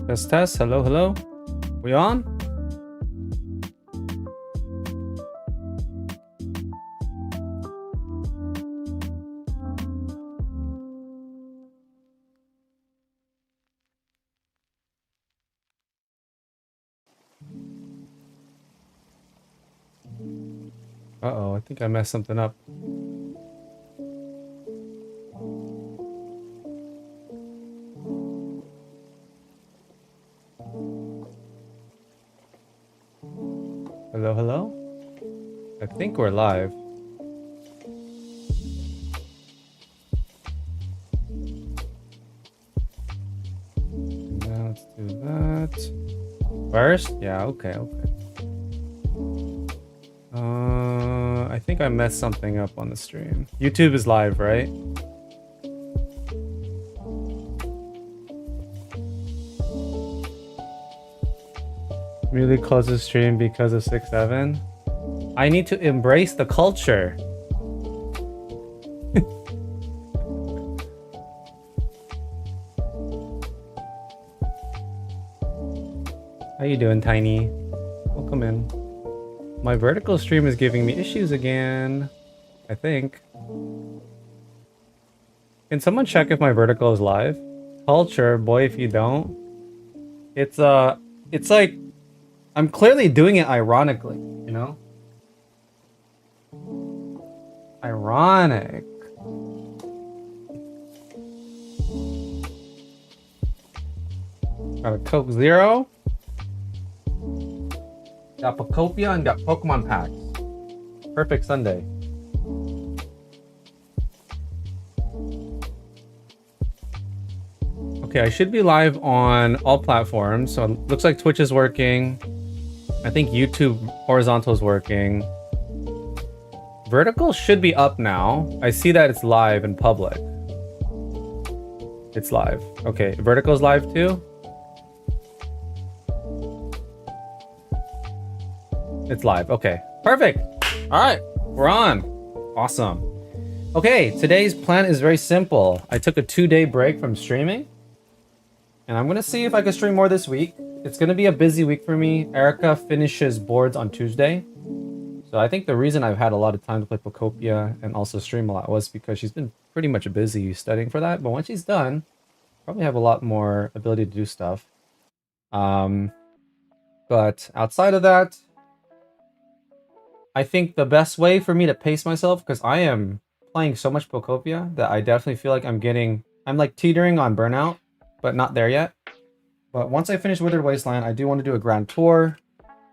Test, test. Hello, hello. We on? Uh-oh, I think I messed something up. Hello, hello? I think we're live. Now let's do that. First? Yeah, okay. I think I messed something up on the stream. YouTube is live, right? Really close the stream because of 6-7. I need to embrace the culture. How you doing, Tiny? Welcome in. My vertical stream is giving me issues again, I think. Can someone check if my vertical is live? Culture, boy, if you don't. It's like I'm clearly doing it ironically, you know? Ironic. Got a Coke Zero. Got Pokopia and got Pokemon packs. Perfect Sunday. Okay, I should be live on all platforms. So it looks like Twitch is working. I think YouTube horizontal is working. Vertical should be up now. I see that it's live in public. It's live. Okay, vertical's live too. It's live. Okay, perfect. All right, we're on. Awesome. Okay, today's plan is very simple. I took a 2-day break from streaming, and I'm gonna see if I can stream more this week. It's gonna be a busy week for me. Erica finishes boards on Tuesday, so I think the reason I've had a lot of time to play Pokopia and also stream a lot was because she's been pretty much busy studying for that. But once she's done, probably have a lot more ability to do stuff. But outside of that, I think the best way for me to pace myself, because I am playing so much Pokopia that I definitely feel like I'm like teetering on burnout, but not there yet. But once I finish Withered Wasteland, I do want to do a grand tour.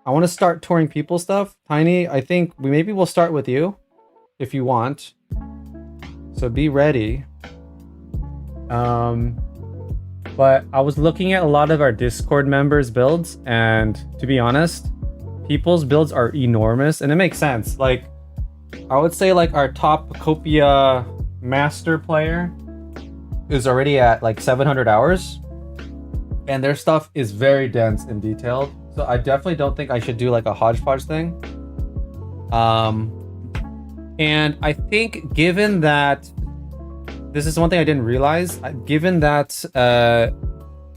I want to start touring people stuff. Tiny, I think maybe we'll start with you if you want. So be ready. But I was looking at a lot of our Discord members' builds, and to be honest, people's builds are enormous, and it makes sense. Like, I would say like our top Pokopia master player is already at like 700 hours, and their stuff is very dense and detailed. So I definitely don't think I should do like a hodgepodge thing. And I think given that this is one thing I didn't realize, given that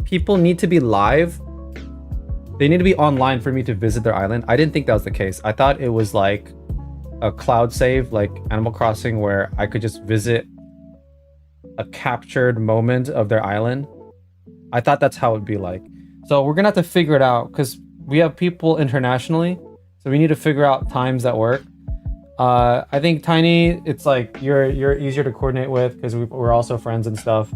people need to be live, they need to be online for me to visit their island. I didn't think that was the case. I thought it was like a cloud save, like Animal Crossing, where I could just visit a captured moment of their island. I thought that's how it would be like. So we're gonna have to figure it out, because we have people internationally, so we need to figure out times that work. I think Tiny, it's like you're easier to coordinate with because we're also friends and stuff.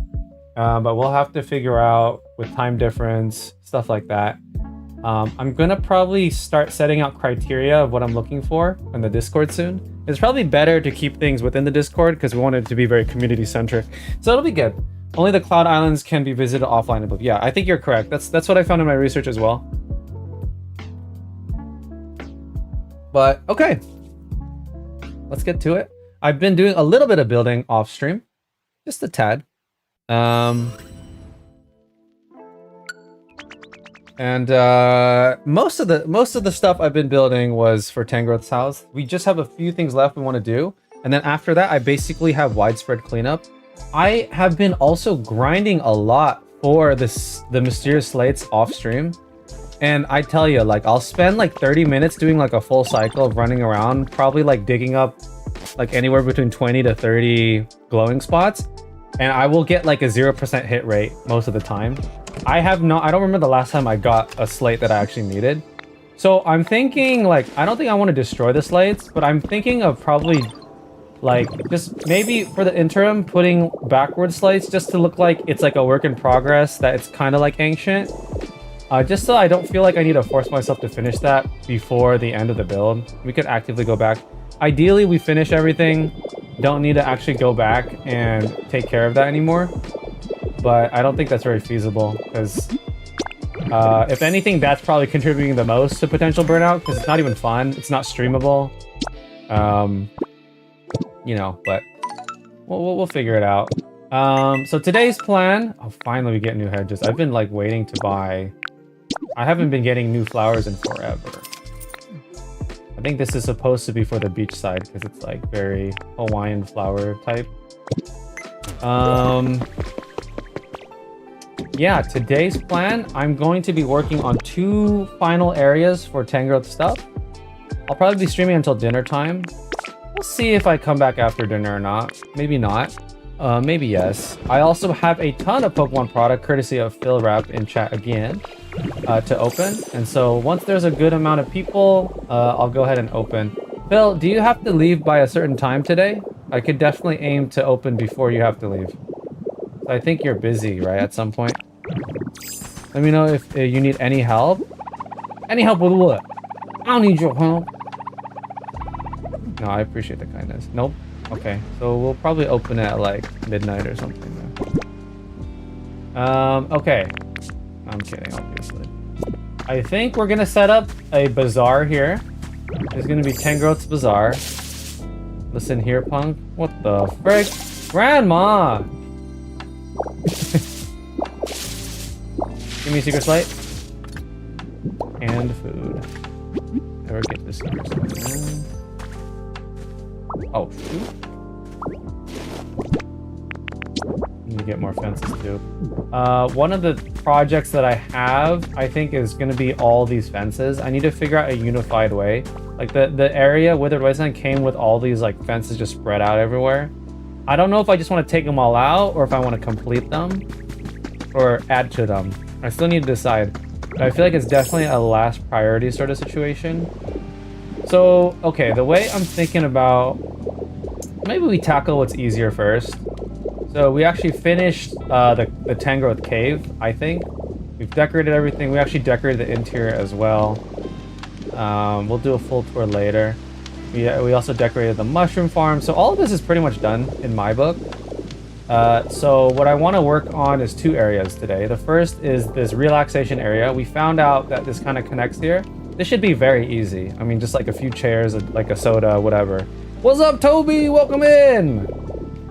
But we'll have to figure out with time difference, stuff like that. I'm gonna probably start setting out criteria of what I'm looking for in the Discord soon. It's probably better to keep things within the Discord because we want it to be very community centric. So it'll be good. Only the Cloud Islands can be visited offline above. Yeah, I think you're correct. That's what I found in my research as well. But okay, let's get to it. I've been doing a little bit of building off stream, just a tad. And most of the stuff I've been building was for Tangrowth's house. We just have a few things left we want to do, and then after that, I basically have widespread cleanup. I have been also grinding a lot for the mysterious slates off stream. And I tell you, like, I'll spend like 30 minutes doing like a full cycle of running around, probably like digging up like anywhere between 20 to 30 glowing spots. And I will get like a 0% hit rate most of the time. I don't remember the last time I got a slate that I actually needed. So I'm thinking like, I don't think I want to destroy the slates, but I'm thinking of probably like just maybe for the interim putting backward slates just to look like it's like a work in progress, that it's kind of like ancient. Just so I don't feel like I need to force myself to finish that before the end of the build. We could actively go back. Ideally, we finish everything. Don't need to actually go back and take care of that anymore. But I don't think that's very feasible because if anything, that's probably contributing the most to potential burnout because it's not even fun. It's not streamable. You know, but we'll figure it out. So today's plan. Oh, finally we get new hedges. I've been like waiting to buy. I haven't been getting new flowers in forever. I think this is supposed to be for the beach side because it's like very Hawaiian flower type. Yeah, today's plan, I'm going to be working on 2 final areas for Tangrowth stuff. I'll probably be streaming until dinner time. We'll see if I come back after dinner or not. Maybe not. Maybe yes. I also have a ton of Pokemon product courtesy of Phil Rap in chat again to open. And so once there's a good amount of people, I'll go ahead and open. Phil, do you have to leave by a certain time today? I could definitely aim to open before you have to leave. I think you're busy, right, at some point? Let me know if you need any help. Any help with what? I don't need your help. No, I appreciate the kindness. Nope. Okay, so we'll probably open it at like midnight or something. Okay. I'm kidding, obviously. I think we're gonna set up a bazaar here. There's gonna be Tangrowth's Bazaar. Listen here, punk. What the frick? Grandma! Give me a secret slate. And food. Never get this secret slate. Oh, shoot. Need to get more fences too. One of the projects that I have, I think, is going to be all these fences. I need to figure out a unified way. Like the area Withered Wasteland came with all these like fences just spread out everywhere. I don't know if I just want to take them all out or if I want to complete them or add to them. I still need to decide. But I feel like it's definitely a last priority sort of situation. So, okay, the way I'm thinking about, maybe we tackle what's easier first. So we actually finished the Tangrowth cave, I think. We've decorated everything. We actually decorated the interior as well. We'll do a full tour later. We also decorated the mushroom farm. So all of this is pretty much done in my book. So what I want to work on is 2 areas today. The first is this relaxation area. We found out that this kind of connects here. This should be very easy. I mean, just like a few chairs, like a soda, whatever. What's up, Toby? Welcome in!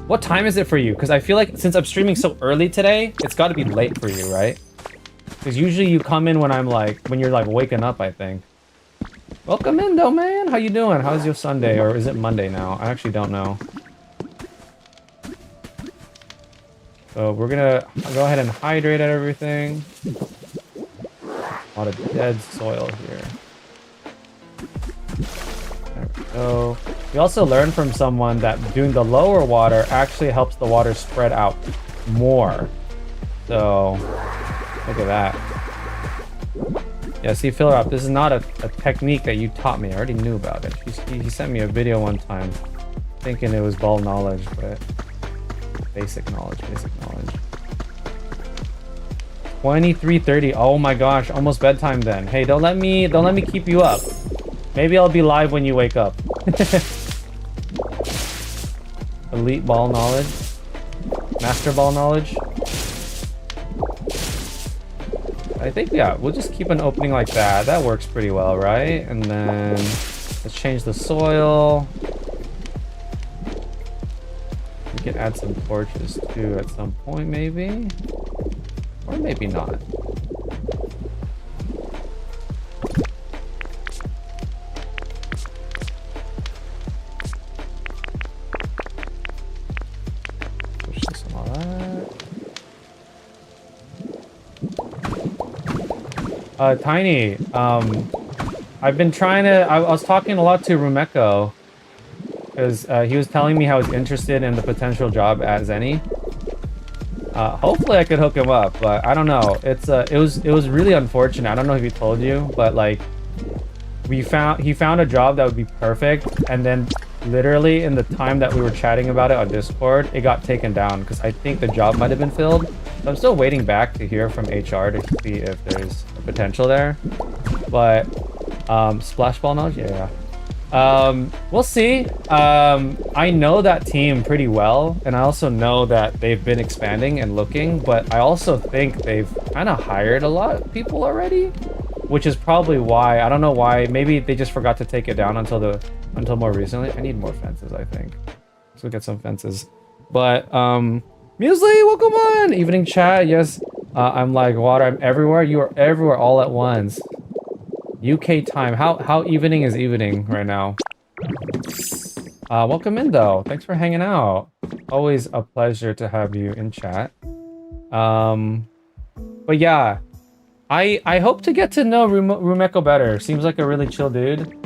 What time is it for you? Because I feel like since I'm streaming so early today, it's got to be late for you, right? Because usually you come in when when you're like waking up, I think. Welcome in though, man. How you doing? How's your Sunday? Or is it Monday now? I actually don't know. So we're gonna go ahead and hydrate everything. A lot of dead soil here. There we go. We also learned from someone that doing the lower water actually helps the water spread out more. So, look at that. Yeah, see, Phil Up, this is not a technique that you taught me. I already knew about it. He sent me a video one time thinking it was ball knowledge, but basic knowledge. 23:30. Oh my gosh, almost bedtime then. Hey, don't let me keep you up. Maybe I'll be live when you wake up. Elite ball knowledge. Master ball knowledge. I think, yeah, we'll just keep an opening like that. That works pretty well, right? And then let's change the soil. We can add some torches too at some point, maybe. Or maybe not. Push this and all that. Tiny, I've been trying to... I was talking a lot to Rumeko, because he was telling me how he's interested in the potential job at Zenny. Hopefully I could hook him up, but I don't know. It was really unfortunate. I don't know if he told you, but like he found a job that would be perfect, and then literally in the time that we were chatting about it on Discord, it got taken down because I think the job might have been filled. So I'm still waiting back to hear from HR to see if there's a potential there. But splash ball knowledge, yeah. We'll see. I know that team pretty well, and I also know that they've been expanding and looking, but I also think they've kind of hired a lot of people already, which is probably why. I don't know why. Maybe they just forgot to take it down until more recently. I need more fences, I think. Let's look at some fences. But Muesli, welcome on. Evening chat. Yes, I'm like water. I'm everywhere. You are everywhere all at once. UK time. How evening is evening right now? Welcome in though. Thanks for hanging out. Always a pleasure to have you in chat. But yeah, I hope to get to know Rumeko better. Seems like a really chill dude.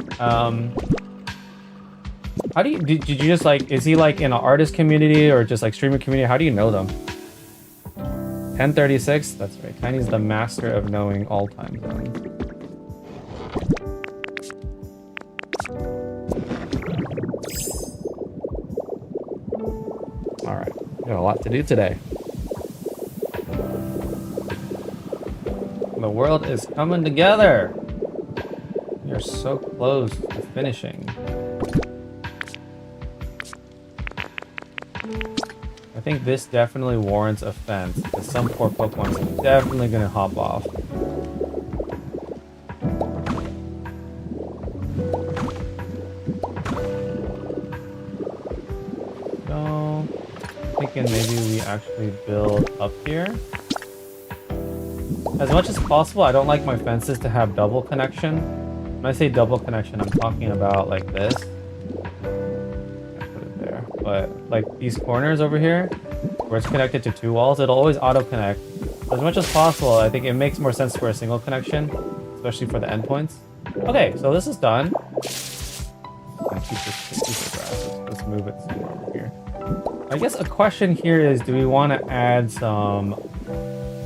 How do you did you just like, is he like in an artist community or just like streamer community? How do you know them? 1036. That's right. Tiny's the master of knowing all time zones. All right, we got a lot to do today. The world is coming together. We are so close to finishing. I think this definitely warrants a fence, because some poor Pokemon are definitely gonna hop off. Thinking maybe we actually build up here. As much as possible, I don't like my fences to have double connection. When I say double connection, I'm talking about like this. I put it there. But like these corners over here, where it's connected to two walls, it'll always auto connect. So as much as possible, I think it makes more sense for a single connection, especially for the endpoints. Okay, so this is done. Keep this grass. Let's move it somewhere over here. I guess a question here is, do we want to add some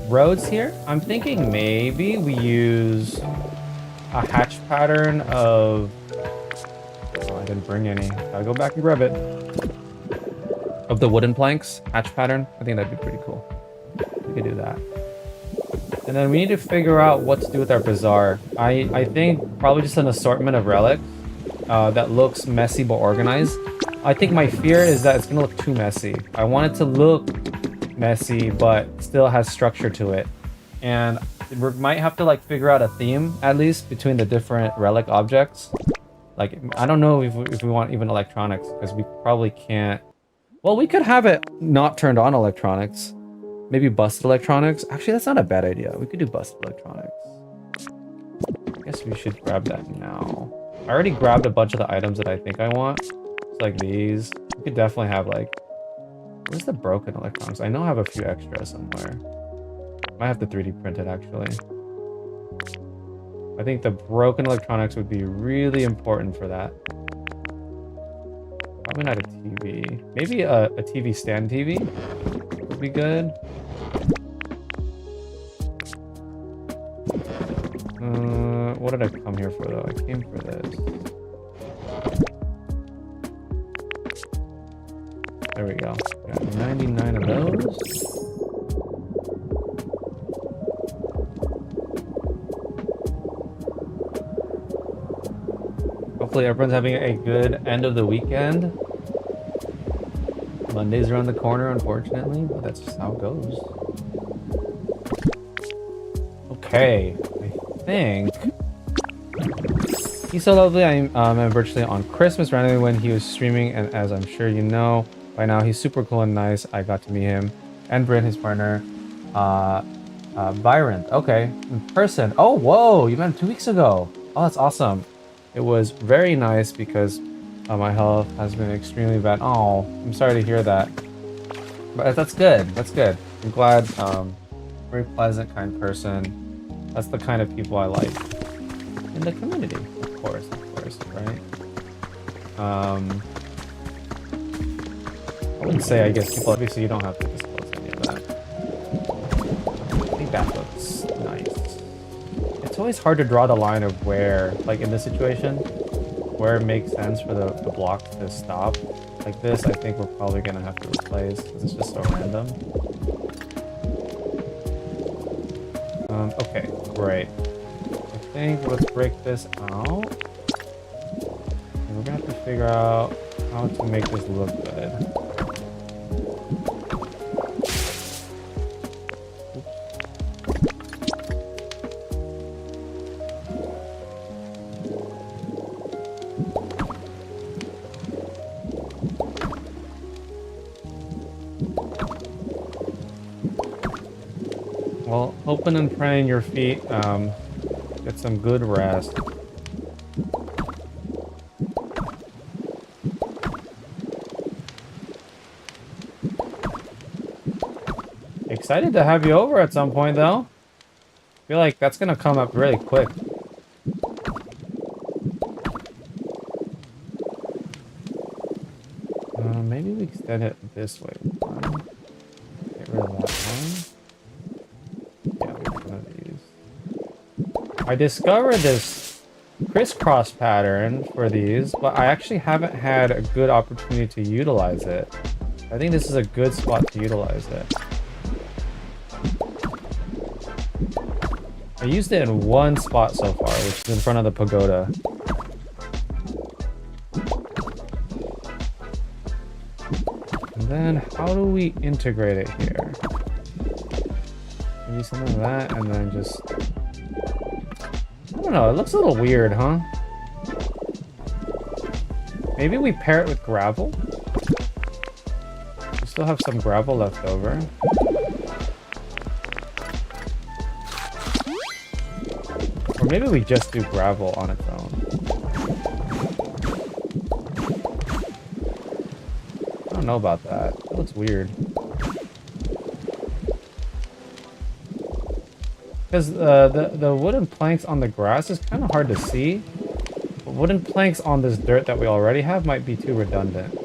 roads here? I'm thinking maybe we use a hatch pattern of... Oh, I didn't bring any. Gotta go back and grab it. Of the wooden planks, hatch pattern. I think that'd be pretty cool. We could do that. And then we need to figure out what to do with our bazaar. I think probably just an assortment of relics that looks messy but organized. I think my fear is that it's gonna look too messy. I want it to look messy, but still has structure to it. And we might have to like figure out a theme, at least, between the different relic objects. Like, I don't know if we want even electronics, because we probably can't... Well, we could have it not turned on electronics. Maybe busted electronics. Actually, that's not a bad idea. We could do busted electronics. I guess we should grab that now. I already grabbed a bunch of the items that I think I want. Like these. We could definitely have like... Where's the broken electronics? I know I have a few extras somewhere. Might have to 3D print it actually. I think the broken electronics would be really important for that. Probably not a TV. Maybe a TV stand TV would be good. What did I come here for though? I came for this. There we go. Got 99 of those. Hopefully everyone's having a good end of the weekend. Monday's around the corner, unfortunately, but that's just how it goes. Okay, I think... He's so lovely. I met virtually on Christmas randomly when he was streaming, and as I'm sure you know, by now, he's super cool and nice. I got to meet him and Bryn, his partner, Byron. Okay, in person. Oh, whoa, you met him 2 weeks ago. Oh, that's awesome. It was very nice because my health has been extremely bad. Oh, I'm sorry to hear that. But that's good. That's good. I'm glad. Very pleasant, kind person. That's the kind of people I like in the community, of course, right? I wouldn't say, I guess, people, obviously you don't have to disclose any of that. I think that looks nice. It's always hard to draw the line of where, like in this situation, where it makes sense for the block to stop. Like this, I think we're probably gonna have to replace because it's just so random. Okay, great. I think let's break this out. And we're gonna have to figure out how to make this look good. Well, open and praying your feet. Get some good rest. Excited to have you over at some point, though. Feel like that's gonna come up really quick. Maybe we extend it this way. Get rid of that one. I discovered this crisscross pattern for these, but I actually haven't had a good opportunity to utilize it. I think this is a good spot to utilize it. I used it in one spot so far, which is in front of the pagoda. And then how do we integrate it here? Maybe some of that and then just... I don't know, it looks a little weird, huh? Maybe we pair it with gravel? We still have some gravel left over. Or maybe we just do gravel on its own. I don't know about that. It looks weird. Because the wooden planks on the grass is kind of hard to see. But wooden planks on this dirt that we already have might be too redundant.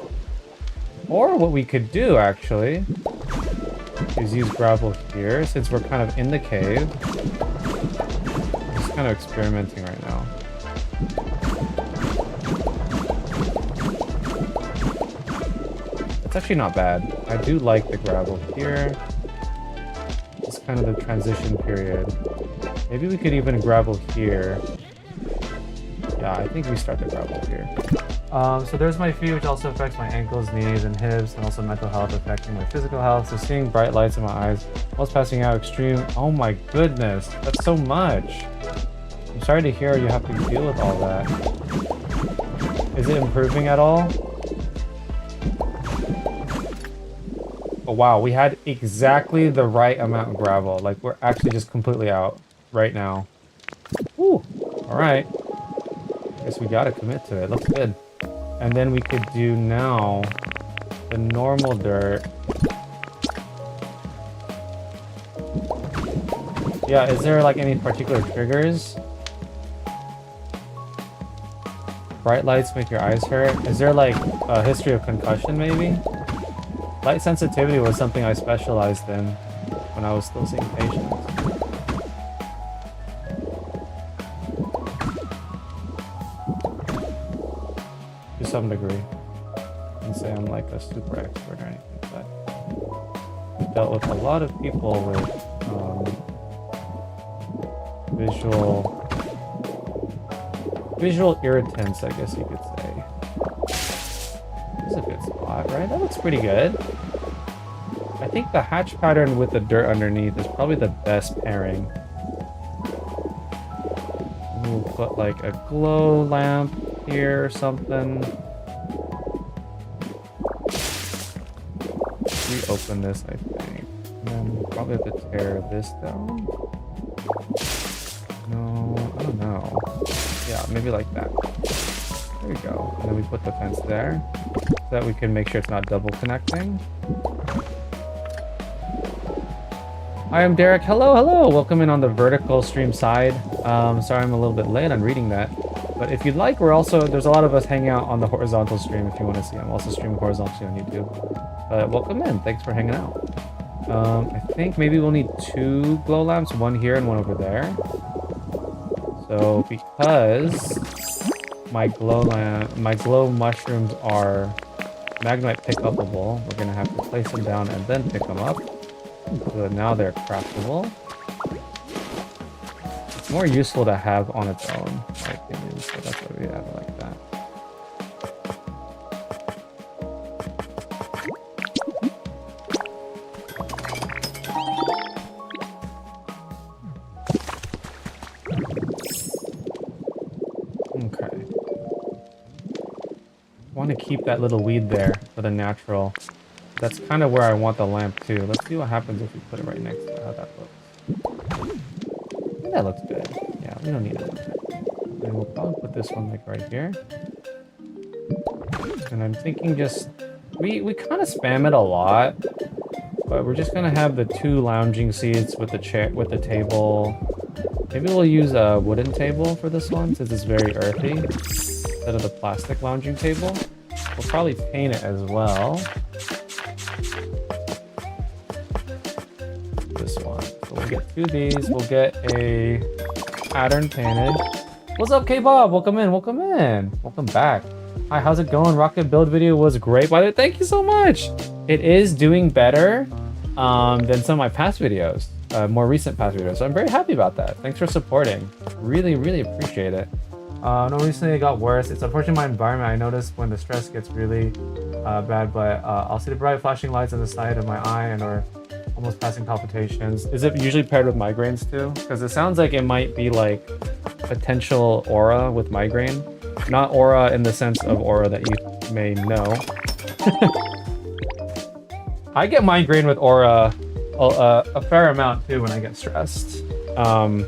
Or what we could do, actually, is use gravel here, since we're kind of in the cave. I'm just kind of experimenting right now. It's actually not bad. I do like the gravel here. Kind of the transition period. Maybe we could even gravel here. Yeah, I think we start the gravel here. So there's my feet, which also affects my ankles, knees, and hips, and also mental health affecting my physical health. So seeing bright lights in my eyes, whilst passing out extreme. Oh my goodness, that's so much. I'm sorry to hear you have to deal with all that. Is it improving at all? Oh, wow, we had exactly the right amount of gravel. Like, we're actually just completely out right now. Woo! Alright. Guess we gotta commit to it. Looks good. And then we could do now the normal dirt. Yeah, is there like any particular triggers? Bright lights make your eyes hurt? Is there like a history of concussion maybe? Light sensitivity was something I specialized in when I was still seeing patients. To some degree. I wouldn't say I'm like a super expert or anything, but I've dealt with a lot of people with visual irritants, I guess you could say. This is a good spot, right? That looks pretty good. I think the hatch pattern with the dirt underneath is probably the best pairing. We'll put like a glow lamp here or something. Reopen this, I think. And then we'll probably have to tear this down. No, I don't know. Yeah, maybe like that. There we go. And then we put the fence there so that we can make sure it's not double connecting. I am Derek. Hello, hello. Welcome in on the vertical stream side. Sorry I'm a little bit late on reading that. But if you'd like, there's a lot of us hanging out on the horizontal stream if you want to see. I'm also streaming horizontally on YouTube. But welcome in. Thanks for hanging out. I think maybe we'll need 2 glow lamps, one here and one over there. So because my glow mushrooms are Magnemite pick-upable, we're gonna have to place them down and then pick them up. So now they're craftable. It's more useful to have on its own, in my opinion. So that's why we have it like that. Okay. I want to keep that little weed there for the natural. That's kind of where I want the lamp too. Let's see what happens if we put it right next to how that looks. That looks good. Yeah, we don't need it. And we'll probably put this one like right here. And I'm thinking just we kind of spam it a lot, but we're just gonna have the 2 lounging seats with the chair with the table. Maybe we'll use a wooden table for this one since it's very earthy instead of the plastic lounging table. We'll probably paint it as well. This one. So we'll get 2 of these. We'll get a pattern painted. What's up, K-Bob? Welcome in. Welcome in. Welcome back. Hi, how's it going? Rocket build video was great. By the way, thank you so much. It is doing better than some of my past videos, more recent past videos. So I'm very happy about that. Thanks for supporting. Really, really appreciate it. No, recently it got worse. It's unfortunately my environment. I noticed when the stress gets really bad, but I'll see the bright flashing lights on the side of my eye and or almost passing palpitations. Is it usually paired with migraines too? Because it sounds like it might be like potential aura with migraine. Not aura in the sense of aura that you may know. I get migraine with aura a fair amount too when I get stressed. And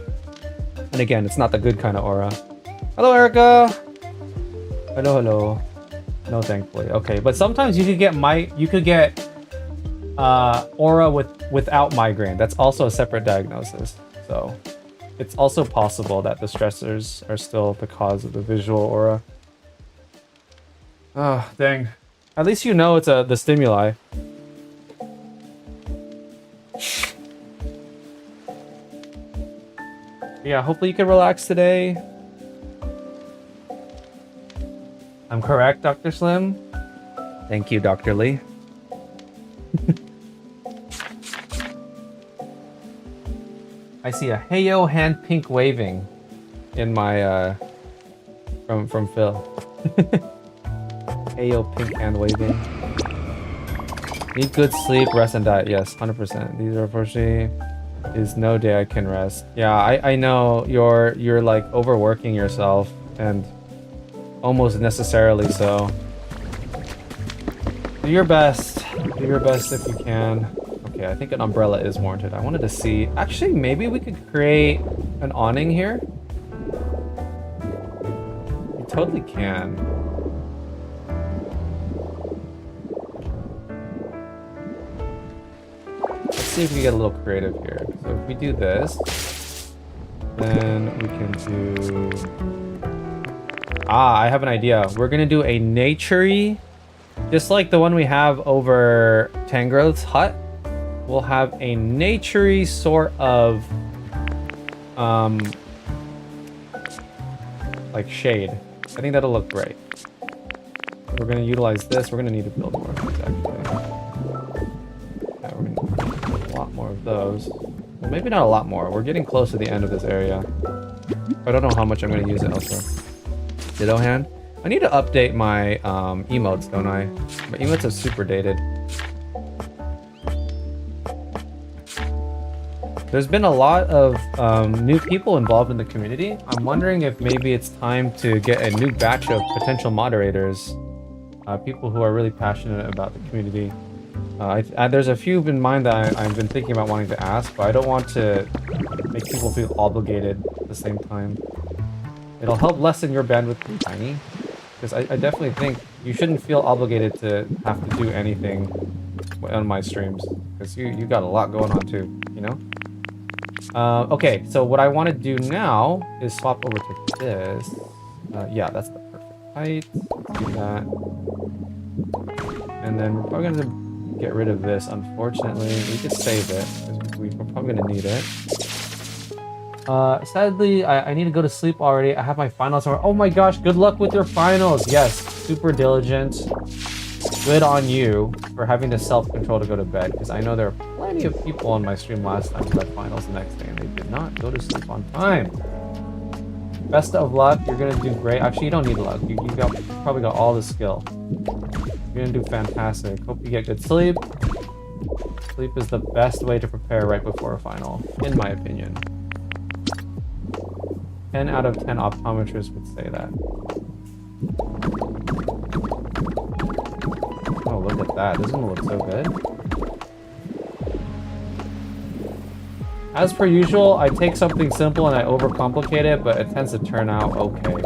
again, it's not the good kind of aura. Hello, Erica. Hello, hello. No, thankfully. Okay, but sometimes you could get aura without migraine. That's also a separate diagnosis. So it's also possible that the stressors are still the cause of the visual aura. Oh, dang. At least you know it's the stimuli. Yeah, hopefully you can relax today. I'm correct, Dr. Slim? Thank you, Dr. Lee. I see a heyo hand pink waving in my from Phil. Heyo pink hand waving. Need good sleep, rest and diet. Yes, 100%. These are unfortunately is no day I can rest. Yeah, I know you're like overworking yourself and almost necessarily so. Do your best. Do your best if you can. Okay, I think an umbrella is warranted. I wanted to see. Actually, maybe we could create an awning here. We totally can. Let's see if we get a little creative here. So if we do this, then we can do... Ah, I have an idea. We're gonna do a nature-y, just like the one we have over Tangrowth's hut. We'll have a nature-y sort of like shade. I think that'll look great. We're gonna utilize this. We're gonna need to build more of these actually. Yeah, we're gonna need a lot more of those. Well, maybe not a lot more. We're getting close to the end of this area. I don't know how much I'm gonna use it elsewhere. Ditto hand. I need to update my emotes, don't I? My emotes are super dated. There's been a lot of new people involved in the community. I'm wondering if maybe it's time to get a new batch of potential moderators. People who are really passionate about the community. There's a few in mind that I've been thinking about wanting to ask, but I don't want to make people feel obligated at the same time. It'll help lessen your bandwidth from Tiny, because I definitely think you shouldn't feel obligated to have to do anything on my streams, because you got a lot going on too, you know? Okay, so what I want to do now is swap over to this. Yeah, that's the perfect height. Let's do that. And then we're probably gonna get rid of this. Unfortunately, we could save it because we're probably gonna need it. Sadly, I need to go to sleep already. I have my finals tomorrow. Oh my gosh, good luck with your finals. Yes, super diligent. Good on you for having the self-control to go to bed, because I know there are plenty of people on my stream last time who had finals the next day and they did not go to sleep on time. Best of luck. You're gonna do great. Actually, you don't need luck. You probably got all the skill. You're gonna do fantastic. Hope you get good sleep. Sleep is the best way to prepare right before a final, in my opinion. 10 out of 10 optometrists would say that. Oh, look at that. This one looks so good. As per usual, I take something simple and I overcomplicate it, but it tends to turn out okay.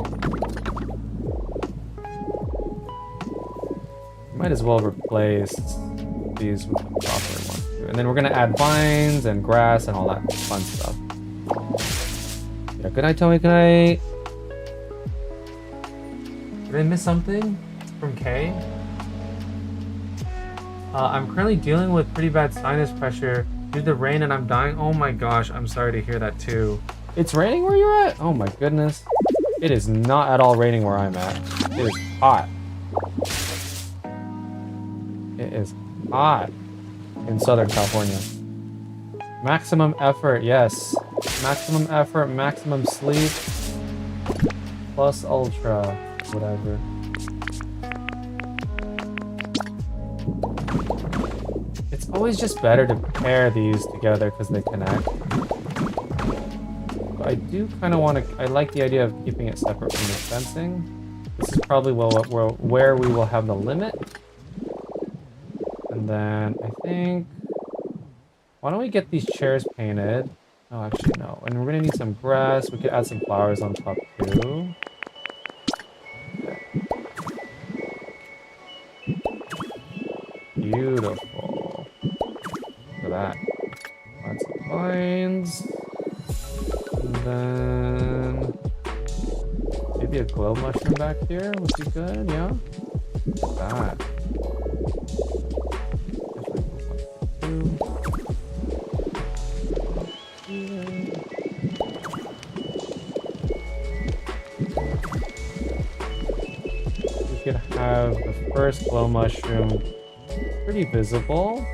Might as well replace these with the proper ones too. And then we're gonna add vines and grass and all that fun stuff. Yeah, good night, Tommy, good night. Did I miss something from Kay? I'm currently dealing with pretty bad sinus pressure due to the rain and I'm dying. Oh my gosh, I'm sorry to hear that too. It's raining where you're at? Oh my goodness. It is not at all raining where I'm at. It is hot. It is hot in Southern California. Maximum effort, yes. Maximum effort, maximum sleep, plus ultra, whatever. It's always just better to pair these together because they connect. But I do kind of want to, I like the idea of keeping it separate from the fencing. This is probably where we will have the limit. And then I think, why don't we get these chairs painted? Oh, actually no. And we're gonna need some grass. We could add some flowers on top too. Okay. Beautiful. Look at that. Add some vines. And then maybe a glow mushroom back here would be good, yeah? Look at that. Have the first glow mushroom pretty visible,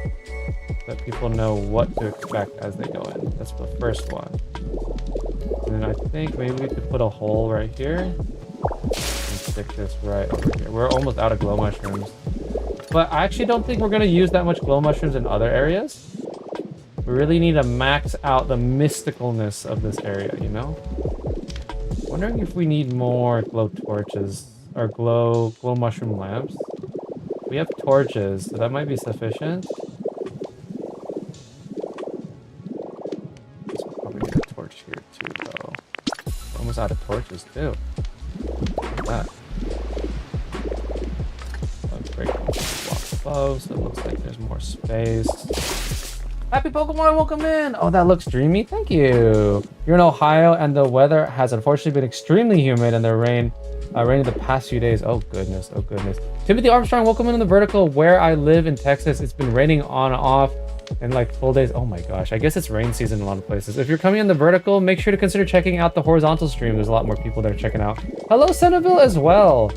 that people know what to expect as they go in. That's the first one. And then I think maybe we could put a hole right here and stick this right over here. We're almost out of glow mushrooms, but I actually don't think we're going to use that much glow mushrooms in other areas. We really need to max out the mysticalness of this area, you know? Wondering if we need more glow torches. Or glow mushroom lamps. We have torches, so that might be sufficient. Probably need a torch here too, though. We're almost out of torches too. Look at that. Let's break the block above, so it looks like there's more space. Happy Pokemon, welcome in! Oh, that looks dreamy. Thank you. You're in Ohio, and the weather has unfortunately been extremely humid, and the rain raining the past few days. Oh goodness, oh goodness. Timothy Armstrong, welcome in the vertical. Where I live in Texas, it's been raining on and off and like full days. Oh my gosh, I guess it's rain season in a lot of places. If you're coming in the vertical, make sure to consider checking out the horizontal stream. There's a lot more people there checking out. Hello, Centerville as well.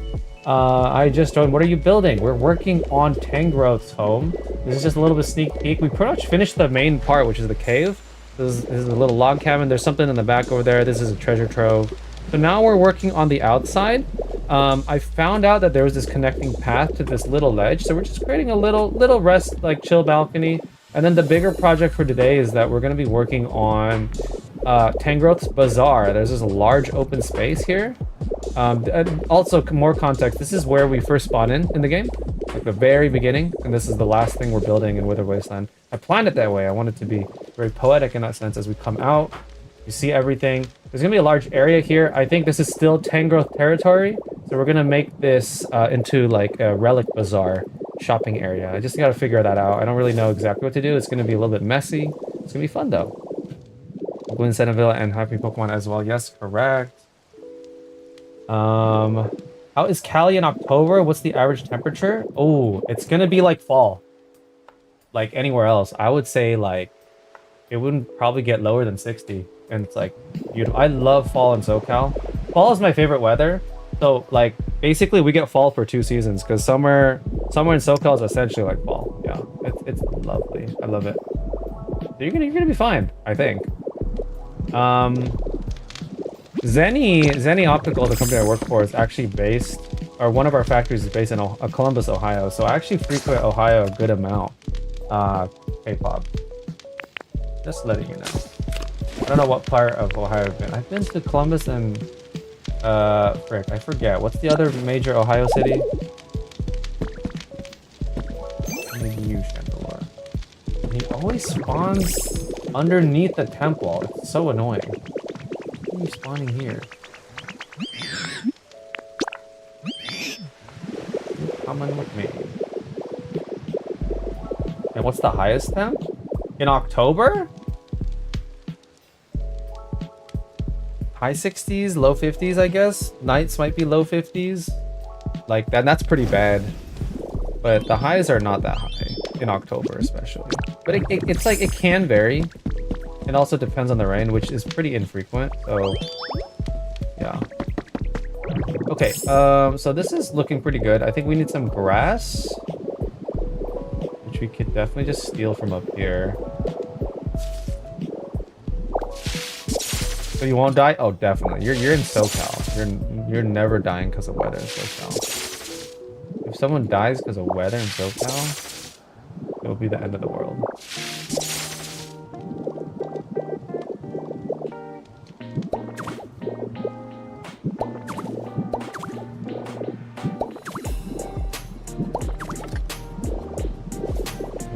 I just joined. What are you building? We're working on Tangrowth's home. This is just a little bit sneak peek. We pretty much finished the main part, which is the cave. This is a little log cabin. There's something in the back over there. This is a treasure trove. So now we're working on the outside. I found out that there was this connecting path to this little ledge, so we're just creating a little rest, like chill balcony. And then the bigger project for today is that we're going to be working on Tangrowth's Bazaar. There's this large open space here. And also, more context, this is where we first spawn in the game, like the very beginning, and this is the last thing we're building in Wither Wasteland. I planned it that way. I want it to be very poetic in that sense. As we come out, you see everything. There's gonna be a large area here. I think this is still Tangrowth territory, so we're gonna make this into like a relic bazaar shopping area. I just gotta figure that out. I don't really know exactly what to do. It's gonna be a little bit messy. It's gonna be fun though. Gwyn Seneville and Happy Pokemon as well. Yes, correct. How is Cali in October? What's the average temperature? Oh, it's gonna be like fall. Like anywhere else. I would say like it wouldn't probably get lower than 60. And it's like beautiful. I love fall in SoCal. Fall is my favorite weather. So like basically we get fall for 2 seasons because summer in SoCal is essentially like fall. Yeah. It's lovely. I love it. You're gonna be fine, I think. Zenny Optical, the company I work for, is actually based, or one of our factories is based in Columbus, Ohio. So I actually frequent Ohio a good amount. K-pop. Just letting you know. I don't know what part of Ohio I've been. I've been to Columbus and frick, I forget. What's the other major Ohio city? Maybe you, Chandelure. He always spawns underneath the temple. It's so annoying. Why are you spawning here? Come on with me. And what's the highest temp? In October? High 60s, low 50s, I guess. Nights might be low 50s. Like that, that's pretty bad. But the highs are not that high in October, especially. But it's like it can vary. It also depends on the rain, which is pretty infrequent. So, yeah. Okay, so this is looking pretty good. I think we need some grass, which we could definitely just steal from up here. So you won't die? Oh, definitely. You're in SoCal. You're never dying because of weather in SoCal. If someone dies because of weather in SoCal, it'll be the end of the world.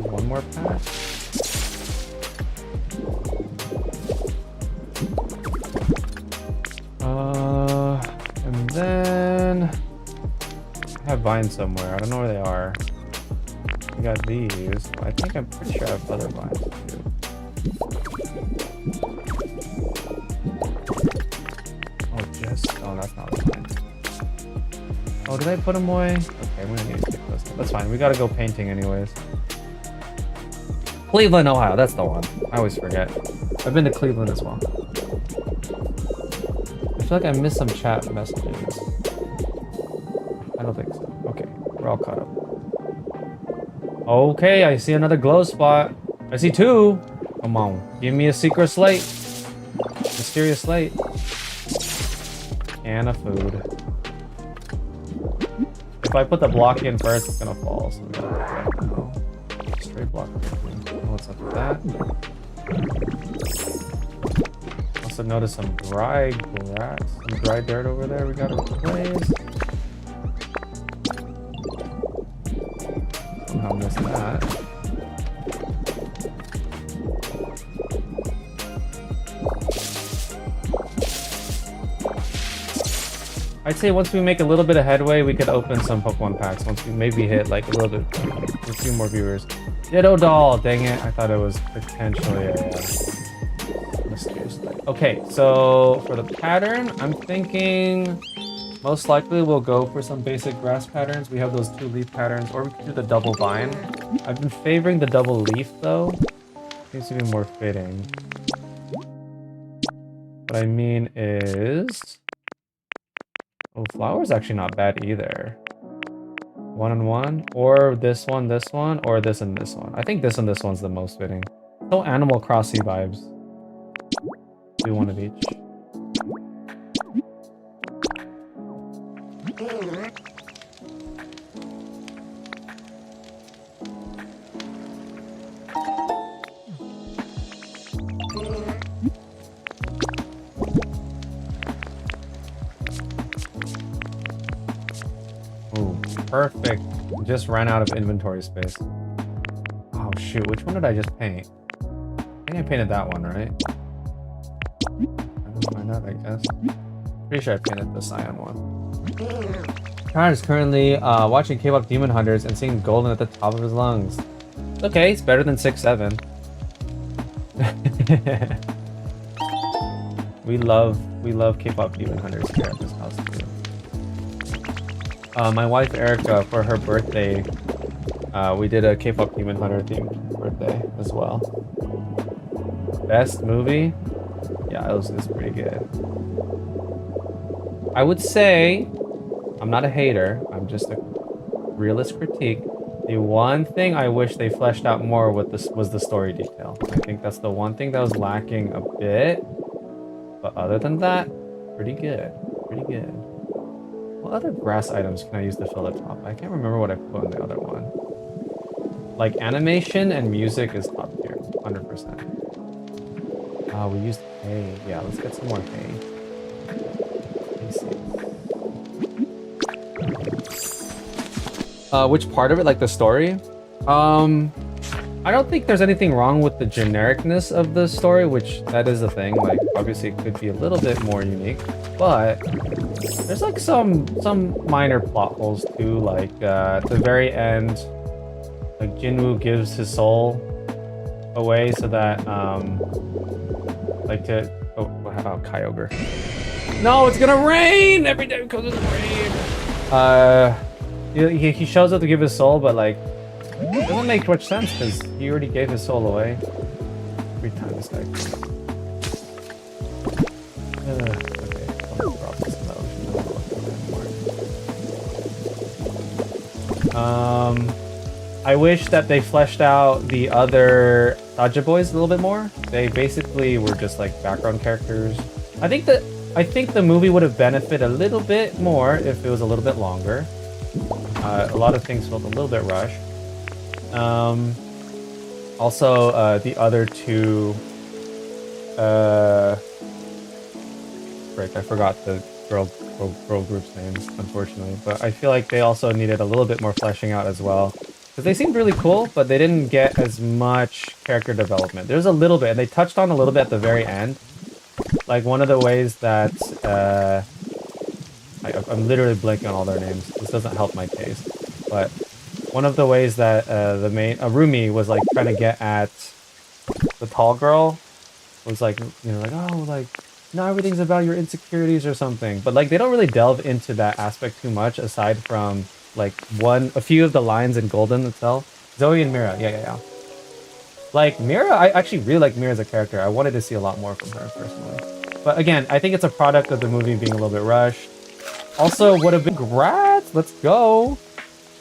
One more pack. And then I have vines somewhere. I don't know where they are. We got these. I think I'm pretty sure I have other vines too. Oh, just oh, that's not a vine. Oh, did I put them away? Okay, we're gonna need to take those. That's fine. We gotta go painting anyways. Cleveland, Ohio. That's the one. I always forget. I've been to Cleveland as well. I feel like I missed some chat messages. I don't think so. Okay, we're all caught up. Okay, I see another glow spot. I see 2. Come on, give me a secret slate. Mysterious slate. And a food. If I put the block in first, it's gonna fall. So we gotta right now. Straight block. What's up with that? Also notice some dry grass, some dry dirt over there. We gotta replace. Somehow missed that. I'd say once we make a little bit of headway, we could open some Pokemon packs. Once we maybe hit like a little bit, a few more viewers. Ditto doll, dang it! I thought it was potentially a mysterious thing. Okay, so for the pattern, I'm thinking most likely we'll go for some basic grass patterns. We have those 2 leaf patterns, or we could do the double vine. I've been favoring the double leaf though. Seems to be more fitting. What I mean is, oh, flower's actually not bad either. 1 and 1, or this one, or this and this one. I think this and this one's the most fitting. So Animal Crossing vibes. Do one of each. Ooh, perfect. Just ran out of inventory space. Oh shoot, which one did I just paint? I think I painted that one, right? Why not, I guess. Pretty sure I painted the cyan one. Karen is currently watching K-pop Demon Hunters and seeing golden at the top of his lungs. Okay, it's better than 6'7". We love K-pop Demon Hunters here at this house too. My wife Erica, for her birthday, we did a K-pop Demon Hunter themed birthday as well. Best movie? Yeah, it's pretty good. I would say, I'm not a hater, I'm just a realist critique. The one thing I wish they fleshed out more with this was the story detail. I think that's the one thing that was lacking a bit. But other than that, pretty good. Pretty good. What other grass items can I use to fill the top? I can't remember what I put on the other one. Like animation and music is top tier, 100%. We used hay. Yeah, let's get some more hay. Which part of it, like the story? I don't think there's anything wrong with the genericness of the story, which that is a thing. Like, obviously it could be a little bit more unique, but there's like some minor plot holes too. Like at the very end, like Jinwoo gives his soul away so that like to what about Kyogre? No, it's gonna rain every day because it's rain. He shows up to give his soul, but like it doesn't make much sense because he already gave his soul away. Every time this guy comes. Okay, I'm gonna drop this in the ocean. I wish that they fleshed out the other Saja boys a little bit more. They basically were just like background characters. I think the movie would have benefited a little bit more if it was a little bit longer. A lot of things felt a little bit rushed. Also, the other two, frick, I forgot the girl group's names, unfortunately. But I feel like they also needed a little bit more fleshing out as well. Because they seemed really cool, but they didn't get as much character development. There's a little bit, and they touched on a little bit at the very end. Like, one of the ways that, I'm literally blanking on all their names. This doesn't help my case. But one of the ways that the main Rumi was like trying to get at the tall girl was like, you know, like, oh, like not everything's about your insecurities or something. But like they don't really delve into that aspect too much aside from like a few of the lines in Golden itself. Zoe and Mira, yeah. Like Mira, I actually really like Mira as a character. I wanted to see a lot more from her personally. But again, I think it's a product of the movie being a little bit rushed. Also, would have been congrats. Let's go.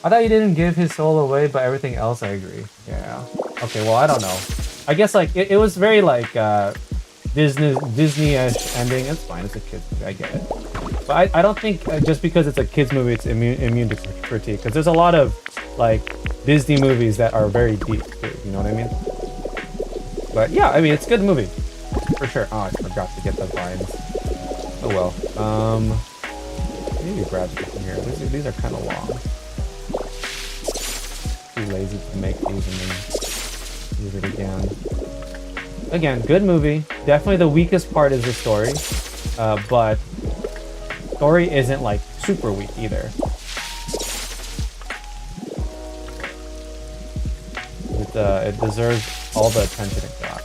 I thought he didn't give his soul away, but everything else I agree. Yeah. Okay, well, I don't know. I guess like it was very like Disney-ish ending. It's fine, it's a kid's movie, I get it. But I don't think just because it's a kid's movie it's immune to critique. Because there's a lot of like Disney movies that are very deep too, you know what I mean? But yeah, I mean it's a good movie. For sure. Oh, I forgot to get the vines. Oh well. Maybe grab something here. These are kind of long. Too lazy to make these and then use it again. Again, good movie. Definitely the weakest part is the story, but story isn't like super weak either. It deserves all the attention it got.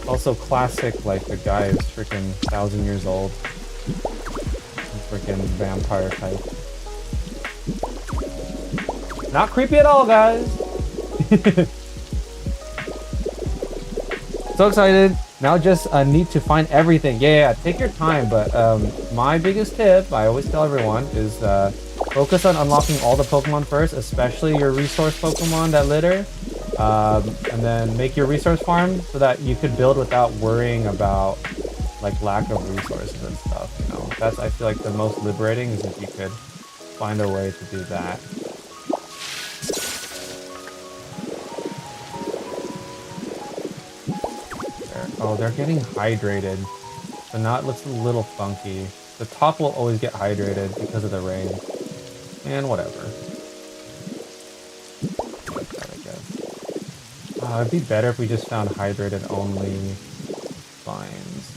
Also classic, like the guy is freaking 1,000 years old. Freaking vampire type. Not creepy at all, guys. So excited. Now just need to find everything. Yeah, take your time. But my biggest tip, I always tell everyone, is focus on unlocking all the Pokemon first, especially your resource Pokemon that litter. And then make your resource farm so that you could build without worrying about like lack of resources and stuff, you know. That's, I feel like, the most liberating is if you could find a way to do that. There. Oh, they're getting hydrated. So now it looks a little funky. The top will always get hydrated because of the rain. And whatever. It'd be better if we just found hydrated only vines.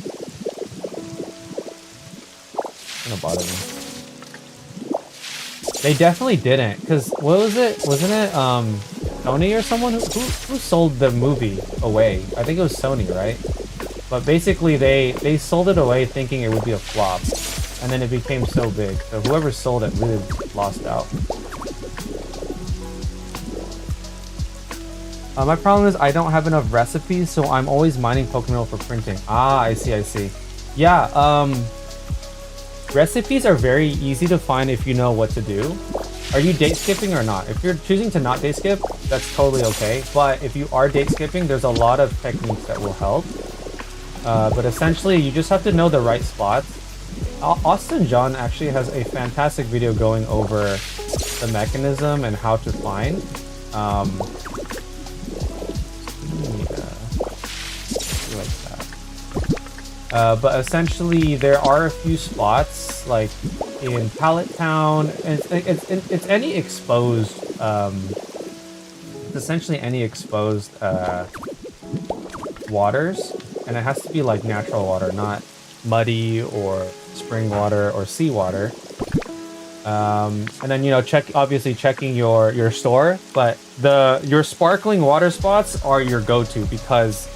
It's gonna bother me. They definitely didn't, because what was it? Wasn't it Sony or someone who sold the movie away? I think it was Sony, right? But basically they sold it away thinking it would be a flop, and then it became so big. So whoever sold it really lost out. My problem is I don't have enough recipes, so I'm always mining Pokemon for printing. Ah, I see. Yeah, recipes are very easy to find if you know what to do. Are you date skipping or not? If you're choosing to not date skip, that's totally okay. But if you are date skipping, there's a lot of techniques that will help. But essentially, you just have to know the right spots. Austin John actually has a fantastic video going over the mechanism and how to find. But essentially, there are a few spots, like in Pallet Town, and it's any exposed, it's essentially any exposed waters, and it has to be like natural water, not muddy or spring water or seawater. And then, you know, obviously checking your store, but your sparkling water spots are your go-to because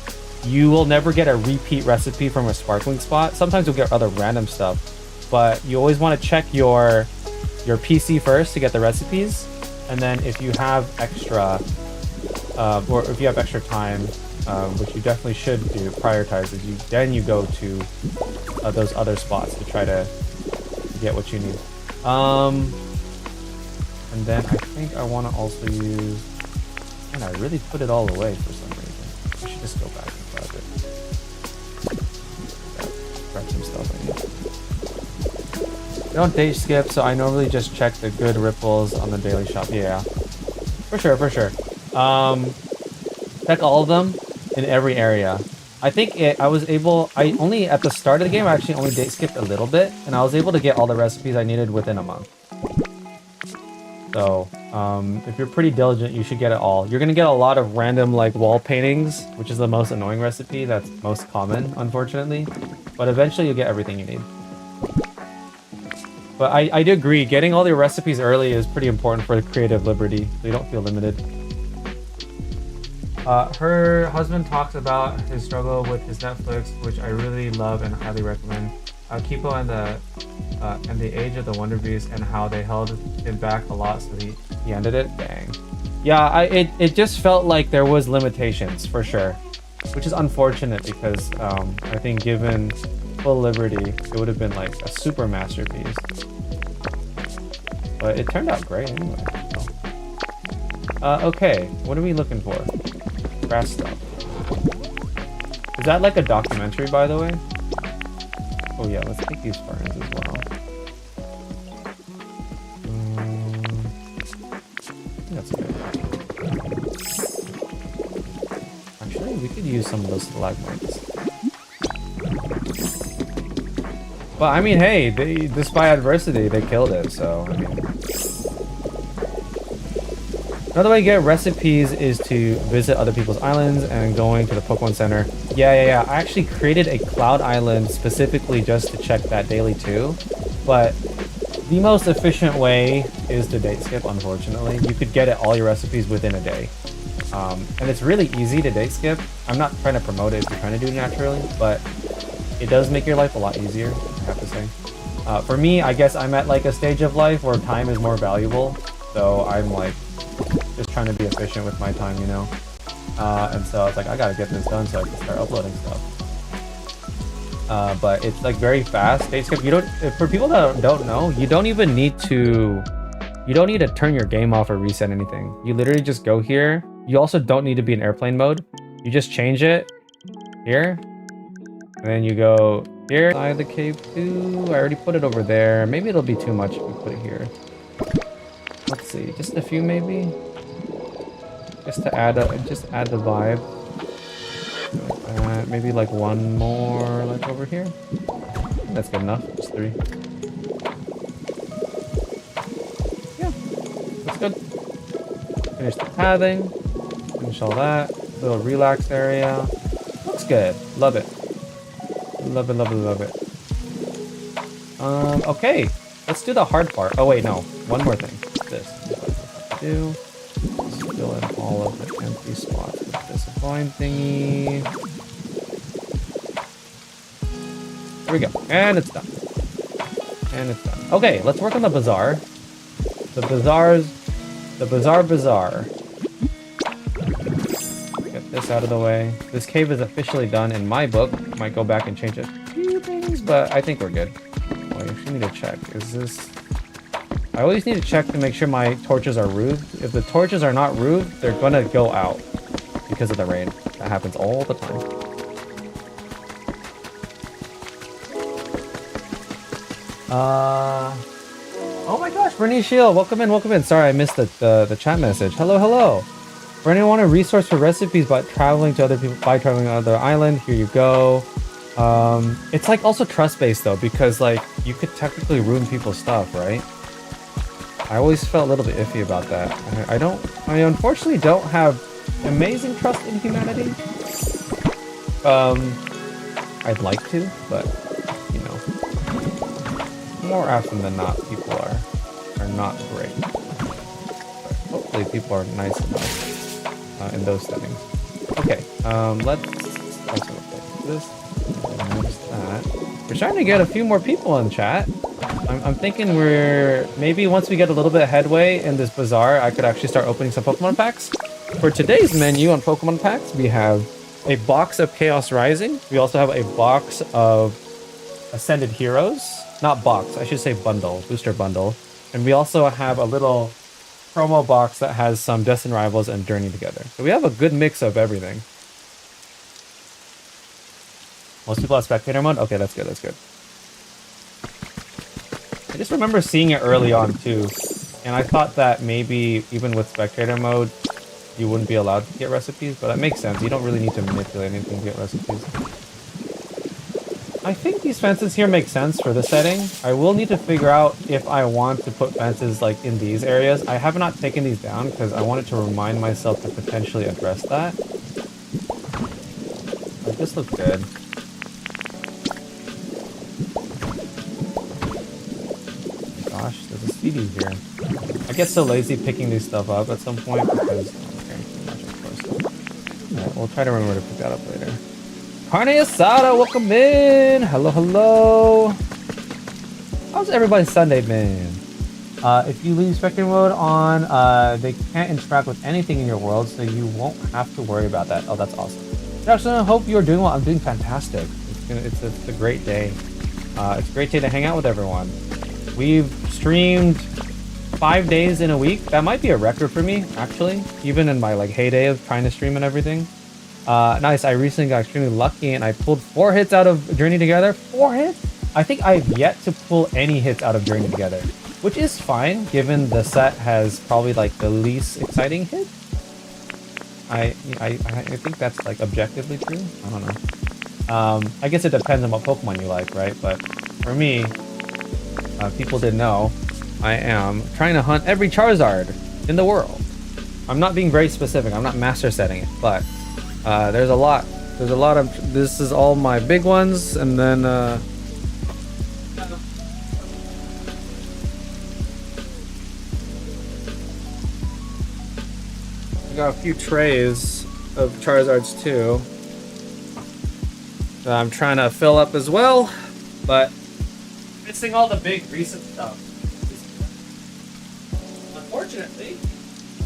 you will never get a repeat recipe from a sparkling spot. Sometimes you'll get other random stuff, but you always want to check your PC first to get the recipes, and then if you have extra, or if you have extra time, which you definitely should do, prioritize it. Then you go to those other spots to try to get what you need. And then I think I want to also use, and I really put it all away for some reason. I should just go back and grab it. Grab some stuff I need. I don't date skip, so I normally just check the good ripples on the daily shop. Yeah, for sure. Check all of them in every area. I think I only, at the start of the game, I actually only date skipped a little bit, and I was able to get all the recipes I needed within a month. So, if you're pretty diligent, you should get it all. You're gonna get a lot of random, like, wall paintings, which is the most annoying recipe. That's most common, unfortunately. But eventually you'll get everything you need. But I do agree, getting all your recipes early is pretty important for creative liberty, so you don't feel limited. Her husband talks about his struggle with his Netflix, which I really love and highly recommend. Kipo and the Age of the Wonder Beast, and how they held him back a lot, so he ended it. Dang. Yeah, it just felt like there was limitations for sure, which is unfortunate because I think given full liberty, it would have been like a super masterpiece. But it turned out great anyway. So. Okay, what are we looking for? Grass stuff. Is that like a documentary, by the way? Oh yeah, let's take these ferns as well. That's good. Actually, we could use some of those stalagmites. But I mean, hey, despite adversity, they killed it, so I mean. Another way to get recipes is to visit other people's islands and going to the Pokemon Center. Yeah. I actually created a Cloud Island specifically just to check that daily too. But the most efficient way is to date skip, unfortunately. You could get all your recipes within a day. And it's really easy to date skip. I'm not trying to promote it if you're trying to do it naturally, but it does make your life a lot easier, I have to say. For me, I guess I'm at like a stage of life where time is more valuable. So I'm like, just trying to be efficient with my time, you know? And so I was like, I gotta get this done so I can start uploading stuff. But it's like very fast. Dateskip, for people that don't know, you don't need to turn your game off or reset anything. You literally just go here. You also don't need to be in airplane mode. You just change it here. And then you go here. Side the cave too. I already put it over there. Maybe it'll be too much if we put it here. Let's see, just a few maybe. Just to add the vibe. Maybe like one more like over here. That's good enough. Just 3. Yeah, that's good. Finish the pathing. Finish all that. Little relax area. Looks good. Love it. Love it. Okay. Let's do the hard part. Oh wait, no. One more thing. This. Do. Fill in all of the empty spots with this line thingy. Here we go. And it's done. And it's done. Okay, let's work on the bazaar. The bazaar. Get this out of the way. This cave is officially done in my book. Might go back and change a few things, but I think we're good. Oh, I actually need to check. Is this... I always need to check to make sure my torches are roofed. If the torches are not roofed, they're gonna go out because of the rain. That happens all the time. Oh my gosh, Bernie Shield, welcome in, welcome in. Sorry, I missed the chat message. Hello, hello. For anyone want a resource for recipes by traveling to other people, by traveling to other island, here you go. It's like also trust-based though, because like you could technically ruin people's stuff, right? I always felt a little bit iffy about that. I unfortunately don't have amazing trust in humanity. I'd like to, but you know, more often than not, people are not great. But hopefully, people are nice enough in those settings. Okay, let's also replace this. Notice that we're starting to get a few more people in chat. I'm thinking maybe once we get a little bit of headway in this bazaar, I could actually start opening some Pokemon packs. For today's menu on Pokemon packs, we have a box of Chaos Rising. We also have a box of Ascended Heroes. Not box, I should say bundle, booster bundle. And we also have a little promo box that has some Destined Rivals and Journey Together. So we have a good mix of everything. Most people have spectator mode? Okay, that's good, that's good. I just remember seeing it early on too, and I thought that maybe even with spectator mode, you wouldn't be allowed to get recipes, but that makes sense. You don't really need to manipulate anything to get recipes. I think these fences here make sense for the setting. I will need to figure out if I want to put fences like in these areas. I have not taken these down because I wanted to remind myself to potentially address that. But this looks good. Gosh, there's a CD here. I get so lazy picking these stuff up at some point because I'm carrying too much, of course. Alright, we'll try to remember to pick that up later. Carne Asada, welcome in! Hello, hello! How's everybody's Sunday been? If you leave spectator mode on, they can't interact with anything in your world, so you won't have to worry about that. Oh, that's awesome. Jackson, I hope you're doing well. I'm doing fantastic. It's a great day. It's a great day to hang out with everyone. We've streamed 5 days in a week. That might be a record for me, actually. Even in my like heyday of trying to stream and everything. Nice. I recently got extremely lucky and I pulled 4 hits out of Journey Together. 4 hits? I think I've yet to pull any hits out of Journey Together, which is fine given the set has probably like the least exciting hit. I think that's like objectively true. I don't know. I guess it depends on what Pokemon you like, right? But for me, people didn't know, I am trying to hunt every Charizard in the world. I'm not being very specific. I'm not master setting it, but there's a lot. There's a lot of. This is all my big ones, and then I got a few trays of Charizards too that I'm trying to fill up as well, but missing all the big recent stuff. Unfortunately,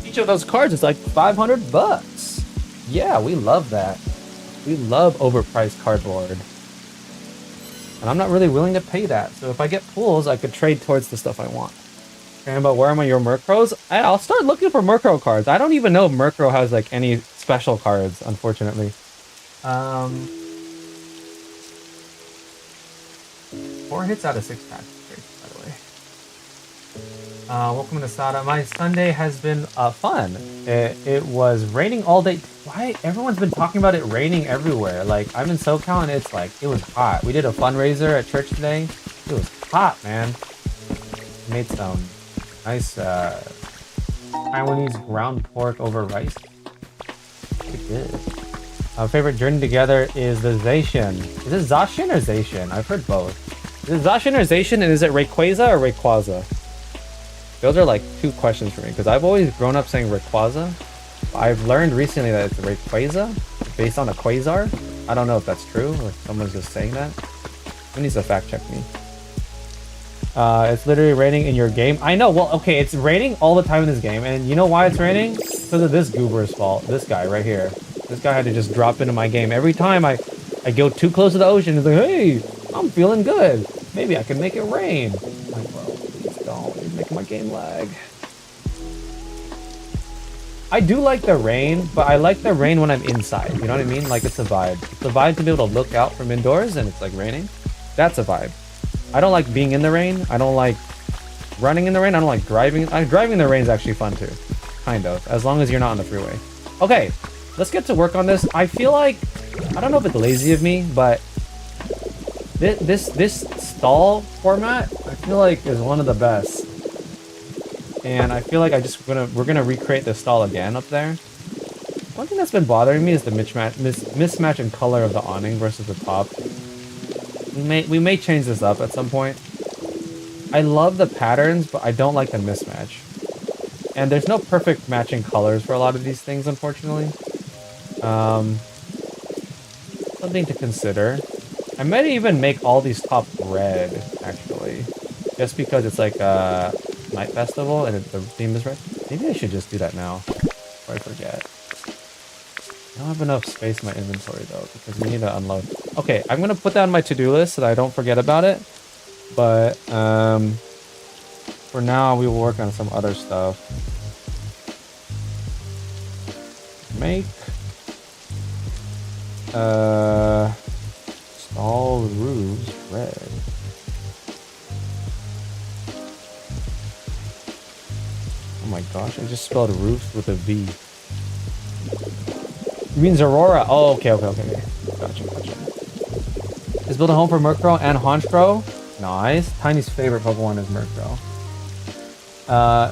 each of those cards is like $500. Yeah, we love that. We love overpriced cardboard. And I'm not really willing to pay that. So if I get pulls, I could trade towards the stuff I want. And but where am I your Murkrows? I'll start looking for Murkrow cards. I don't even know if Murkrow has like any special cards, unfortunately. 4 hits out of 6 packs. Great, by the way. Welcome to Sada. My Sunday has been fun. It was raining all day. Why? Everyone's been talking about it raining everywhere. Like, I'm in SoCal and it's like, it was hot. We did a fundraiser at church today. It was hot, man. Made some nice Taiwanese ground pork over rice. Pretty good. Our favorite Journey Together is the Zacian. Is it Zacian or Zacian? I've heard both. Is it Zacianization and is it Rayquaza or Rayquaza? Those are like two questions for me because I've always grown up saying Rayquaza. I've learned recently that it's Rayquaza based on a quasar. I don't know if that's true or if someone's just saying that. Who needs to fact check me? It's literally raining in your game. I know. Well, okay, it's raining all the time in this game, and you know why it's raining? Because of this goober's fault. This guy right here. This guy had to just drop into my game every time I go too close to the ocean. It's like, hey, I'm feeling good. Maybe I can make it rain. I'm like, bro, please don't. You're making my game lag. I do like the rain, but I like the rain when I'm inside. You know what I mean? Like, it's a vibe. It's a vibe to be able to look out from indoors and it's like raining. That's a vibe. I don't like being in the rain. I don't like running in the rain. I don't like driving. Driving in the rain is actually fun too. Kind of. As long as you're not on the freeway. Okay, let's get to work on this. I feel like, I don't know if it's lazy of me, but this stall format, I feel like is one of the best. And I feel like we're gonna recreate the stall again up there. One thing that's been bothering me is the mismatch in color of the awning versus the top. We may change this up at some point. I love the patterns, but I don't like the mismatch. And there's no perfect matching colors for a lot of these things, unfortunately. Something to consider. I might even make all these top red, actually. Just because it's like a night festival and the theme is red. Maybe I should just do that now, before I forget. I don't have enough space in my inventory though, because we need to unload. Okay, I'm gonna put that on my to-do list so that I don't forget about it. But for now, we will work on some other stuff. Make stall roofs red. Oh my gosh, I just spelled roofs with a V. You mean Aurora? Oh, okay. Gotcha. Let's build a home for Murkrow and Honchkrow. Nice. Tiny's favorite Pokemon is Murkrow.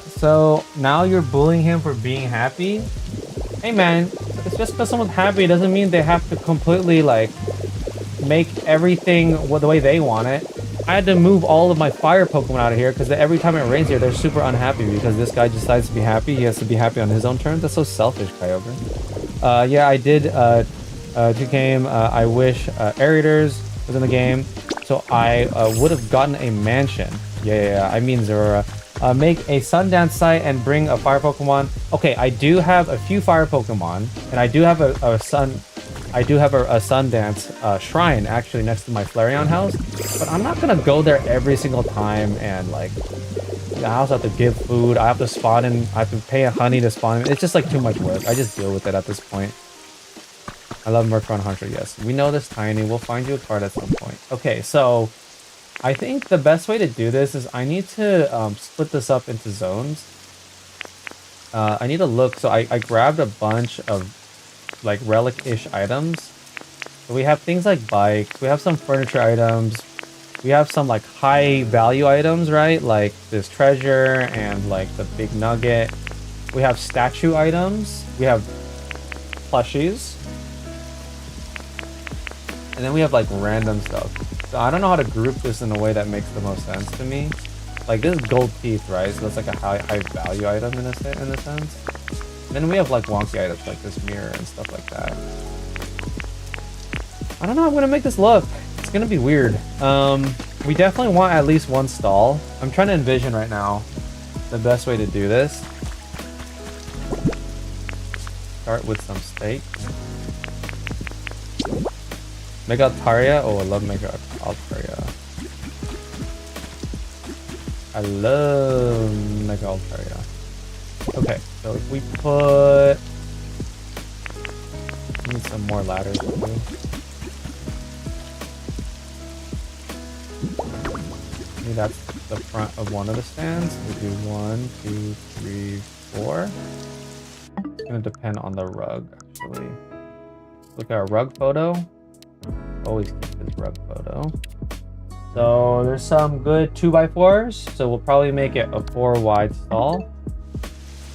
So now you're bullying him for being happy? Hey man, it's just because someone's happy doesn't mean they have to completely like make everything the way they want it. I had to move all of my fire Pokemon out of here because every time it rains here, they're super unhappy because this guy decides to be happy. He has to be happy on his own terms. That's so selfish, Kyogre. Yeah, I did to game. I wish Aerators was in the game, so I would have gotten a mansion. Yeah, I mean Zorora. Make a Sundance site and bring a fire Pokemon. Okay, I do have a few fire Pokemon, and I do have a Sundance shrine actually next to my Flareon house, but I'm not gonna go there every single time and like I also have to give food, I have to spawn in, I have to pay a honey to spawn in. It's just like too much work. I just deal with it at this point. I love Murkrow and Hunter, yes. We know this, Tiny. We'll find you a card at some point. Okay, so I think the best way to do this is I need to split this up into zones. I need to look, so I grabbed a bunch of like relic-ish items. So we have things like bikes, we have some furniture items, we have some like high value items, right? Like this treasure and like the big nugget. We have statue items, we have plushies, and then we have like random stuff. So I don't know how to group this in a way that makes the most sense to me. Like this is gold teeth, right? So that's like a high value item in a sense. Then we have like wonky items like this mirror and stuff like that. I don't know how I'm gonna make this look. It's gonna be weird. We definitely want at least one stall. I'm trying to envision right now the best way to do this. Start with some steak. Mega Altaria. Oh, I love Mega Altaria. I love Mega Altaria. Okay, so if we put... I need some more ladders too. Maybe that's the front of one of the stands. We do 1, 2, 3, 4. It's gonna depend on the rug, actually. Look at our rug photo. Always keep this rug photo. So there's some good 2x4s. So we'll probably make it a 4 wide stall.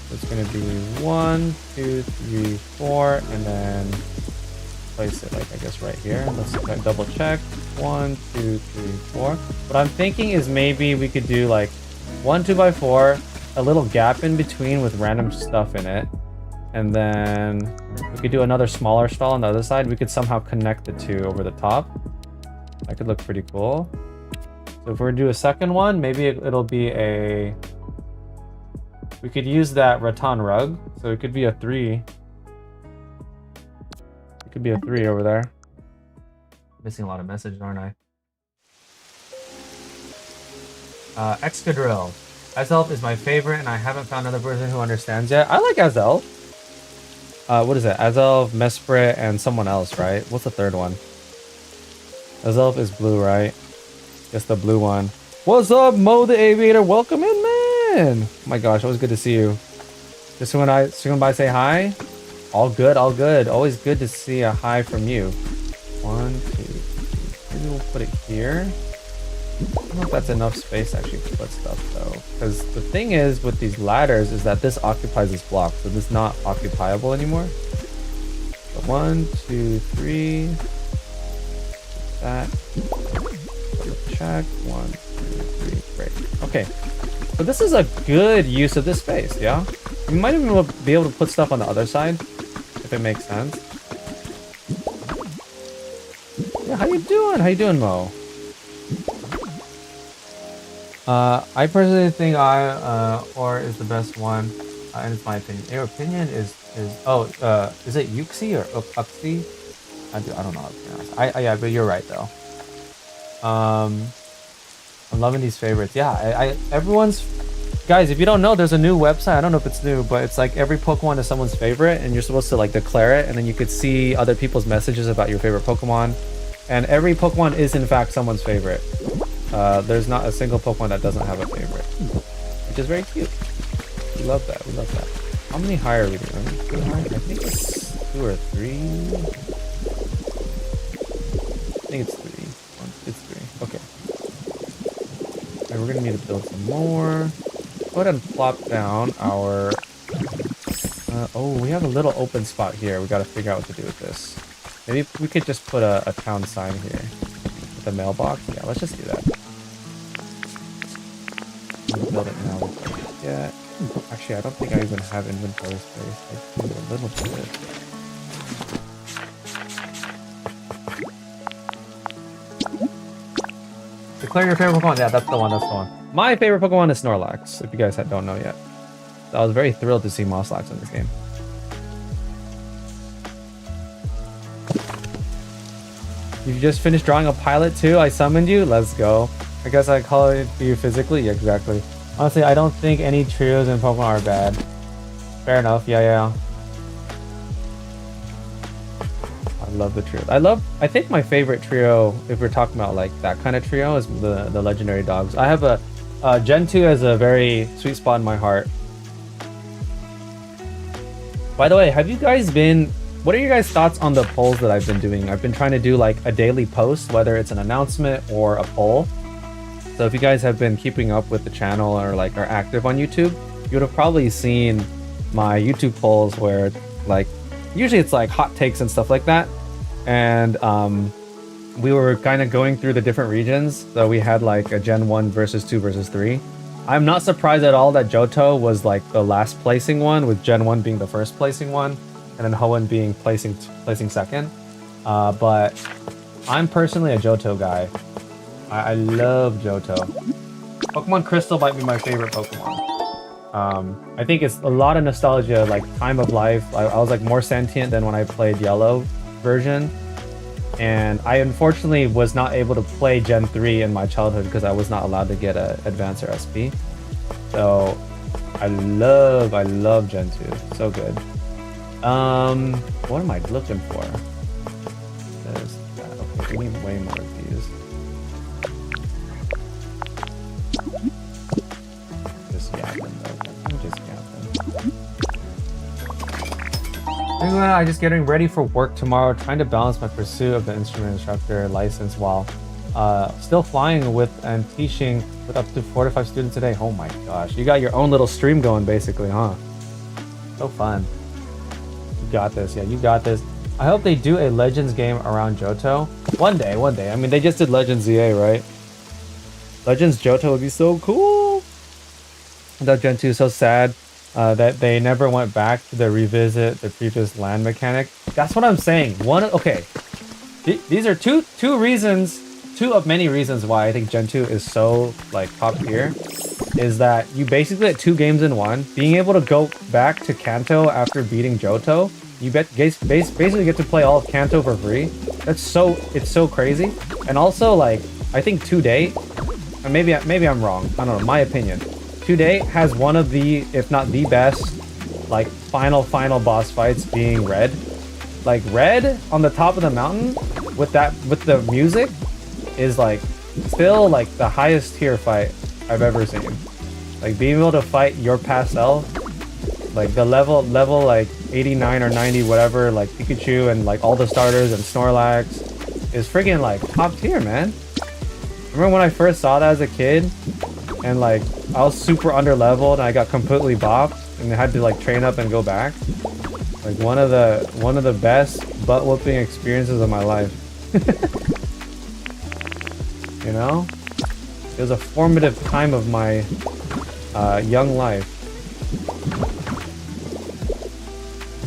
So it's gonna be 1, 2, 3, 4, and then place it like I guess right here. Let's double check. 1, 2, 3, 4. What I'm thinking is maybe we could do like 1 2x4, a little gap in between with random stuff in it, and then we could do another smaller stall on the other side. We could somehow connect the two over the top. That could look pretty cool. So if we're to do a second one, maybe it'll be a... We could use that rattan rug, so it could be a 3. It could be a 3 over there. Missing a lot of messages, aren't I? Excadrill. Azelf is my favorite, and I haven't found another person who understands yet. I like Azelf. What is it? Azelf, Mesprit, and someone else, right? What's the third one? Azelf is blue, right? Guess the blue one. What's up, Mo the Aviator? Welcome in, man. Oh my gosh, always good to see you. Just when I swing by, say hi. All good, all good. Always good to see a hi from you. 1, 2, 3. Maybe we'll put it here. I don't know if that's enough space actually to put stuff though. Because the thing is with these ladders is that this occupies this block, so this is not occupiable anymore. So 1, 2, 3. That. Check. 1, 2, 3. Great. Okay. So this is a good use of this space, yeah? You might even be able to put stuff on the other side, if it makes sense. Yeah, how you doing? How you doing, Mo? I personally think or is the best one, and it's my opinion. Your opinion is it Yuxi or Uxi? I don't know how to pronounce. Yeah, but you're right though. I'm loving these favorites. Yeah, everyone's guys. If you don't know, there's a new website. I don't know if it's new, but it's like every Pokemon is someone's favorite, and you're supposed to like declare it, and then you could see other people's messages about your favorite Pokemon, and every Pokemon is in fact someone's favorite. There's not a single Pokemon that doesn't have a favorite, which is very cute. We love that. We love that. How many high are we doing? I think it's 2 or 3. I think it's 3. It's 3. Okay. Alright, we're gonna need to build some more. Go ahead and plop down our... oh, we have a little open spot here. We gotta figure out what to do with this. Maybe we could just put a town sign here. With a mailbox. Yeah, let's just do that. Build it now. Yeah. Actually, I don't think I even have inventory space. I do a little bit. Declare your favorite Pokemon. Yeah, that's the one. That's the one. My favorite Pokemon is Snorlax, if you guys don't know yet. So I was very thrilled to see Moslax in this game. You just finished drawing a pilot too? I summoned you? Let's go. I guess I call it for you physically? Yeah, exactly. Honestly, I don't think any trios in Pokemon are bad. Fair enough. Yeah. I love the trio. I think my favorite trio, if we're talking about like that kind of trio, is the legendary dogs. I have a Gen 2 has a very sweet spot in my heart. By the way, have you guys been... What are your guys' thoughts on the polls that I've been doing? I've been trying to do like a daily post, whether it's an announcement or a poll. So if you guys have been keeping up with the channel or like are active on YouTube, you would have probably seen my YouTube polls where like, usually it's like hot takes and stuff like that. And we were kind of going through the different regions. So we had like a Gen 1 versus 2 versus 3. I'm not surprised at all that Johto was like the last placing one, with Gen 1 being the first placing one, and then Hoenn being placing second. But I'm personally a Johto guy. I love Johto. Pokemon Crystal might be my favorite Pokemon. I think it's a lot of nostalgia, like time of life. I was like more sentient than when I played Yellow version. And I unfortunately was not able to play Gen 3 in my childhood because I was not allowed to get a Advance or SP. So I love Gen 2. So good. What am I looking for? Okay, we need way more of these. Just gap them though. Just gap them. I'm just getting ready for work tomorrow, trying to balance my pursuit of the instrument instructor license while still flying with and teaching with up to 4 to 5 students a day. Oh my gosh, you got your own little stream going basically, huh? So fun. You got this. Yeah, you got this. I hope they do a Legends game around Johto. One day, one day. I mean, they just did Legends ZA, right? Legends Johto would be so cool. That Gen 2 is so sad that they never went back to revisit the previous land mechanic. That's what I'm saying. Okay. These are two reasons, two of many reasons why I think Gen 2 is so like top tier. Is that you basically get 2 games in one. Being able to go back to Kanto after beating Johto, you basically get to play all of Kanto for free. It's so crazy. And also, like, I think Today, and maybe I'm wrong. I don't know. My opinion. Today has one of the, if not the best, like final boss fights being Red. Like Red on the top of the mountain with the music is like still like the highest tier fight I've ever seen. Like being able to fight your past self, like the level like 89 or 90 whatever, like Pikachu and like all the starters and Snorlax is freaking like top tier, man. Remember when I first saw that as a kid and like I was super under leveled and I got completely bopped and I had to like train up and go back. Like one of the best butt whooping experiences of my life. You know? It was a formative time of my young life.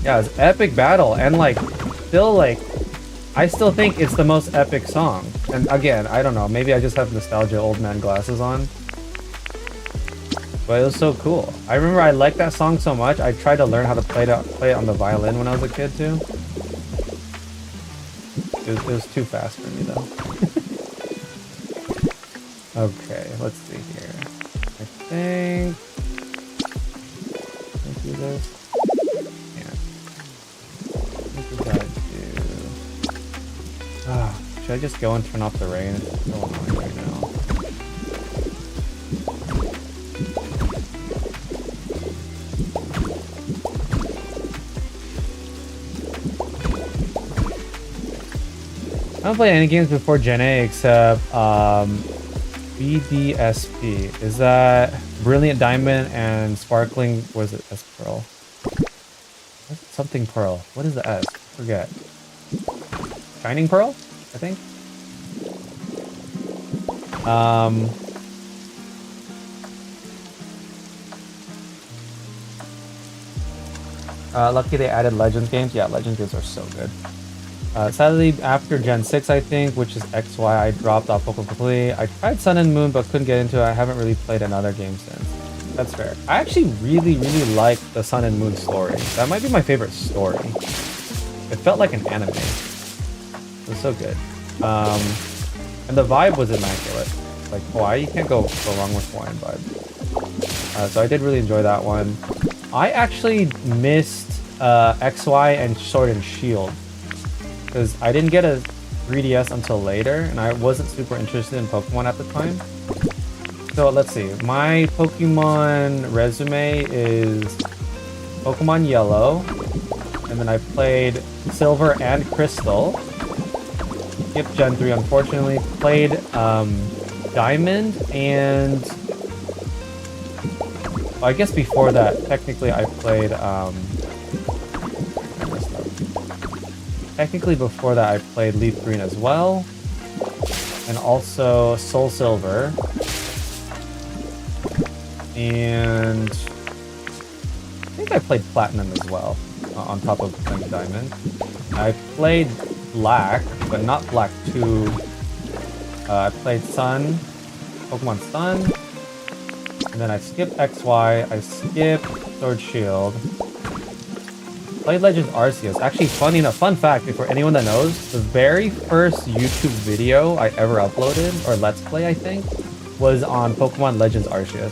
Yeah, it's epic battle and like still like I still think it's the most epic song. And again, I don't know, maybe I just have nostalgia old man glasses on. But it was so cool. I remember I liked that song so much, I tried to learn how to play it on the violin when I was a kid too. It was too fast for me though. Okay, let's see here. I think do this. Yeah. I think we gotta do. Should I just go and turn off the rain? It's so annoying right now. I haven't played any games before Gen A except BDSP. Is that Brilliant Diamond and Sparkling? Was it S Pearl? Something Pearl. What is the S? Forget. Shining Pearl, I think. Lucky they added Legends games. Yeah, Legends games are so good. Sadly, after Gen 6, I think, which is XY, I dropped off Pokopia. I tried Sun and Moon, but couldn't get into it. I haven't really played another game since. That's fair. I actually really like the Sun and Moon story. That might be my favorite story. It felt like an anime. It was so good. And the vibe was immaculate. Like Hawaii, you can't go wrong with Hawaiian vibe. So I did really enjoy that one. I actually missed XY and Sword and Shield. Because I didn't get a 3DS until later, and I wasn't super interested in Pokemon at the time. So let's see, my Pokemon resume is Pokemon Yellow, and then I played Silver and Crystal. Skipped Gen 3 unfortunately. Played Diamond, and well, I guess before that, technically I played Technically before that I played Leaf Green as well. And also Soul Silver. And I think I played Platinum as well, on top of playing Diamond. I played Black, but not Black 2. I played Sun, Pokemon Sun. And then I skipped XY, I skipped Sword Shield. Played Legends Arceus. Actually, funny enough, fun fact, for anyone that knows, the very first YouTube video I ever uploaded, or Let's Play I think, was on Pokemon Legends Arceus.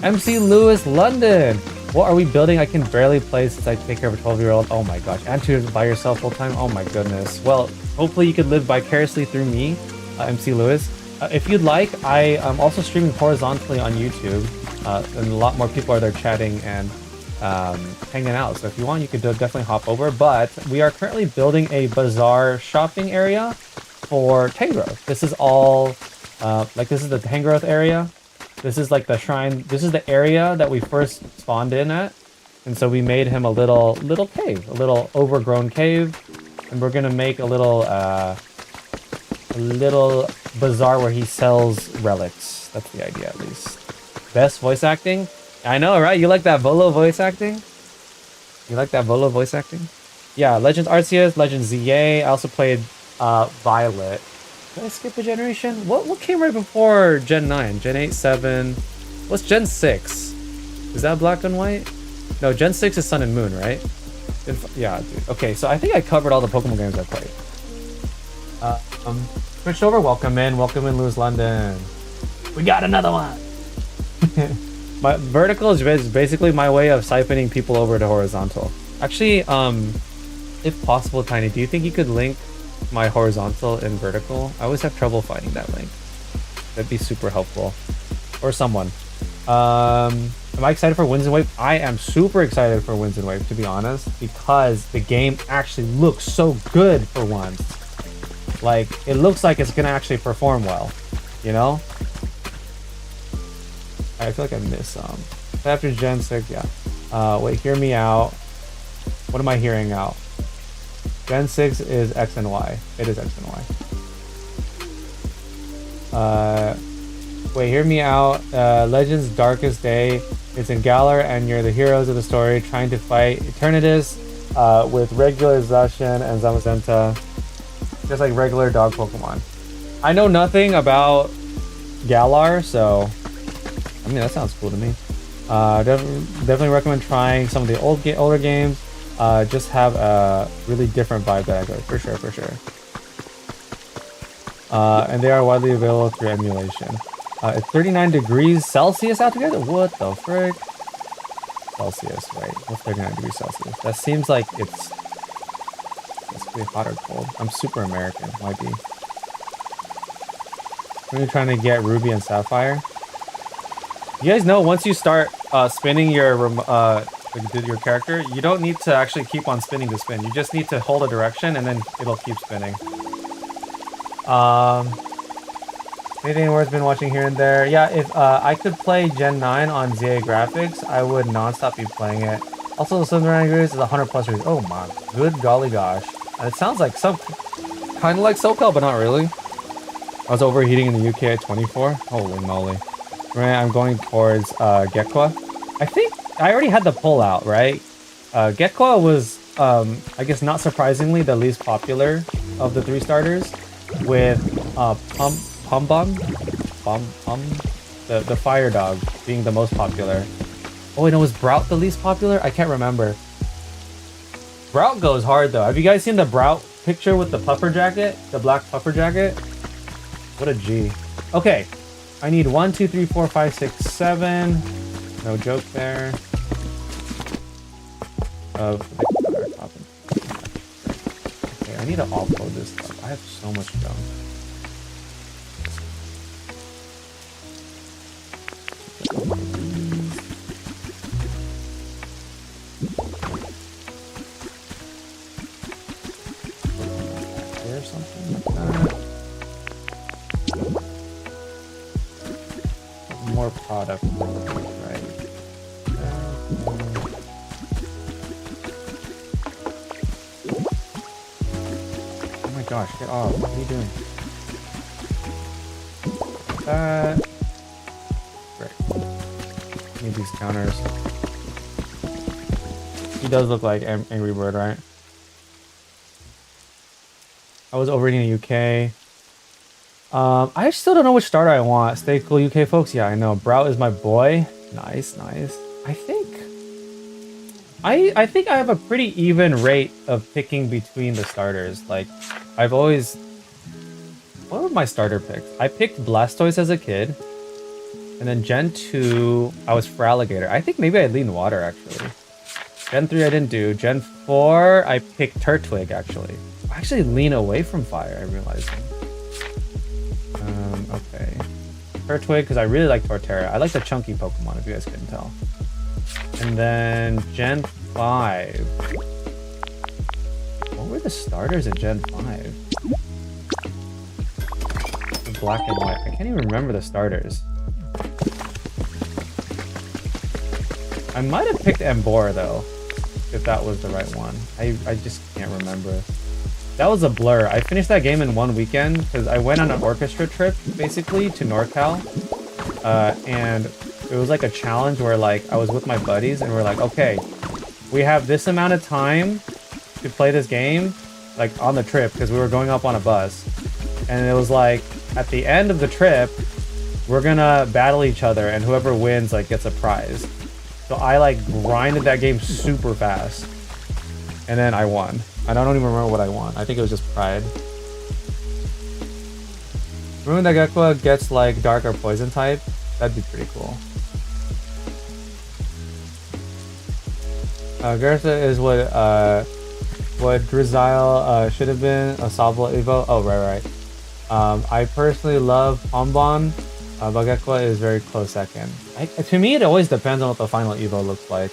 MC Lewis London! What are we building? I can barely play since I take care of a 12-year-old. Oh my gosh. And to by yourself full time? Oh my goodness. Well, hopefully you could live vicariously through me, MC Lewis. If you'd like, I am also streaming horizontally on YouTube, and a lot more people are there chatting and hanging out. So if you want, you could definitely hop over. But we are currently building a bazaar shopping area for Tangrowth. This is all, like this is the Tangrowth area. This is like the shrine. This is the area that we first spawned in at. And so we made him a little cave, a little overgrown cave, and we're gonna make a little bazaar where he sells relics. That's the idea, at least. Best voice acting? I know, right? You like that Volo voice acting? You like that Volo voice acting? Yeah, Legends Arceus, Legends ZA. I also played Violet. Did I skip a generation? What came right before Gen 9? Gen 8, 7. What's Gen 6? Is that Black and White? No, Gen 6 is Sun and Moon, right? Yeah, dude. Okay, so I think I covered all the Pokemon games I played. Switched over. Welcome in, Lewis London. We got another one. My vertical is basically my way of siphoning people over to horizontal. Actually, if possible, Tiny, do you think you could link my horizontal and vertical? I always have trouble finding that link. That'd be super helpful. Or someone. Am I excited for Winds and Wave? I am super excited for Winds and Wave, to be honest, because the game actually looks so good for once. Like, it looks like it's gonna actually perform well, you know? I feel like I missed some. After Gen 6, yeah. Wait, hear me out. What am I hearing out? Gen 6 is X and Y. It is X and Y. Wait, hear me out. Legends Darkest Day. It's in Galar, and you're the heroes of the story trying to fight Eternatus with regular Zacian and Zamazenta. Just like regular dog Pokemon. I know nothing about Galar, so... I mean, that sounds cool to me. Definitely recommend trying some of the older games. Just have a really different vibe that I go. For sure, for sure. And they are widely available through emulation. It's 39 degrees Celsius out together? What the frick? Celsius, right. What's 39 degrees Celsius? That seems like it's pretty hot or cold. I'm super American. Might be. When you're trying to get Ruby and Sapphire. You guys know once you start spinning your character, you don't need to actually keep on spinning to spin. You just need to hold a direction and then it'll keep spinning. Anything worth been watching here and there? Yeah, if I could play Gen 9 on ZA graphics, I would non-stop be playing it. Also, the 79 degrees is 100 plus degrees. Oh my good golly gosh. And it sounds like some kind of like SoCal, but not really. I was overheating in the UK at 24. Holy moly. Right, I'm going towards Gekwa. I think I already had the pull out, right? Gekwa was, I guess not surprisingly, the least popular of the 3 starters, with Pumbum, the fire dog, being the most popular. Oh wait, no, was Brout the least popular? I can't remember. Brout goes hard though. Have you guys seen the Brout picture with the puffer jacket? The black puffer jacket? What a G. Okay. I need 1, 2, 3, 4, 5, 6, 7. No joke there. Okay, I need to offload this stuff. I have so much junk. There's something like that. More product, right? Oh my gosh, get off. What are you doing? Great. Need these counters. He does look like Angry Bird, right? I was overeating in the UK. I still don't know which starter I want. Stay cool, UK folks. Yeah, I know. Brow is my boy. Nice, nice. I think I have a pretty even rate of picking between the starters. Like, I've always... What were my starter picks? I picked Blastoise as a kid. And then Gen 2, I was Feraligatr. I think maybe I leaned water, actually. Gen 3, I didn't do. Gen 4, I picked Turtwig, actually. I actually lean away from fire, I realized. Okay. Turtwig, because I really like Torterra. I like the chunky Pokemon, if you guys couldn't tell. And then Gen 5. What were the starters in Gen 5? Black and white. I can't even remember the starters. I might have picked Embor though, if that was the right one. I just can't remember. That was a blur. I finished that game in one weekend because I went on an orchestra trip basically to NorCal, and it was like a challenge where like I was with my buddies and we're like, okay, we have this amount of time to play this game, like on the trip, because we were going up on a bus, and it was like at the end of the trip we're gonna battle each other and whoever wins like gets a prize. So I like grinded that game super fast and then I won. I don't even remember what I won. I think it was just pride. Remember that Gekwa gets like dark or poison type? That'd be pretty cool. Gertha is what Drizzile should have been, a Sabla Evo. Oh, right. I personally love Pombon. Bagekwa is very close second. To me, it always depends on what the final Evo looks like.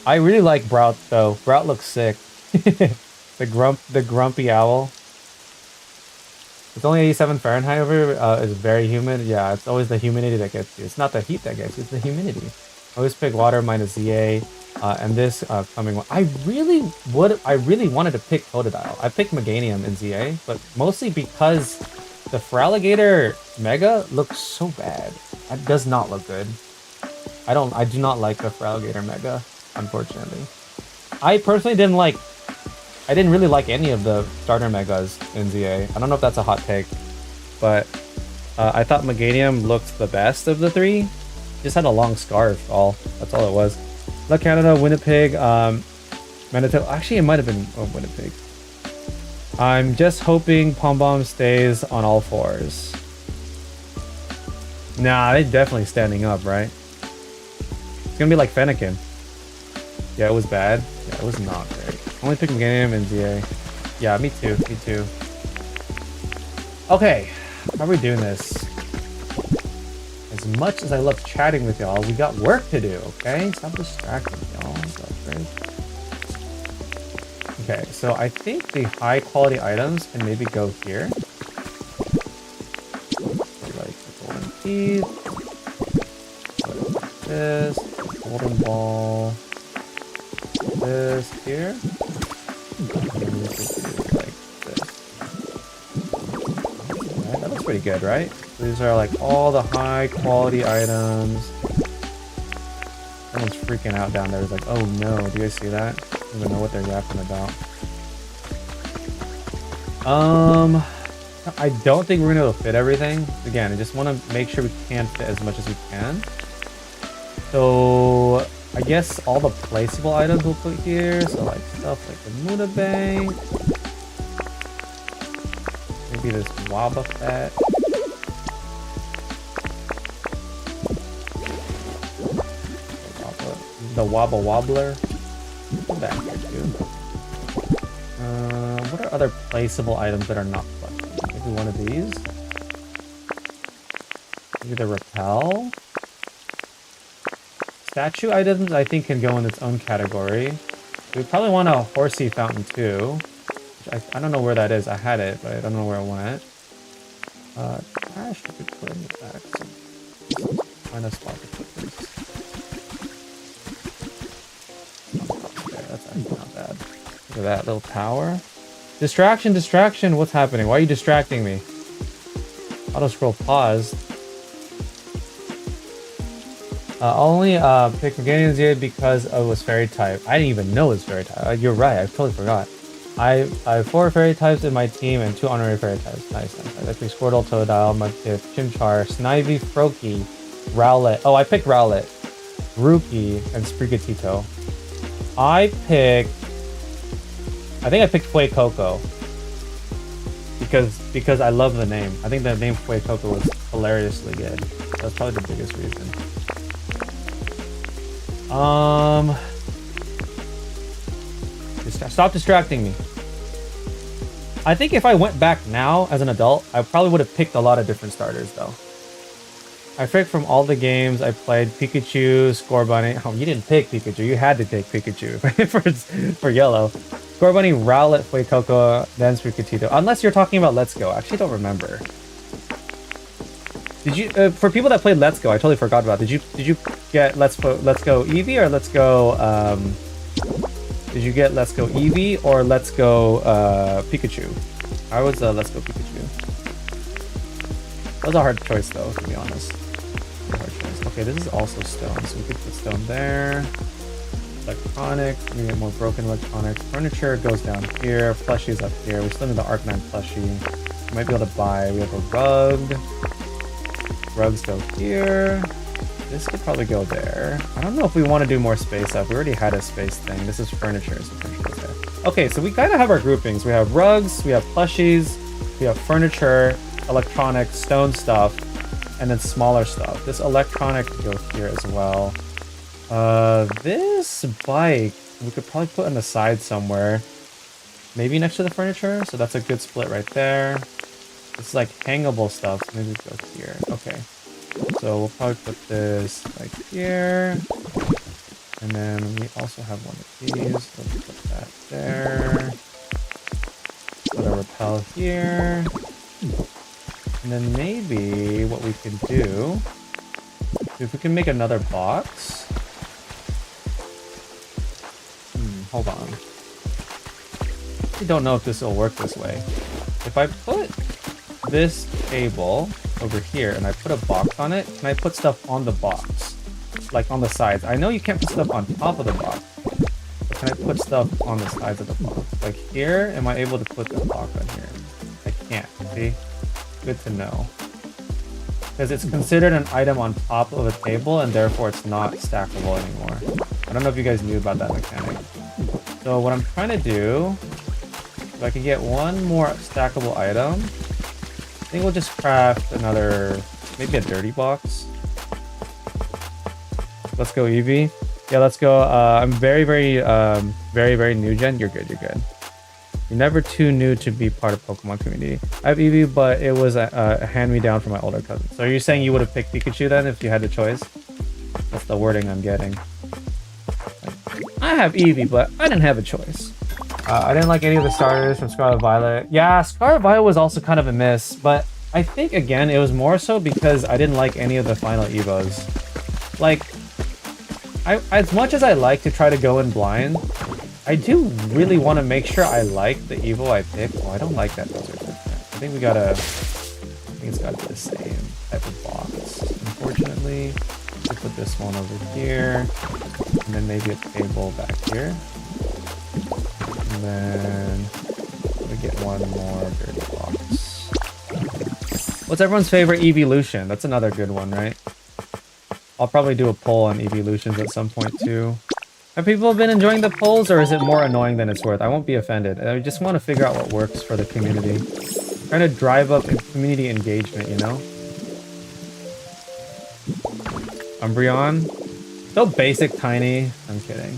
I really like Brout though. Brout looks sick. the grumpy owl. It's only 87 Fahrenheit over here. It's very humid. Yeah, it's always the humidity that gets you. It's not the heat that gets you, it's the humidity. I always pick water minus ZA. And this coming one. I really wanted to pick Totodile. I picked Meganium in ZA, but mostly because the Feraligatr Mega looks so bad. It does not look good. I do not like the Feraligatr Mega, unfortunately. I personally didn't really like any of the starter Megas in ZA. I don't know if that's a hot take, but I thought Meganium looked the best of the three. Just had a long scarf, that's all it was. La Canada, Winnipeg, Manitoba. Actually, it might have been Winnipeg. I'm just hoping Pom Bomb stays on all fours. Nah, they're definitely standing up, right? It's gonna be like Fennekin. Yeah, it was bad. Yeah, it was not great. Only picking game in ZA. Yeah, me too. Okay, how are we doing this? As much as I love chatting with y'all, we got work to do, okay? Stop distracting y'all. Okay, so I think the high quality items can maybe go here. So like the golden teeth, like this, golden ball, this here, and this is like this. Alright, that looks pretty good, right? These are like all the high quality items. Someone's freaking out down there. It's like, oh no, do you guys see that? I don't even know what they're yapping about. I don't think we're gonna be able to fit everything. Again, I just want to make sure we can fit as much as we can. So I guess all the placeable items we'll put here. So like stuff like the Muna Bank. Maybe this Wobbuffet. The Wobble Wobbler. Put that here too. What are other placeable items that are not flexible? Maybe one of these. Maybe the Repel. Statue items I think can go in its own category. We probably want a Horsey Fountain too. Which I don't know where that is. I had it, but I don't know where it went. Trash we could put in the back. So find a spot to put this. That's actually not bad. Look at that little tower. Distraction. What's happening? Why are you distracting me? Auto scroll paused. Only pick Meganium ZA because it was fairy type. I didn't even know it was fairy type. You're right. I totally forgot. I have 4 fairy types in my team and 2 honorary fairy types. Nice. I picked Squirtle, Totodile, Mudkip, Chimchar, Snivy, Froakie, Rowlet. Oh, I picked Rowlet, Rookie, and Sprigatito. I think I picked Fuecoco because I love the name. I think the name Fuecoco was hilariously good. That's probably the biggest reason. Stop distracting me. I think if I went back now as an adult, I probably would have picked a lot of different starters though. I picked from all the games I played Pikachu, Scorbunny. Oh, you didn't pick Pikachu. You had to take Pikachu for yellow. Scorbunny, Rowlet, Fuecoco, then Sprigatito. Unless you're talking about Let's Go. I actually don't remember. Did you for people that played Let's Go? I totally forgot about. Did you get Let's Go Eevee or Let's Go? Did you get Let's Go Eevee or Let's Go Pikachu? I was Let's Go Pikachu. That was a hard choice though, to be honest. Hard choice. Okay, this is also stone, so we could put stone there. Electronics, we get more broken electronics. Furniture goes down here. Plushies up here. We still need the Arcanine plushie. We might be able to buy. We have a rug. Rugs go here. This could probably go there. I don't know if we want to do more space up. We already had a space thing. This is furniture, so furniture there. Okay, so we kind of have our groupings. We have rugs, we have plushies, we have furniture, electronics, stone stuff, and then smaller stuff. This electronic could go here as well. This bike, we could probably put on the side somewhere. Maybe next to the furniture, so that's a good split right there. It's like hangable stuff, so maybe go here. Okay. So we'll probably put this like here. And then we also have one of these. Let's put that there. Put a rappel here. And then maybe what we can do, if we can make another box. Hold on. I don't know if this will work this way. If I put this table over here and I put a box on it, can I put stuff on the box? Like on the sides. I know you can't put stuff on top of the box, but can I put stuff on the sides of the box? Like here, am I able to put the box on here? I can't, see? Good to know. Because it's considered an item on top of a table and therefore it's not stackable anymore. I don't know if you guys knew about that mechanic. So what I'm trying to do, if I can get one more stackable item, I think we'll just craft another, maybe a dirty box. Let's go Eevee. Yeah, let's go. I'm very new gen. You're good, you're good. You're never too new to be part of Pokemon community. I have Eevee, but it was a hand-me-down from my older cousin. So are you saying you would have picked Pikachu then if you had the choice? That's the wording I'm getting. I have Eevee, but I didn't have a choice. I didn't like any of the starters from Scarlet Violet. Yeah, Scarlet Violet was also kind of a miss, but I think, again, it was more so because I didn't like any of the final Evos. Like, as much as I like to try to go in blind, I do really want to make sure I like the Evo I picked. Oh, I don't like that. Those are different. I think it's gotta be the same type of box, unfortunately. We'll put this one over here, and then maybe a table back here. And then we get one more dirty box. What's everyone's favorite evolution? That's another good one, right? I'll probably do a poll on evolutions at some point too. Have people been enjoying the polls, or is it more annoying than it's worth? I won't be offended. I just want to figure out what works for the community. Trying to drive up community engagement, you know? Umbreon? So basic, tiny. I'm kidding.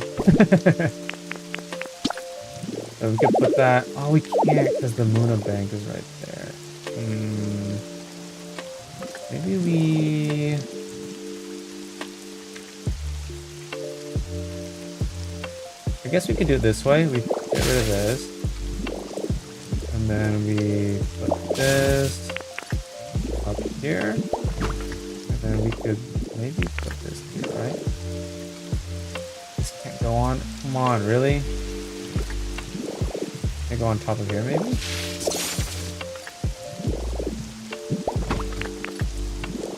So we could put that. Oh, we can't because the Muna Bank is right there. Maybe we. I guess we could do it this way. We get rid of this. And then we put this up here. And then we could maybe put this here, right? This can't go on. Come on, really? Can I go on top of here, maybe?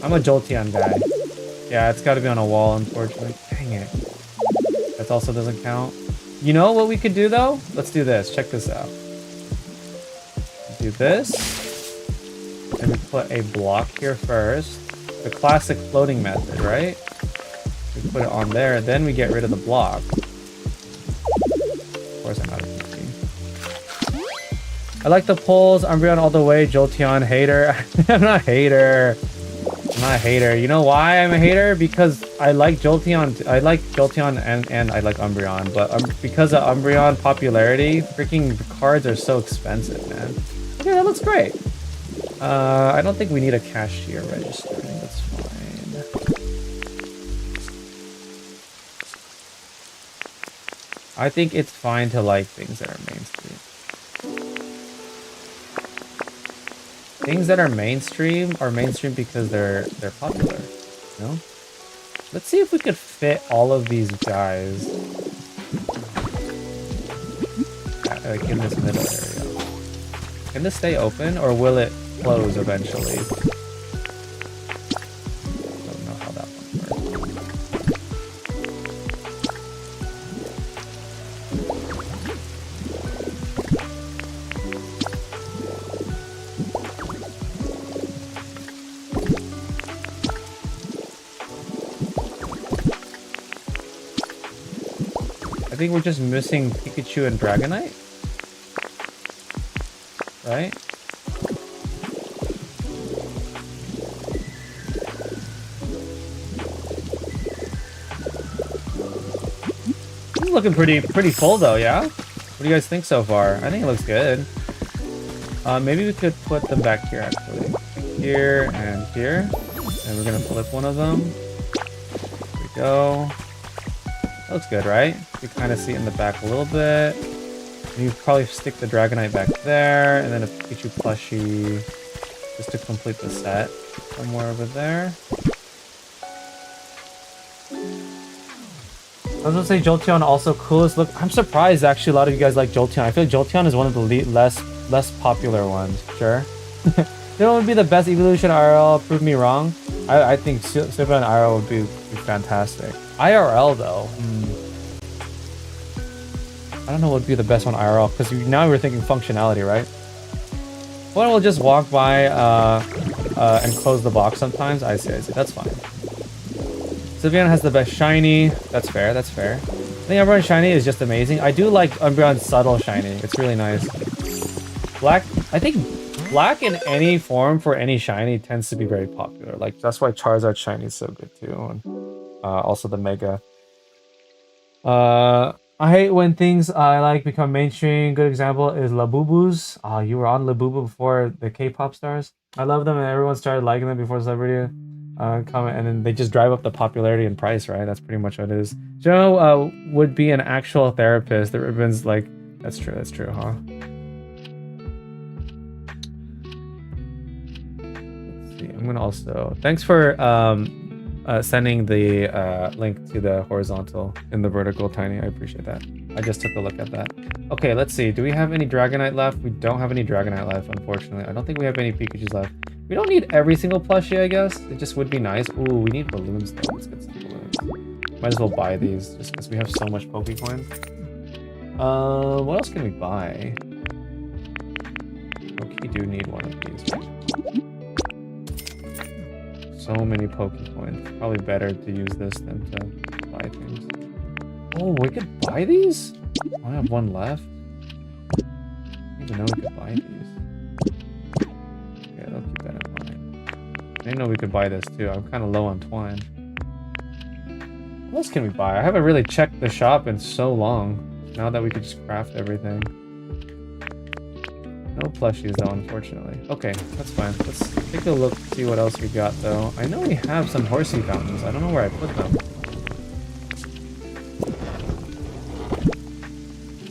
I'm a Jolteon guy. Yeah, it's got to be on a wall, unfortunately. Dang it. That also doesn't count. You know what we could do, though? Let's do this. Check this out. Do this. And we put a block here first. The classic floating method, right? We put it on there, then we get rid of the block. Of course, I'm not a PC. I like the polls. Umbreon all the way. Jolteon hater. I'm not a hater. I'm not a hater. You know why I'm a hater? Because I like Jolteon. I like Jolteon and I like Umbreon. But because of Umbreon popularity, freaking cards are so expensive, man. Okay, that looks great. I don't think we need a cashier register. I think that's fine. I think it's fine to like things that are mainstream. things that are mainstream because they're popular, you know? Let's see if we could fit all of these guys like in this middle area. Can this stay open or will it close eventually? Don't know how that one works. I think we're just missing Pikachu and Dragonite, right? This is looking pretty full though, yeah? What do you guys think so far? I think it looks good. Maybe we could put them back here actually. Here and here. And we're gonna flip one of them. There we go. That looks good, right? You kind of see it in the back a little bit. And you probably stick the Dragonite back there, and then a Pikachu plushie just to complete the set. Somewhere over there. I was gonna say Jolteon also coolest look. I'm surprised actually a lot of you guys like Jolteon. I feel like Jolteon is one of the less popular ones. Sure. It would be the best evolution IRL. Prove me wrong. I think Stebba and IRL would be fantastic. IRL though. I don't know what would be the best one IRL because now we're thinking functionality, right? One will just walk by and close the box sometimes. I see. That's fine. Sylveon has the best shiny. That's fair. I think Umbreon's shiny is just amazing. I do like Umbreon's subtle shiny. It's really nice. Black. I think black in any form for any shiny tends to be very popular. Like that's why Charizard shiny is so good too. And also the Mega. I hate when things I like become mainstream. Good example is Labubus. You were on Labubu before the K-pop stars. I love them and everyone started liking them before celebrity comment, and then they just drive up the popularity and price, right? That's pretty much what it is. Joe would be an actual therapist. The ribbon's like, that's true, huh? Let's see. I'm gonna also thanks for sending the link to the horizontal in the vertical, Tiny. I appreciate that. I just took a look at that. Okay, let's see. Do we have any Dragonite left? We don't have any Dragonite left, unfortunately. I don't think we have any Pikachus left. We don't need every single plushie, I guess. It just would be nice. Ooh, we need balloons though. Let's get some balloons. Might as well buy these just because we have so much Pokecoin. What else can we buy? Okay, we do need one of these. So many Pokecoins. Probably better to use this than to buy things. Oh, we could buy these? I only have one left. I didn't even know we could buy these. Okay, I'll keep that in mind. I didn't know we could buy this too. I'm kind of low on twine. What else can we buy? I haven't really checked the shop in so long. Now that we could just craft everything. No plushies though, unfortunately. Okay, that's fine. Let's take a look, see what else we got though. I know we have some horsey fountains. I don't know where I put them.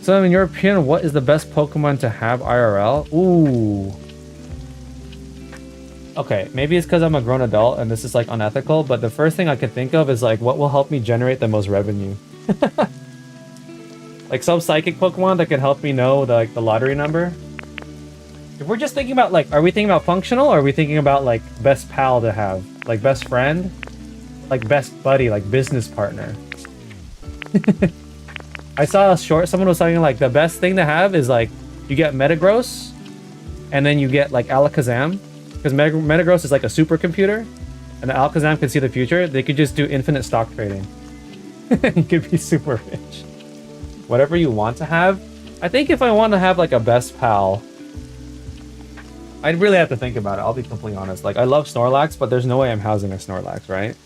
So in your opinion, what is the best Pokemon to have IRL? Ooh. Okay, maybe it's because I'm a grown adult and this is like unethical, but the first thing I could think of is like, what will help me generate the most revenue? Like some psychic Pokemon that can help me know the lottery number. If we're just thinking about like, are we thinking about functional or are we thinking about like best pal to have? Like best friend? Like best buddy, like business partner. I saw a short, someone was saying like the best thing to have is like, you get Metagross and then you get like Alakazam. Because Metagross is like a supercomputer and the Alakazam can see the future. They could just do infinite stock trading. You could be super rich. Whatever you want to have. I think if I want to have like a best pal, I'd really have to think about it. I'll be completely honest. Like I love Snorlax, but there's no way I'm housing a Snorlax, right?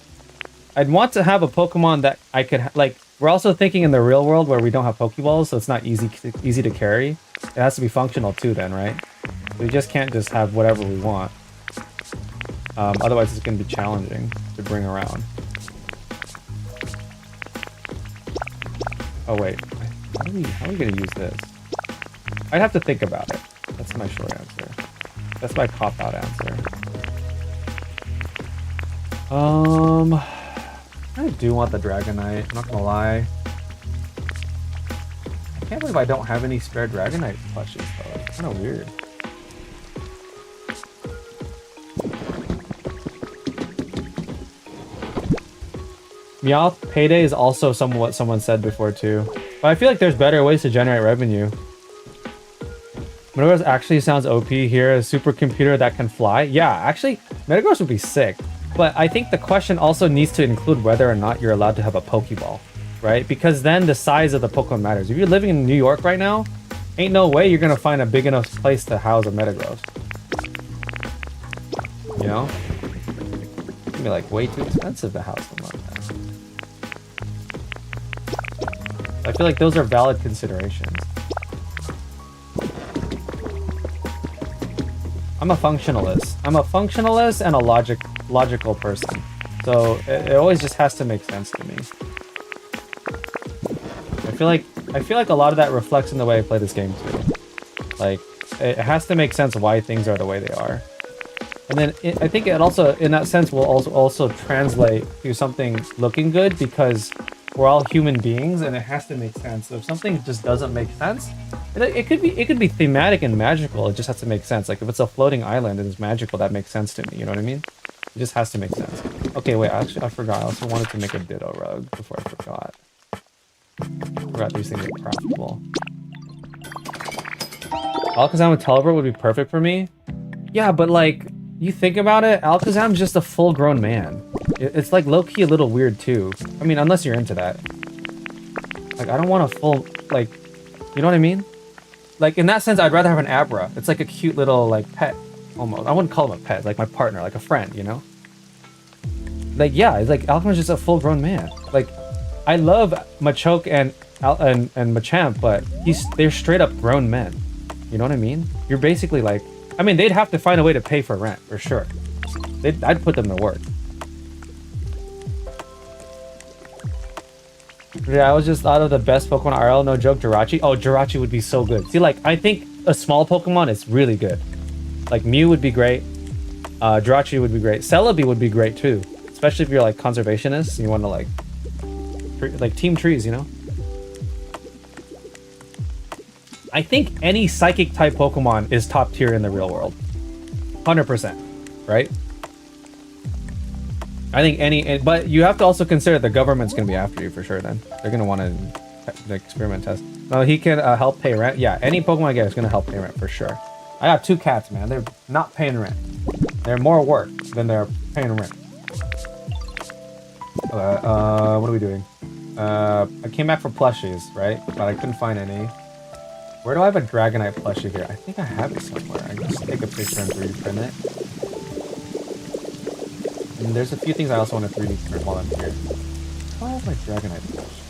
I'd want to have a Pokemon that I could like. We're also thinking in the real world where we don't have Pokeballs, so it's not easy to carry. It has to be functional too, then, right? We just can't just have whatever we want. Otherwise, it's going to be challenging to bring around. Oh wait, how are we going to use this? I'd have to think about it. That's my short answer. That's my cop-out answer. I do want the Dragonite, I'm not gonna lie. I can't believe I don't have any spare Dragonite plushies though. It's kind of weird. Meowth payday is also what someone said before too. But I feel like there's better ways to generate revenue. Metagross actually sounds OP here. A supercomputer that can fly. Yeah, actually, Metagross would be sick. But I think the question also needs to include whether or not you're allowed to have a Pokeball, right? Because then the size of the Pokemon matters. If you're living in New York right now, ain't no way you're gonna find a big enough place to house a Metagross. You know? It's gonna be like way too expensive to house them like that. I feel like those are valid considerations. I'm a functionalist. I'm a functionalist and a logical person. So it always just has to make sense to me. I feel like a lot of that reflects in the way I play this game too. Like it has to make sense why things are the way they are. And then I think it also, in that sense, will also translate to something looking good because we're all human beings and it has to make sense. So if something just doesn't make sense, it could be thematic and magical. It just has to make sense. Like if it's a floating island and it's magical, that makes sense to me. You know what I mean? It just has to make sense. Okay, wait. Actually, I forgot. I also wanted to make a Ditto rug before I forgot. I forgot these things are craftable. Alakazam with Teleport would be perfect for me. Yeah, but like, you think about it, Alakazam's just a full-grown man. It's like low-key a little weird too. I mean, unless you're into that. Like, I don't want a full, like, you know what I mean? Like, in that sense, I'd rather have an Abra. It's like a cute little, like, pet, almost. I wouldn't call him a pet, like my partner, like a friend, you know? Like, yeah, it's like, Alakazam's just a full-grown man. Like, I love Machoke and Machamp, but they're straight-up grown men. You know what I mean? You're basically like, I mean, they'd have to find a way to pay for rent, for sure. I'd put them to work. Yeah, I was just out of the best Pokemon RL, no joke, Jirachi. Oh, Jirachi would be so good. See, like, I think a small Pokemon is really good. Like, Mew would be great. Jirachi would be great. Celebi would be great, too. Especially if you're, like, conservationist and you want to, like, team trees, you know? I think any Psychic-type Pokemon is top tier in the real world. 100%, right? I think but you have to also consider the government's going to be after you for sure then. They're going to want to experiment test. No, he can help pay rent. Yeah, any Pokemon I get is going to help pay rent for sure. I got 2 cats, man. They're not paying rent. They're more work than they're paying rent. What are we doing? I came back for plushies, right? But I couldn't find any. Where do I have a Dragonite plushie here? I think I have it somewhere. I can just take a picture and 3D print it. And there's a few things I also want to 3D print while I'm here. Oh, I have my Dragonite plushie.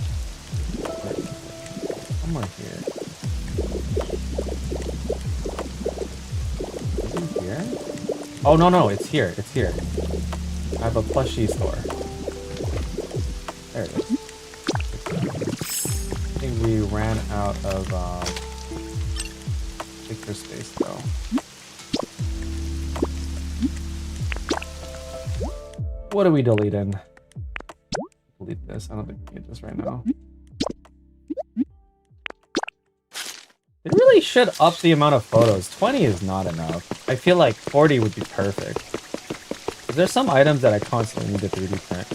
Somewhere here. Is it here? Oh, no, it's here. It's here. I have a plushie store. There it is. I think we ran out of, picture space though. What are we deleting? Delete this. I don't think we need this right now. It really should up the amount of photos. 20 is not enough. I feel like 40 would be perfect. There's some items that I constantly need to 3D print.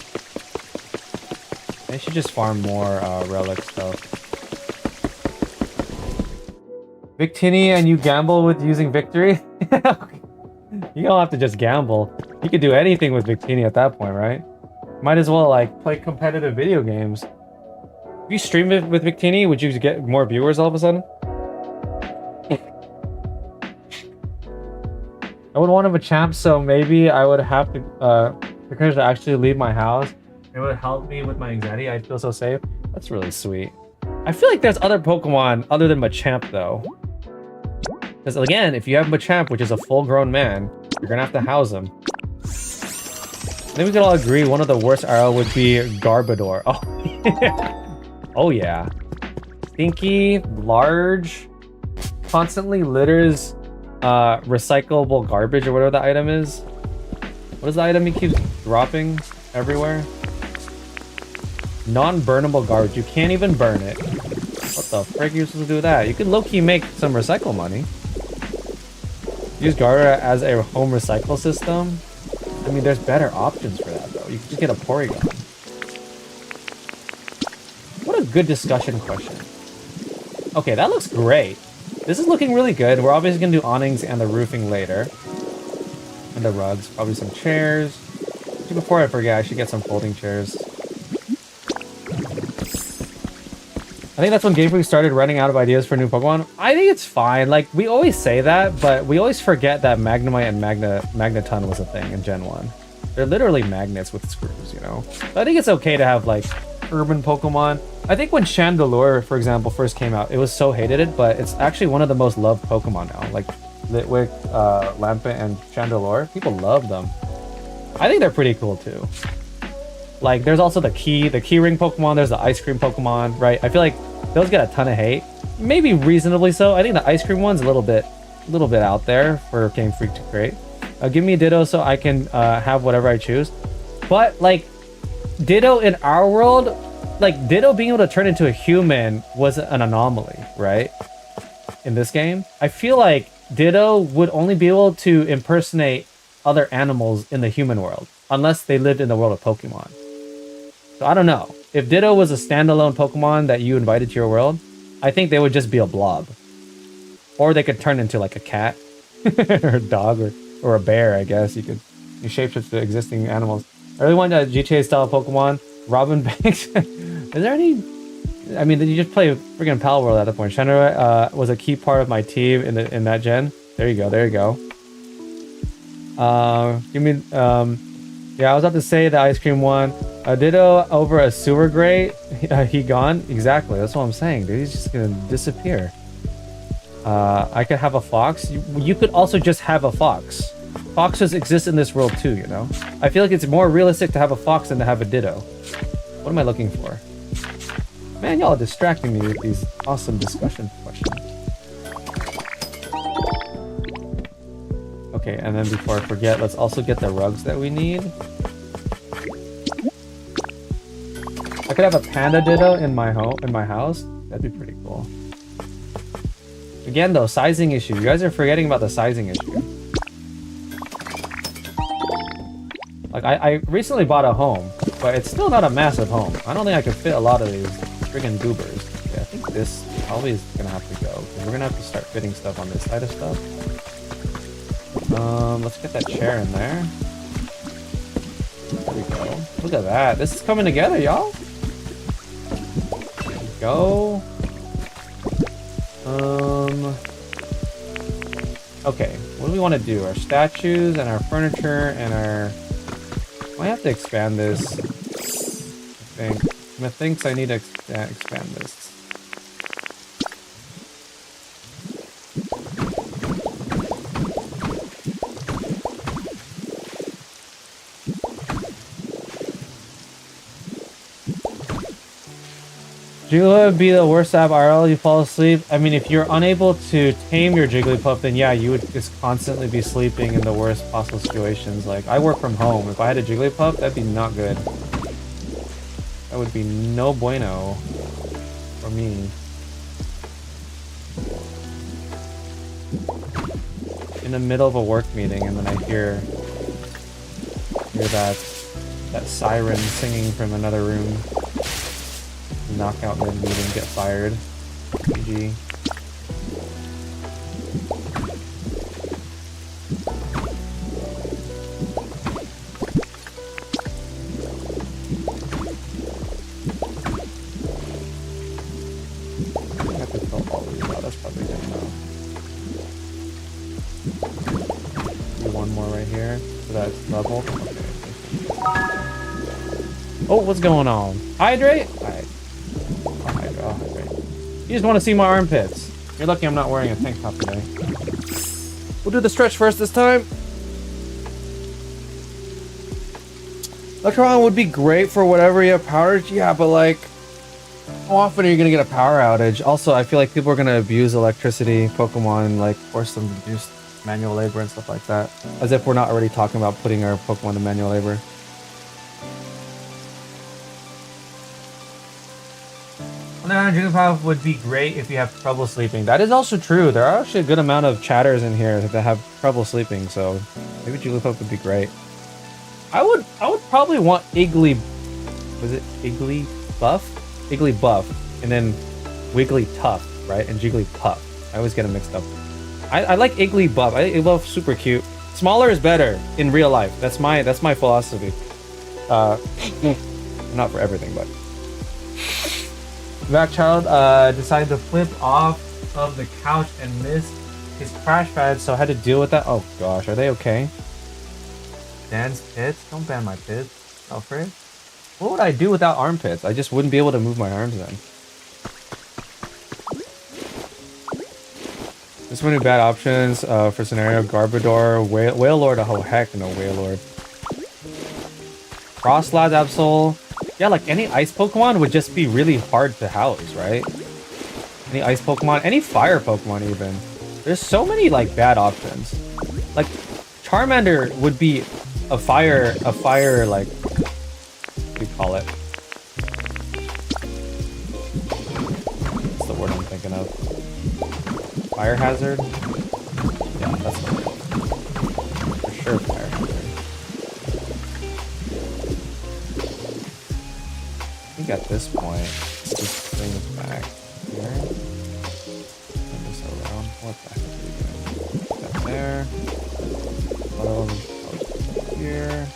I should just farm more relic stuff. Victini and you gamble with using Victory? You don't have to just gamble. You could do anything with Victini at that point, right? Might as well like play competitive video games. If you stream it with Victini, would you get more viewers all of a sudden? I would want a Machamp, so maybe I would have to actually leave my house. It would help me with my anxiety. I'd feel so safe. That's really sweet. I feel like there's other Pokemon other than Machamp though. Because again, if you have Machamp, which is a full-grown man, you're gonna have to house him. I think we could all agree one of the worst RL would be Garbodor. Oh, yeah. Oh yeah. Stinky, large, constantly litters recyclable garbage or whatever the item is. What is the item he keeps dropping everywhere? Non-burnable garbage. You can't even burn it. What the frick are you supposed to do with that? You could low-key make some recycle money. Use Garter as a home recycle system. I mean, there's better options for that, though. You can just get a Porygon. What a good discussion question. Okay, that looks great. This is looking really good. We're obviously going to do awnings and the roofing later. And the rugs. Probably some chairs. Actually, before I forget, I should get some folding chairs. I think that's when Game Freak started running out of ideas for new Pokemon. I think it's fine. Like, we always say that, but we always forget that Magnemite and Magneton was a thing in Gen 1. They're literally magnets with screws, you know? So I think it's okay to have, like, urban Pokemon. I think when Chandelure, for example, first came out, it was so hated, but it's actually one of the most loved Pokemon now. Like, Litwick, Lampent, and Chandelure. People love them. I think they're pretty cool, too. Like, there's also the key ring Pokemon, there's the ice cream Pokemon, right? I feel like those get a ton of hate. Maybe reasonably so. I think the ice cream one's a little bit out there for Game Freak to create. Give me a Ditto so I can have whatever I choose. But, like, Ditto in our world, like, Ditto being able to turn into a human was an anomaly, right? In this game. I feel like Ditto would only be able to impersonate other animals in the human world, unless they lived in the world of Pokemon. So I don't know. If Ditto was a standalone Pokemon that you invited to your world, I think they would just be a blob. Or they could turn into like a cat, or a dog, or a bear, I guess. You shapeshift the existing animals. I really want a GTA style Pokemon. Robin Banks. Is there any? I mean, did you just play freaking Pal World at that point? Shenra was a key part of my team in that gen. There you go. There you go. Give me. Yeah, I was about to say the ice cream one. Ditto over a sewer grate. He gone. Exactly. That's what I'm saying, dude. He's just gonna disappear. I could have a fox. You could also just have a fox. Foxes exist in this world too, you know? I feel like it's more realistic to have a fox than to have a Ditto. What am I looking for? Man, y'all are distracting me with these awesome discussion questions. Okay, and then before I forget, let's also get the rugs that we need. I could have a panda Ditto in my house. That'd be pretty cool. Again, though, sizing issue. You guys are forgetting about the sizing issue. Like, I recently bought a home, but it's still not a massive home. I don't think I could fit a lot of these friggin' goobers. Okay, I think this probably is gonna have to go. We're gonna have to start fitting stuff on this side of stuff. Let's get that chair in there. There we go. Look at that. This is coming together, y'all. There we go. Okay, what do we want to do? Our statues and our furniture and our... I might have to expand this. I think. Methinks I need to expand this. Jigglypuff would be the worst app IRL. You fall asleep. I mean, if you're unable to tame your Jigglypuff, then yeah, you would just constantly be sleeping in the worst possible situations. Like, I work from home. If I had a Jigglypuff, that'd be not good. That would be no bueno for me. In the middle of a work meeting, and then I hear that siren singing from another room. Knock out mid meeting, get fired. GG. I have to fill all these out. That's probably good enough. Do one more right here so that's leveled. Okay. Oh, what's going on? Hydrate? Alright. You just want to see my armpits. You're lucky I'm not wearing a tank top today. We'll do the stretch first this time. Electron would be great for whatever you have power. Yeah, but like, how often are you going to get a power outage? Also, I feel like people are going to abuse electricity, Pokemon, and like force them to do manual labor and stuff like that. As if we're not already talking about putting our Pokemon to manual labor. On the other hand, Jigglypuff would be great if you have trouble sleeping. That is also true. There are actually a good amount of chatters in here that have trouble sleeping, so maybe Jigglypuff would be great. I would probably want Iggly. Was it Igglybuff? Igglybuff, and then Wigglytuff, right? And Jigglypuff. I always get them mixed up. I like Igglybuff. Igglybuff's super cute. Smaller is better in real life. That's my philosophy. Not for everything, but. Child decided to flip off of the couch and missed his crash pad, so I had to deal with that. Oh gosh, are they okay? Dan's pits? Don't ban my pits, Alfred. What would I do without armpits? I just wouldn't be able to move my arms then. There's so many bad options for scenario. Garbodor, Wailord, oh heck no, Wailord. Frostlass, Absol. Yeah, like any ice Pokemon would just be really hard to house, right? Any ice Pokemon, any fire Pokemon even. There's so many like bad options. Like Charmander would be a fire like, what do you call it? What's the word I'm thinking of? Fire hazard? Yeah, that's the word. For sure fire hazard. I think at this point, just bring it back here. Turn this around. What the heck are we doing? Put that there. Here.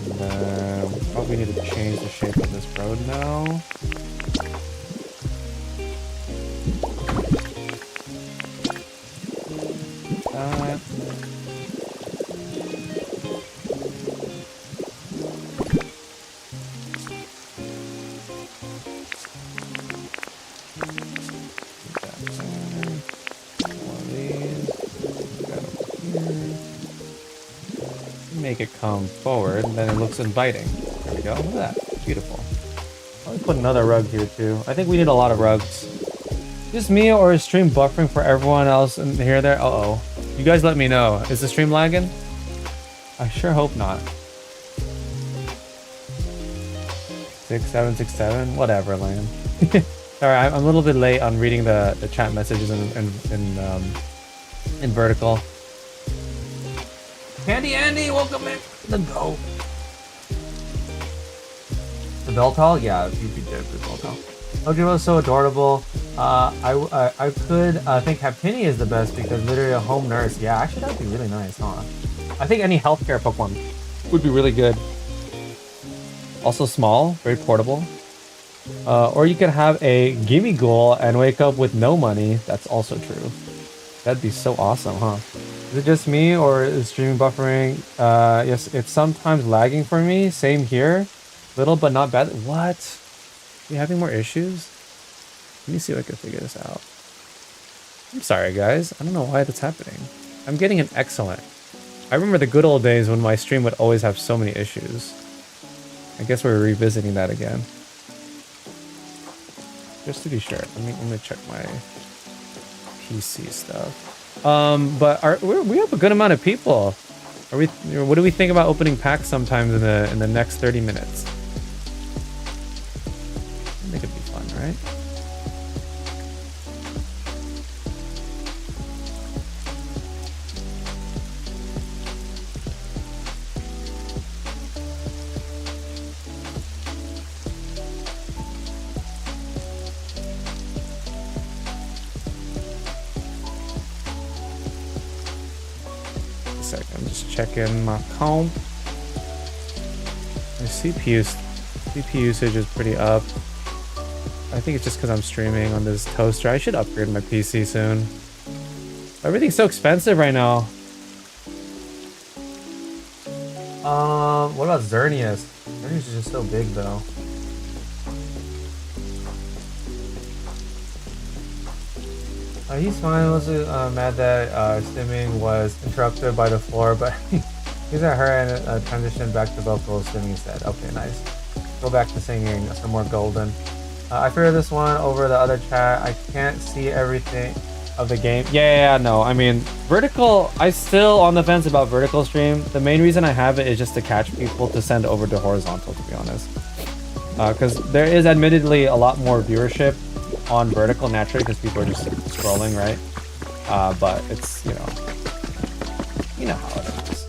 And then we probably need to change the shape of this road now. That. Make it come forward, and then it looks inviting. There we go. Look at that. Beautiful. I'll put another rug here too. I think we need a lot of rugs. Just me, or is stream buffering for everyone else in here? There. Uh-oh. You guys let me know. Is the stream lagging? I sure hope not. 6767. Whatever, Lamb. Sorry, I'm a little bit late on reading the chat messages in vertical. Candy Andy, welcome back to the go. The Beltal? Yeah, you could do the Beltal. Ojo was so adorable. I could think Happiny is the best because literally a home nurse. Yeah, actually that would be really nice, huh? I think any healthcare Pokemon would be really good. Also small, very portable. Or you could have a gimme goal and wake up with no money. That's also true. That'd be so awesome, huh? Is it just me or is streaming buffering? Yes, it's sometimes lagging for me. Same here. Little but not bad. What? Are you having more issues? Let me see if I can figure this out. I'm sorry, guys. I don't know why that's happening. I'm getting an excellent. I remember the good old days when my stream would always have so many issues. I guess we're revisiting that again. Just to be sure, let me check my PC stuff. But we have a good amount of people. What do we think about opening packs sometimes in the next 30 minutes? I think it'd be fun, right? I'm just checking my comp. My CPU usage is pretty up. I think it's just because I'm streaming on this toaster. I should upgrade my PC soon. Everything's so expensive right now. What about Xerneas? Xerneas is just so big though. He's fine. I was mad that stimming was interrupted by the floor, but he's at her and transitioned back to vocal stimming instead. Okay, nice. Go back to singing some more golden. I figured this one over the other chat. I can't see everything. of the game. Yeah, no. I mean, vertical. I still on the fence about vertical stream. The main reason I have it is just to catch people to send over to horizontal. To be honest, because there is admittedly a lot more viewership on vertical naturally because people are just scrolling, right? But it's you know how it is.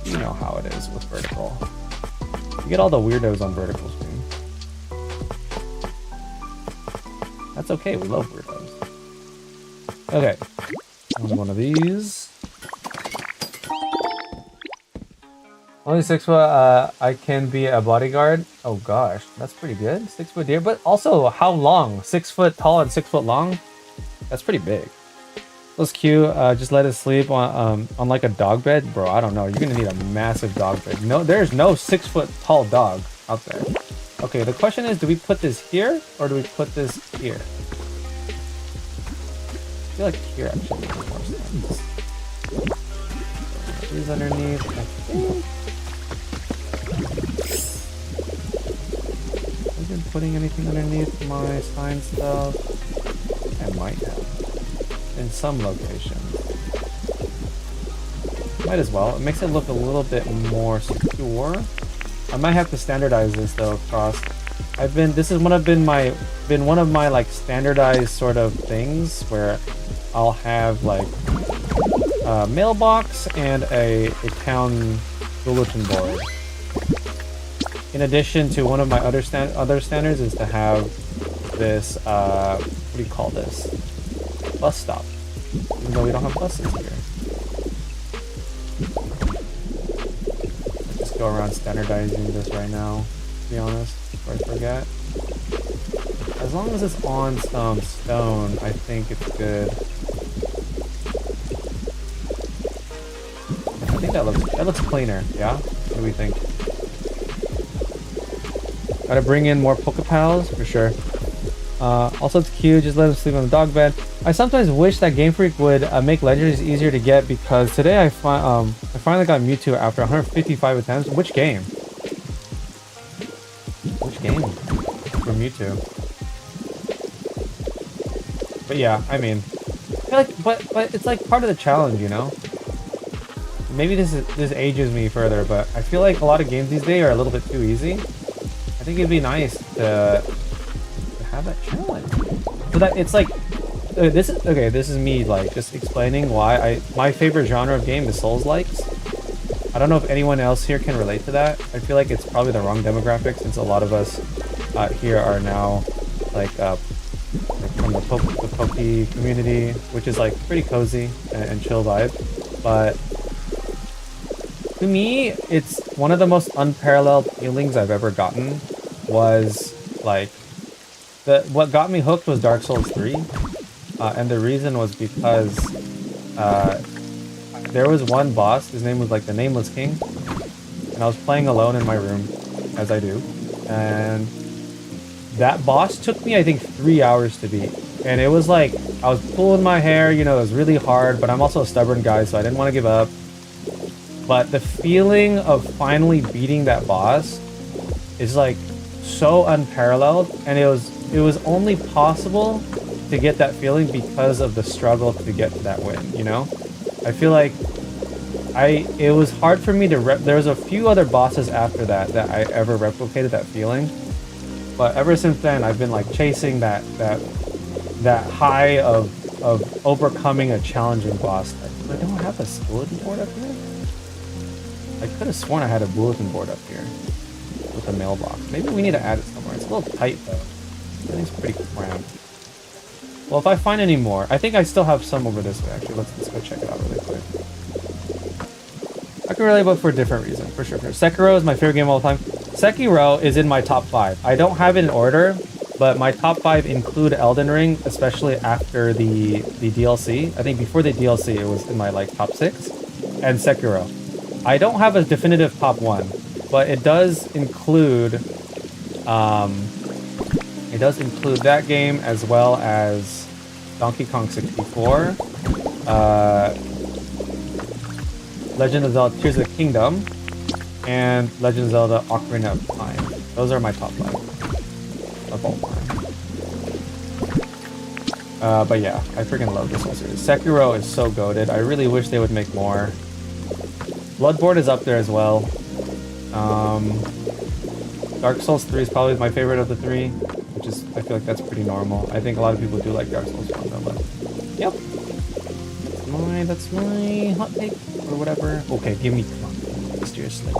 You know how it is with vertical. You get all the weirdos on vertical stream. That's okay. We love weirdos. Okay. One of these. Only 6 foot. I can be a bodyguard. Oh gosh, that's pretty good. 6 foot deer, but also how long? 6 foot tall and 6 foot long. That's pretty big. That's cute. Just let it sleep on like a dog bed, bro. I don't know. You're gonna need a massive dog bed. No, there's no 6 foot tall dog out there. Okay, the question is, do we put this here or do we put this here? I feel like here actually makes more sense. These underneath, I think. Have I been putting anything underneath my sign stuff? I might have. In some locations. Might as well. It makes it look a little bit more secure. I might have to standardize this though across. This is one of my like standardized sort of things where I'll have like a mailbox and a town bulletin board. In addition to one of my other standards is to have this what do you call this? Bus stop. Even though we don't have buses here. Let's just go around standardizing this right now, to be honest, before I forget. As long as it's on some stone, I think it's good. I think that looks cleaner, yeah? What do we think? Gotta bring in more Pokepals, for sure. Also it's cute, just let him sleep on the dog bed. I sometimes wish that Game Freak would make legendaries easier to get because today I finally got Mewtwo after 155 attempts. Which game? Which game? For Mewtwo. But yeah, I mean, I feel like, but it's like part of the challenge, you know? Maybe this ages me further, but I feel like a lot of games these days are a little bit too easy. I think it'd be nice to have that challenge. So that it's like, this is me like just explaining why my favorite genre of game is Souls-likes. I don't know if anyone else here can relate to that. I feel like it's probably the wrong demographic since a lot of us here are now like from the Poke community, which is like pretty cozy and chill vibe. But to me, it's one of the most unparalleled feelings I've ever gotten. Was like what got me hooked was Dark Souls 3, and the reason was because there was one boss. His name was like the Nameless King, and I was playing alone in my room, as I do, and that boss took me I think 3 hours to beat, and it was like I was pulling my hair. You know, it was really hard, but I'm also a stubborn guy, so I didn't want to give up. But the feeling of finally beating that boss is like so unparalleled, and it was only possible to get that feeling because of the struggle to get to that win, you know? I feel like it was hard for me to there was a few other bosses after that I ever replicated that feeling, but ever since then I've been like chasing that high of overcoming a challenging boss. I don't have a bulletin board up here. I could have sworn I had a bulletin board up here with a mailbox. Maybe we need to add it somewhere. It's a little tight though. Everything's pretty cramped. Well, if I find any more, I think I still have some over this way. Actually, let's go check it out really quick. I can relate, but for a different reason, for sure. Sekiro is my favorite game of all time. Sekiro is in my top 5. I don't have it in order, but my top 5 include Elden Ring, especially after the DLC. I think before the DLC, it was in my like top 6, and Sekiro. I don't have a definitive top 1, but it does include that game as well as Donkey Kong 64, Legend of Zelda Tears of the Kingdom, and Legend of Zelda Ocarina of Time. Those are my top 5 of all time. But yeah, I freaking love this whole series. Sekiro is so goated. I really wish they would make more. Bloodborne is up there as well. Dark Souls 3 is probably my favorite of the three, which is, I feel like that's pretty normal. I think a lot of people do like Dark Souls 1 though, but yep. That's my hot take or whatever. Okay, give me, come on. Seriously.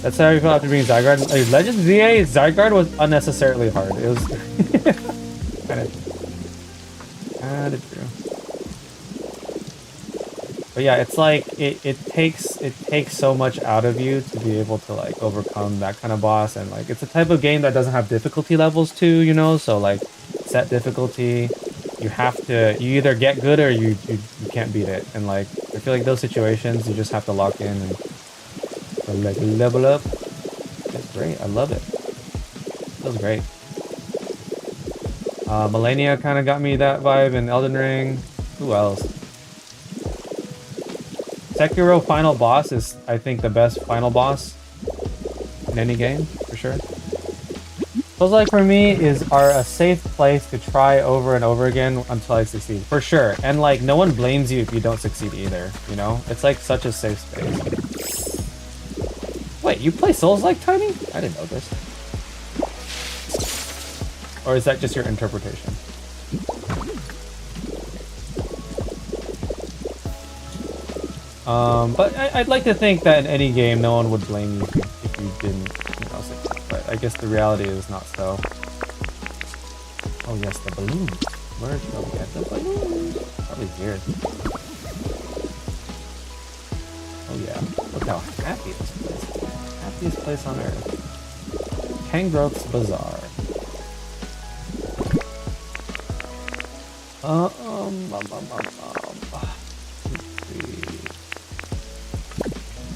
That's how you feel after being Zygarde. Like, Legends ZA Zygarde was unnecessarily hard. It was kind of true. But yeah, it's like it takes so much out of you to be able to like overcome that kind of boss, and like it's a type of game that doesn't have difficulty levels too, you know. So like set difficulty, you either get good or you can't beat it, and like I feel like those situations you just have to lock in and like level up. It's great. I love it. Feels great. Millennia kind of got me that vibe in Elden Ring. Who else? Sekiro final boss is, I think, the best final boss in any game, for sure. Feels like for me are a safe place to try over and over again until I succeed, for sure. And like, no one blames you if you don't succeed either, you know? It's like such a safe space. Wait, you play Souls like Tiny? I didn't know this. Or is that just your interpretation? But I'd like to think that in any game, no one would blame you if you didn't, you know, succeed. But I guess the reality is not so. Oh yes, the balloon. Where shall we get the balloon? Probably here. Oh yeah, look how happy this place is. Happiest place on earth. Kangrowth's Bazaar. Let's see.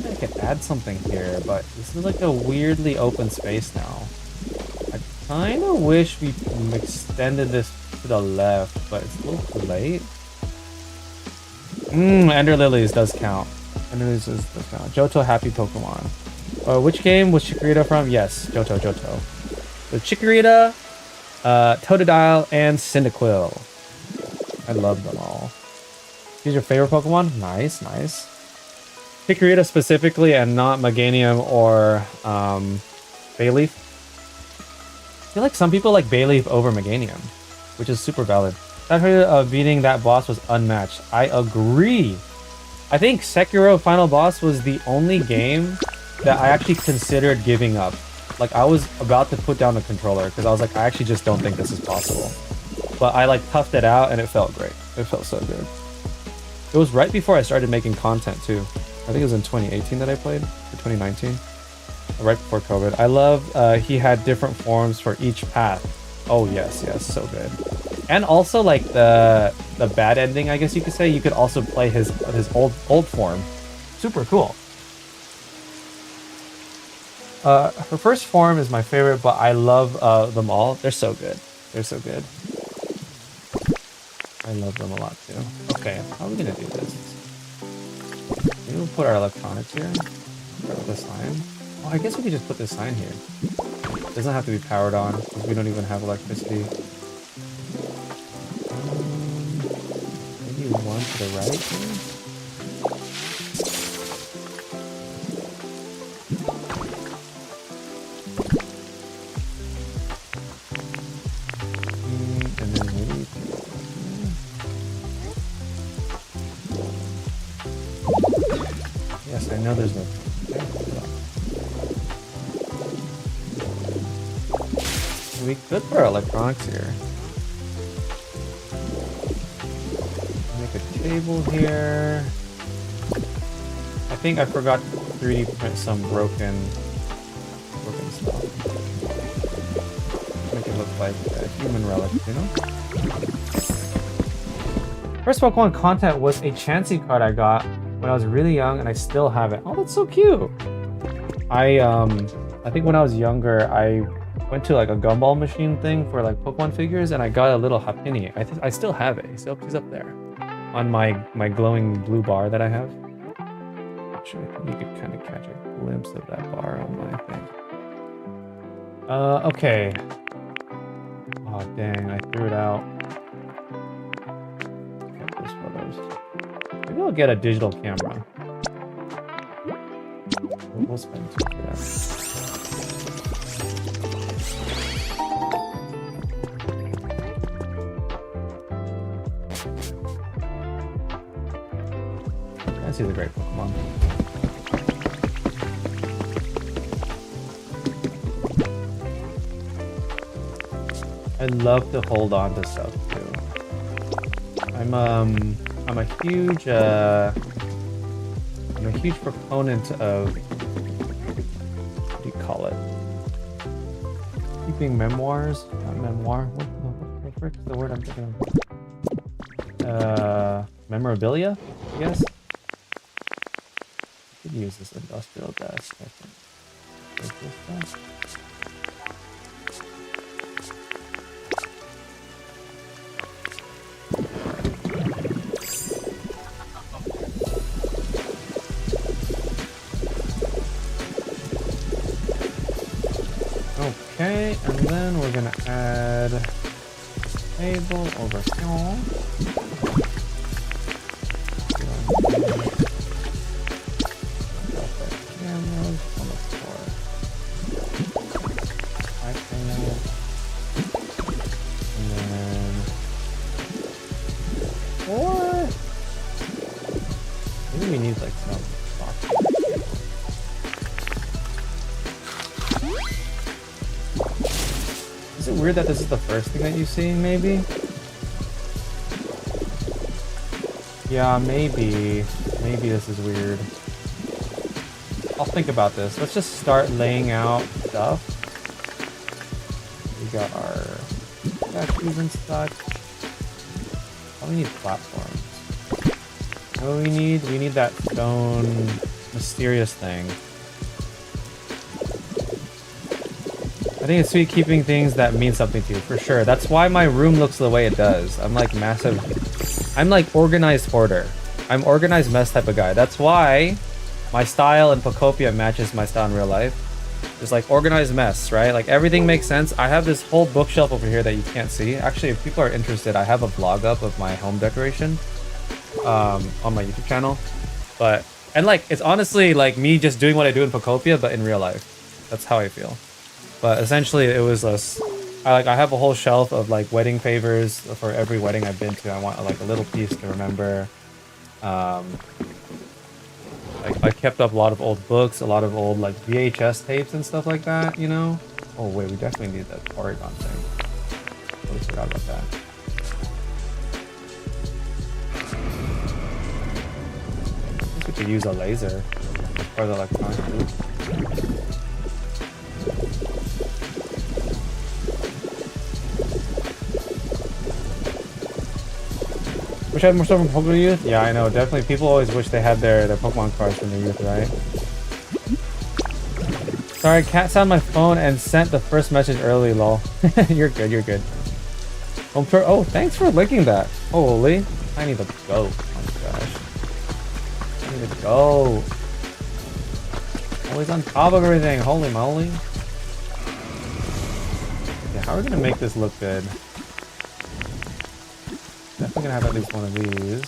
I could add something here, but this is like a weirdly open space now. I kind of wish we extended this to the left, but it's a little too late. Ender Lilies does count. Ender Lilies does count. Johto Happy Pokemon. Which game was Chikorita from? Yes, Johto. So Chikorita, Totodile, and Cyndaquil. I love them all. These are your favorite Pokemon? Nice. Chikorita specifically, and not Meganium or Bayleaf. I feel like some people like Bayleaf over Meganium, which is super valid. That hurt of beating that boss was unmatched. I agree. I think Sekiro Final Boss was the only game that I actually considered giving up. Like, I was about to put down the controller because I was like, I actually just don't think this is possible. But I like toughed it out and it felt great. It felt so good. It was right before I started making content too. I think it was in 2018 that I played, or 2019. Right before COVID. I love he had different forms for each path. Oh yes, so good. And also like the bad ending, I guess you could say, you could also play his old form. Super cool. Her first form is my favorite, but I love them all. They're so good. They're so good. I love them a lot too. Okay, how are we gonna do this? Maybe we'll put our electronics here. Start with the sign. Oh, I guess we could just put this sign here. It doesn't have to be powered on because we don't even have electricity. Maybe one to the right here. And then maybe. Yes, I know there's no. We could put our electronics here. Make a table here. I think I forgot to 3D print some broken stuff. Make it look like a human relic, you know? First Pokemon content was a Chansey card I got when I was really young, and I still have it. Oh, that's so cute. I think when I was younger, I went to like a gumball machine thing for like Pokemon figures, and I got a little Happiny. I still have it. He's up there on my glowing blue bar that I have. Actually, I think you could kind of catch a glimpse of that bar on my thing. Okay. Oh dang, I threw it out. Get those photos. Maybe I'll get a digital camera. We'll spend 2 for that. This is a great Pokemon. I love to hold on to stuff too. I'm a huge proponent of, what do you call it? Keeping memoirs, not memoir. What the frick is the word I'm thinking of? Memorabilia, I guess. I could use this industrial desk, I think. Is this desk? Okay, and then we're gonna add table over here. Cameras on the floor. And then maybe we need like some boxes. Is it weird that this is the first thing that you see, maybe? Yeah, maybe. Maybe this is weird. I'll think about this. Let's just start laying out stuff. We got our statues and such. Oh, we need platforms. Oh, we need that stone mysterious thing. I think it's sweet keeping things that mean something to you, for sure. That's why my room looks the way it does. I'm like massive. I'm like organized hoarder. I'm organized mess type of guy. That's why my style in Pokopia matches my style in real life. It's like organized mess, right? Like everything makes sense. I have this whole bookshelf over here that you can't see. Actually, if people are interested, I have a vlog up of my home decoration on my YouTube channel. And like, it's honestly like me just doing what I do in Pokopia, but in real life. That's how I feel. But essentially, it was I have a whole shelf of like wedding favors for every wedding I've been to. I want like a little piece to remember. I kept up a lot of old books, a lot of old like VHS tapes and stuff like that, you know? Oh wait, we definitely need that Porygon thing. Totally forgot about that. I guess we could use a laser for the electronic loop. Wish I had more stuff from Pokemon Youth? Yeah, I know. Definitely. People always wish they had their Pokemon cards from their youth, right? Sorry, cat sound my phone and sent the first message early, lol. You're good, you're good. Oh, thanks for linking that. Holy. I need to go. Oh my gosh. I need to go. Always on top of everything. Holy moly. Okay, how are we going to make this look good? Definitely gonna have at least one of these.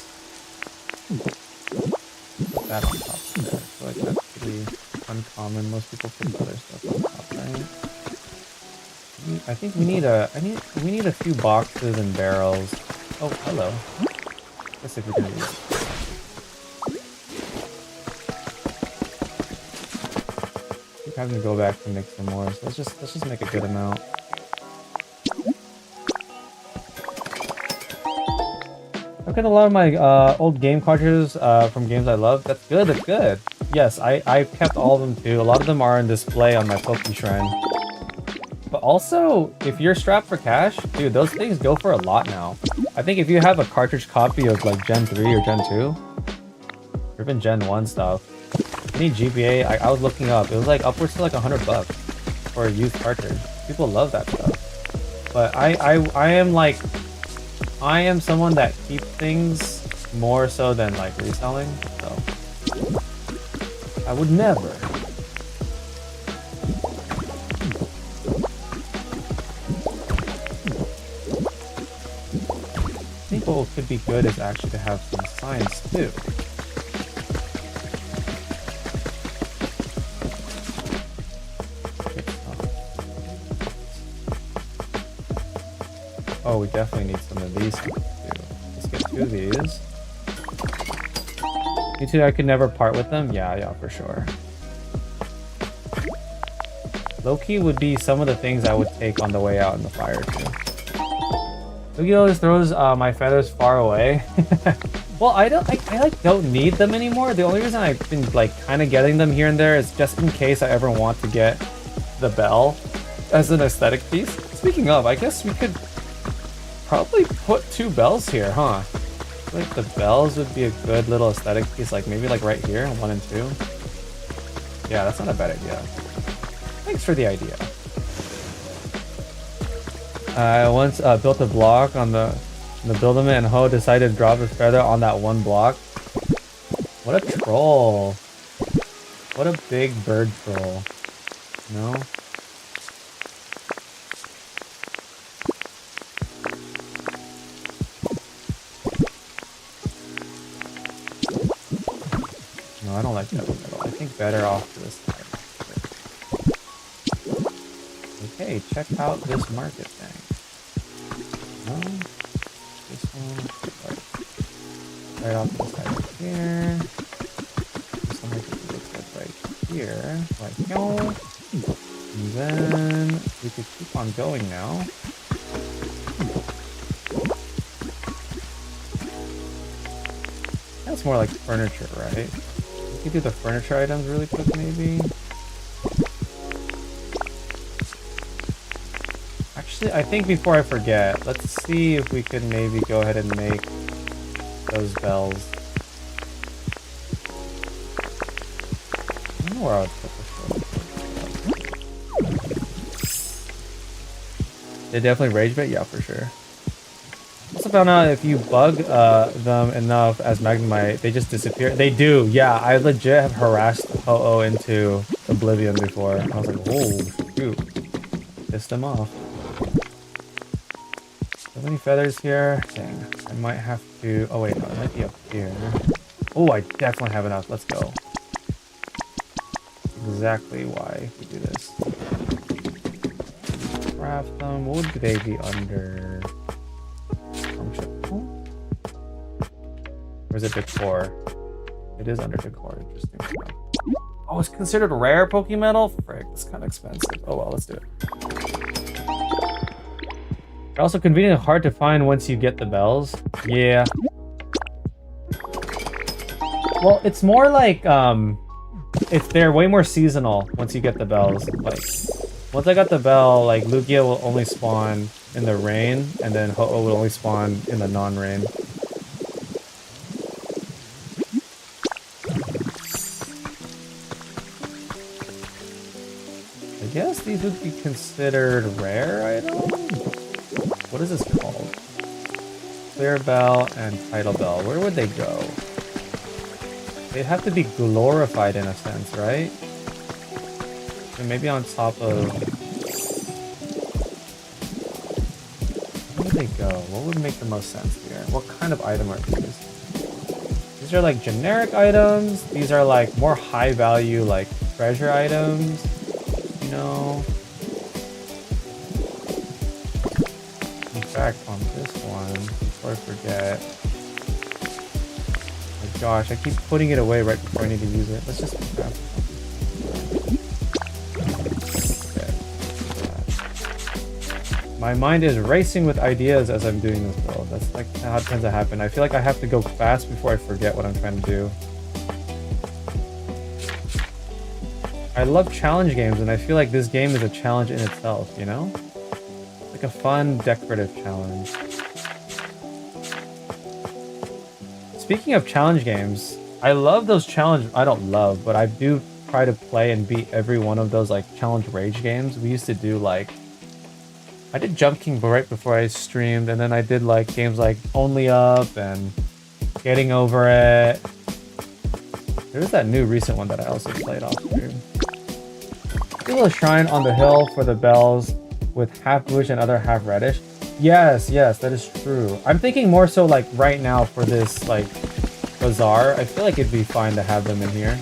Put that on top there. I feel like that's pretty uncommon. Most people put other stuff on top, right? I think we need a few boxes and barrels. Oh, hello. Let's see if we can use it. Keep having to go back to make some more. So let's just make a good amount. I've got a lot of my old game cartridges from games I love. That's good, that's good. Yes, I've kept all of them too. A lot of them are on display on my Poke Shrine. But also, if you're strapped for cash, dude, those things go for a lot now. I think if you have a cartridge copy of like Gen 3 or Gen 2, or even Gen 1 stuff, any GBA, I was looking up, it was like upwards to like $100 for a used cartridge. People love that stuff. But I am someone that keeps things more so than like reselling, so I would never. think what could be good is actually to have some science too. Oh, we definitely need some of these too. Let's get 2 of these. You two, I could never part with them? Yeah, for sure. Low-key would be some of the things I would take on the way out in the fire too. Lugia always throws my feathers far away. Well, I like don't need them anymore. The only reason I've been like kind of getting them here and there is just in case I ever want to get the bell as an aesthetic piece. Speaking of, I guess we could probably put 2 bells here, huh? Like the bells would be a good little aesthetic piece, like maybe like right here, 1 and 2. Yeah, that's not a bad idea. Thanks for the idea. I once built a block on the buildament and Ho decided to drop his feather on that one block. What a troll. What a big bird troll. No? No, I don't like that one at all. I think better off to this side. Okay, check out this market thing. No, this one, right off the side right here. This one looks like right here, like here. And then we could keep on going now. That's more like furniture, right? We could do the furniture items really quick, maybe. Actually, I think before I forget, let's see if we could maybe go ahead and make those bells. I don't know where I would put this. They definitely rage bait? Yeah, for sure. Also found out if you bug them enough as Magnemite, they just disappear. They do, yeah. I legit have harassed Ho-Oh into oblivion before. I was like, oh, shoot. Pissed them off. So many feathers here. Dang, I might have to... Oh wait, no, it might be up here. Oh, I definitely have enough. Let's go. Exactly why we do this. Craft them. What would they be under? Functional? Or is it decor? It is under decor. Interesting. Oh, it's considered rare Pokemetal? Frick, it's kind of expensive. Oh well, let's do it. They're also conveniently hard to find once you get the bells. Yeah. Well, it's more like they're way more seasonal once you get the bells. Like once I got the bell, like Lugia will only spawn in the rain, and then Ho-Oh will only spawn in the non-rain. I guess these would be considered rare items. What is this called? Clear Bell and Tidal Bell. Where would they go? They'd have to be glorified in a sense, right? And maybe on top of... Where would they go? What would make the most sense here? What kind of item are these? These are like generic items. These are like more high value, like treasure items. You know? In fact, on this one, before I forget... Oh my gosh, I keep putting it away right before I need to use it. Let's just grab it. My mind is racing with ideas as I'm doing this build. That's like how it tends to happen. I feel like I have to go fast before I forget what I'm trying to do. I love challenge games, and I feel like this game is a challenge in itself, you know? Like a fun, decorative challenge. Speaking of challenge games, I love those challenge... I don't love, but I do try to play and beat every one of those like challenge rage games. We used to do like... I did Jump King right before I streamed, and then I did like games like Only Up and Getting Over It. There's that new recent one that I also played off stream. There's a shrine on the hill for the bells with half bluish and other half reddish. Yes, that is true. I'm thinking more so like right now for this like bazaar. I feel like it'd be fine to have them in here.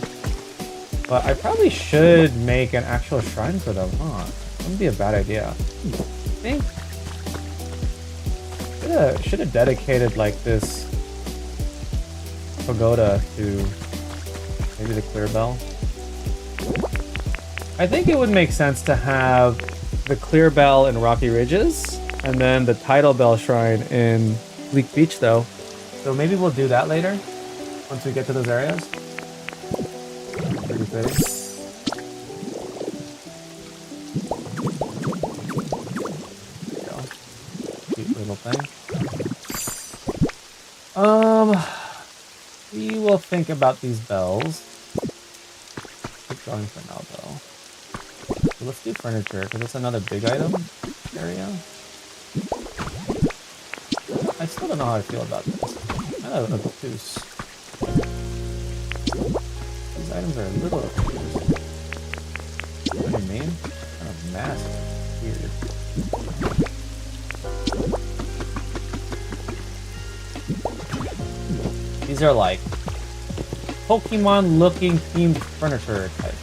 But I probably should make an actual shrine for them, huh? Wouldn't be a bad idea. I think should have dedicated like this pagoda to maybe the clear bell. I think it would make sense to have the clear bell in Rocky Ridges and then the tidal bell shrine in Bleak Beach though. So maybe we'll do that later once we get to those areas. Pretty fitting. There you go. Cute little thing. We will think about these bells. Keep going for now though. So let's do furniture because it's another big item area. I still don't know how I feel about this. I don't know, obtuse. These items are a little obtuse. What do you mean? Kind of massive. Weird. These are like Pokemon looking themed furniture type.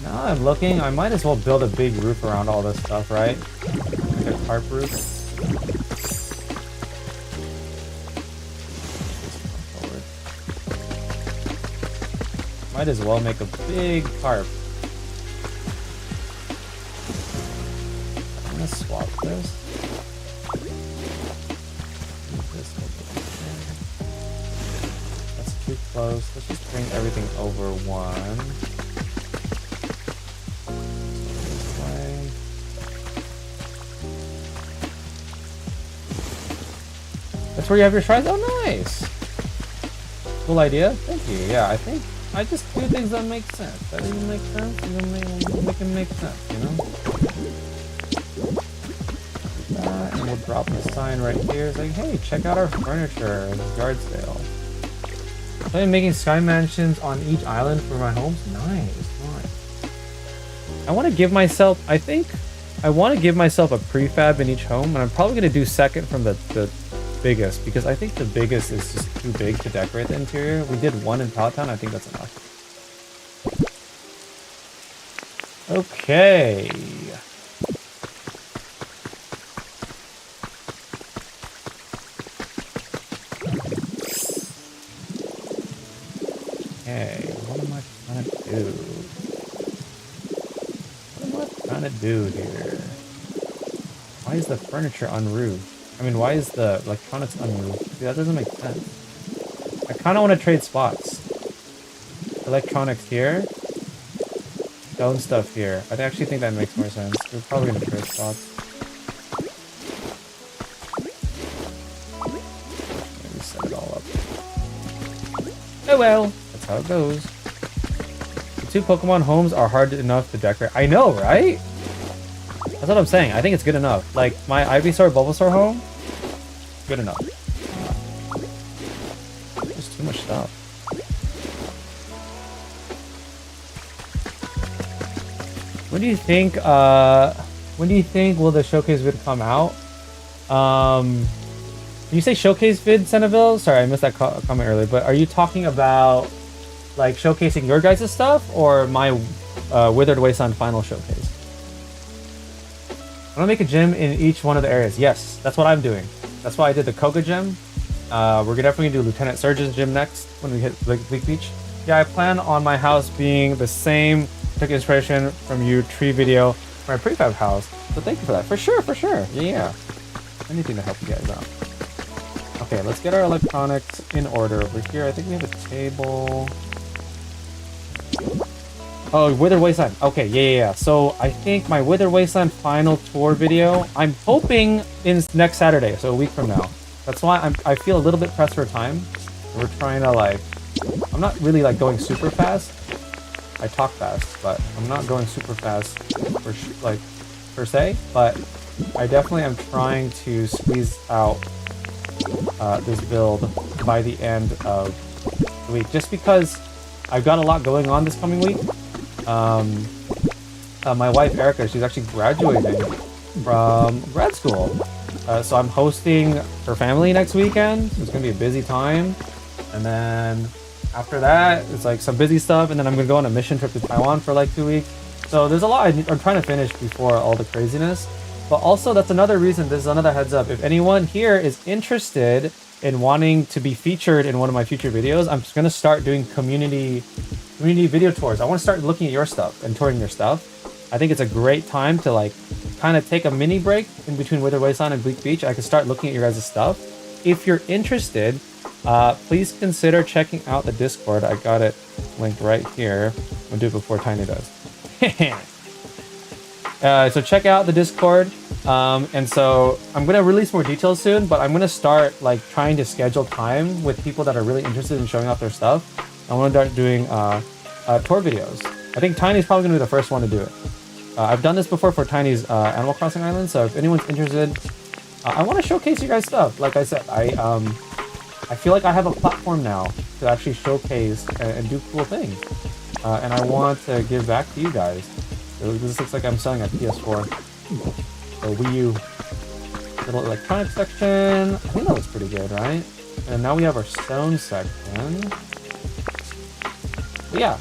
Now I'm looking, I might as well build a big roof around all this stuff, right? Like a tarp roof. Might as well make a big tarp. I'm gonna swap this. That's too close. Let's just bring everything over one. This way. That's where you have your shrines? Oh, nice! Cool idea. Thank you. Yeah, I think I just do things that make sense. That doesn't make sense, and then make it make sense, you know? And we'll drop the sign right here. It's like, hey, check out our furniture in yard sale. I'm making sky mansions on each island for my homes. Nice. I want to give myself, I think, I want to give myself a prefab in each home, and I'm probably going to do second from the biggest, because I think the biggest is just too big to decorate the interior. We did one in Palatown, I think that's enough. Okay. Okay, what am I trying to do? What am I trying to do here? Why is the furniture unroofed? I mean, why is the electronics unroofed? See, that doesn't make sense. I kind of want to trade spots. Electronics here. Stone stuff here. I actually think that makes more sense. We're probably going to trade spots. Maybe set it all up. Oh well. That's how it goes. The two Pokemon homes are hard enough to decorate. I know, right? That's what I'm saying. I think it's good enough. Like, my Ivysaur, Bulbasaur home, good enough. There's too much stuff. When do you think will the showcase vid come out? When you say showcase vid, Seneville? Sorry, I missed that comment earlier, but are you talking about like showcasing your guys' stuff or my Withered Wasteland final showcase? I'm gonna make a gym in each one of the areas. Yes, that's what I'm doing. That's why I did the Koga gym. We're definitely gonna do Lieutenant Surgeon's gym next when we hit Bleak Beach. Yeah, I plan on my house being the same. Took inspiration from your tree video for my prefab house. So thank you for that. For sure. Yeah. Anything to help you guys out. Okay, let's get our electronics in order over here. I think we have a table. Oh, Withered Wasteland. Okay, yeah. So I think my Withered Wasteland final tour video, I'm hoping in next Saturday, so a week from now. That's why I feel a little bit pressed for time. We're trying to I'm not really going super fast. I talk fast, but I'm not going super fast per se, but I definitely am trying to squeeze out this build by the end of the week, just because I've got a lot going on this coming week. my wife Erica, she's actually graduating from grad school. So I'm hosting her family next weekend. So it's gonna be a busy time. And then after that, it's like some busy stuff. And then I'm gonna go on a mission trip to Taiwan for like 2 weeks. So there's a lot I'm trying to finish before all the craziness. But also that's another reason, this is another heads up. If anyone here is interested in wanting to be featured in one of my future videos, I'm just gonna start doing community video tours. I want to start looking at your stuff and touring your stuff. I think it's a great time to like kind of take a mini break in between Wither Wasteland and Bleak Beach. I can start looking at your guys' stuff. If you're interested, please consider checking out the Discord. I got it linked right here. I'm gonna do it before Tiny does. So check out the Discord. And so I'm gonna release more details soon, but I'm gonna start like trying to schedule time with people that are really interested in showing off their stuff. I want to start doing tour videos. I think Tiny's probably gonna be the first one to do it. I've done this before for Tiny's Animal Crossing Island, so if anyone's interested, I want to showcase you guys stuff. Like I said, I feel like I have a platform now to actually showcase and do cool things, and I want to give back to you guys. This looks like I'm selling a PS4, a Wii U. Little electronics section. I think that looks pretty good, right? And now we have our stone section. But yeah,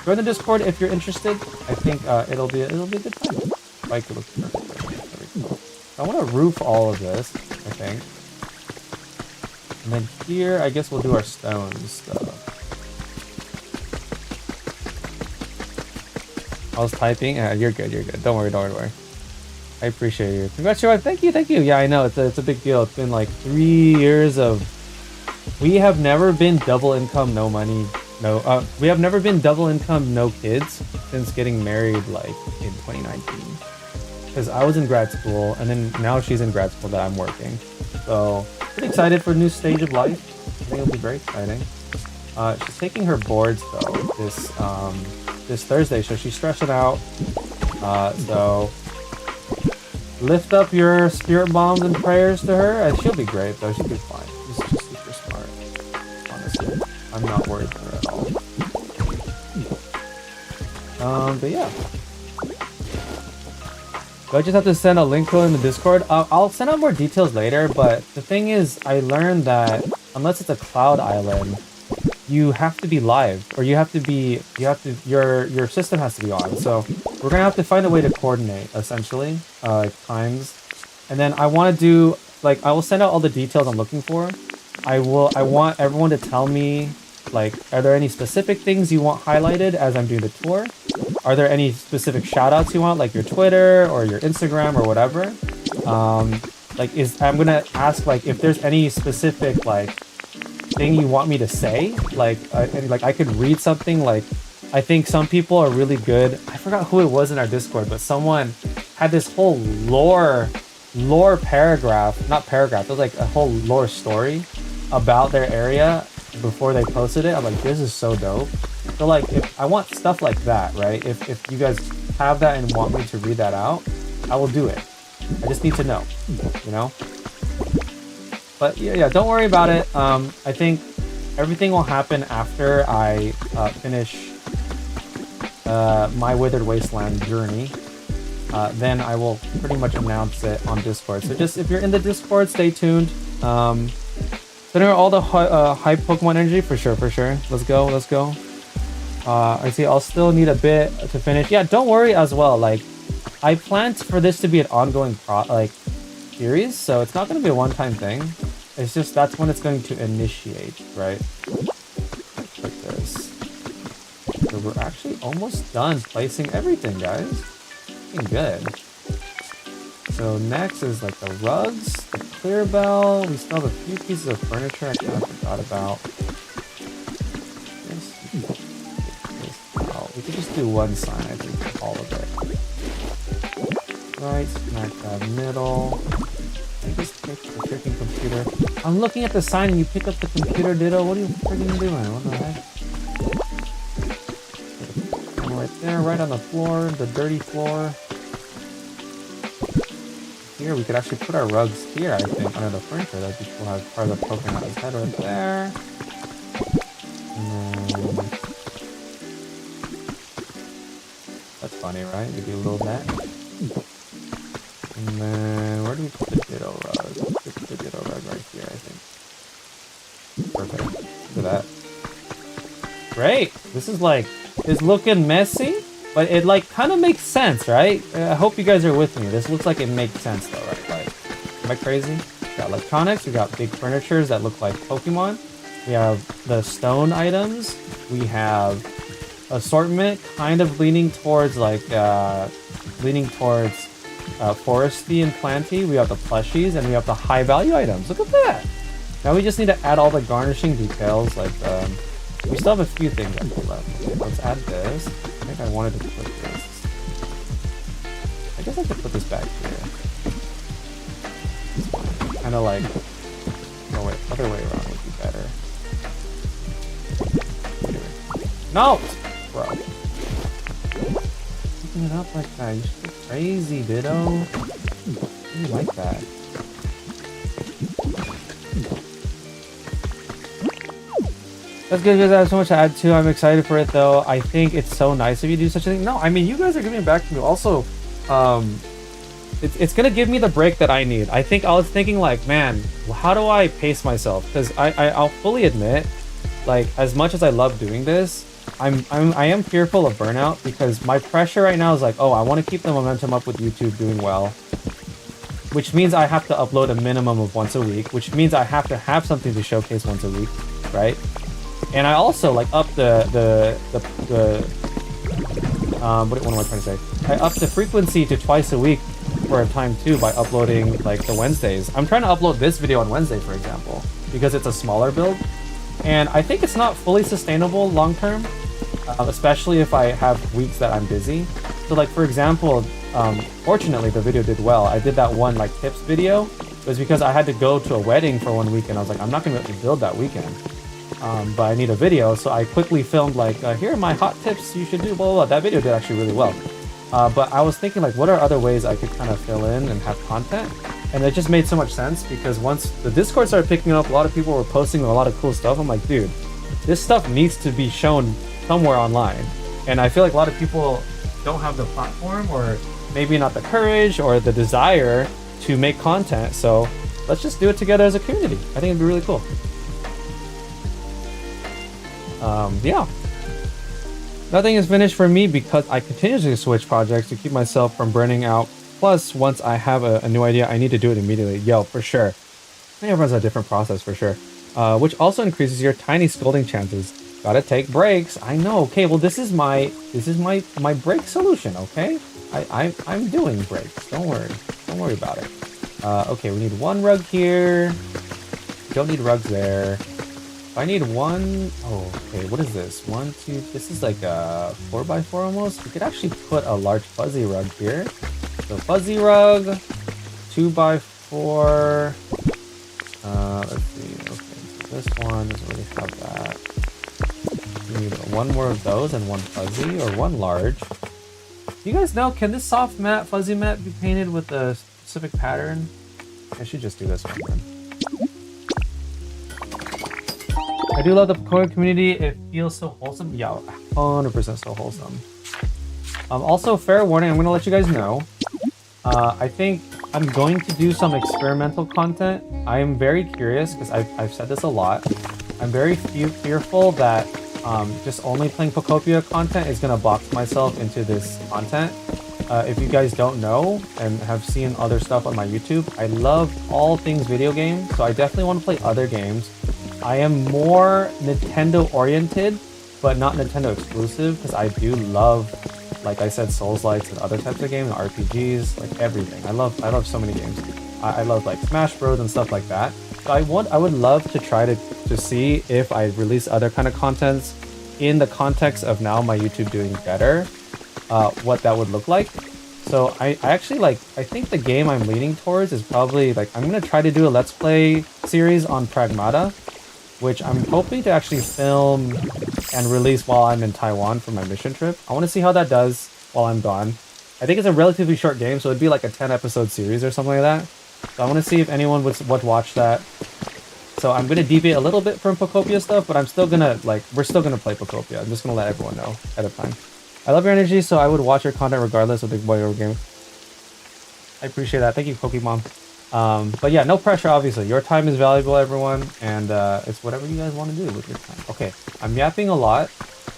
join the Discord if you're interested. I think it'll be a good time. Bike looks perfect. I want to roof all of this, I think. And then here, I guess we'll do our stone stuff. I was typing. You're good. You're good. Don't worry. I appreciate you. Congratulations. Thank you. Yeah, I know it's a big deal. It's been like 3 years of. We have never been double income, no money. No, we have never been double income, no kids since getting married like in 2019. Because I was in grad school, and then now she's in grad school that I'm working. So pretty excited for a new stage of life. I think it'll be very exciting. She's taking her boards though this Thursday, so she's stressing out. So lift up your spirit bombs and prayers to her, and she'll be great though. She'll be fine. She's just super smart. Honestly, I'm not worried for her at all. But yeah. Do I just have to send a link to it in the Discord? I'll send out more details later, but the thing is, I learned that unless it's a cloud island, you have to be live, or your system has to be on. So we're gonna have to find a way to coordinate, essentially, times. And then I want to do, like, I will send out all the details I'm looking for. I want everyone to tell me, like, are there any specific things you want highlighted as I'm doing the tour? Are there any specific shout outs you want, like your Twitter or your Instagram or whatever? I'm gonna ask, like, if there's any specific, like, thing you want me to say, like I could read something. Like, I think some people are really good. I forgot who it was in our Discord, but someone had this whole lore paragraph, not paragraph, it was like a whole lore story about their area before they posted it. I'm like, this is so dope. So like, if I want stuff like that, right? If you guys have that and want me to read that out, I will do it. I just need to know, you know? But yeah, don't worry about it. I think everything will happen after I finish my Withered Wasteland journey. Then I will pretty much announce it on Discord. So just, if you're in the Discord, stay tuned. Send her all the hype Pokemon energy for sure. Let's go. I see I'll still need a bit to finish. Yeah, don't worry as well. Like, I planned for this to be an ongoing series, so it's not going to be a one-time thing. It's just that's when it's going to initiate, right? Like this. So we're actually almost done placing everything, guys. Looking good. So next is like the rugs, the clear bell. We still have a few pieces of furniture I kind of forgot about. We could just do one sign, I think, for all of it. Right, smack that middle. I just picked the freaking computer. I'm looking at the sign and you pick up the computer, Ditto. What are you freaking doing? What the heck? And right there, right on the floor, the dirty floor. Here, we could actually put our rugs here, I think, under the furniture. That'd be cool. Have part of the poking out his head right there. And then... that's fine. money, right? We do a little net. And then where do we put the ditto rug? We put the ditto rug right here, I think. Perfect. Look at that. Great. This is like, it's looking messy, but it like kind of makes sense, right? I hope you guys are with me. This looks like it makes sense though, right? Like, am I crazy? We got electronics, we got big furnitures that look like Pokemon. We have the stone items. We have assortment kind of leaning towards like, foresty and planty. We have the plushies and we have the high value items. Look at that. Now we just need to add all the garnishing details. Like, we still have a few things actually left. Okay, let's add this. I think I wanted to put this. I guess I could put this back here. Kind of like, no wait, other way around would be better. No, bro. Open it up like that. You're so crazy, Ditto. You like that? That's good because I have so much to add to. I'm excited for it though. I think it's so nice of you to do such a thing. No, I mean, you guys are giving it back to me. Also, it's gonna give me the break that I need. I think I was thinking like, man, how do I pace myself? Because I'll fully admit, like, as much as I love doing this, I am fearful of burnout because my pressure right now is like, oh, I want to keep the momentum up with YouTube doing well, which means I have to upload a minimum of once a week, which means I have to have something to showcase once a week, right? And I also like up what am I trying to say? I upped the frequency to twice a week for a time too by uploading like the Wednesdays. I'm trying to upload this video on Wednesday, for example, because it's a smaller build. And I think it's not fully sustainable long term, especially if I have weeks that I'm busy. So like, for example, fortunately the video did well. I did that one like tips video. It was because I had to go to a wedding for one weekend. I was like, I'm not gonna be able to build that weekend. But I need a video, so I quickly filmed like, here are my hot tips you should do, blah, blah, blah. That video did actually really well. But I was thinking like, what are other ways I could kind of fill in and have content? And it just made so much sense because once the Discord started picking up, a lot of people were posting a lot of cool stuff. I'm like, dude, this stuff needs to be shown somewhere online. And I feel like a lot of people don't have the platform or maybe not the courage or the desire to make content. So let's just do it together as a community. I think it'd be really cool. Yeah. Nothing is finished for me because I continuously switch projects to keep myself from burning out. Plus, once I have a new idea, I need to do it immediately. Yo, for sure. I think everyone's a different process for sure. Which also increases your tiny scolding chances. Gotta take breaks. I know. Okay, well this is my break solution, okay? I'm doing breaks. Don't worry. Don't worry about it. Okay, we need one rug here. Don't need rugs there. I need one. Oh, okay. What is this? 1, 2. This is like a 4x4 almost. We could actually put a large fuzzy rug here. So fuzzy rug, 2x4. Let's see. Okay, so this one doesn't really have that. We need one more of those and one fuzzy or one large. You guys know? Can this soft matte, fuzzy matte be painted with a specific pattern? I should just do this one then. I do love the Pokemon community. It feels so wholesome. Yeah, 100% so wholesome. Also, fair warning, I'm going to let you guys know. I think I'm going to do some experimental content. I am very curious, because I've said this a lot. I'm very fearful that just only playing Pokopia content is going to box myself into this content. If you guys don't know and have seen other stuff on my YouTube, I love all things video games, so I definitely want to play other games. I am more Nintendo oriented, but not Nintendo exclusive, because I do love, like I said, Souls-likes and other types of games, RPGs, like everything. I love so many games. I love like Smash Bros and stuff like that. So I would love to try to see if I release other kind of contents in the context of now my YouTube doing better, what that would look like. So I actually I think the game I'm leaning towards is probably like, I'm gonna try to do a Let's Play series on Pragmata, which I'm hoping to actually film and release while I'm in Taiwan for my mission trip. I want to see how that does while I'm gone. I think it's a relatively short game, so it'd be like a 10-episode series or something like that. So I want to see if anyone would watch that. So I'm going to deviate a little bit from Pokopia stuff, but I'm still going to, we're still going to play Pokopia. I'm just going to let everyone know ahead of time. I love your energy, so I would watch your content regardless of the boy or game. I appreciate that. Thank you, Pokemon. But yeah, no pressure, obviously. Your time is valuable, everyone, and it's whatever you guys want to do with your time. Okay, I'm yapping a lot.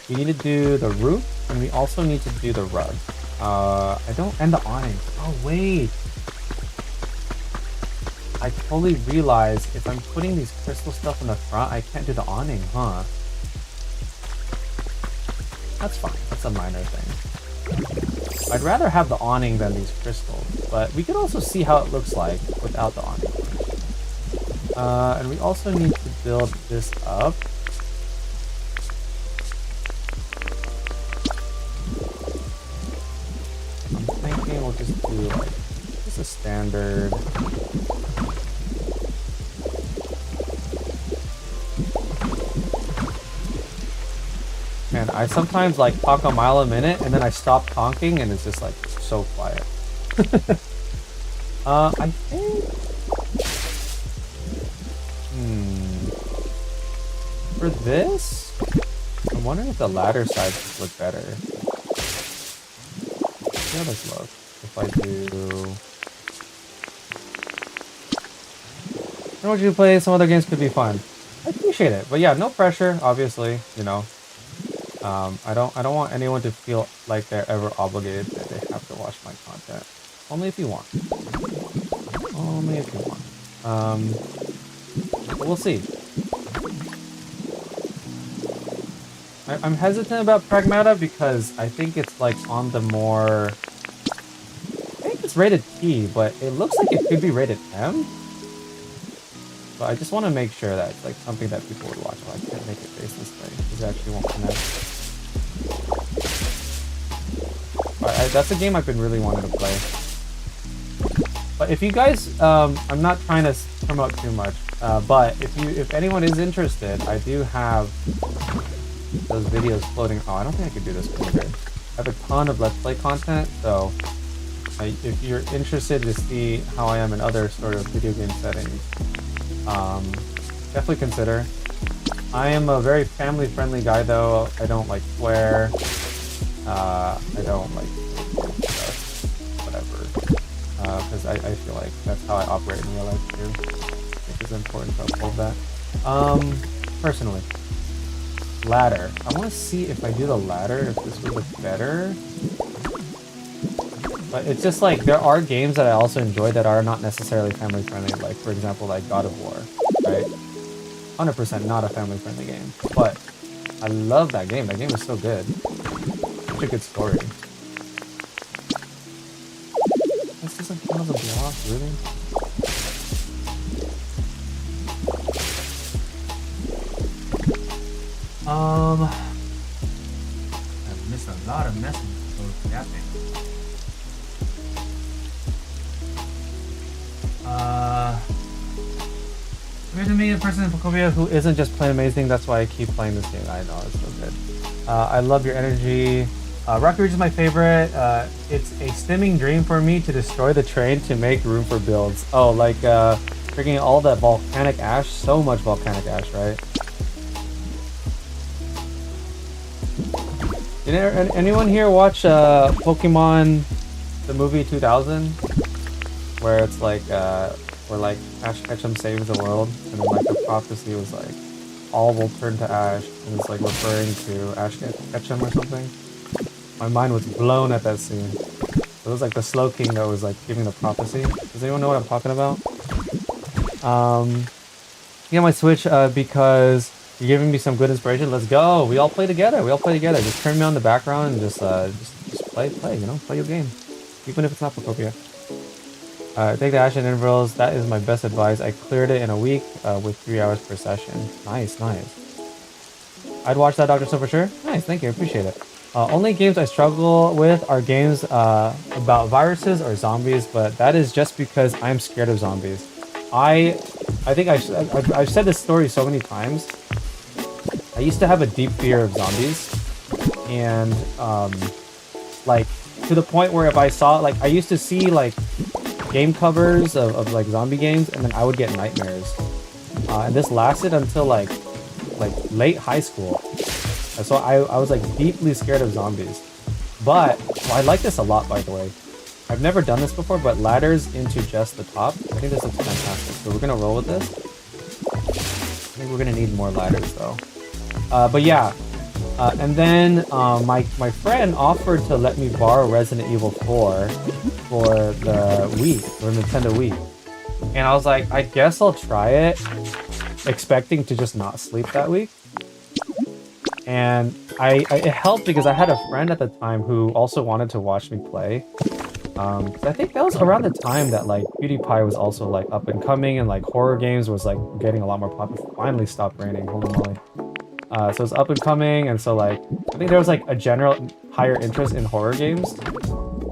We need to do the roof, and we also need to do the rug. I don't end the awning. Oh, wait. I totally realized if I'm putting these crystal stuff in the front, I can't do the awning, huh? That's fine. That's a minor thing. I'd rather have the awning than these crystals, but we could also see how it looks like without the awning. And we also need to build this up. I'm thinking we'll just do like just a standard. And I sometimes like talk a mile a minute and then I stop talking and it's just like so quiet. I think for this, I'm wondering if the ladder sides look better. See how this looks. If I do, I want you to play some other games could be fun. I appreciate it, but yeah, no pressure. Obviously, you know. I don't want anyone to feel like they're ever obligated that they have to watch my content. Only if you want. Only if you want. But we'll see. I'm hesitant about Pragmata because I think it's like on the more... I think it's rated T, but it looks like it could be rated M. But I just want to make sure that it's like something that people would watch. Oh, I can't make it face this way because it actually won't connect. That's a game I've been really wanting to play. But if you guys, I'm not trying to promote too much, but if anyone is interested, I do have those videos floating. Oh, I don't think I could do this pretty good. I have a ton of Let's Play content, so if you're interested to see how I am in other sort of video game settings, definitely consider. I am a very family-friendly guy, though. I don't like swear. I don't like whatever, because I feel like that's how I operate in real life too. I think it's important to uphold that. Personally, ladder. I want to see if I do the ladder, if this would look better. But it's just like there are games that I also enjoy that are not necessarily family friendly. Like for example, like God of War, right? 100% not a family friendly game, but I love that game. That game is so good. Such a good story. This isn't one of the blocks, really? I've missed a lot of messages for yapping. There's me a person in Pokopia who isn't just plain amazing. That's why I keep playing this game. I know, it's so good. I love your energy. Rocky Ridge is my favorite. It's a stimming dream for me to destroy the train to make room for builds. Oh, like freaking all that volcanic ash. So much volcanic ash, right? Did anyone here watch Pokemon, the movie 2000? Where it's like, where like Ash Ketchum saves the world, and then like the prophecy was like, all will turn to ash, and it's like referring to Ash Ketchum or something. My mind was blown at that scene. It was like the Slow King that was like giving the prophecy. Does anyone know what I'm talking about? Yeah, my Switch because you're giving me some good inspiration. Let's go. We all play together. We all play together. Just turn me on the background and just play, you know, play your game, even if it's not Pokopia. Take the ash in intervals. That is my best advice. I cleared it in a week with 3 hours per session. Nice, nice. I'd watch that, Dr. So for sure. Nice, thank you. I appreciate it. Only games I struggle with are games about viruses or zombies, but that is just because I'm scared of zombies. I think I've said this story so many times. I used to have a deep fear of zombies, and like to the point where if I saw, like, I used to see like game covers of like zombie games, and then I would get nightmares. And this lasted until like late high school. So I was like deeply scared of zombies. But well, I like this a lot, by the way. I've never done this before, but ladders into just the top. I think this looks fantastic. So we're gonna roll with this. I think we're gonna need more ladders though. But yeah, and then my friend offered to let me borrow Resident Evil 4 for the Wii, or Nintendo Wii. And I was like, I guess I'll try it, expecting to just not sleep that week. And it helped because I had a friend at the time who also wanted to watch me play. I think that was around the time that like PewDiePie was also like up and coming, and like horror games was like getting a lot more popular. Finally stopped raining, holy moly. So it's up and coming, and so like I think there was like a general higher interest in horror games.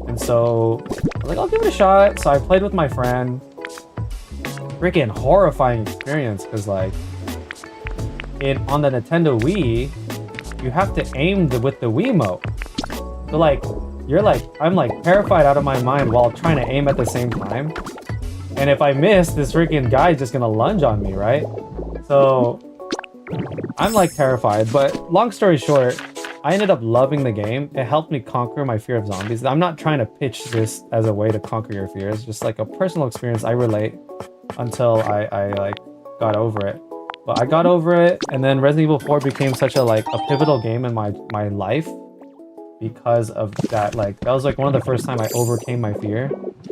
And so I was like, I'll give it a shot. So I played with my friend. Freaking horrifying experience, because like on the Nintendo Wii, you have to aim with the Wiimote. So like I'm like terrified out of my mind while trying to aim at the same time. And if I miss, this freaking guy's just gonna lunge on me, right? So I'm like terrified. But long story short, I ended up loving the game. It helped me conquer my fear of zombies. I'm not trying to pitch this as a way to conquer your fears, just like a personal experience. I relate until I like got over it. But I got over it, and then Resident Evil 4 became such a like a pivotal game in my life because of that. Like that was like one of the first time I overcame my fear.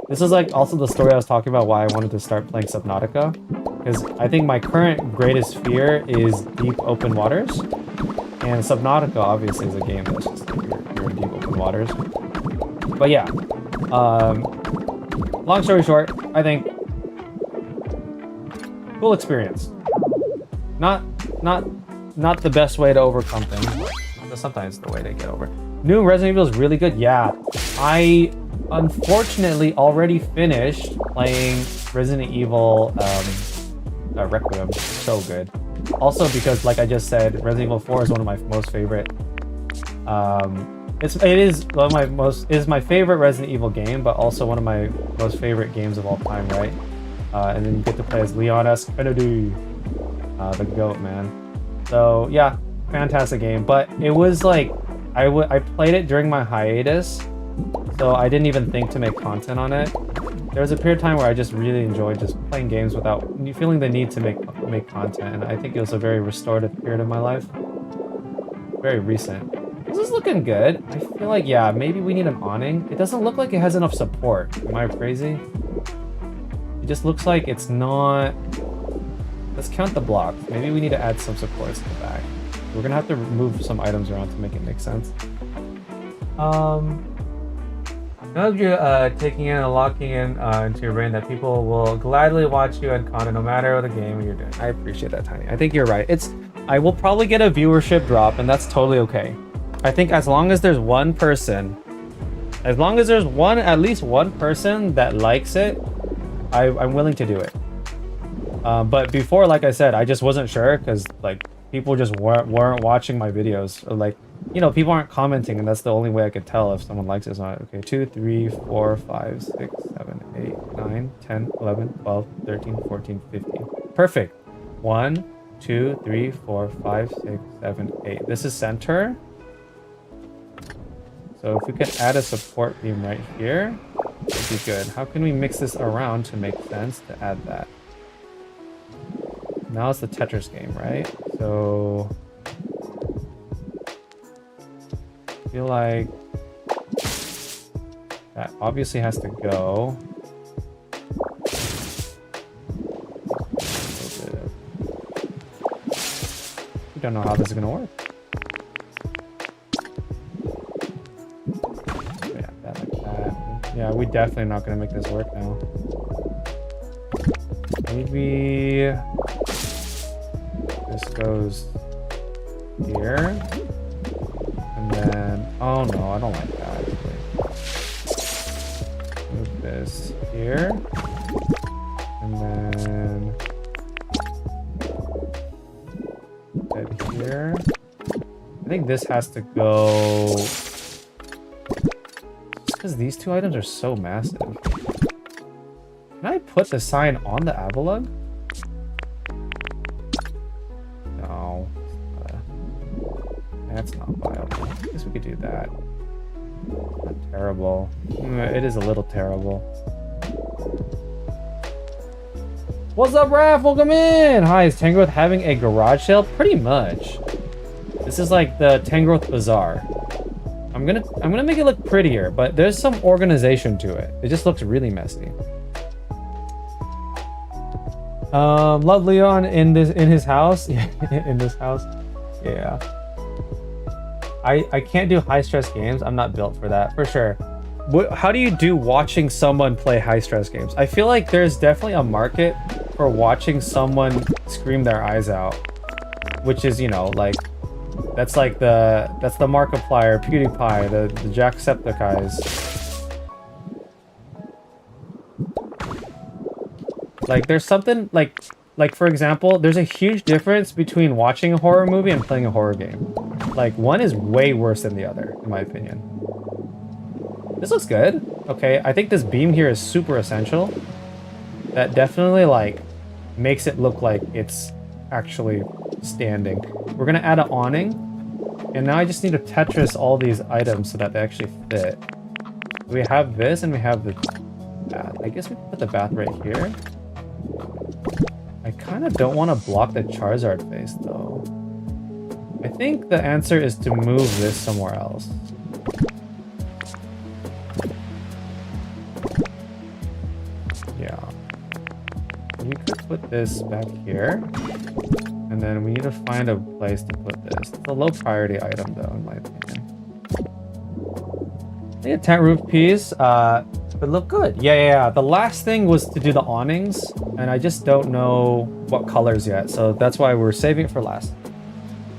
This is like also the story I was talking about why I wanted to start playing Subnautica, because I think my current greatest fear is deep open waters, and Subnautica obviously is a game that's just like you're in deep open waters. But yeah, long story short, I think cool experience. Not the best way to overcome things, but sometimes the way to get over. New Resident Evil is really good. Yeah, I unfortunately already finished playing Resident Evil Requiem. So good. Also because, like I just said, Resident Evil 4 is one of my most favorite. It is my favorite Resident Evil game, but also one of my most favorite games of all time, right? And then you get to play as Leon S. Kennedy, the GOAT, man. So yeah, fantastic game. But it was like I played it during my hiatus, so I didn't even think to make content on it. There was a period of time where I just really enjoyed just playing games without feeling the need to make content, and I think it was a very restorative period of my life. Very recent. This is looking good. I feel like, yeah, maybe we need an awning. It doesn't look like it has enough support. Am I crazy? It just looks like it's not... Let's count the blocks. Maybe we need to add some supports in the back. We're gonna have to move some items around to make it make sense. Now that you're taking in and locking in into your brain that people will gladly watch you and content no matter what the game you're doing. I appreciate that, Tiny. I think you're right. I will probably get a viewership drop, and that's totally okay. I think as long as there's one person, as long as there's at least one person that likes it, I'm willing to do it. But before, like I said, I just wasn't sure because like people just weren't watching my videos, or like, you know, people aren't commenting, and that's the only way I could tell if someone likes it or not. Okay, 2, 3, 4, 5, 6, 7, 8, 9, 10, 11, 12, 13, 14, 15. Perfect. 1, 2, 3, 4, 5, 6, 7, 8. This is center. So if we could add a support beam right here, that'd be good. How can we mix this around to make sense to add that? Now it's the Tetris game, right? So I feel like that obviously has to go. We don't know how this is gonna work. Yeah, that like that. Yeah, we definitely not gonna make this work now. Maybe this goes here, and then, oh no, I don't like that. Move this here, and then head here. I think this has to go, just because these two items are so massive. Can I put the sign on the Avalug? No. That's not viable. I guess we could do that. terrible. It is a little terrible. What's up, Raph? Welcome in! Hi, is Tangrowth having a garage sale? Pretty much. This is like the Tangrowth Bazaar. I'm gonna make it look prettier, but there's some organization to it. It just looks really messy. Love Leon in his house. In this house. Yeah. I can't do high stress games. I'm not built for that, for sure. How do you do watching someone play high stress games? I feel like there's definitely a market for watching someone scream their eyes out, which is, you know, like that's the Markiplier, PewDiePie, the Jacksepticeye's. Like there's something like for example, there's a huge difference between watching a horror movie and playing a horror game. Like one is way worse than the other, in my opinion. This looks good. Okay, I think this beam here is super essential. That definitely like makes it look like it's actually standing. We're gonna add an awning, and now I just need to Tetris all these items so that they actually fit. We have this and we have the bath. I guess we can put the bath right here. I kind of don't want to block the Charizard face though. I think the answer is to move this somewhere else. Yeah. We could put this back here. And then we need to find a place to put this. It's a low priority item though, in my opinion. I think a tent roof piece would look good. Yeah. The last thing was to do the awnings, and I just don't know what colors yet. So that's why we're saving it for last.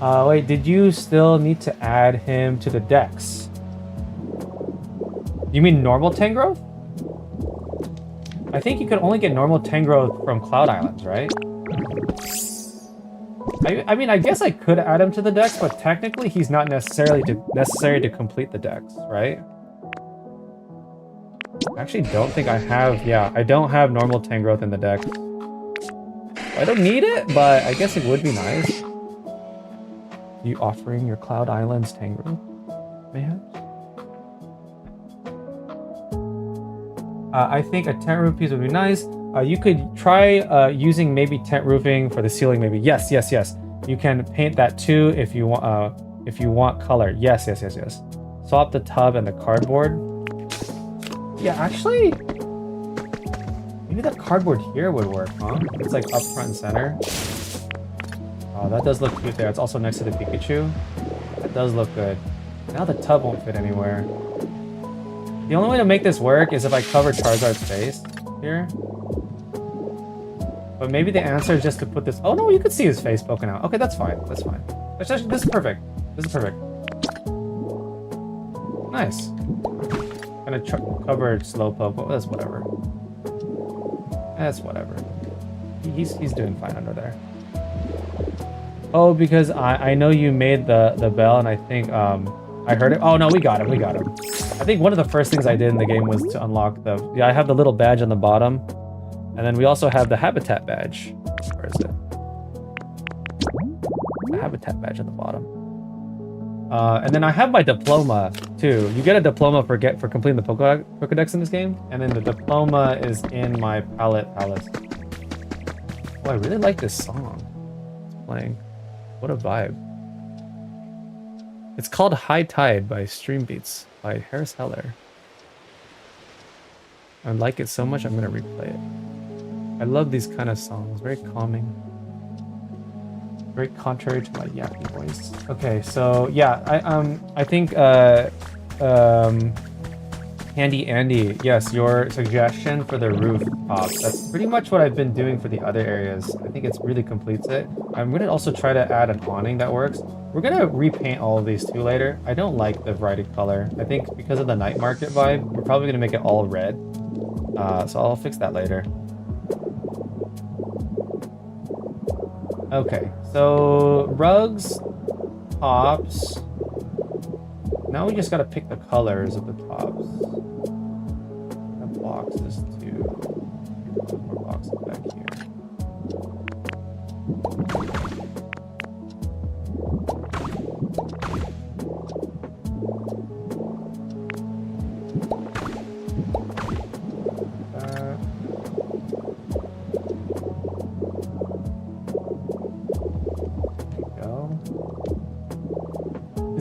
Wait, did you still need to add him to the dex? You mean normal Tangrowth? I think you could only get normal Tangrowth from Cloud Islands, right? I mean, I guess I could add him to the dex, but technically he's not necessary to complete the dex, right? I actually don't think I have, yeah, I don't have normal Tangrowth in the dex. I don't need it, but I guess it would be nice. You offering your Cloud Islands Tangrowth, mayhaps? I think a tent roof piece would be nice. You could try using maybe tent roofing for the ceiling, maybe. Yes. You can paint that too if you want color. Yes. Swap the tub and the cardboard. Yeah, actually, maybe that cardboard here would work, huh? It's like up front and center. Oh, that does look cute there. It's also next to the Pikachu. That does look good. Now the tub won't fit anywhere. The only way to make this work is if I cover Charizard's face here. But maybe the answer is just to put this... Oh no, you could see his face poking out. Okay, that's fine. This is perfect. Nice. Gonna cover Slowpoke, but that's whatever. He's doing fine under there. Oh, because I know you made the bell, and I think I heard it. Oh no, we got him. I think one of the first things I did in the game was to unlock the... Yeah, I have the little badge on the bottom. And then we also have the habitat badge. Where is it? The habitat badge at the bottom. And then I have my diploma too. You get a diploma for completing the Pokedex in this game. And then the diploma is in my palace. Oh, I really like this song. It's playing. What a vibe. It's called High Tide by Stream Beats by Harris Heller. I like it so much I'm gonna replay it. I love these kind of songs, very calming. Very contrary to my yappy voice. Okay, so yeah, I think Handy Andy, yes, your suggestion for the rooftops. That's pretty much what I've been doing for the other areas. I think it's really completes it. I'm gonna also try to add an awning that works. We're gonna repaint all of these too later. I don't like the variety color. I think because of the night market vibe, we're probably gonna make it all red. So I'll fix that later. Okay, so rugs, tops. Now we just gotta pick the colors of the tops. The boxes too. More boxes back here.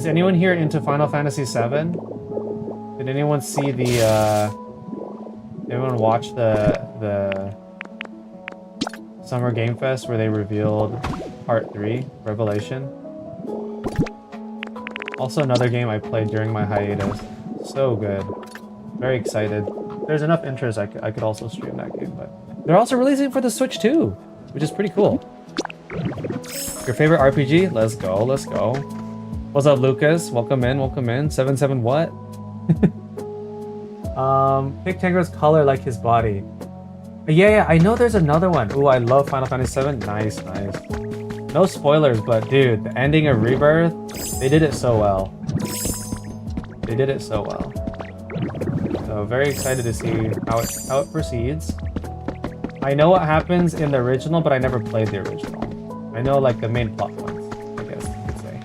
Is anyone here into Final Fantasy VII? Did anyone see the, anyone watch the Summer Game Fest where they revealed Part 3, Revelation? Also another game I played during my hiatus. So good. Very excited. There's enough interest I could also stream that game, but they're also releasing for the Switch too, which is pretty cool. Your favorite RPG? Let's go, let's go. What's up, Lucas? Welcome in, welcome in. 77 what? Pick Tangro's color like his body. Yeah, I know there's another one. Ooh, I love Final Fantasy VII. Nice, nice. No spoilers, but dude, the ending of Rebirth, they did it so well. They did it so well. So very excited to see how it proceeds. I know what happens in the original, but I never played the original. I know like the main plot points, I guess you could say.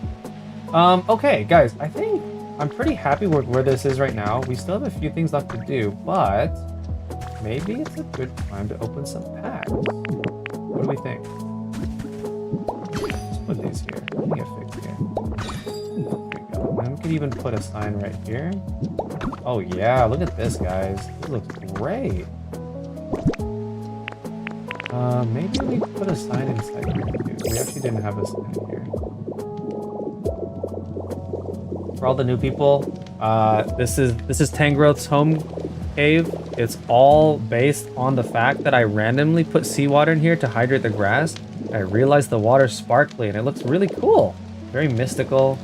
Okay, guys, I think I'm pretty happy with where this is right now. We still have a few things left to do, but maybe it's a good time to open some packs. What do we think? Let's put these here. Let me get fixed here. There we go. And we could even put a sign right here. Oh yeah, look at this, guys. This looks great. Maybe we put a sign inside here too. We actually didn't have a sign in here. For all the new people, this is Tangrowth's home cave. It's all based on the fact that I randomly put seawater in here to hydrate the grass. I realized the water's sparkly and it looks really cool. Very mystical.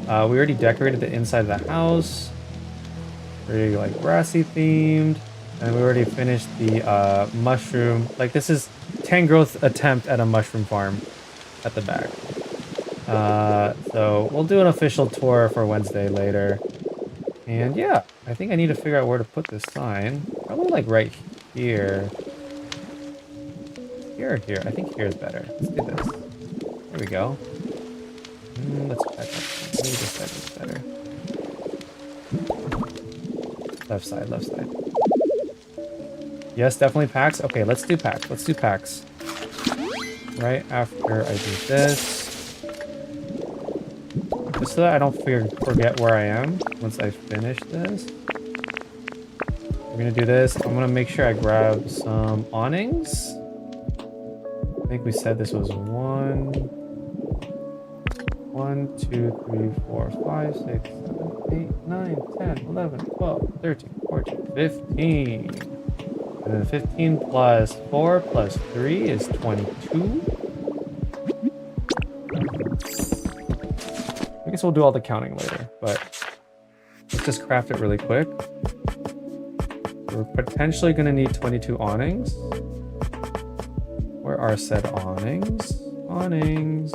We already decorated the inside of the house. Very like grassy themed. And we already finished the mushroom. Like this is Tangrowth's attempt at a mushroom farm at the back. So we'll do an official tour for Wednesday later. And yeah, I think I need to figure out where to put this sign. Probably like right here. Here or here? I think here is better. Let's do this. There we go. Let's back up. Maybe this side is better. Left side, left side. Yes, definitely packs. Okay, let's do packs. Let's do packs. Right after I do this. Just so that I don't forget where I am once I finish this. We're gonna do this. I'm gonna make sure I grab some awnings. I think we said this was 1, 2, 3, 4, 5, 6, 7, 8, 9, 10, 11, 12, 13, 14, 15. And then 15 plus 4 plus 3 is 22. I guess we'll do all the counting later, but let's just craft it really quick. We're potentially going to need 22 awnings. Where are said awnings? Awnings.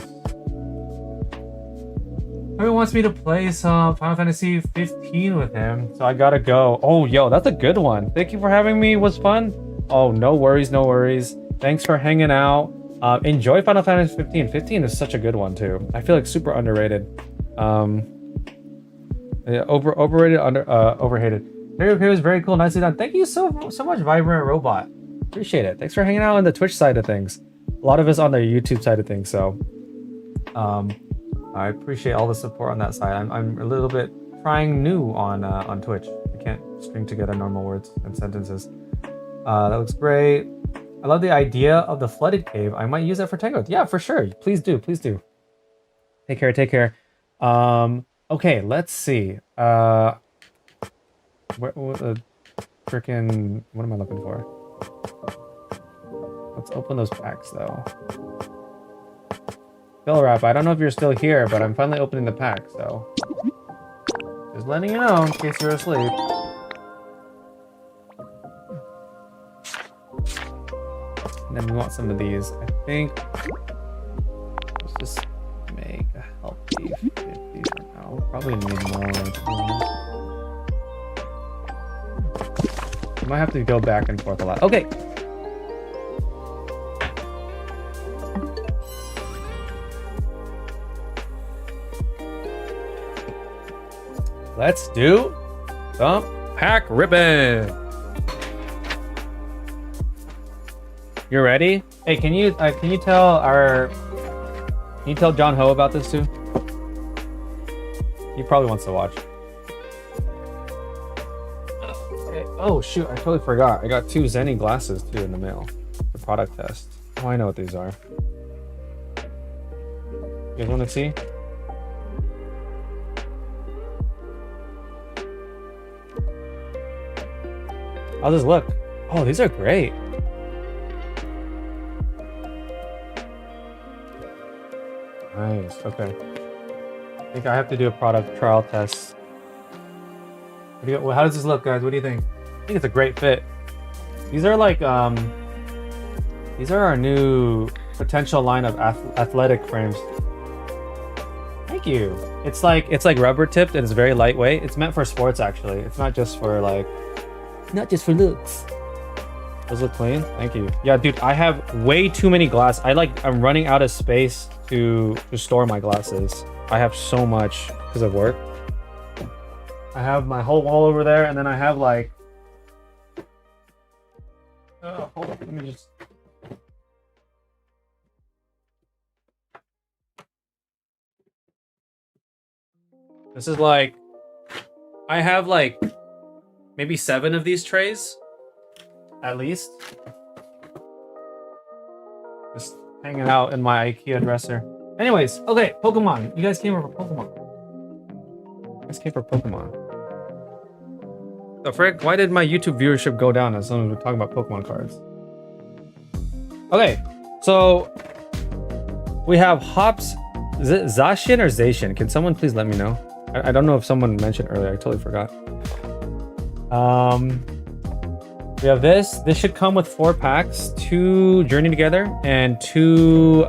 Everyone wants me to play some Final Fantasy 15 with him, so I gotta go. Oh, yo, that's a good one. Thank you for having me. It was fun. Oh, no worries, no worries. Thanks for hanging out. Enjoy Final Fantasy 15. 15 is such a good one too. I feel like super underrated. Yeah, overrated, overhated. It was very cool. Nicely done. Thank you so much, Vibrant Robot. Appreciate it. Thanks for hanging out on the Twitch side of things. A lot of us on the YouTube side of things. So, I appreciate all the support on that side. I'm a little bit trying new on Twitch. I can't string together normal words and sentences. That looks great. I love the idea of the flooded cave. I might use that for Tangrowth. Yeah, for sure. Please do. Please do. Take care. Take care. Okay, let's see. What freaking... What am I looking for? Let's open those packs, though. Bill Rap, I don't know if you're still here, but I'm finally opening the pack, so... Just letting you know, in case you're asleep. And then we want some of these. I think... Let's just make a healthy 50 for now. Probably need more. You might have to go back and forth a lot. Okay! Let's do some pack ripping. You ready? Hey, can you tell John Ho about this too? He probably wants to watch. Okay. Oh shoot, I totally forgot. I got 2 Zenny glasses too in the mail. The product test. Oh, I know what these are. You guys want to see? I'll just look. Oh, these are great. Nice. Okay. I think I have to do a product trial test. Well, how does this look, guys? What do you think? I think it's a great fit. These are like these are our new potential line of athletic frames. Thank you. It's like rubber tipped and it's very lightweight. It's meant for sports actually. It's not just for like, not just for looks. Those look clean. Thank you. Yeah, dude, I have way too many glasses. I'm running out of space to store my glasses. I have so much because of work. I have my whole wall over there, and then I have like, hold on, let me just. This is like, I have like maybe 7 of these trays, at least. Just hanging out in my IKEA dresser. Anyways, okay, Pokemon. You guys came over for Pokemon. You guys came for Pokemon. The frick? Why did my YouTube viewership go down as soon as we're talking about Pokemon cards? Okay, so we have Hops. Is it Zacian or Zacian? Can someone please let me know? I don't know if someone mentioned earlier. I totally forgot. We have this. This should come with 4 packs, 2 Journey Together and 2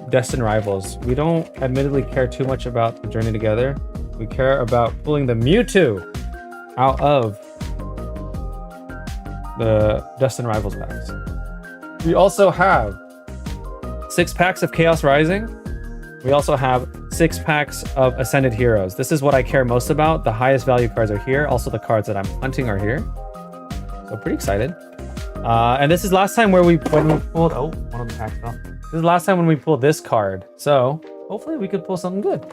Destined Rivals. We don't admittedly care too much about the Journey Together. We care about pulling the Mewtwo out of the Destined Rivals packs. We also have 6 packs of Chaos Rising. We also have 6 packs of Ascended Heroes. This is what I care most about. The highest value cards are here. Also the cards that I'm hunting are here. So pretty excited. And this is last time when we pulled, oh, one of the packs fell. This is last time when we pulled this card. So hopefully we could pull something good.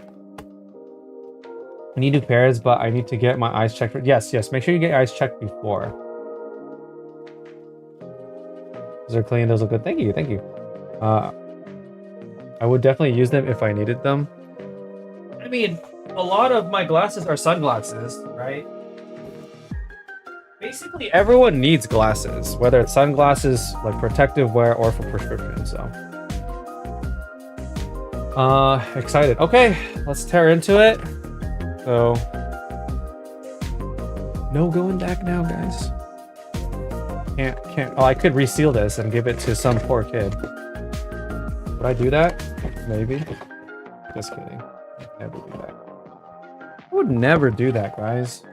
I need new pairs, but I need to get my eyes checked. Yes, make sure you get your eyes checked before. Those are clean, those look good. Thank you. I would definitely use them if I needed them. I mean, a lot of my glasses are sunglasses, right? Basically, everyone needs glasses, whether it's sunglasses, like protective wear, or for prescription, so. Excited. Okay, let's tear into it. So, no going back now, guys. Can't. Oh, I could reseal this and give it to some poor kid. Would I do that? Maybe. Just kidding. I'd never do that. I would never do that, guys.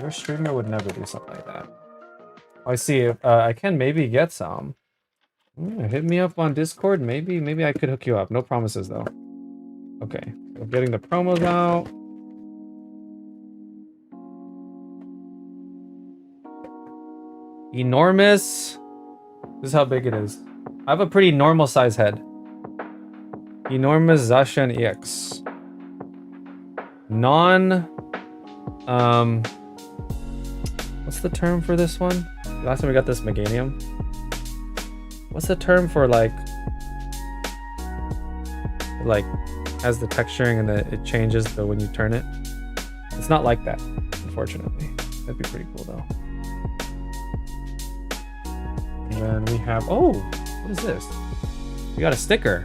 Your streamer would never do something like that. Oh, I see. I can maybe get some. Hit me up on Discord. Maybe I could hook you up. No promises, though. Okay. We're getting the promos out. Enormous. This is how big it is. I have a pretty normal size head. Enormous Zacian EX. What's the term for this one? Last time we got this Meganium. What's the term for like has the texturing and it changes when you turn it? It's not like that, unfortunately. That'd be pretty cool though. And then we have, oh, what is this? We got a sticker.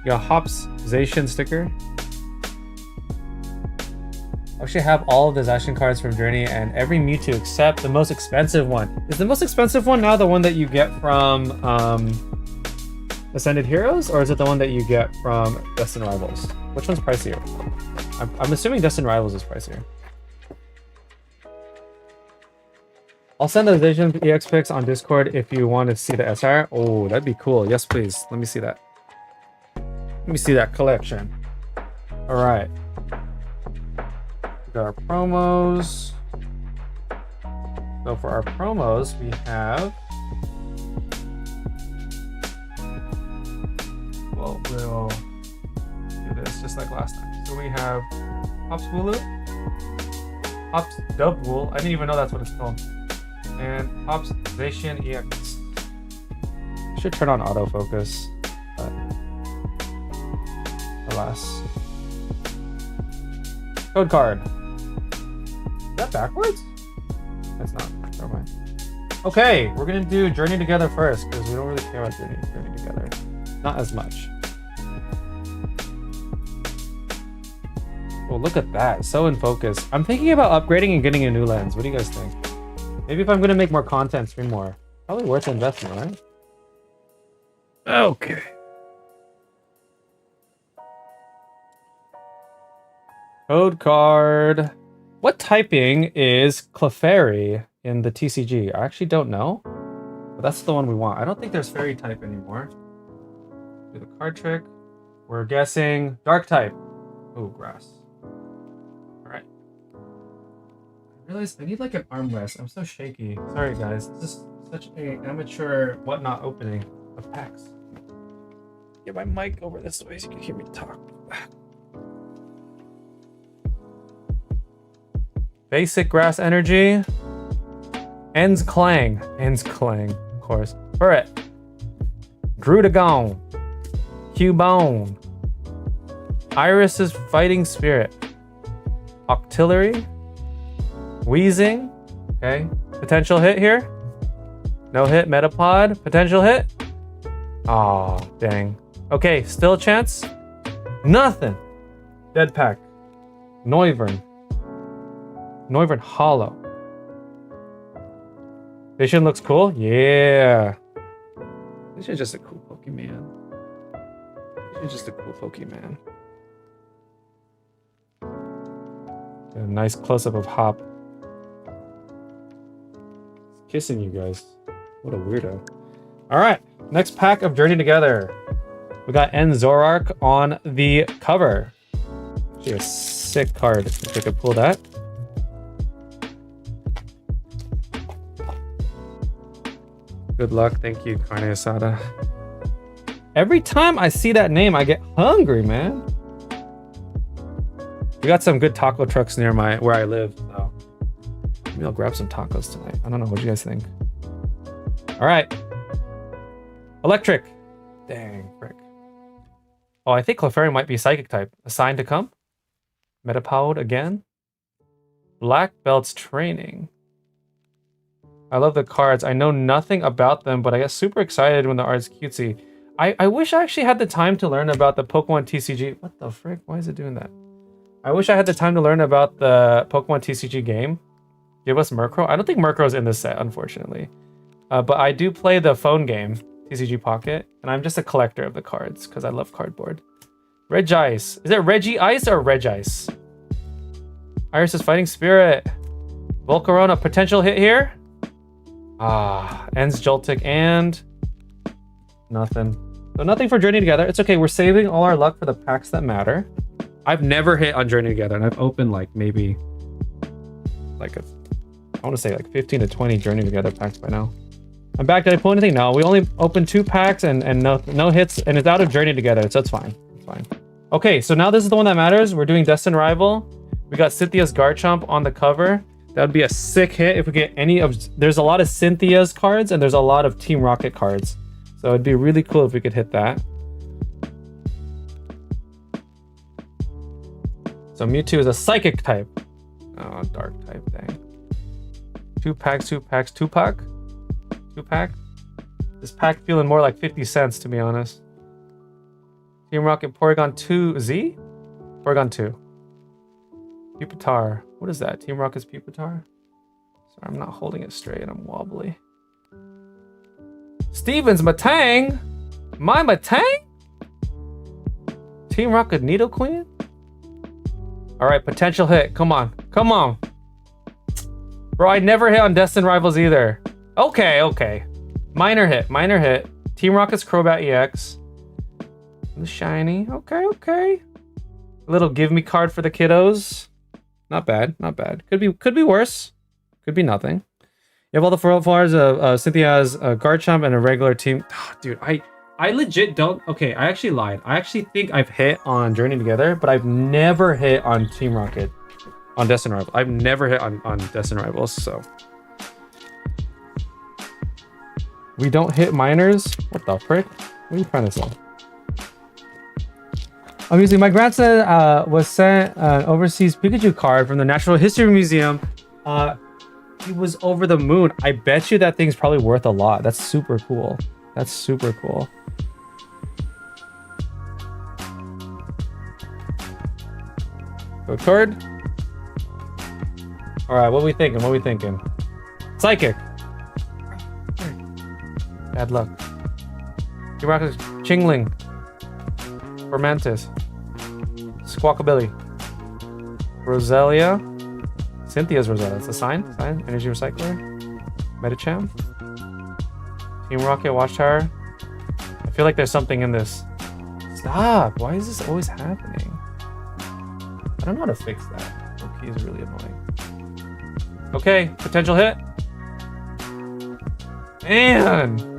We got a Hops Zacian sticker. I actually have all of the Zacian cards from Journey and every Mewtwo except the most expensive one. Is the most expensive one now the one that you get from Ascended Heroes, or is it the one that you get from Destined Rivals? Which one's pricier? I'm assuming Destined Rivals is pricier. I'll send the Zacian EX pics on Discord if you want to see the SR. Oh, that'd be cool. Yes, please. Let me see that. Let me see that collection. All right. We got our promos. So for our promos, we have. Well, we'll do this just like last time. So we have Hops Wooloo, Hops Dubwool. I didn't even know that's what it's called. And Hops Zacian EX. I should turn on autofocus, but alas. Code card. Is that backwards? That's not. Never mind. Okay, we're gonna do Journey Together first because we don't really care about Journey Together. Not as much. Oh, look at that. So in focus. I'm thinking about upgrading and getting a new lens. What do you guys think? Maybe if I'm gonna make more content, stream more. Probably worth the investment, right? Okay. Code card. What typing is Clefairy in the TCG? I actually don't know. But that's the one we want. I don't think there's fairy type anymore. Do the card trick. We're guessing dark type. Oh, grass. Alright. I realized I need like an armrest. I'm so shaky. Sorry guys. This is such an amateur whatnot opening of packs. Get my mic over this way so you can hear me talk. Basic grass energy. Ends Clang. Ends Clang, of course. Burret. Drudagone. Cubone. Iris's Fighting Spirit. Octillery. Wheezing. Okay. Potential hit here. No hit. Metapod. Potential hit. Aw, dang. Okay, still a chance. Nothing. Dead Pack. Noivern. Noivern Hollow. Vision looks cool. Yeah. This is just a cool Pokemon. This is just a cool Pokemon. A nice close-up of Hop. It's kissing you guys. What a weirdo. Alright, next pack of Journey Together. We got N Zorark on the cover. Actually a sick card if I could pull that. Good luck. Thank you, Carne Asada. Every time I see that name, I get hungry, man. We got some good taco trucks near where I live, so maybe I'll grab some tacos tonight. I don't know. What do you guys think? All right. Electric. Dang, frick. Oh, I think Clefairy might be Psychic type. A sign to come. Metapod again. Black Belt's Training. I love the cards. I know nothing about them, but I get super excited when the art's cutesy. I wish I actually had the time to learn about the Pokemon TCG. What the frick? Why is it doing that? I wish I had the time to learn about the Pokemon TCG game. Give us Murkrow. I don't think Murkrow's in this set, unfortunately. But I do play the phone game, TCG Pocket, and I'm just a collector of the cards because I love cardboard. Regice. Is it Regice or Regice? Iris's Fighting Spirit. Volcarona, potential hit here. Ah, ends Joltik and nothing. So nothing for Journey Together. It's okay. We're saving all our luck for the packs that matter. I've never hit on Journey Together, and I've opened like maybe like I want to say like 15 to 20 Journey Together packs by now. I'm back. Did I pull anything? No. We only opened 2 packs and no hits, and it's out of Journey Together, so it's fine. It's fine. Okay, so now this is the one that matters. We're doing Destined Rival. We got Cynthia's Garchomp on the cover. That would be a sick hit if we get any of... There's a lot of Cynthia's cards, and there's a lot of Team Rocket cards. So it'd be really cool if we could hit that. So Mewtwo is a Psychic type. Oh, Dark type, dang. 2 packs, 2 packs, 2 pack? 2 pack? This pack feeling more like 50 cents, to be honest. Team Rocket Porygon 2 Z? Porygon 2. Pupitar. What is that? Team Rocket's Pupitar? Sorry, I'm not holding it straight. I'm wobbly. Steven's Matang? My Matang? Team Rocket Nidoqueen? Alright, potential hit. Come on. Come on. Bro, I never hit on Destined Rivals either. Okay, okay. Minor hit. Minor hit. Team Rocket's Crobat EX. The shiny. Okay, okay. A little give me card for the kiddos. Not bad, not bad. Could be worse. Could be nothing. You have all the flowers of Cynthia's Garchomp and a regular team. Oh, dude, I legit don't. Okay, I actually lied. I actually think I've hit on Journey Together, but I've never hit on Team Rocket, on Destin Rivals. I've never hit on Destin Rivals, so. We don't hit minors? What the frick? What are you trying to say? Obviously, my grandson was sent an overseas Pikachu card from the Natural History Museum. He was over the moon. I bet you that thing's probably worth a lot. That's super cool. That's super cool. Go card. All right, what are we thinking? What are we thinking? Psychic. Bad luck. Kirakas, Chingling. Formantis. Squawkabilly. Roselia. Cynthia's Roselia. It's a sign. Energy Recycler. Medicham. Team Rocket Watchtower. I feel like there's something in this. Stop! Why is this always happening? I don't know how to fix that. Okay, is really annoying. Okay, potential hit. Man!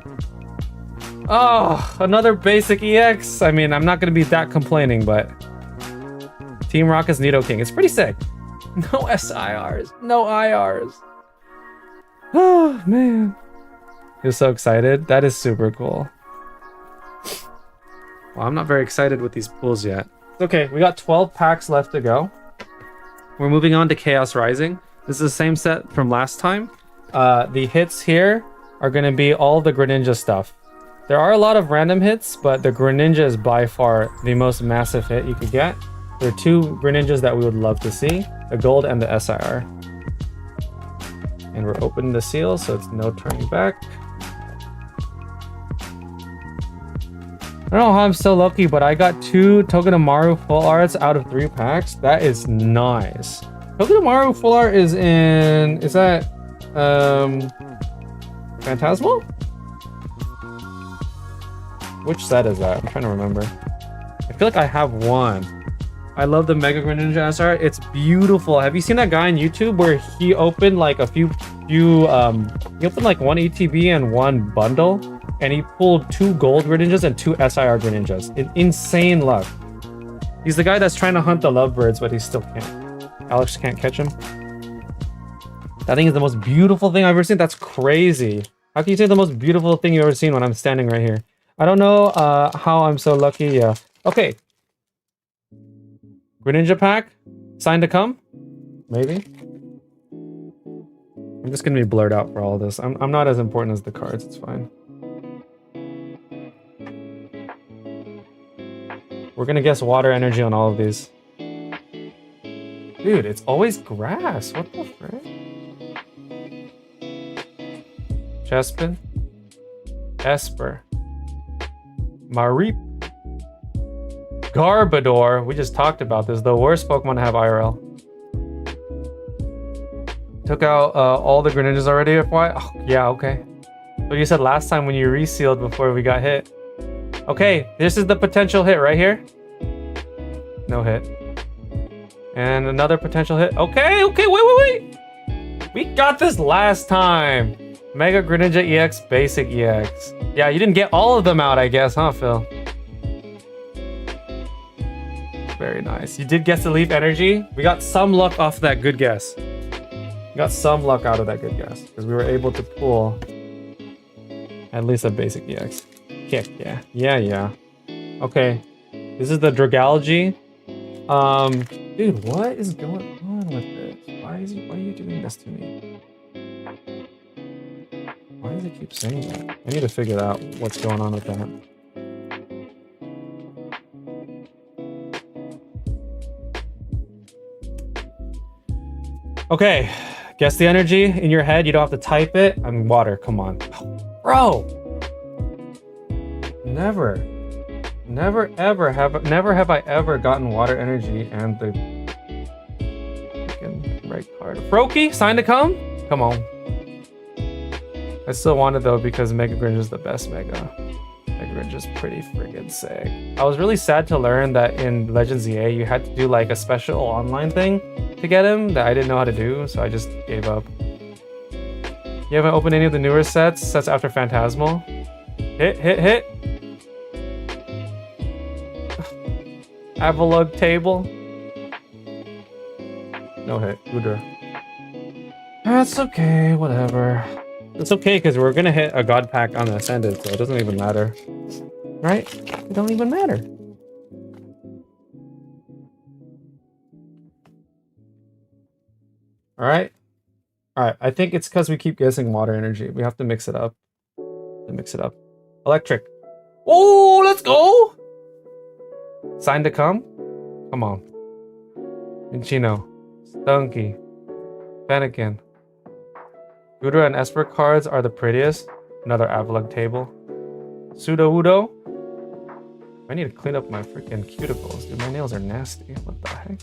Oh, another basic EX. I mean, I'm not gonna be that complaining, but Team Rocket's Nidoking. It's pretty sick. No SIRs. No IRs. Oh, man. You're so excited. That is super cool. Well, I'm not very excited with these pulls yet. Okay, we got 12 packs left to go. We're moving on to Chaos Rising. This is the same set from last time. The hits here are going to be all the Greninja stuff. There are a lot of random hits, but the Greninja is by far the most massive hit you could get. There are two Greninjas that we would love to see, the Gold and the SIR. And we're opening the seal, so it's no turning back. I don't know how I'm so lucky, but I got 2 Togedemaru full arts out of 3 packs. That is nice. Togedemaru full art is in... Is that... Phantasmal? Which set is that? I'm trying to remember. I feel like I have one. I love the Mega Greninja SR. It's beautiful. Have you seen that guy on YouTube where he opened like he opened like 1 ETB and 1 bundle, and he pulled 2 gold Greninjas and 2 SIR Greninjas. Insane luck. He's the guy that's trying to hunt the lovebirds, but he still can't. Alex can't catch him. That thing is the most beautiful thing I've ever seen. That's crazy. How can you say the most beautiful thing you've ever seen when I'm standing right here? I don't know how I'm so lucky. Yeah. Okay. Greninja pack. Sign to come? Maybe. I'm just gonna be blurred out for all of this. I'm not as important as the cards. It's fine. We're gonna guess water energy on all of these. Dude, it's always grass. What the frick? Chespin. Esper. Mareep. Garbodor. We just talked about this. The worst Pokemon to have IRL. Took out all the Greninjas already, FY? Oh, yeah, okay. So you said last time when you resealed before we got hit. Okay, this is the potential hit right here. No hit. And another potential hit. Okay, wait. We got this last time. Mega Greninja EX, Basic EX. Yeah, you didn't get all of them out, I guess, huh, Phil? Very nice. You did guess the Leaf Energy. We got some luck off that good guess. We got some luck out of that good guess because we were able to pull at least a Basic EX. Kick, yeah. Yeah. Okay. This is the Dragalge. Dude, what is going on with this? Why are you doing this to me? Why does it keep saying that? I need to figure out what's going on with that. Okay, guess the energy in your head. You don't have to type it. I mean, water, come on. Bro! Never have I ever gotten water energy and the freaking right card. Froakie, sign to come? Come on. I still want it though because Mega Greninja is the best Mega. Mega Greninja is pretty friggin' sick. I was really sad to learn that in Legends EA you had to do like a special online thing to get him that I didn't know how to do, so I just gave up. You haven't opened any of the newer sets after Phantasmal? Hit. Avalug table. No hit. Udra. That's okay, whatever. It's okay because we're gonna hit a god pack on the Ascended, so it doesn't even matter. Right? It don't even matter. Alright. Alright, I think it's because we keep guessing water energy. We have to mix it up. Electric. Oh, let's go! Sign to come? Come on. Minchino. Stunky. Fennekin. Udra and Esper cards are the prettiest. Another Avalug table. Pseudo-Udo. I need to clean up my freaking cuticles. Dude, my nails are nasty. What the heck?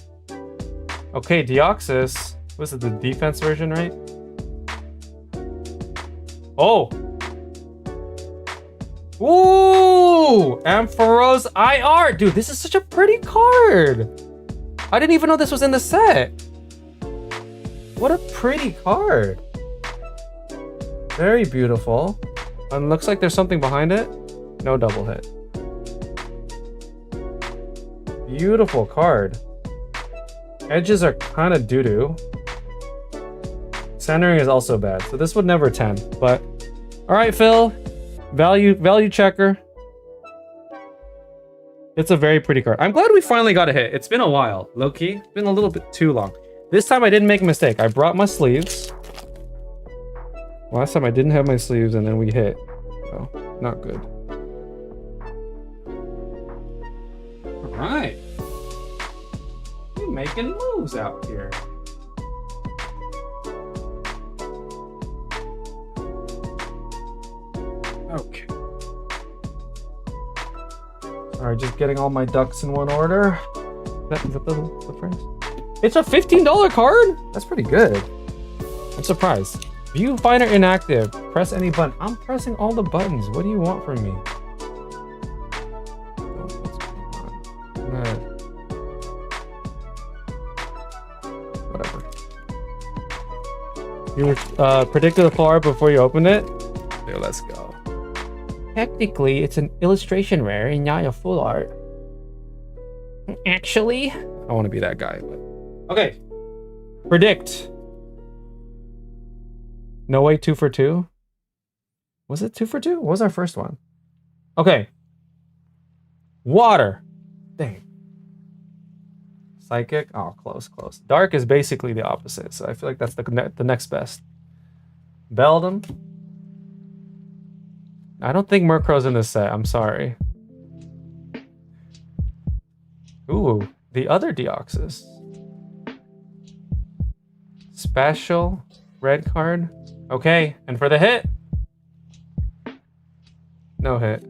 Okay, Deoxys. Was it the defense version, right? Oh! Ooh! Ampharos IR! Dude, this is such a pretty card! I didn't even know this was in the set. What a pretty card. Very beautiful. And looks like there's something behind it. No double hit. Beautiful card. Edges are kind of doo-doo. Centering is also bad, so this would never 10, but... Alright, Phil. Value checker. It's a very pretty card. I'm glad we finally got a hit. It's been a while, low-key. It's been a little bit too long. This time I didn't make a mistake. I brought my sleeves. Last time I didn't have my sleeves and then we hit. So, not good. Alright. You're making moves out here. Okay. Alright, just getting all my ducks in one order. Is that the first? It's a $15 card? That's pretty good. I'm surprised. Viewfinder inactive. Press any button. I'm pressing all the buttons. What do you want from me? Whatever. You predicted the full art before you opened it? Here, let's go. Technically, it's an illustration rare and not a full art. Actually, I want to be that guy, but okay. Predict. No way, 2 for 2. Was it 2 for 2? What was our first one? Okay. Water. Dang. Psychic. Oh, close. Dark is basically the opposite, so I feel like that's the next best. Beldum. I don't think Murkrow's in this set. I'm sorry. Ooh, the other Deoxys. Special red card. Okay, and for the hit. No hit.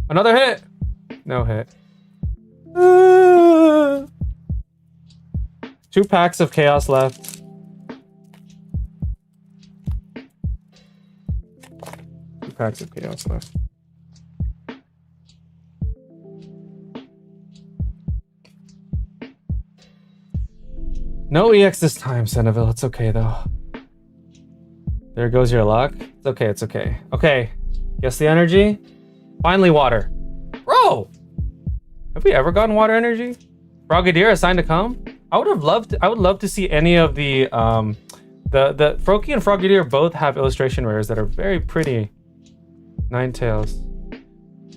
Another hit. No hit. 2 packs of chaos left. Packs of chaos left. No EX this time, Seneville. It's okay though. There goes your luck. It's okay. Okay. Guess the energy. Finally water. Bro! Have we ever gotten water energy? Frogadier assigned to come? I would love to see any of the Froakie and Frogadier both have illustration rares that are very pretty. Ninetales.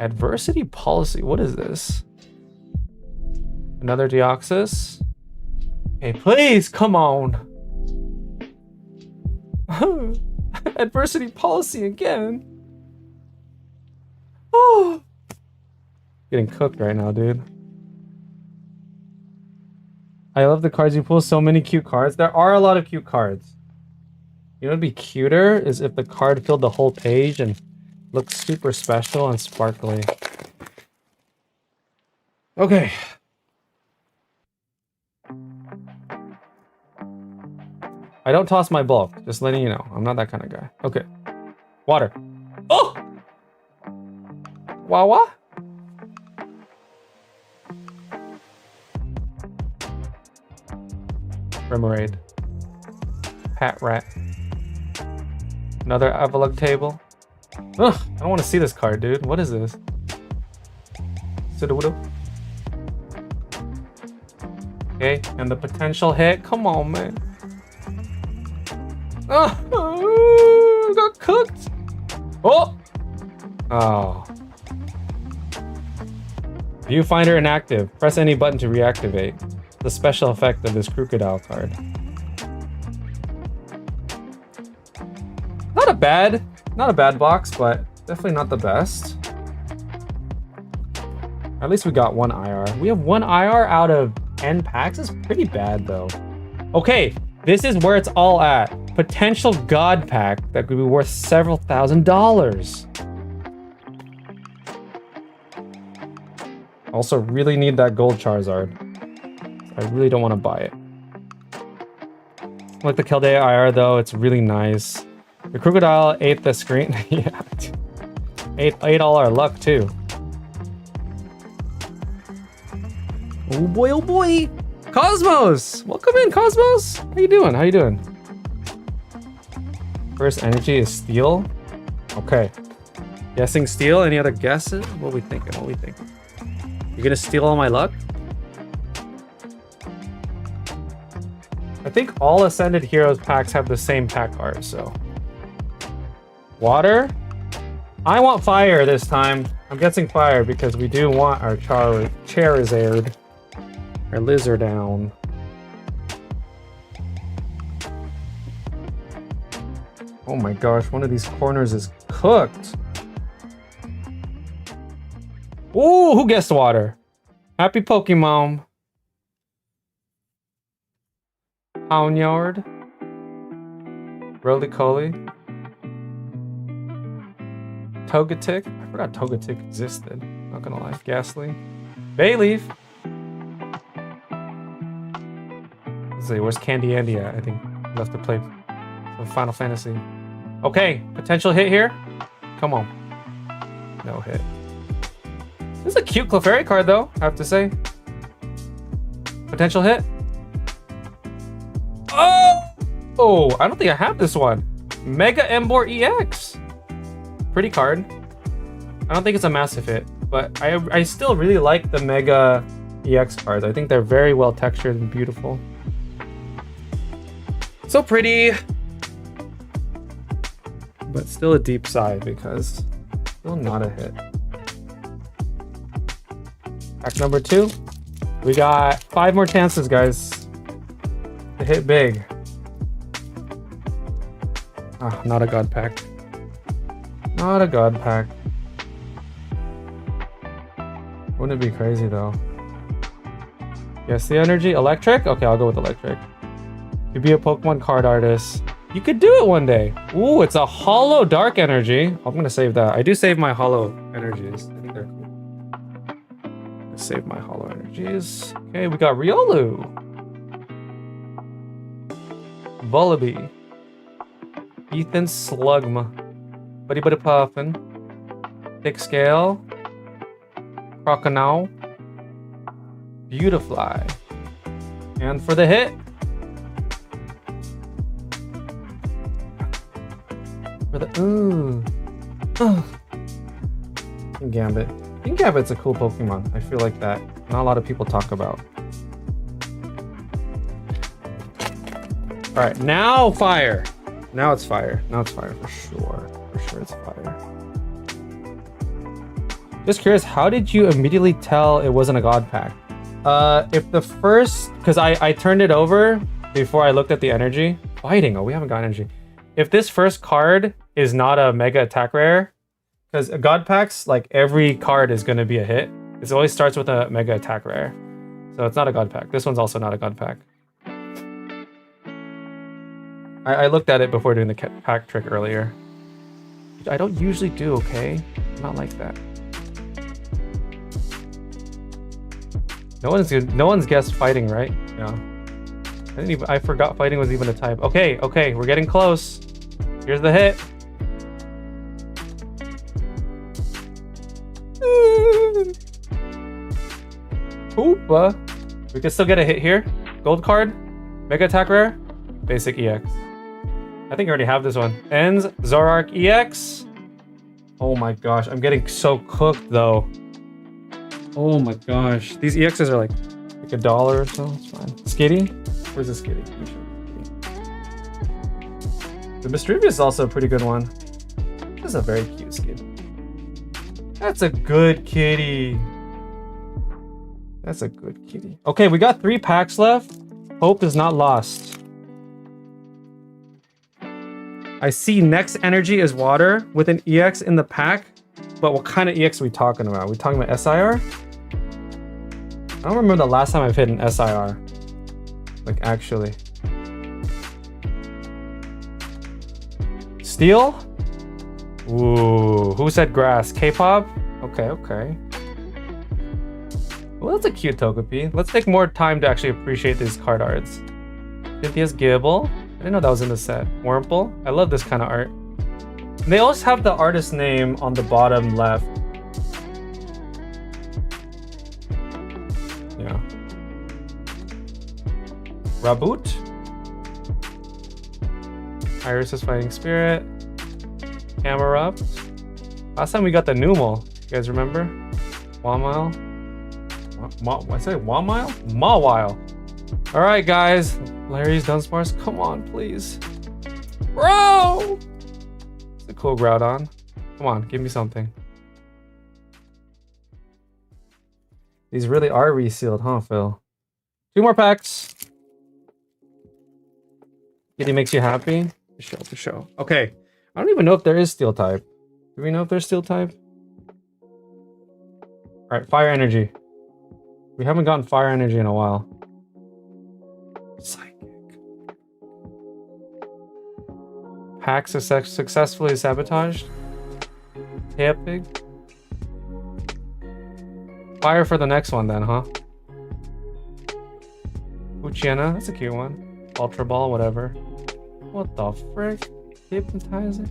Adversity policy. What is this? Another Deoxys. Hey, please, come on. Adversity policy again. Oh, getting cooked right now, dude. I love the cards you pull. So many cute cards. There are a lot of cute cards. You know what'd be cuter is if the card filled the whole page and looks super special and sparkly. Okay. I don't toss my bulk, just letting you know. I'm not that kind of guy. Okay. Water. Oh! Wawa? Remoraid. Pat Rat. Another Avalug table. Ugh, I don't want to see this card, dude. What is this? Pseudo-Widow? Okay, and the potential hit. Come on, man. Oh, got cooked. Oh. Oh. Viewfinder inactive. Press any button to reactivate. The special effect of this crocodile card. Not a bad box, but definitely not the best. At least we got one IR. We have one IR out of 10 packs. It's pretty bad though. Okay, this is where it's all at. Potential God pack that could be worth several $1,000s. Also really need that gold Charizard. I really don't want to buy it. Like the Keldea IR though, it's really nice. The crocodile ate the screen. Yeah. Ate all our luck too. Oh boy. Cosmos! Welcome in, Cosmos! How you doing? How you doing? First energy is steel. Okay. Guessing steel. Any other guesses? What are we thinking? You're gonna steal all my luck? I think all Ascended Heroes packs have the same pack art, so. Water? I want fire this time. I'm guessing fire because we do want our Charizard. Our lizard down. Oh my gosh, one of these corners is cooked. Ooh, who guessed water? Happy Pokemon. Ponyard. Roly-Coly. Togetic. I forgot Togetic existed. Not gonna lie. Ghastly. Bayleaf. Let's see, where's Candy Andy at? I think left to play some Final Fantasy. Okay, potential hit here. Come on. No hit. This is a cute Clefairy card though, I have to say. Potential hit. Oh, I don't think I have this one. Mega Emboar EX. Pretty card. I don't think it's a massive hit, but I still really like the Mega EX cards. I think they're very well textured and beautiful. So pretty, but still a deep sigh because still not a hit. Pack number 2. We got 5 more chances, guys, to hit big. Ah, not a God pack. Not a God pack. Wouldn't it be crazy though? Guess the energy? Electric? Okay, I'll go with electric. To be a Pokemon card artist. You could do it one day. Ooh, it's a hollow dark energy. I'm gonna save that. I do save my hollow energies. I think they're cool. Let's save my hollow energies. Okay, we got Riolu. Vullaby. Ethan Slugma. Buddy Buddy Puffin. Thick Scale. Crocodile. Beautifly. And for the hit. For the Gambit. I think Gambit's a cool Pokemon. I feel like that not a lot of people talk about. Alright, now fire. Now it's fire. Now it's fire for sure. For sure it's fire. Just curious, how did you immediately tell it wasn't a God pack? If the first, because I turned it over before I looked at the energy. Fighting, oh, we haven't got energy. If this first card is not a mega attack rare, because God packs, like every card is going to be a hit. It always starts with a mega attack rare. So it's not a God pack. This one's also not a God pack. I looked at it before doing the pack trick earlier. Which I don't usually do, okay? I'm not like that. No one's guessed fighting, right? No. I forgot fighting was even a type. Okay, we're getting close. Here's the hit. Hoopa. We can still get a hit here. Gold card. Mega attack rare. Basic EX. I think I already have this one. Ends. Zoroark EX. Oh my gosh. I'm getting so cooked though. Oh my gosh. These EXs are like Like $1 or so, it's fine. Skitty? Where's the Skitty? The Mischievous is also a pretty good one. This is a very cute Skitty. That's a good kitty. That's a good kitty. Okay, we got 3 packs left. Hope is not lost. I see next energy is water with an EX in the pack. But what kind of EX are we talking about? Are we talking about SIR? I don't remember the last time I've hit an SIR. Like, actually. Steel? Ooh, who said grass? K-pop? Okay, okay. Well, that's a cute Togepi. Let's take more time to actually appreciate these card arts. Cynthia's Gibble. I didn't know that was in the set. Wurmple. I love this kind of art. And they always have the artist name on the bottom left. Yeah. Raboot. Iris' Fighting Spirit. Camerupt. Last time we got the Numel. You guys remember? Wamile. What I say? Wamile? Mawile. Alright, guys. Larry's Dunsparce. Come on, please. Bro! It's a cool Groudon. Come on, give me something. These really are resealed, huh, Phil? 2 more packs. Kitty makes you happy? For sure, for sure. Okay. I don't even know if there is Steel type. Do we know if there's Steel type? Alright, Fire Energy. We haven't gotten Fire Energy in a while. Psychic. Pack successfully sabotaged. Pig. Fire for the next one then, huh? Uchiana, that's a cute one. Ultra Ball, whatever. What the frick? Hypnotizer.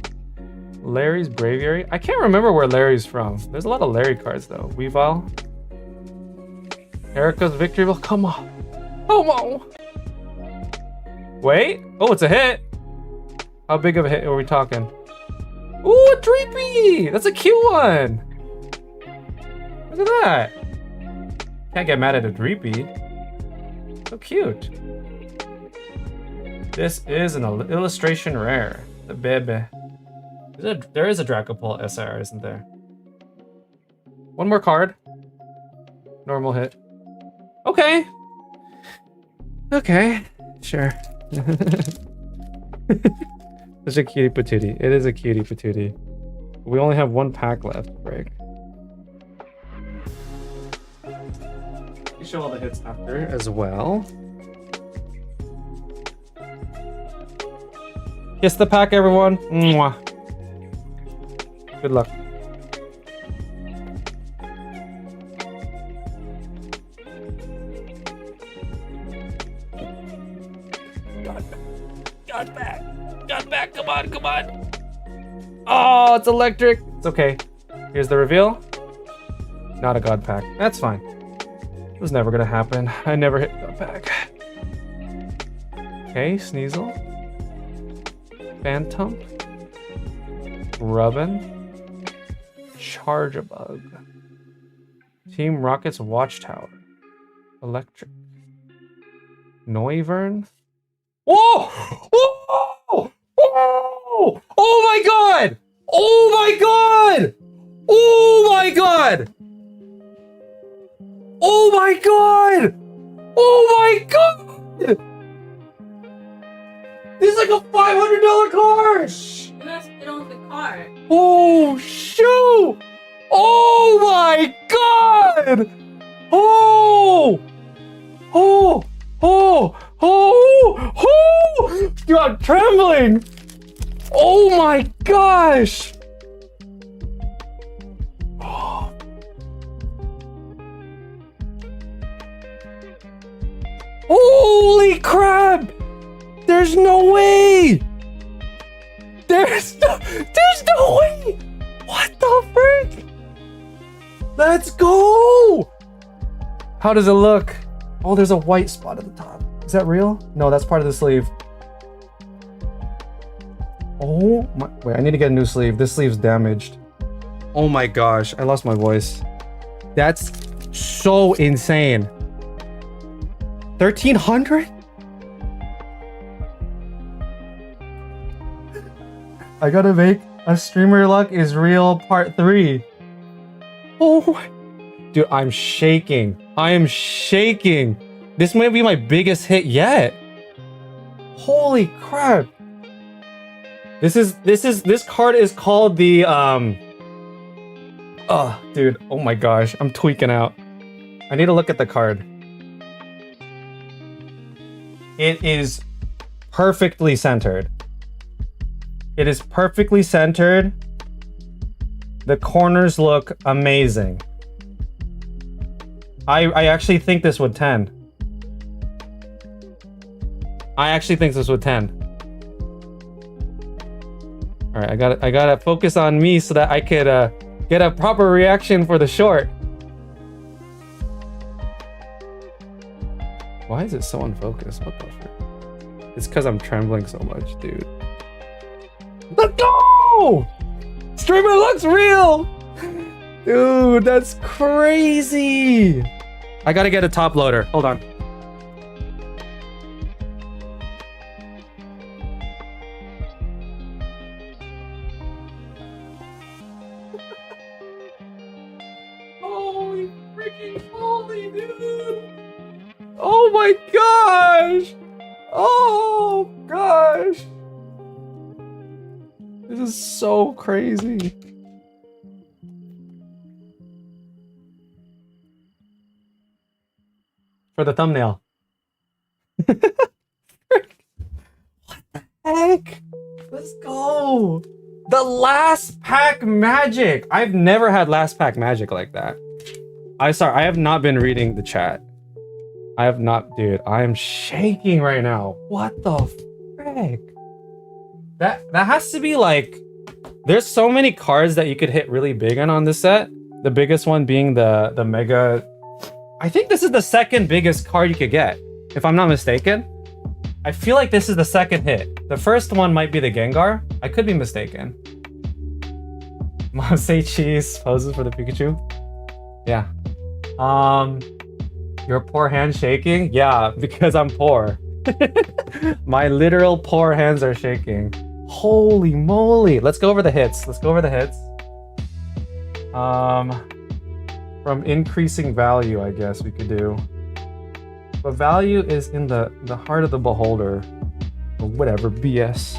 Larry's Braviary. I can't remember where Larry's from. There's a lot of Larry cards though. Weavile. Erica's Victory Bell. Come on. Come on. Wait. Oh, it's a hit. How big of a hit are we talking? Ooh, a Dreepy. That's a cute one. Look at that. Can't get mad at a Dreepy. So cute. This is an illustration rare. The Bebe. There is a Dracopult SR, isn't there? One more card. Normal hit. Okay. Okay. Sure. Such a cutie patootie. It is a cutie patootie. We only have 1 pack left, break. We show all the hits after as well. Kiss the pack, everyone. Mwah. Good luck. Got back. Got back. Come on, come on. Oh, it's electric. It's okay. Here's the reveal. Not a God pack. That's fine. It was never gonna happen. I never hit God pack. Okay, Sneasel. Phantom. Rubbin. Charge-a-bug. Team Rocket's Watchtower. Electric. Noivern. Whoa! Whoa! Whoa! Oh my god! Oh my god! Oh my god! Oh my god! Oh my god! This is like a $500 card! Shh, you have to get on the card. Oh, shoot! Oh my god! Oh! Oh! Oh! Oh! Oh! Dude, I'm trembling! Oh my gosh! Oh. Holy crap! There's no way! There's no way! What the frick? Let's go! How does it look? Oh, there's a white spot at the top. Is that real? No, that's part of the sleeve. Oh my, wait, I need to get a new sleeve. This sleeve's damaged. Oh my gosh, I lost my voice. That's so insane. 1300? I gotta make a streamer luck is real part 3. Oh, dude, I'm shaking. I am shaking. This might be my biggest hit yet. Holy crap. This card is called the oh, dude, oh my gosh, I'm tweaking out. I need to look at the card. It is perfectly centered. It is perfectly centered. The corners look amazing. I actually think this would 10. I actually think this would 10. All right, I gotta focus on me so that I could get a proper reaction for the short. Why is it so unfocused? What the frick? It's because I'm trembling so much, dude. Let's go! Streamer looks real! Dude, that's crazy! I gotta get a top loader. Hold on. Holy freaking holy, dude! Oh my gosh! Oh gosh! This is so crazy. For the thumbnail. What the heck? Let's go. The last pack magic. I've never had last pack magic like that. I have not been reading the chat. I have not, dude. I am shaking right now. What the frick? That has to be like, there's so many cards that you could hit really big on this set. The biggest one being the mega. I think this is the second biggest card you could get, if I'm not mistaken. I feel like this is the second hit. The first one might be the Gengar. I could be mistaken. Mom say cheese poses for the Pikachu. Yeah. Your poor hand shaking? Yeah, because I'm poor. My literal poor hands are shaking. Holy moly. Let's go over the hits. Let's go over the hits. From increasing value, I guess we could do. But value is in the heart of the beholder. Or whatever, BS.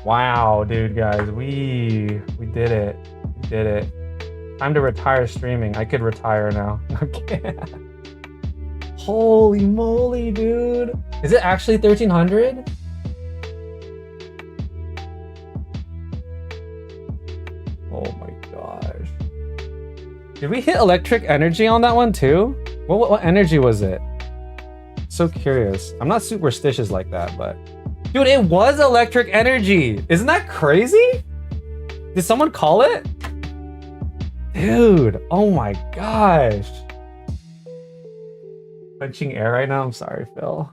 Wow, dude, guys. We did it. We did it. Time to retire streaming. I could retire now. Okay. Holy moly, dude. Is it actually 1300? Oh my gosh. Did we hit electric energy on that one too? What energy was it? So curious. I'm not superstitious like that, but dude, it was electric energy. Isn't that crazy? Did someone call it? Dude, oh my gosh. Punching air right now? I'm sorry, Phil.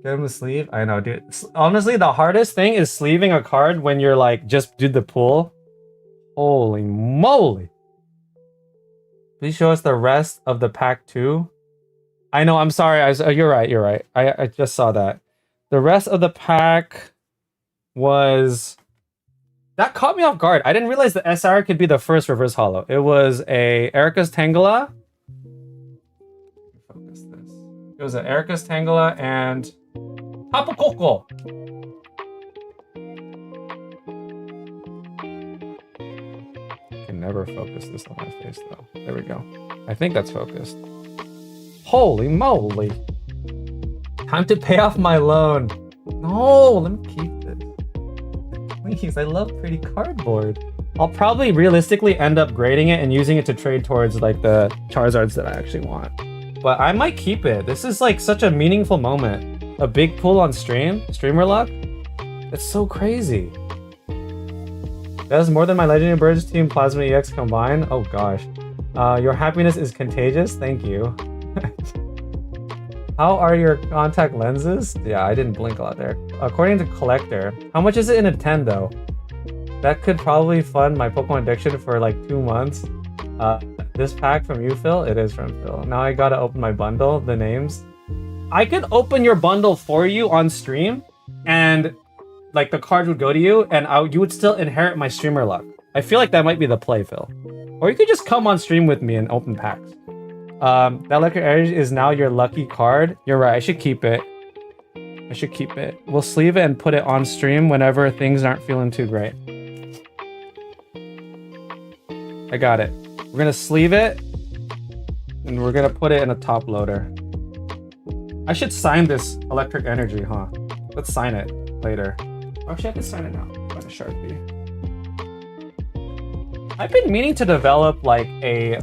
Get him a sleeve? I know, dude. Honestly, the hardest thing is sleeving a card when you're like, just do the pull. Holy moly. Please show us the rest of the pack too. I know, I'm sorry. You're right, you're right. I just saw that. The rest of the pack was... That caught me off guard. I didn't realize the SR could be the first reverse holo. It was a Erica's Tangela. Focus this. It was an Erica's Tangela and Tapu Koko. I can never focus this on my face though. There we go. I think that's focused. Holy moly. Time to pay off my loan. No, let me keep this. Please, I love pretty cardboard. I'll probably realistically end up grading it and using it to trade towards like the Charizards that I actually want. But I might keep it. This is like such a meaningful moment. A big pull on streamer luck. It's so crazy. That's more than my Legendary Birds team Plasma EX combined. Oh gosh. Your happiness is contagious. Thank you. How are your contact lenses? Yeah, I didn't blink a lot there. According to Collector, how much is it in a 10 though? That could probably fund my Pokemon addiction for like 2 months. this pack from you, Phil? It is from Phil. Now I gotta open my bundle, the names. I could open your bundle for you on stream, and like the card would go to you, and you would still inherit my streamer luck. I feel like that might be the play, Phil. Or you could just come on stream with me and open packs. That Electric Energy is now your lucky card. You're right, I should keep it. I should keep it. We'll sleeve it and put it on stream whenever things aren't feeling too great. I got it. We're gonna sleeve it, and we're gonna put it in a top loader. I should sign this Electric Energy, huh? Let's sign it later. Actually, I can sign it now. Find a Sharpie. I've been meaning to develop like a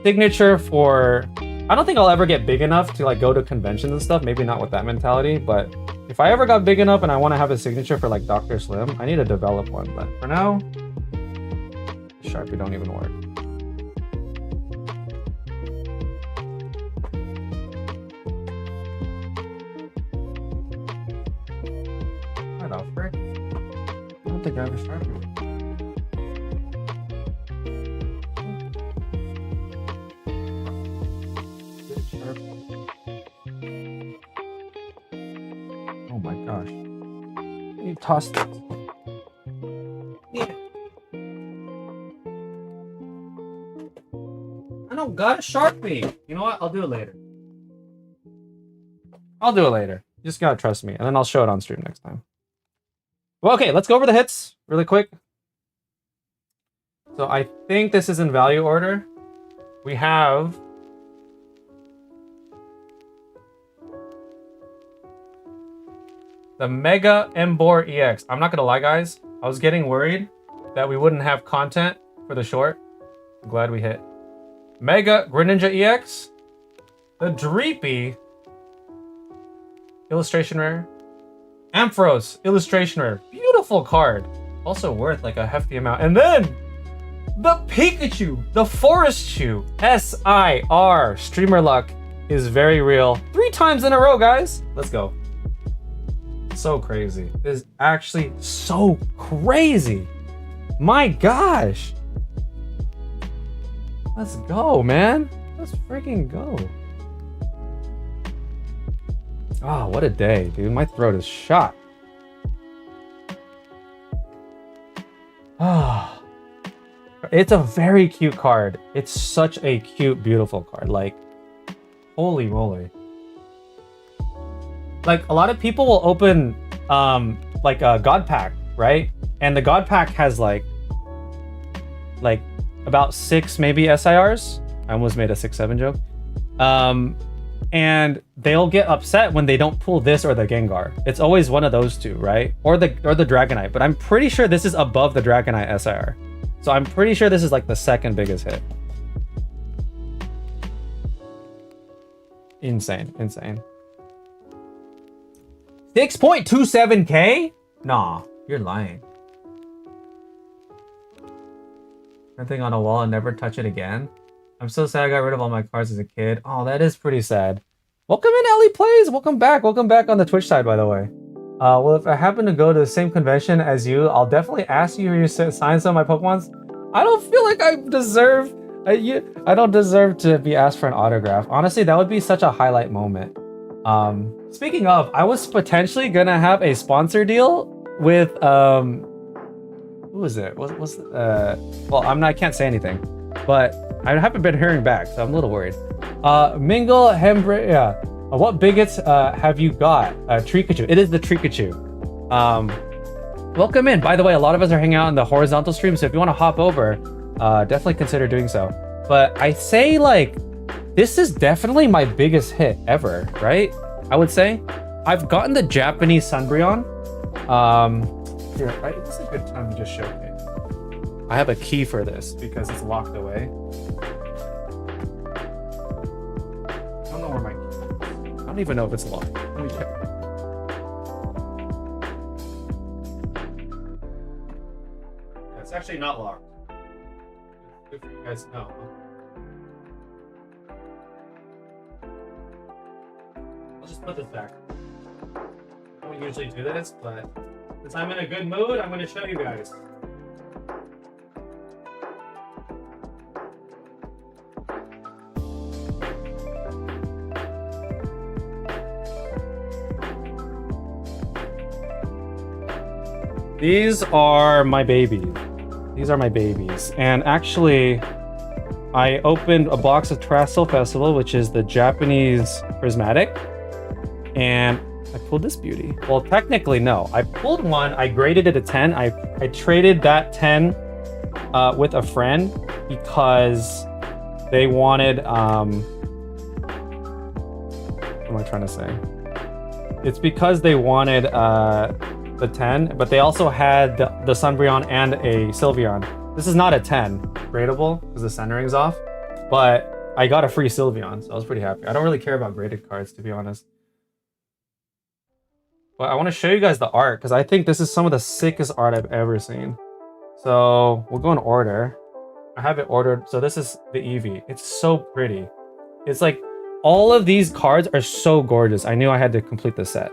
signature for... I don't think I'll ever get big enough to like go to conventions and stuff. Maybe not with that mentality, but if I ever got big enough and I want to have a signature for like Dr. Slim, I need to develop one. But for now, Sharpie don't even work. What the frick? I don't think I have a Sharpie. Oh my gosh. You tossed it. Yeah. I don't got a Sharpie. You know what? I'll do it later. I'll do it later. You just gotta trust me, and then I'll show it on stream next time. Well, okay, let's go over the hits really quick. So I think this is in value order. We have... the Mega Embor EX. I'm not gonna lie, guys. I was getting worried that we wouldn't have content for the short. I'm glad we hit. Mega Greninja EX. The Dreepy. Illustration rare. Ampharos. Illustration rare. Beautiful card. Also worth like a hefty amount. And then the Pikachu. The Forest Chew. SIR. Streamer luck is very real. 3 times in a row, guys. Let's go. So crazy. This is actually so crazy. My gosh. Let's go, man. Let's freaking go. Oh, what a day, dude. My throat is shot. Ah. It's a very cute card. It's such a cute, beautiful card. Like, holy moly. Like, a lot of people will open like a God Pack, right? And the God Pack has like about 6 maybe SIRs. I almost made a 6-7 joke. And they'll get upset when they don't pull this or the Gengar. It's always one of those two, right? Or the Dragonite. But I'm pretty sure this is above the Dragonite SIR. So I'm pretty sure this is like the second biggest hit. Insane, insane. 6.27K? Nah, you're lying. Anything on a wall and never touch it again? I'm so sad I got rid of all my cards as a kid. Oh, that is pretty sad. Welcome in, Ellie Plays. Welcome back. Welcome back on the Twitch side, by the way. Well, if I happen to go to the same convention as you, I'll definitely ask you to sign some of my Pokemons. I don't feel like I deserve... I don't deserve to be asked for an autograph. Honestly, that would be such a highlight moment. Speaking of, I was potentially gonna have a sponsor deal with who was it? Well, I can't say anything, but I haven't been hearing back, so I'm a little worried. Mingle Hembre, yeah. What bigots have you got? Trikachu. It is the Trikachu. Welcome in. By the way, a lot of us are hanging out in the horizontal stream, so if you want to hop over, definitely consider doing so. But I say like, this is definitely my biggest hit ever, right? I would say. I've gotten the Japanese Sunbreon. Here, right? It's a good time to just showcase. I have a key for this because it's locked away. I don't know where my key is. I don't even know if it's locked. Let me check. It's actually not locked. Good for you guys to know. I'll just put this back. I don't usually do this, but since I'm in a good mood, I'm going to show you guys. These are my babies. These are my babies. And actually, I opened a box of Terrestrial Festival, which is the Japanese prismatic. And I pulled this beauty. Well, technically, no. I pulled one. I graded it a 10. I traded that 10 with a friend because they wanted... what am I trying to say? It's because they wanted the 10, but they also had the Sunbreon and a Sylveon. This is not a 10 gradable because the centering's off, but I got a free Sylveon, so I was pretty happy. I don't really care about graded cards, to be honest. But I want to show you guys the art because I think this is some of the sickest art I've ever seen. So we'll go in order. I have it ordered. So this is the Eevee. It's so pretty. It's like all of these cards are so gorgeous. I knew I had to complete the set.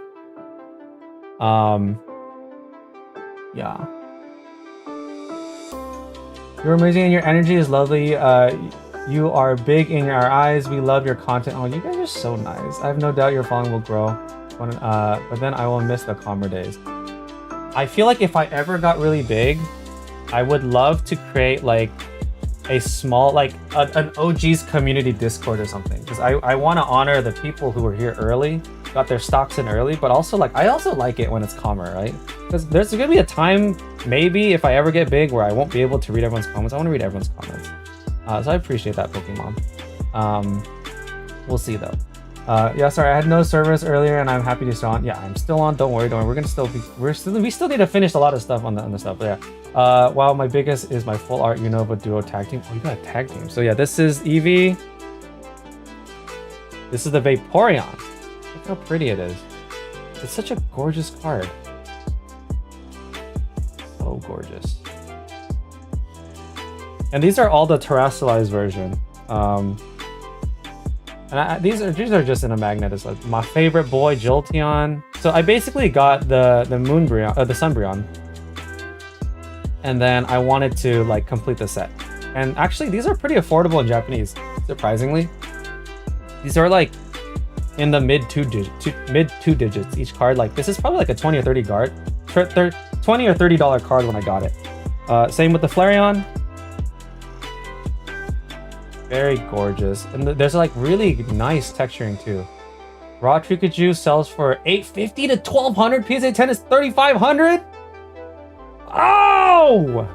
Yeah. You're amazing and your energy is lovely. You are big in our eyes. We love your content. Oh, you guys are so nice. I have no doubt your following will grow. But then I will miss the calmer days. I feel like if I ever got really big, I would love to create like a small, like an OG's community Discord or something. Because I want to honor the people who were here early, got their stocks in early, but also like, I also like it when it's calmer, right? Because there's gonna be a time, maybe if I ever get big, where I won't be able to read everyone's comments. I want to read everyone's comments. So I appreciate that, Pokemon. We'll see though. Yeah, sorry, I had no service earlier and I'm happy to stay on. Yeah, I'm still on. Don't worry. We're gonna still be, we still need to finish a lot of stuff on the stuff. But yeah. While my biggest is my full art Unova duo tag team. Oh, you got a tag team. So yeah, this is Eevee. This is the Vaporeon. Look how pretty it is. It's such a gorgeous card. So gorgeous. And these are all the terrestrialized version. And these are just in a magnet. It's like my favorite boy, Jolteon. So I basically got the Moonbreon, the Sunbreon, and then I wanted to like complete the set. And actually, these are pretty affordable in Japanese, surprisingly. These are like in the mid two digits each card. Like this is probably like a 20 or 30 card, $20 or $30 card when I got it. Same with the Flareon. Very gorgeous. And there's like really nice texturing too. Raw Pikachu sells for $850 to $1,200. PSA 10 is $3,500. Oh!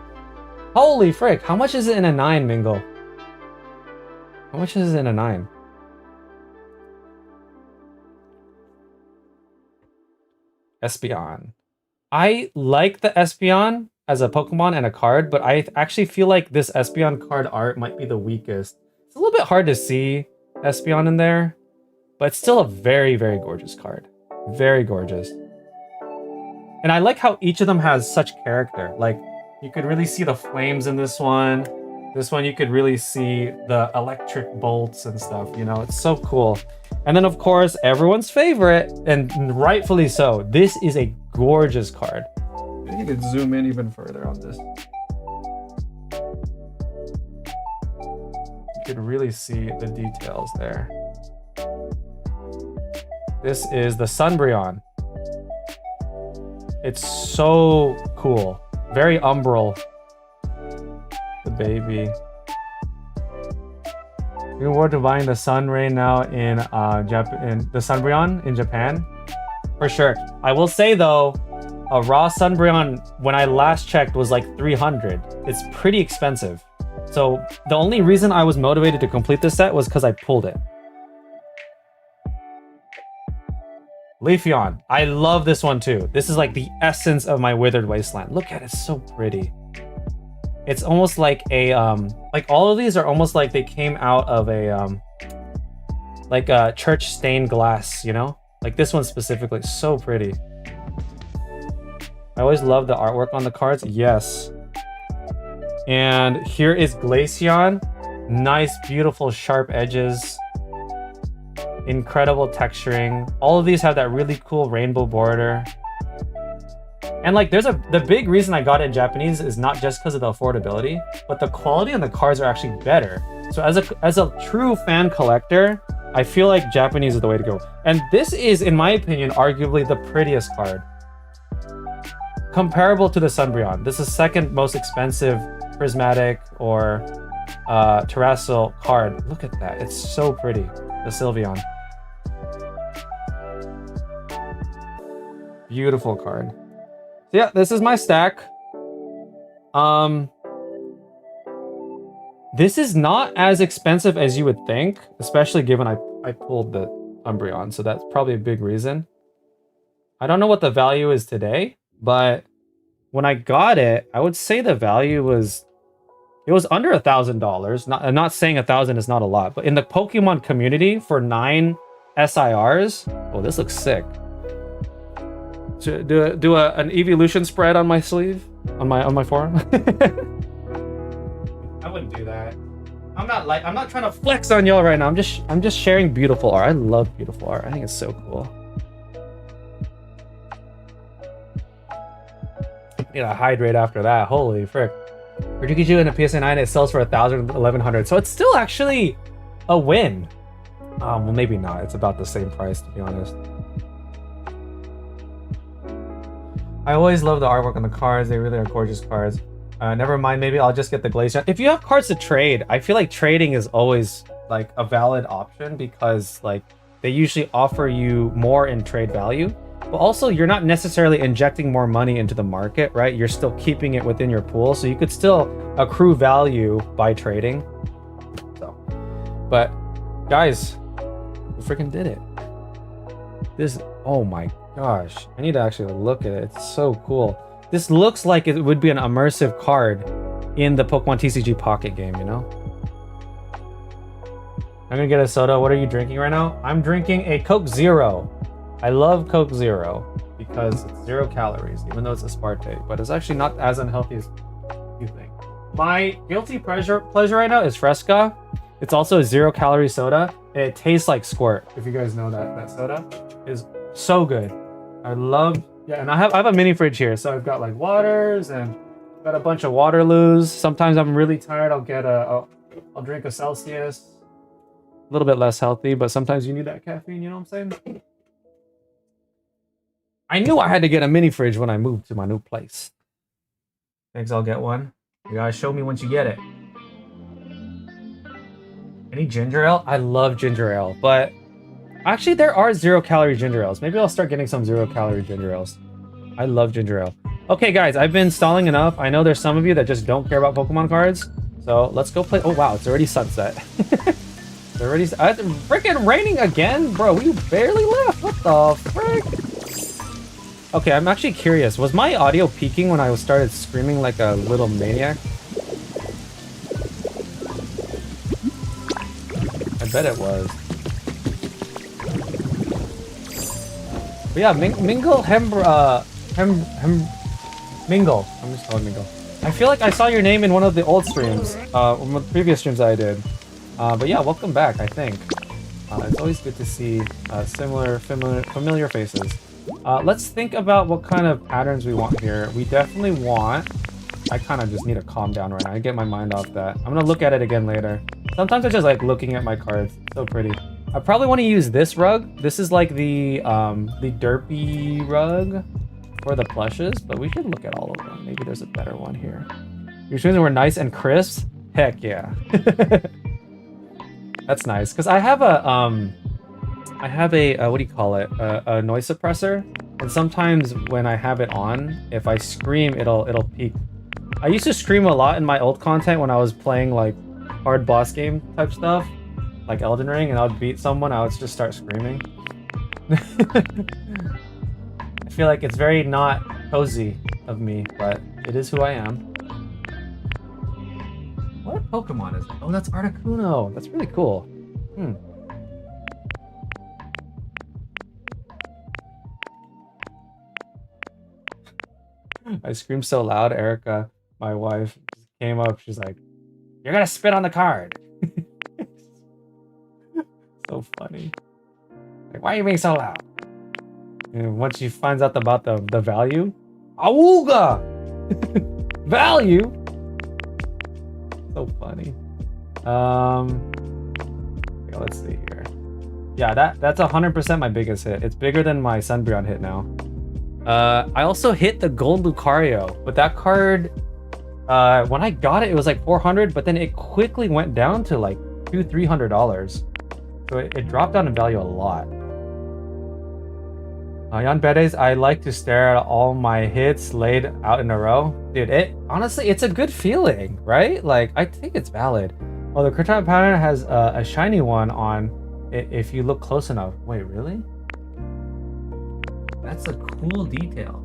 Holy frick. How much is it in a 9, Mingle? How much is it in a 9? Espeon. I like the Espeon as a Pokemon and a card, but I actually feel like this Espeon card art might be the weakest. It's a little bit hard to see Espeon in there, but it's still a very, very gorgeous card. Very gorgeous. And I like how each of them has such character. Like, you could really see the flames in this one. This one, you could really see the electric bolts and stuff, you know? It's so cool. And then, of course, everyone's favorite, and rightfully so, this is a gorgeous card. I think you could zoom in even further on this. You can really see the details there. This is the Sunbreon. It's so cool. Very umbral. The baby. Looking forward to buying the Sunray now in the Sunbreon in Japan. For sure. I will say though, a raw Sunbreon, when I last checked, was like $300. It's pretty expensive. So the only reason I was motivated to complete this set was because I pulled it. Leafeon. I love this one too. This is like the essence of my Withered Wasteland. Look at it, it's so pretty. It's almost like a, like all of these are almost like they came out of a, like a church stained glass, you know? Like this one specifically, so pretty. I always love the artwork on the cards. Yes. And here is Glaceon. Nice, beautiful, sharp edges. Incredible texturing. All of these have that really cool rainbow border. And like the big reason I got it in Japanese is not just because of the affordability, but the quality on the cards are actually better. So as a true fan collector, I feel like Japanese is the way to go. And this is, in my opinion, arguably the prettiest card. comparable to the Sunbreon. This is second most expensive prismatic or terrestrial card. Look at that. It's so pretty. The Sylveon. Beautiful card. So yeah, this is my stack. This is not as expensive as you would think, especially given I pulled the Umbreon, so that's probably a big reason. I don't know what the value is today, but when I got it, I would say the value was, it was under $1,000. I'm not saying 1,000 is not a lot, but in the Pokemon community for 9 SIRs, oh, this looks sick. So do an evolution spread on my sleeve, on my forearm. I wouldn't do that. I'm not trying to flex on y'all right now. I'm just sharing beautiful art. I love beautiful art. I think it's so cool. Need to hydrate after that. Holy frick. For Pikachu in a PSA 9, it sells for 1,000, 1,100. So it's still actually a win. Well, maybe not. It's about the same price, to be honest. I always love the artwork on the cards. They really are gorgeous cards. Never mind, maybe I'll just get the Glaceon. If you have cards to trade, I feel like trading is always like a valid option because like they usually offer you more in trade value. But also you're not necessarily injecting more money into the market, right? You're still keeping it within your pool. So you could still accrue value by trading. So, but guys, we freaking did it. This, oh my gosh. I need to actually look at it. It's so cool. This looks like it would be an immersive card in the Pokemon TCG Pocket game, you know? I'm gonna get a soda. What are you drinking right now? I'm drinking a Coke Zero. I love Coke Zero because it's 0 calories, even though it's aspartame, but it's actually not as unhealthy as you think. My guilty pleasure right now is Fresca. It's also a 0 calorie soda, and it tastes like Squirt. If you guys know that soda is so good. I love, yeah, and I have a mini fridge here, so I've got like waters and got a bunch of Waterloos. Sometimes I'm really tired. I'll drink a Celsius. A little bit less healthy, but sometimes you need that caffeine. You know what I'm saying? I knew I had to get a mini fridge when I moved to my new place. Thanks, I'll get one. You gotta show me once you get it. Any ginger ale? I love ginger ale, but actually there are 0 calorie ginger ales. Maybe I'll start getting some 0 calorie ginger ales. I love ginger ale. Okay, guys, I've been stalling enough. I know there's some of you that just don't care about Pokemon cards. So let's go play. Oh, wow, it's already sunset. It's already freaking raining again? Bro, we barely left. What the frick? Okay, I'm actually curious. Was my audio peaking when I started screaming like a little maniac? I bet it was. But yeah, Mingle Mingle. I'm just calling Mingle. I feel like I saw your name in one of the old streams, one of the previous streams I did. But yeah, welcome back, I think. It's always good to see familiar faces. Let's think about what kind of patterns we want here. We definitely want... I kind of just need to calm down right now. I get my mind off that. I'm gonna look at it again later. Sometimes I just like looking at my cards. It's so pretty. I probably want to use this rug. This is like the derpy rug for the plushes, but we should look at all of them. Maybe there's a better one here. Your shoes were nice and crisp. Heck yeah. That's nice, because I have a what do you call it? A noise suppressor, and sometimes when I have it on, if I scream, it'll peak. I used to scream a lot in my old content when I was playing like hard boss game type stuff, like Elden Ring, and I would beat someone, I would just start screaming. I feel like it's very not cozy of me, but it is who I am. What Pokemon is it? Oh, that's Articuno. That's really cool. I screamed so loud, Erica, my wife, came up. She's like, "You're gonna spit on the card." So funny. Like, why are you being so loud? And once she finds out about the value, Awooga! Value? So funny. Okay, let's see here. Yeah, that's 100% my biggest hit. It's bigger than my Sunbreon hit now. I also hit the gold Lucario, but that card, when I got it, it was like 400, but then it quickly went down to like $200-300. So it dropped down in value a lot. Jan Bedes, I like to stare at all my hits laid out in a row. Dude, honestly, it's a good feeling, right? Like, I think it's valid. Well, the Krypton pattern has a shiny one on it if you look close enough. Wait, really? That's a cool detail.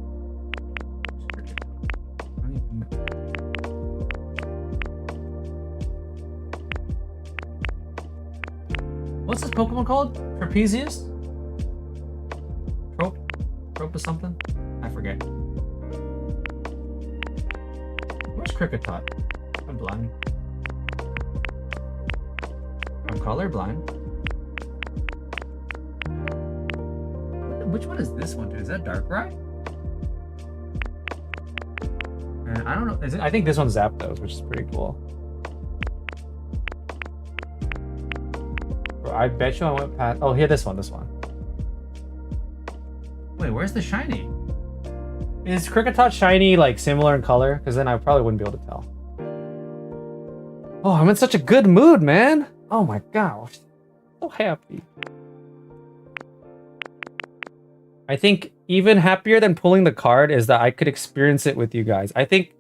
What's this Pokemon called? Trapezius? Trope or something? I forget. Where's Kricketot? I'm blind. I'm colorblind. Which one is this one, dude? Is that Darkrai? And I don't know. I think this one's Zapdos, which is pretty cool. Bro, I bet you I went past. Oh, here, this one. Wait, where's the shiny? Is Kricketot shiny, like, similar in color? Because then I probably wouldn't be able to tell. Oh, I'm in such a good mood, man. Oh my gosh. So happy. I think even happier than pulling the card is that I could experience it with you guys. I think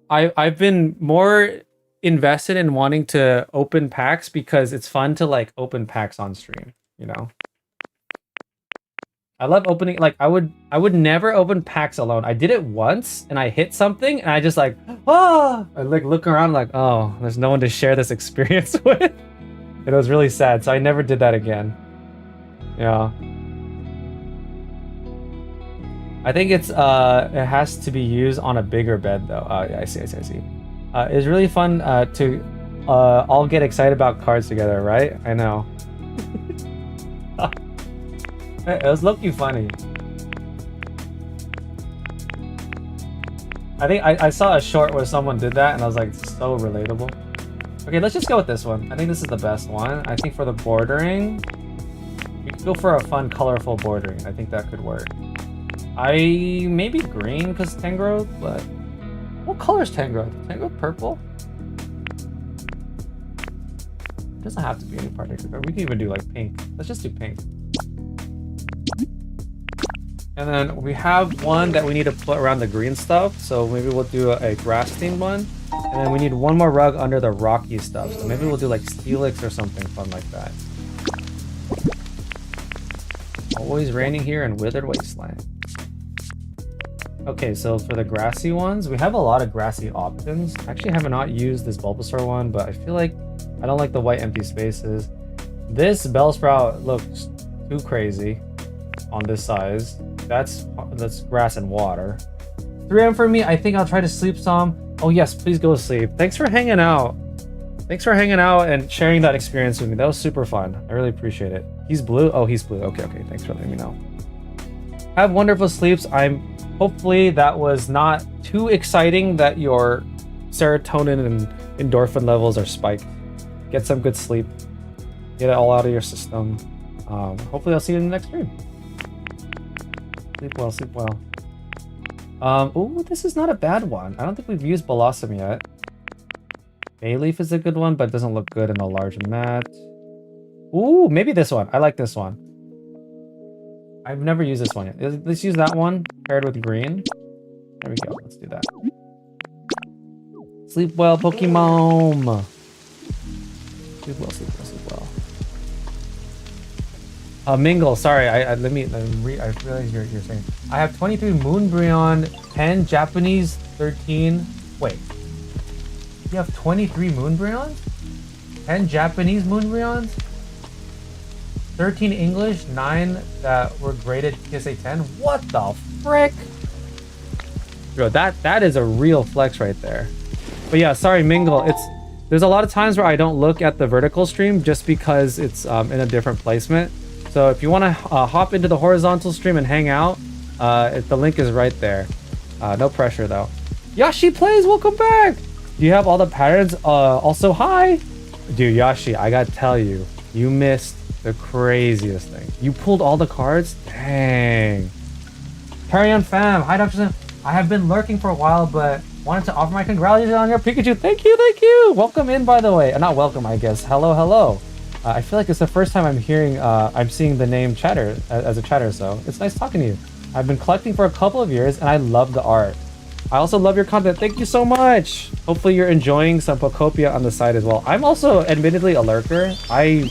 I've been more invested in wanting to open packs because it's fun to, like, open packs on stream, you know? I love opening, like, I would never open packs alone. I did it once and I hit something and I just like, ah! I like look around like, oh, there's no one to share this experience with. It was really sad, so I never did that again. Yeah. I think it has to be used on a bigger bed though. Yeah, I see. It's really fun to all get excited about cards together, right? I know. It was low-key funny. I think I saw a short where someone did that and I was like, it's so relatable. Okay, let's just go with this one. I think this is the best one. I think for the bordering, we could go for a fun, colorful bordering. I think that could work. Maybe green because Tangrowth, but what color is Tangrowth? Tangrowth purple? It doesn't have to be any particular. We can even do like pink. Let's just do pink. And then we have one that we need to put around the green stuff. So maybe we'll do a grass themed one. And then we need one more rug under the rocky stuff. So maybe we'll do like Steelix or something fun like that. Always raining here in Withered Wasteland. Okay, so for the grassy ones, we have a lot of grassy options. Actually, I have not used this Bulbasaur one, but I feel like I don't like the white empty spaces. This Bellsprout looks too crazy on this size. That's grass and water. 3M for me. I think I'll try to sleep some. Oh yes, please go to sleep. Thanks for hanging out. Thanks for hanging out and sharing that experience with me. That was super fun. I really appreciate it. He's blue. Oh, he's blue. Okay. Thanks for letting me know. Have wonderful sleeps. Hopefully that was not too exciting that your serotonin and endorphin levels are spiked. Get some good sleep. Get it all out of your system. Hopefully I'll see you in the next stream. Sleep well, sleep well. Oh, this is not a bad one. I don't think we've used Blossom yet. Bayleaf is a good one, but it doesn't look good in a large mat. Ooh, maybe this one. I like this one. I've never used this one yet. Let's use that one paired with green. There we go. Let's do that. Sleep well, Pokemon. Sleep well, sleep well, sleep well. Mingle, sorry, I realize you're saying. I have 23 Moonbreon, 10 Japanese, 13. Wait. You have 23 Moonbreons? 10 Japanese Moonbreons? 13 English, 9 that were graded PSA 10? What the frick? Bro, that is a real flex right there. But yeah, sorry, Mingle. There's a lot of times where I don't look at the vertical stream just because it's in a different placement. So if you want to hop into the horizontal stream and hang out, the link is right there. No pressure though. Yashi plays, welcome back. Do you have all the patterns? Also, hi. Dude, Yashi, I gotta tell you, you missed the craziest thing. You pulled all the cards? Dang. Prayin fam. Hi, Dr. Sim. I have been lurking for a while, but wanted to offer my congratulations on your Pikachu. Thank you, thank you. Welcome in, by the way. Not welcome, I guess. Hello, hello. I feel like it's the first time I'm seeing the name Chatter as a chatter, so it's nice talking to you. I've been collecting for a couple of years, and I love the art. I also love your content. Thank you so much. Hopefully you're enjoying some Pokopia on the side as well. I'm also admittedly a lurker. I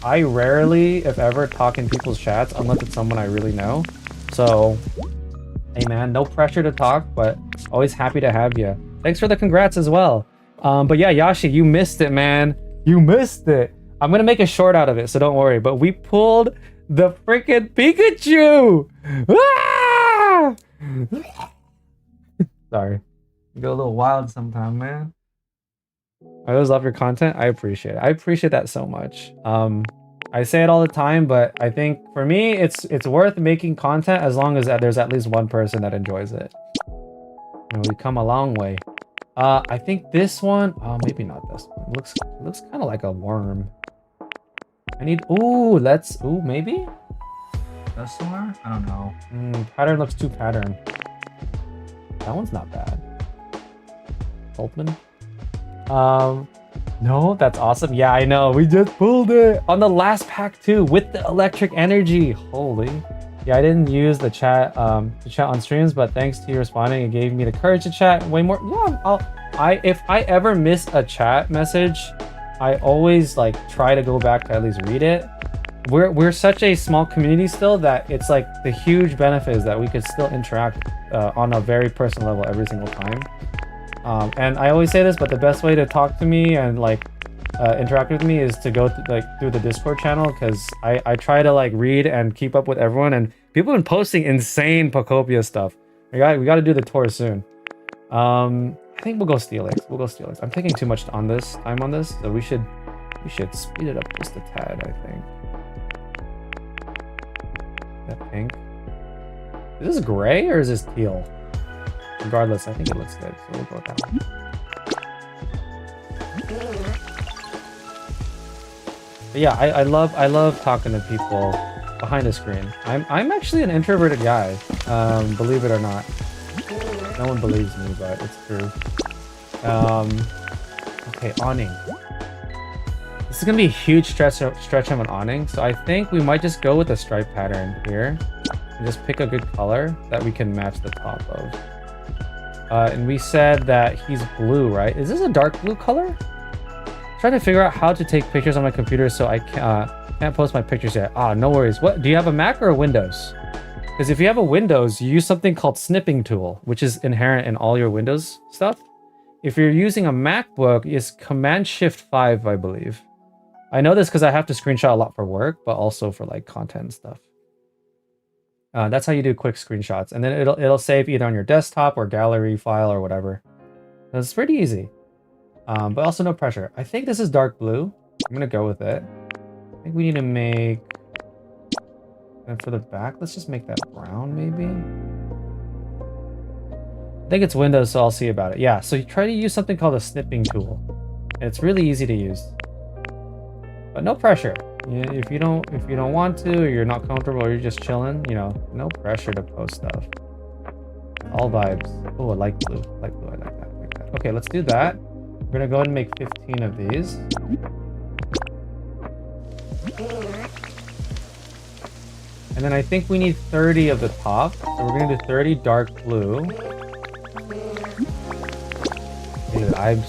rarely, if ever, talk in people's chats unless it's someone I really know. So, hey man, no pressure to talk, but always happy to have you. Thanks for the congrats as well. But yeah, Yashi, you missed it, man. You missed it. I'm gonna make a short out of it, so don't worry. But we pulled the freaking Pikachu! Ah! Sorry. You go a little wild sometime, man. I always love your content. I appreciate it. I appreciate that so much. I say it all the time, but I think for me, it's worth making content as long as there's at least one person that enjoys it. And we've come a long way. I think this one, maybe not this one. It looks kind of like a worm. I need, maybe? This one? I don't know. Pattern looks too pattern. That one's not bad. Holtman. No, that's awesome. Yeah, I know. We just pulled it on the last pack too with the electric energy. Holy. Yeah, I didn't use the chat to chat on streams, but thanks to you responding, it gave me the courage to chat way more. Yeah, if I ever miss a chat message, I always like try to go back to at least read it. We're such a small community still that it's like the huge benefit is that we could still interact on a very personal level every single time. And I always say this, but the best way to talk to me and like interact with me is to go through the Discord channel, because I try to like read and keep up with everyone, and people have been posting insane Pokopia stuff. We got to do the tour soon. I think we'll go Steelix. We'll go Steelix. I'm taking too much time on this, so we should speed it up just a tad, I think. That pink. Is this gray or is this teal? Regardless, I think it looks good, so we'll go with that one. But yeah, I love talking to people behind the screen. I'm actually an introverted guy, believe it or not. No one believes me, but it's true. Okay, awning. This is gonna be a huge stretch of an awning, so I think we might just go with the stripe pattern here and just pick a good color that we can match the top of. And we said that he's blue, right? Is this a dark blue color? I'm trying to figure out how to take pictures on my computer, so I can't post my pictures yet. No worries. What do you have, a Mac or a Windows? Because if you have a Windows, you use something called snipping tool, which is inherent in all your Windows stuff. If you're using a MacBook, it's Command-Shift-5, I believe. I know this because I have to screenshot a lot for work, but also for like content and stuff. That's how you do quick screenshots, and then it'll save either on your desktop or gallery file or whatever. So it's pretty easy, but also no pressure. I think this is dark blue. I'm gonna go with it. I think we need to make. And for the back, let's just make that brown, maybe. I think it's Windows, so I'll see about it. Yeah, so you try to use something called a snipping tool. And it's really easy to use, but no pressure. If you don't want to, or you're not comfortable, or you're just chilling, you know, no pressure to post stuff. All vibes. Oh, I like blue. I like that. Okay, let's do that. We're gonna go ahead and make 15 of these. And then I think we need 30 of the top. So we're gonna do 30 dark blue. Dude, I'm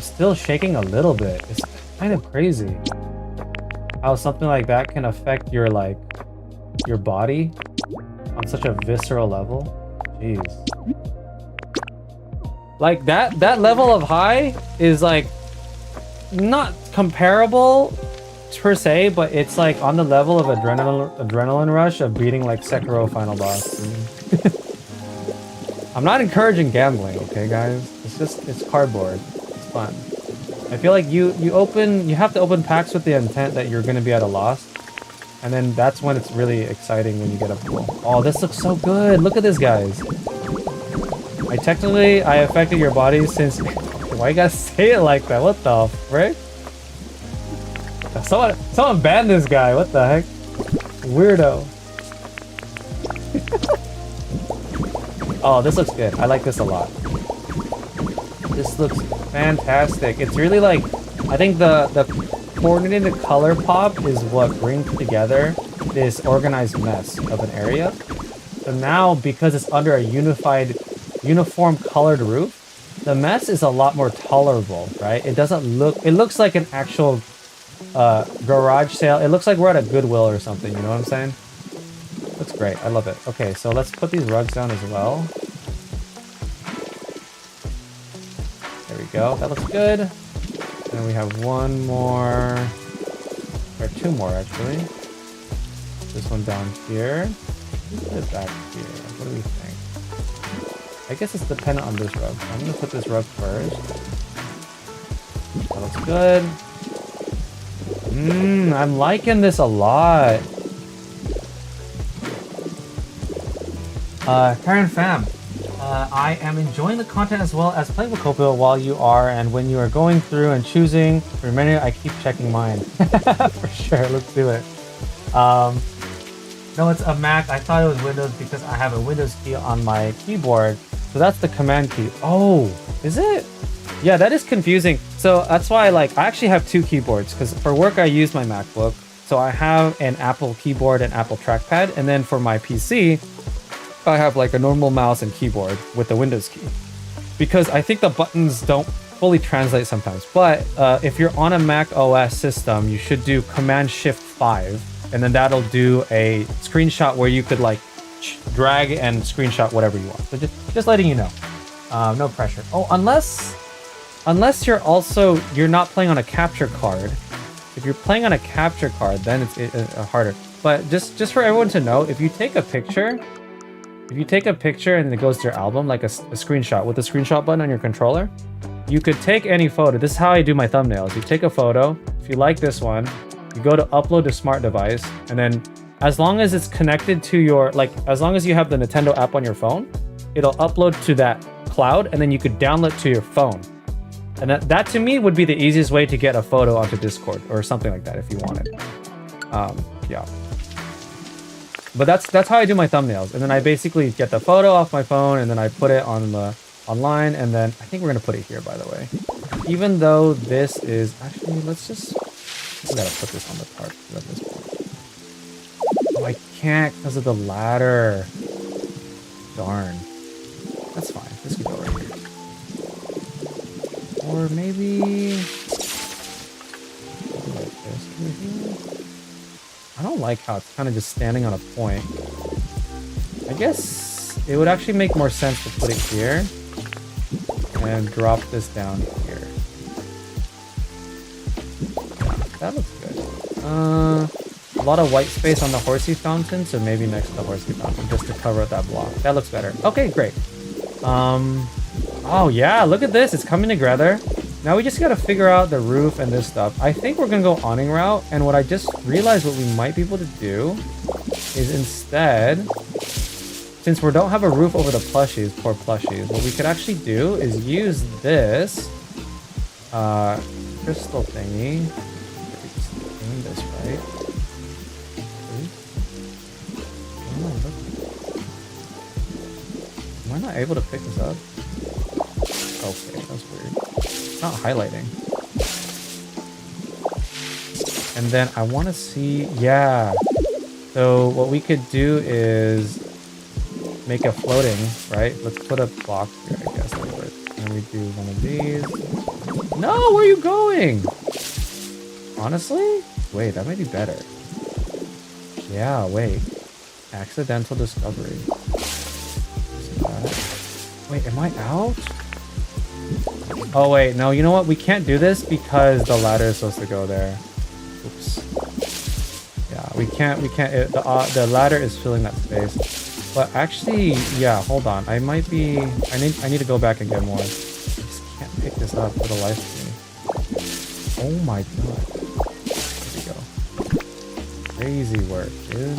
still shaking a little bit. It's kind of crazy how something like that can affect your body on such a visceral level. Jeez. Like that level of high is like not comparable per se, but it's like on the level of adrenaline rush of beating like Sekiro final boss. I'm not encouraging gambling, okay guys? It's cardboard. It's fun. I feel like you have to open packs with the intent that you're gonna be at a loss. And then that's when it's really exciting when you get a pull. Oh, this looks so good. Look at this, guys. I affected your body since. Why you gotta say it like that? What the frick? Someone banned this guy. What the heck? Weirdo. Oh, this looks good. I like this a lot. This looks fantastic. It's really like, I think the coordinated color pop is what brings together this organized mess of an area. So now, because it's under a uniform colored roof, the mess is a lot more tolerable, right? It doesn't look, it looks like an actual garage sale. It looks like we're at a Goodwill or something, you know what I'm saying? Looks great. I love it. Okay, so let's put these rugs down as well. There we go. That looks good. And we have one more, or two more actually. This one down here. Put it back here. What do we think? I guess it's dependent on this rug. I'm gonna put this rug first. That looks good. I'm liking this a lot. Karen Fam, I am enjoying the content as well as playing Pokopia while you are, and when you are going through and choosing for a minute, I keep checking mine. For sure, let's do it. No, it's a Mac. I thought it was Windows because I have a Windows key on my keyboard. So that's the command key. Oh, is it? Yeah, that is confusing. So that's why I actually have two keyboards because for work I use my MacBook. So I have an Apple keyboard and Apple trackpad. And then for my PC, I have like a normal mouse and keyboard with the Windows key. Because I think the buttons don't fully translate sometimes. But if you're on a Mac OS system, you should do Command Shift 5. And then that'll do a screenshot where you could like drag and screenshot whatever you want. So just letting you know. No pressure. Oh, unless you're not playing on a capture card. If you're playing on a capture card, then it's harder. But just for everyone to know, if you take a picture and it goes to your album, like a screenshot with the screenshot button on your controller, you could take any photo. This is how I do my thumbnails. You take a photo. If you like this one, you go to upload to smart device, and then as long as it's connected to your, as long as you have the Nintendo app on your phone, it'll upload to that cloud, and then you could download to your phone. And that to me would be the easiest way to get a photo onto Discord or something like that if you wanted. Yeah. But that's how I do my thumbnails. And then I basically get the photo off my phone and then I put it on the online, and then I think we're gonna put it here, by the way. Even though this is actually, we gotta put this on the tarp at this point. Oh, I can't because of the ladder. Darn. That's fine. This can go right here. Or maybe like this over here. I don't like how it's kind of just standing on a point. I guess it would actually make more sense to put it here and drop this down here. That looks good. A lot of white space on the horsey fountain, so maybe next to the horsey fountain just to cover up that block. That looks better. Okay, great. Oh yeah, look at this. It's coming together. Now we just gotta figure out the roof and this stuff. I think we're gonna go awning route, and what I just realized what we might be able to do is instead, since we don't have a roof over the plushies, poor plushies, what we could actually do is use this crystal thingy. Aim this right. Am I not able to pick this up? Okay, that's weird. It's not highlighting. And then I want to see, yeah. So what we could do is make a floating, right? Let's put a block here, I guess that would. And we do one of these. No, where are you going? Honestly? Wait, that might be better. Yeah, wait. Accidental discovery. Wait, am I out? Oh wait, no, you know what? We can't do this because the ladder is supposed to go there. Oops. Yeah, we can't, the ladder is filling that space. But actually, yeah, hold on. I need to go back and get more. I just can't pick this up for the life of me. Oh my god. There we go. Crazy work, dude.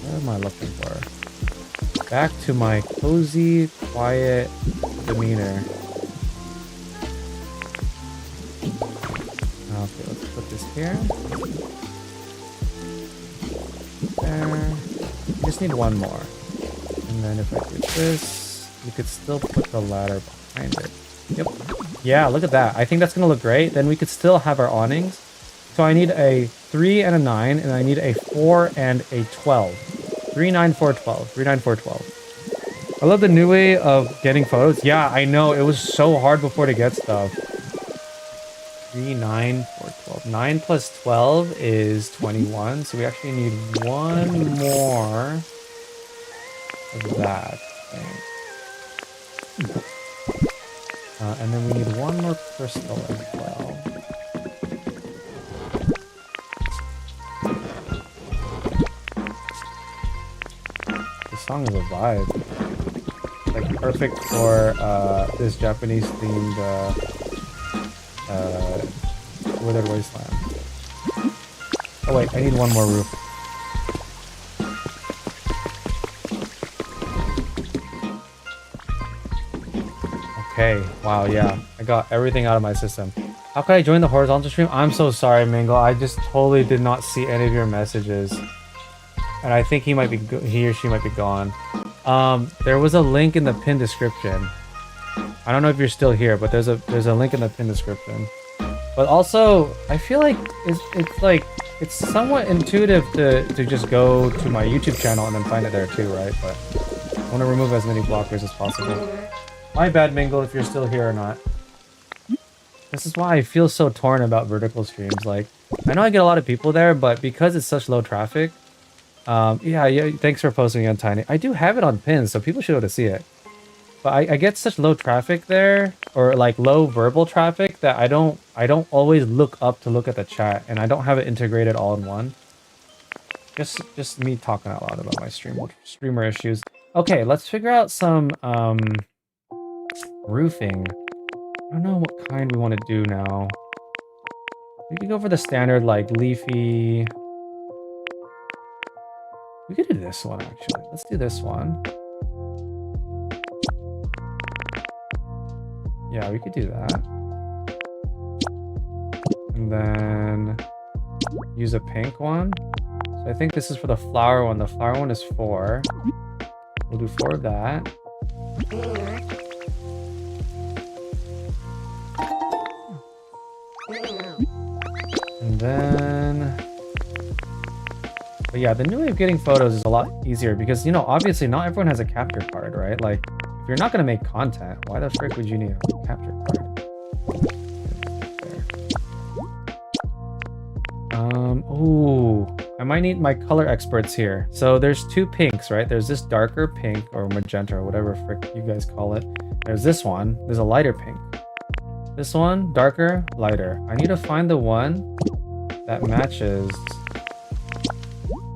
What am I looking for? Back to my cozy, quiet demeanor. Okay, let's put this here. there. We just need one more. And then if I do this, you could still put the ladder behind it. Yep. Yeah, look at that. I think that's gonna look great. Then we could still have our awnings. So I need a 3 and a 9, and I need a 4 and a 12. 3, 9, 4, 12. 3, 9, 4, 12. I love the new way of getting photos. Yeah, I know. It was so hard before to get stuff. 3, 9, 4, 12. 9 plus 12 is 21. So we actually need one more of that thing. And then we need one more crystal as well. This song is a vibe. Like perfect for this Japanese themed Withered Wasteland. Oh wait, I need one more roof. Okay, wow, yeah. I got everything out of my system. How could I join the horizontal stream? I'm so sorry, Mingle. I just totally did not see any of your messages. And I think he or she might be gone. There was a link in the pinned description. I don't know if you're still here, but there's a link in the pinned description. But also, I feel like it's somewhat intuitive to just go to my YouTube channel and then find it there too, right? But I want to remove as many blockers as possible. My bad, Mingle, if you're still here or not. This is why I feel so torn about vertical streams. Like, I know I get a lot of people there, but because it's such low traffic, yeah, thanks for posting it on Tiny. I do have it on pins, so people should be able to see it. But I get such low traffic there, or like low verbal traffic, that I don't always look up to look at the chat, and I don't have it integrated all in one. Just me talking out loud about my streamer issues. Okay, let's figure out some roofing. I don't know what kind we want to do now. We could go for the standard, like, leafy. We could do this one, actually. Let's do this one. Yeah, we could do that. And then use a pink one. So I think this is for the flower one. The flower one is 4. We'll do 4 of that. And then... But yeah, the new way of getting photos is a lot easier because, you know, obviously not everyone has a capture card, right? Like, if you're not going to make content, why the frick would you need a capture card? There. Ooh, I might need my color experts here. So there's 2 pinks, right? There's this darker pink or magenta or whatever frick you guys call it. There's this one. There's a lighter pink. This one, darker, lighter. I need to find the one that matches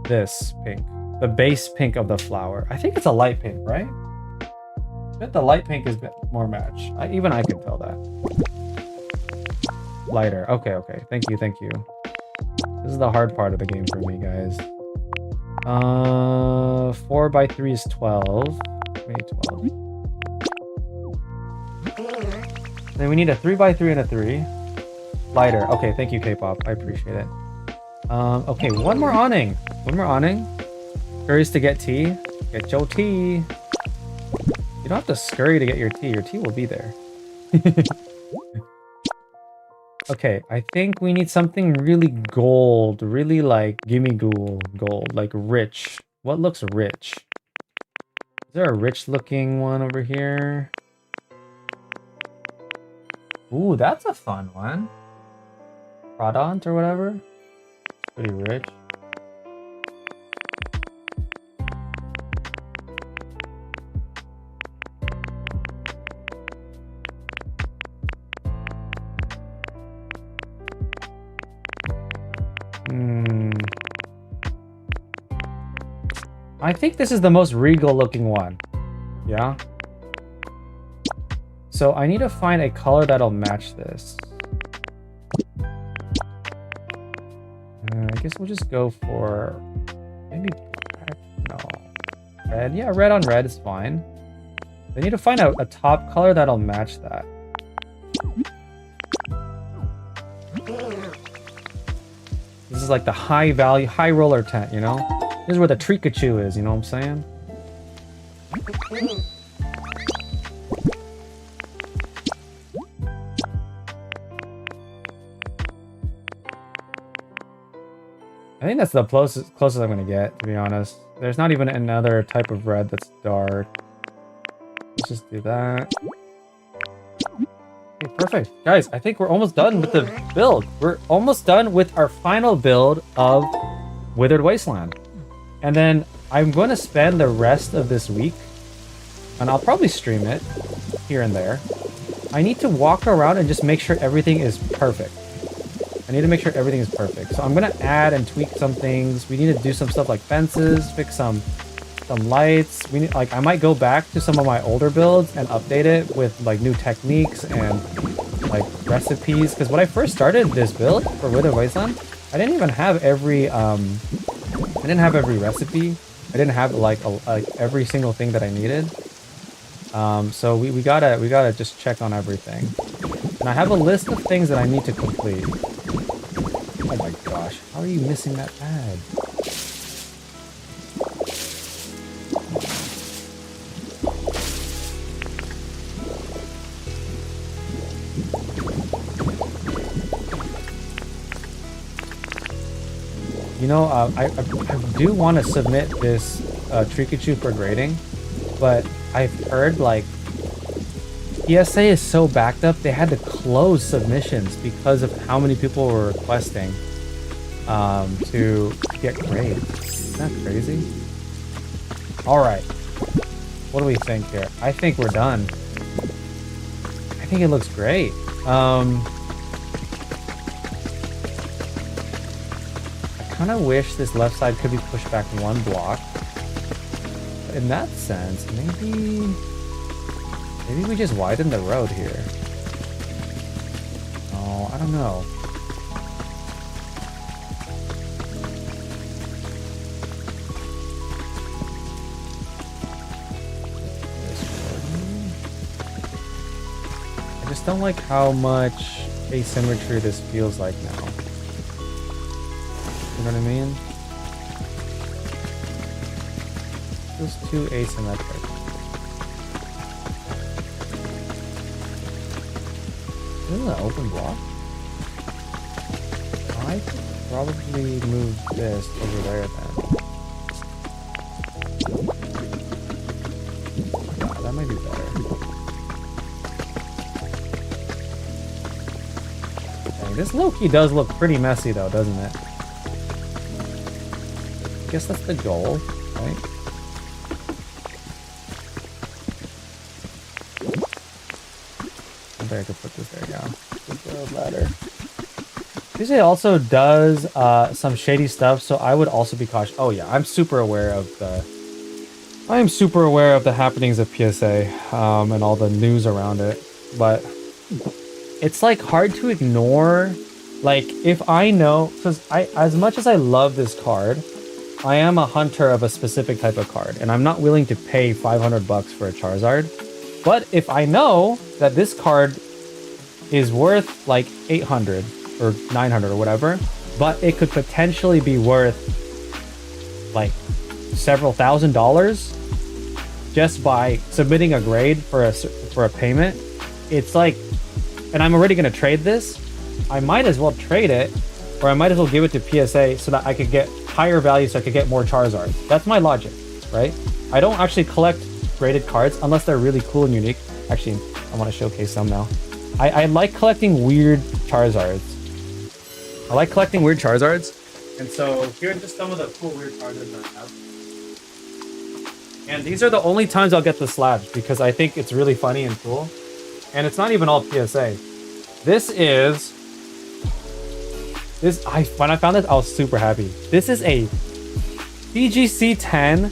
this pink. The base pink of the flower. I think it's a light pink, right? I bet the light pink is more match. Even I can tell that. Lighter. Okay, okay. Thank you, thank you. This is the hard part of the game for me, guys. 4 by 3 is 12. We need 12. Then we need a 3 by 3 and a 3. Lighter. Okay, thank you, K-pop. I appreciate it. Okay, one more awning. One more awning. Hurries to get tea. Get your tea. You don't have to scurry to get your tea. Your tea will be there. Okay, I think we need something really gold. Really like, gimme gold. Like rich. What looks rich? Is there a rich looking one over here? Ooh, that's a fun one. Pradant or whatever. Pretty rich. I think this is the most regal looking one. Yeah. So I need to find a color that'll match this. I guess we'll just go for maybe black. No. Red. Yeah, red on red is fine. I need to find out a top color that'll match that. This is like the high value, high roller tent, you know? This is where the Trikachu is, you know what I'm saying? I think that's the closest I'm gonna get, to be honest. There's not even another type of red that's dark. Let's just do that. Okay, perfect. Guys, I think we're almost done with the build. We're almost done with our final build of Withered Wasteland. And then I'm going to spend the rest of this week, and I'll probably stream it here and there. I need to walk around and just make sure everything is perfect. I need to make sure everything is perfect. So I'm going to add and tweak some things. We need to do some stuff like fences, fix some lights. We need, like, I might go back to some of my older builds and update it with like new techniques and like recipes. Because when I first started this build for Withered Wasteland, I didn't even have every recipe. I didn't have like every single thing that I needed. So we gotta just check on everything. And I have a list of things that I need to complete. Oh my gosh, how are you missing that pad? You know, I do want to submit this Trikachu for grading, but I've heard like PSA is so backed up they had to close submissions because of how many people were requesting to get grades. Isn't that crazy? All right, what do we think here? I think we're done. I think it looks great. I kind of wish this left side could be pushed back one block. But in that sense, maybe we just widen the road here. Oh, I don't know. I just don't like how much asymmetry this feels like now. You know what I mean? Feels too asymmetric. This is an open block. I could probably move this over there then. Yeah, that might be better. Dang, this low-key does look pretty messy though, doesn't it? I guess that's the goal, right? I think I could put this there, yeah. With the ladder. PSA also does some shady stuff, so I would also be cautious. Oh yeah, I'm super aware of the happenings of PSA and all the news around it. But it's like hard to ignore. Like if I know, because as much as I love this card, I am a hunter of a specific type of card, and I'm not willing to pay $500 for a Charizard. But if I know that this card is worth like 800 or 900 or whatever, but it could potentially be worth like several $1,000s just by submitting a grade for a payment, it's like, and I'm already going to trade this, I might as well trade it, or I might as well give it to PSA so that I could get higher value so I could get more Charizards. That's my logic, right? I don't actually collect graded cards unless they're really cool and unique. Actually, I want to showcase some now. I like collecting weird Charizards. And so here are just some of the cool weird Charizards that I have. And these are the only times I'll get the slabs because I think it's really funny and cool. And it's not even all PSA. When I found this, I was super happy. This is a CGC 10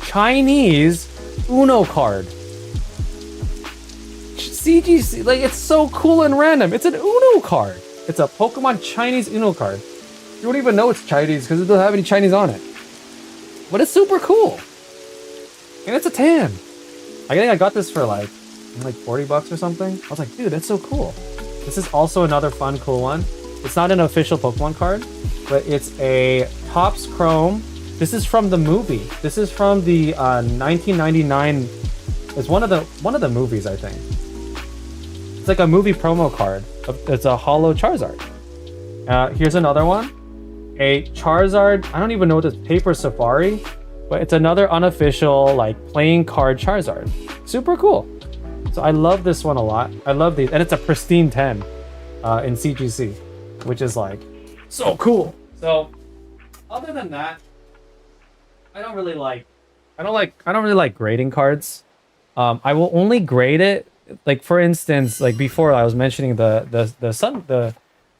Chinese Uno card. CGC, like, it's so cool and random. It's an Uno card. It's a Pokemon Chinese Uno card. You don't even know it's Chinese because it doesn't have any Chinese on it. But it's super cool. And it's a tan. I think I got this for like $40 or something. I was like, dude, that's so cool. This is also another fun, cool one. It's not an official Pokemon card, but it's a Topps Chrome. This is from the movie. This is from the 1999. It's one of the movies, I think. It's like a movie promo card. It's a holo Charizard. Here's another one. A Charizard. I don't even know what this Paper Safari, but it's another unofficial like playing card Charizard. Super cool. So I love this one a lot. I love these, and it's a pristine 10 in CGC, which is like so cool. So other than that, I don't really like grading cards. I will only grade it like, for instance, like before I was mentioning the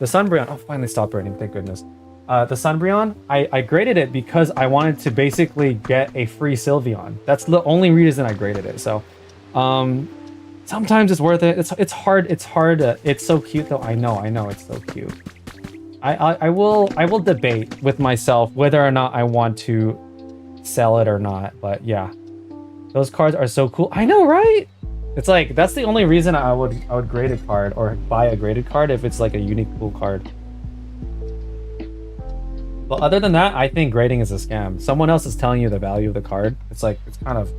Sunbreon. Oh, finally stopped raining, thank goodness. The Sunbreon, I graded it because I wanted to basically get a free Sylveon. That's the only reason I graded it. So sometimes it's worth it. It's hard. It's so cute though. I know it's so cute. I will debate with myself whether or not I want to sell it or not, but yeah, those cards are so cool. I know, right? It's like, that's the only reason I would grade a card or buy a graded card, if it's like a unique cool card. But other than that, I think grading is a scam. Someone else is telling you the value of the card. It's like, it's kind of,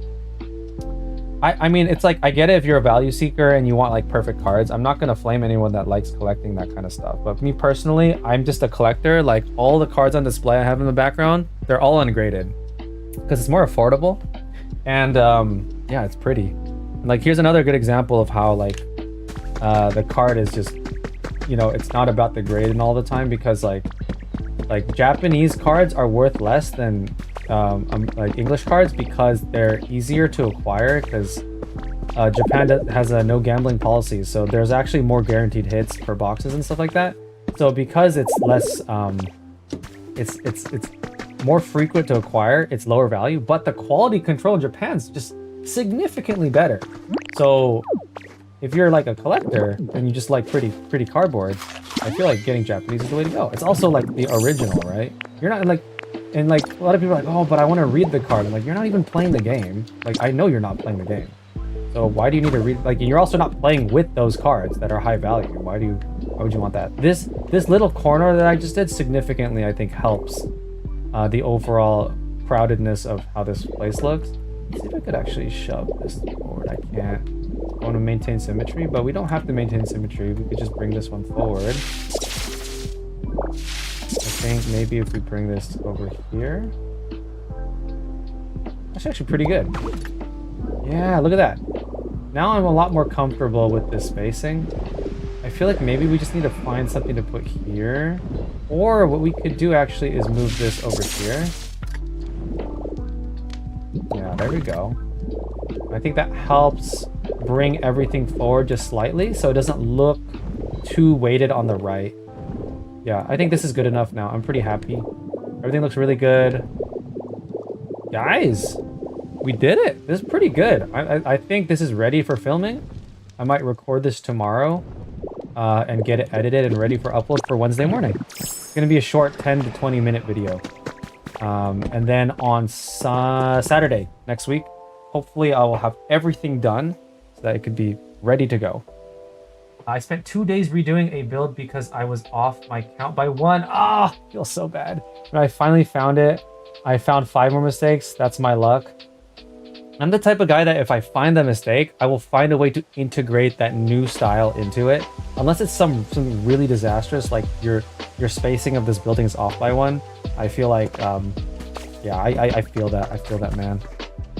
I mean, it's like, I get it if you're a value seeker and you want like perfect cards. I'm not gonna flame anyone that likes collecting that kind of stuff. But me personally, I'm just a collector. Like, all the cards on display I have in the background, they're all ungraded because it's more affordable. And yeah, it's pretty. Like, here's another good example of how like the card is just, you know, it's not about the grading all the time, because like Japanese cards are worth less than like English cards because they're easier to acquire, because Japan has a no gambling policy, so there's actually more guaranteed hits per boxes and stuff like that. So because it's less it's more frequent to acquire, it's lower value, but the quality control in Japan's just significantly better. So if you're like a collector and you just like pretty cardboard, I feel like getting Japanese is the way to go. It's also like the original, right? You're not like, and like a lot of people are like, oh, but I want to read the card. I'm like, you're not even playing the game. Like, I know you're not playing the game. So why do you need to read? Like, you're also not playing with those cards that are high value. Why would you want that? This little corner that I just did significantly, I think, helps the overall crowdedness of how this place looks. Let's see if I could actually shove this forward. I can't. I want to maintain symmetry, but we don't have to maintain symmetry. We could just bring this one forward. I think maybe if we bring this over here, that's actually pretty good. Yeah, look at that. Now I'm a lot more comfortable with this spacing. I feel like maybe we just need to find something to put here. Or what we could do actually is move this over here. Yeah, there we go. I think that helps bring everything forward just slightly so it doesn't look too weighted on the right. Yeah, I think this is good enough now. I'm pretty happy. Everything looks really good. Guys, we did it. This is pretty good. I think this is ready for filming. I might record this tomorrow and get it edited and ready for upload for Wednesday morning. It's going to be a short 10 to 20 minute video. And then on Saturday next week, hopefully I will have everything done so that it could be ready to go. I spent 2 days redoing a build because I was off my count by 1. Ah, feels so bad. But I finally found it. I found 5 more mistakes. That's my luck. I'm the type of guy that if I find the mistake, I will find a way to integrate that new style into it. Unless it's something really disastrous, like your spacing of this building is off by 1. I feel like, yeah, I feel that. I feel that, man.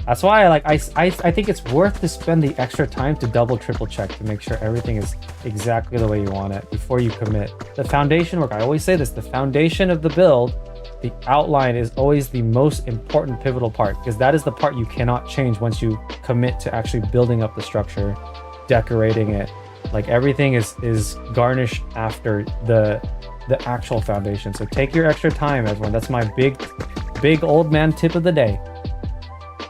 That's why I think it's worth to spend the extra time to double, triple check to make sure everything is exactly the way you want it before you commit. The foundation work, I always say this, the foundation of the build, the outline is always the most important pivotal part, because that is the part you cannot change once you commit to actually building up the structure, decorating it. Like, everything is garnished after the actual foundation. So take your extra time, everyone. That's my big old man tip of the day.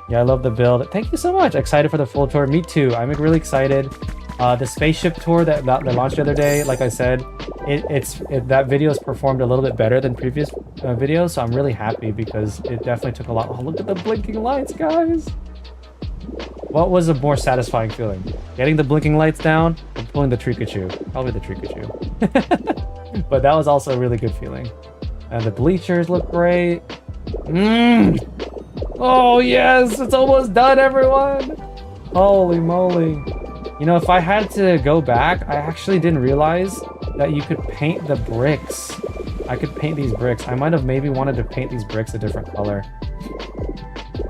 Yeah, I love the build. Thank you so much. Excited for the full tour. Me too. I'm really excited. The spaceship tour that launched the other day, like I said, that video has performed a little bit better than previous videos, so I'm really happy because it definitely took a lot. Oh, look at the blinking lights, guys. What was a more satisfying feeling? Getting the blinking lights down or pulling the Trikachu? Probably the Trikachu. But that was also a really good feeling. And the bleachers look great. Oh yes, it's almost done, everyone. Holy moly. You know, if I had to go back, I actually didn't realize that you could paint the bricks. I could paint these bricks. I might have maybe wanted to paint these bricks a different color.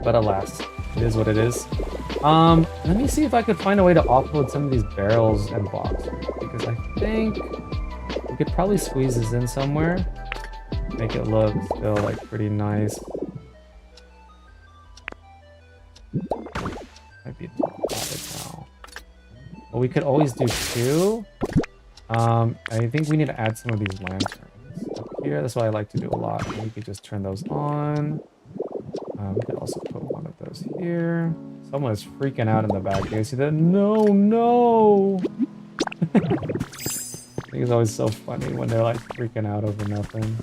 But alas, it is what it is. Let me see if I could find a way to offload some of these barrels and boxes, because I think we could probably squeeze this in somewhere. Make it look still like pretty nice. Might be now. But we could always do 2. I think we need to add some of these lanterns up here. That's what I like to do a lot. And we could just turn those on. We could also put one of those here. Someone is freaking out in the back. You guys see that? No, no! I think it's always so funny when they're like freaking out over nothing.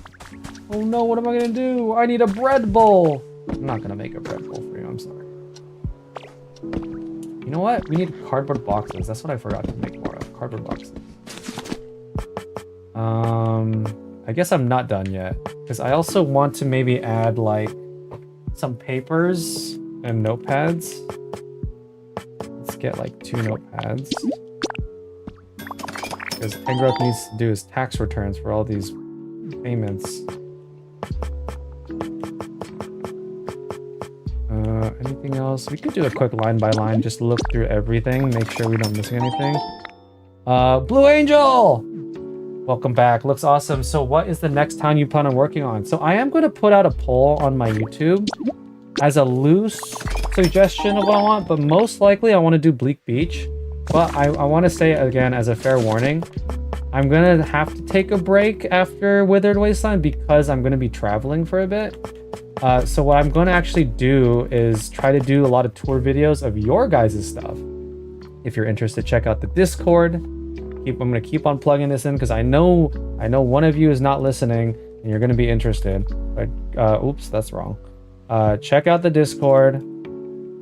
Oh no, what am I gonna do? I need a bread bowl! I'm not gonna make a bread bowl for you, I'm sorry. You know what? We need cardboard boxes. That's what I forgot to make more of. Cardboard boxes. I guess I'm not done yet. Because I also want to maybe add like some papers and notepads. Let's get like 2 notepads. Because Engrowth needs to do his tax returns for all these payments. Anything else? We could do a quick line by line, just look through everything, make sure we don't miss anything. Blue Angel! Welcome back, looks awesome. So what is the next town you plan on working on? So I am going to put out a poll on my YouTube as a loose suggestion of what I want, but most likely I want to do Bleak Beach. But I want to say again, as a fair warning, I'm going to have to take a break after Withered Wasteland because I'm going to be traveling for a bit. So what I'm going to actually do is try to do a lot of tour videos of your guys' stuff. If you're interested, check out the Discord. I'm going to keep on plugging this in because I know one of you is not listening and you're going to be interested. But oops, that's wrong. Check out the Discord.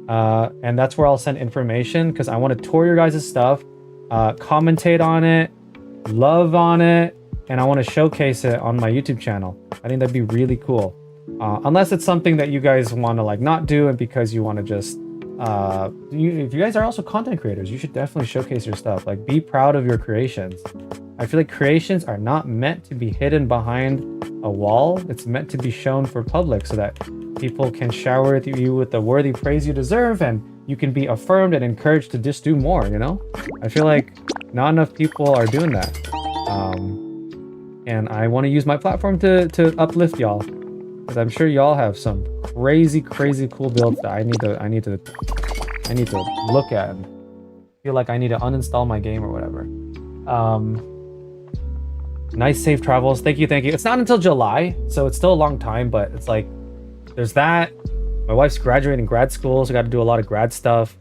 And that's where I'll send information because I want to tour your guys' stuff, commentate on it, love on it, and I want to showcase it on my YouTube channel. I think that'd be really cool. Unless it's something that you guys want to like not do and because you want to just if you guys are also content creators, you should definitely showcase your stuff. Like, be proud of your creations. I feel like creations are not meant to be hidden behind a wall. It's meant to be shown for public so that people can shower you with the worthy praise you deserve and you can be affirmed and encouraged to just do more, you know? I feel like not enough people are doing that. And I want to use my platform to uplift y'all. Because I'm sure y'all have some crazy cool builds that I need to look at and feel like I need to uninstall my game or whatever. Nice safe travels. Thank you. It's not until July, so it's still a long time, but it's like there's that. My wife's graduating grad school, so I got to do a lot of grad stuff.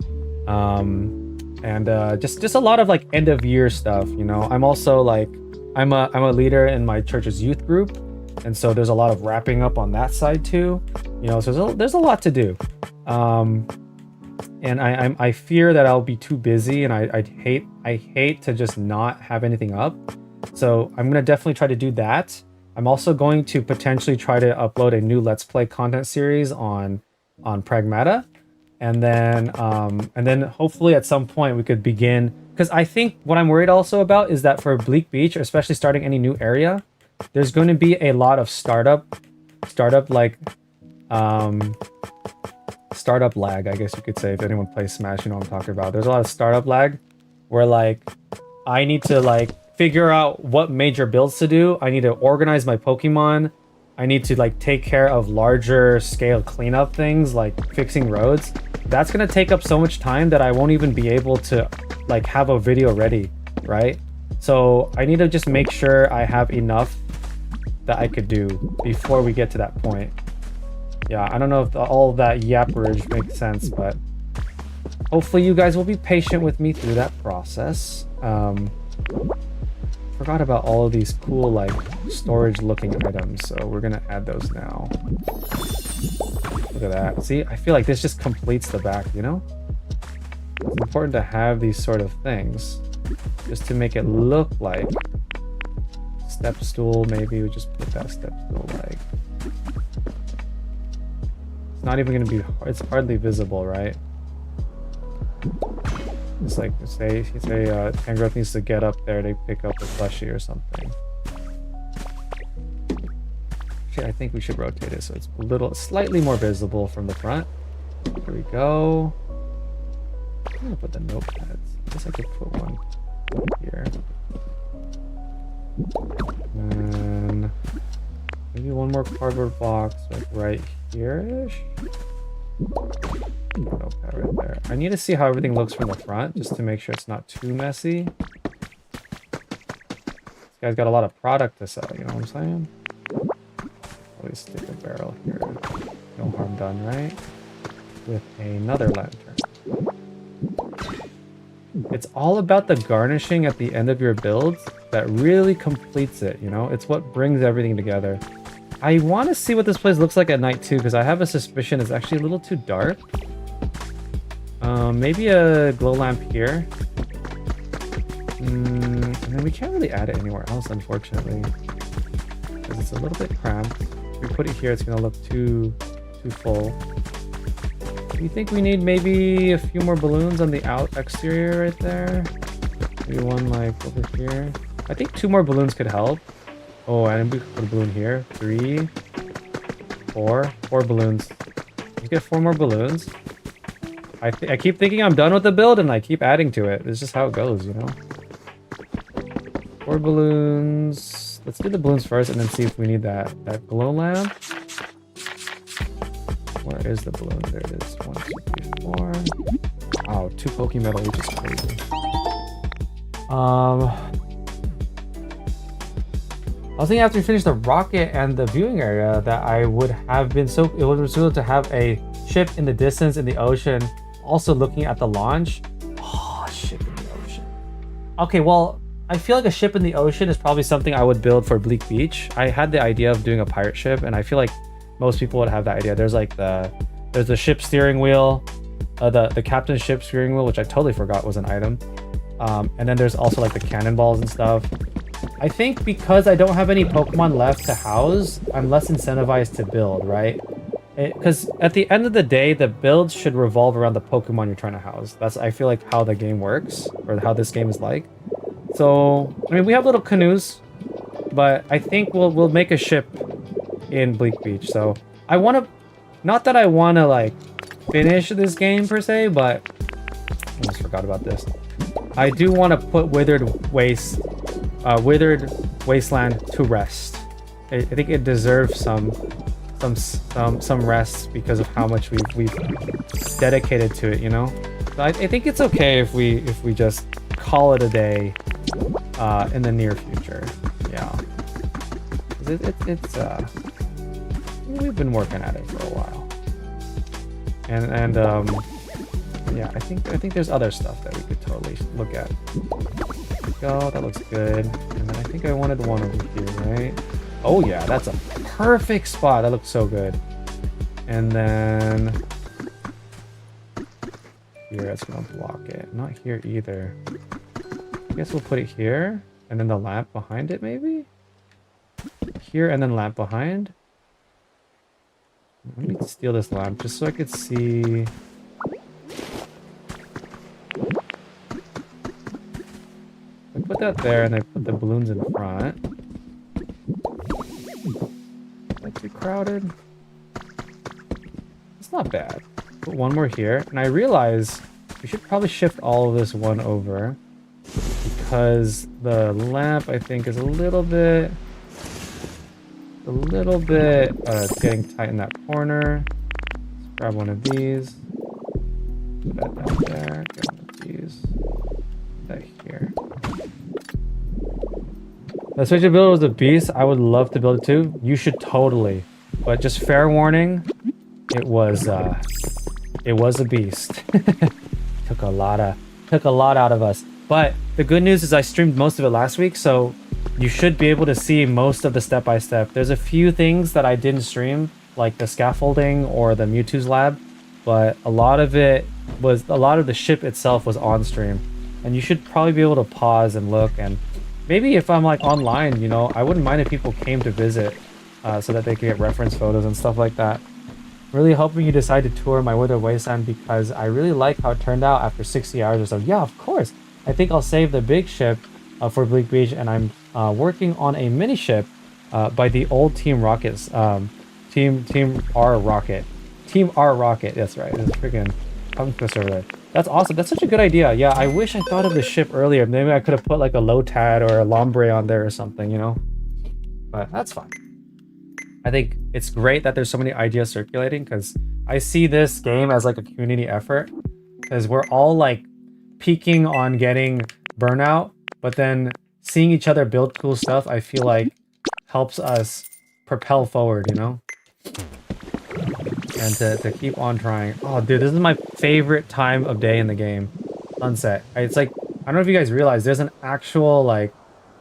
And just a lot of like end of year stuff, you know. I'm also like I'm a leader in my church's youth group. And so there's a lot of wrapping up on that side too, you know. So there's a lot to do, and I fear that I'll be too busy, and I hate to just not have anything up. So I'm gonna definitely try to do that. I'm also going to potentially try to upload a new Let's Play content series on Pragmata, and then hopefully at some point we could begin. Because I think what I'm worried also about is that for Bleak Beach, especially starting any new area, there's going to be a lot of startup like startup lag, I guess you could say. If anyone plays Smash, you know what I'm talking about. There's a lot of startup lag where like I need to like figure out what major builds to do. I need to organize my Pokemon. I need to like take care of larger scale cleanup things like fixing roads. That's going to take up so much time that I won't even be able to like have a video ready, right? So I need to just make sure I have enough that I could do before we get to that point. Yeah, I don't know if all that yapperage makes sense, but hopefully you guys will be patient with me through that process. Forgot about all of these cool like storage looking items, so we're gonna add those now. Look at that. See, I feel like this just completes the back, you know? It's important to have these sort of things just to make it look like step stool, maybe we just put that step stool like... It's not even gonna be, it's hardly visible, right? It's like, say Tangrowth needs to get up there to pick up a plushie or something. Actually, I think we should rotate it so it's slightly more visible from the front. There we go. I'm gonna put the notepads. I guess I could put one here. And maybe one more cardboard box like right here-ish. Notepad right there. I need to see how everything looks from the front just to make sure it's not too messy. This guy's got a lot of product to sell, you know what I'm saying? Always stick a barrel here. No harm done, right? With another lantern. It's all about the garnishing at the end of your builds that really completes it, you know? It's what brings everything together. I want to see what this place looks like at night too, because I have a suspicion it's actually a little too dark. Maybe a glow lamp here. And then we can't really add it anywhere else, unfortunately, because it's a little bit cramped. If we put it here, it's gonna look too full. Do you think we need maybe a few more balloons on the exterior right there? Maybe one like over here. I think 2 more balloons could help. Oh, and we could put a balloon here. 3, 4 balloons. Let's get 4 more balloons. I keep thinking I'm done with the build and I keep adding to it. It's just how it goes, you know? 4 balloons. Let's do the balloons first and then see if we need that glow lamp. Where is the balloon? There it is. 1, 2, 3, 4. Wow, 2 Pokemetal, which is crazy. I was thinking after we finish the rocket and the viewing area that it would have been so cool to have a ship in the distance in the ocean, also looking at the launch. Oh, ship in the ocean. Okay, well, I feel like a ship in the ocean is probably something I would build for Bleak Beach. I had the idea of doing a pirate ship, and I feel like most people would have that idea. There's like there's the ship steering wheel, the captain's ship steering wheel, which I totally forgot was an item. And then there's also like the cannonballs and stuff. I think because I don't have any Pokemon left to house, I'm less incentivized to build, right? Because at the end of the day, the builds should revolve around the Pokemon you're trying to house. That's, I feel like, how the game works, or how this game is like. So, I mean, we have little canoes, but I think we'll make a ship in Bleak Beach. So, I want to, not that I want to, like, finish this game, per se, but I almost forgot about this. I do want to put Withered Wasteland to rest. I think it deserves some rest because of how much we've dedicated to it, you know. So I think it's okay if we just call it a day in the near future. Yeah, it's we've been working at it for a while, and yeah, I think there's other stuff that we could totally look at. Go, that looks good. And then I think I wanted one over here, right? Oh yeah, that's a perfect spot. That looks so good. And then here, it's gonna block it. Not here either. I guess we'll put it here, and then the lamp behind it, maybe? Here, and then lamp behind. Let me steal this lamp just so I could see. I put that there, and I put the balloons in front. Not too crowded. It's not bad. Put one more here, and I realize we should probably shift all of this one over because the lamp, I think, is a little bit it's getting tight in that corner. Let's grab one of these. Put that down there. Get one of these. Put that here. The Switch builder was a beast. I would love to build it too. You should totally. But just fair warning, it was a beast. took a lot out of us. But the good news is I streamed most of it last week, so you should be able to see most of the step-by-step. There's a few things that I didn't stream, like the scaffolding or the Mewtwo's lab, but a lot of the ship itself was on stream. And you should probably be able to pause and look and maybe if I'm like online, you know, I wouldn't mind if people came to visit so that they could get reference photos and stuff like that. Really hoping you decide to tour my Withered Wasteland because I really like how it turned out after 60 hours or so. Yeah, of course. I think I'll save the big ship for Bleak Beach, and I'm working on a mini ship by the old Team Rockets. Team R Rocket. Team R Rocket. That's right. It's freaking tongue twister over there. That's awesome. That's such a good idea. Yeah, I wish I thought of the ship earlier. Maybe I could have put like a Lotad or a Lombre on there or something, you know? But that's fine. I think it's great that there's so many ideas circulating because I see this game as like a community effort because we're all like peaking on getting burnout, but then seeing each other build cool stuff, I feel like helps us propel forward, you know? And to keep on trying. Oh, dude, this is my favorite time of day in the game. Sunset. It's like, I don't know if you guys realize, there's an actual, like,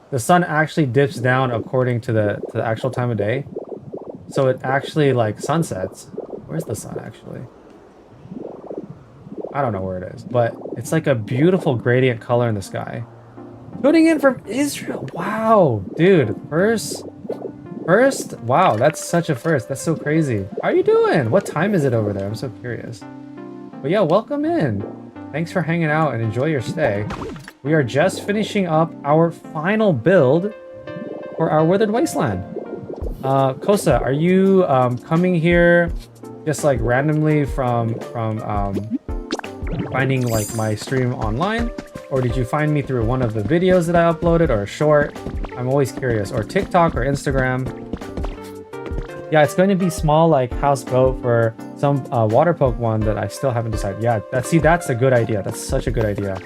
the sun actually dips down according to the actual time of day. So it actually, like, sunsets. Where's the sun, actually? I don't know where it is, but it's like a beautiful gradient color in the sky. Tuning in from Israel. Wow, dude, first, wow, that's such a first. That's so crazy. How are you doing? What time is it over there? I'm so curious. But yeah, welcome in. Thanks for hanging out and enjoy your stay. We are just finishing up our final build for our Withered Wasteland. Kosa, are you coming here just like randomly from finding like my stream online? Or did you find me through one of the videos that I uploaded or a short? I'm always curious. Or TikTok or Instagram. Yeah, it's going to be small like houseboat for some water Pokemon that I still haven't decided. Yeah, that's a good idea. That's such a good idea.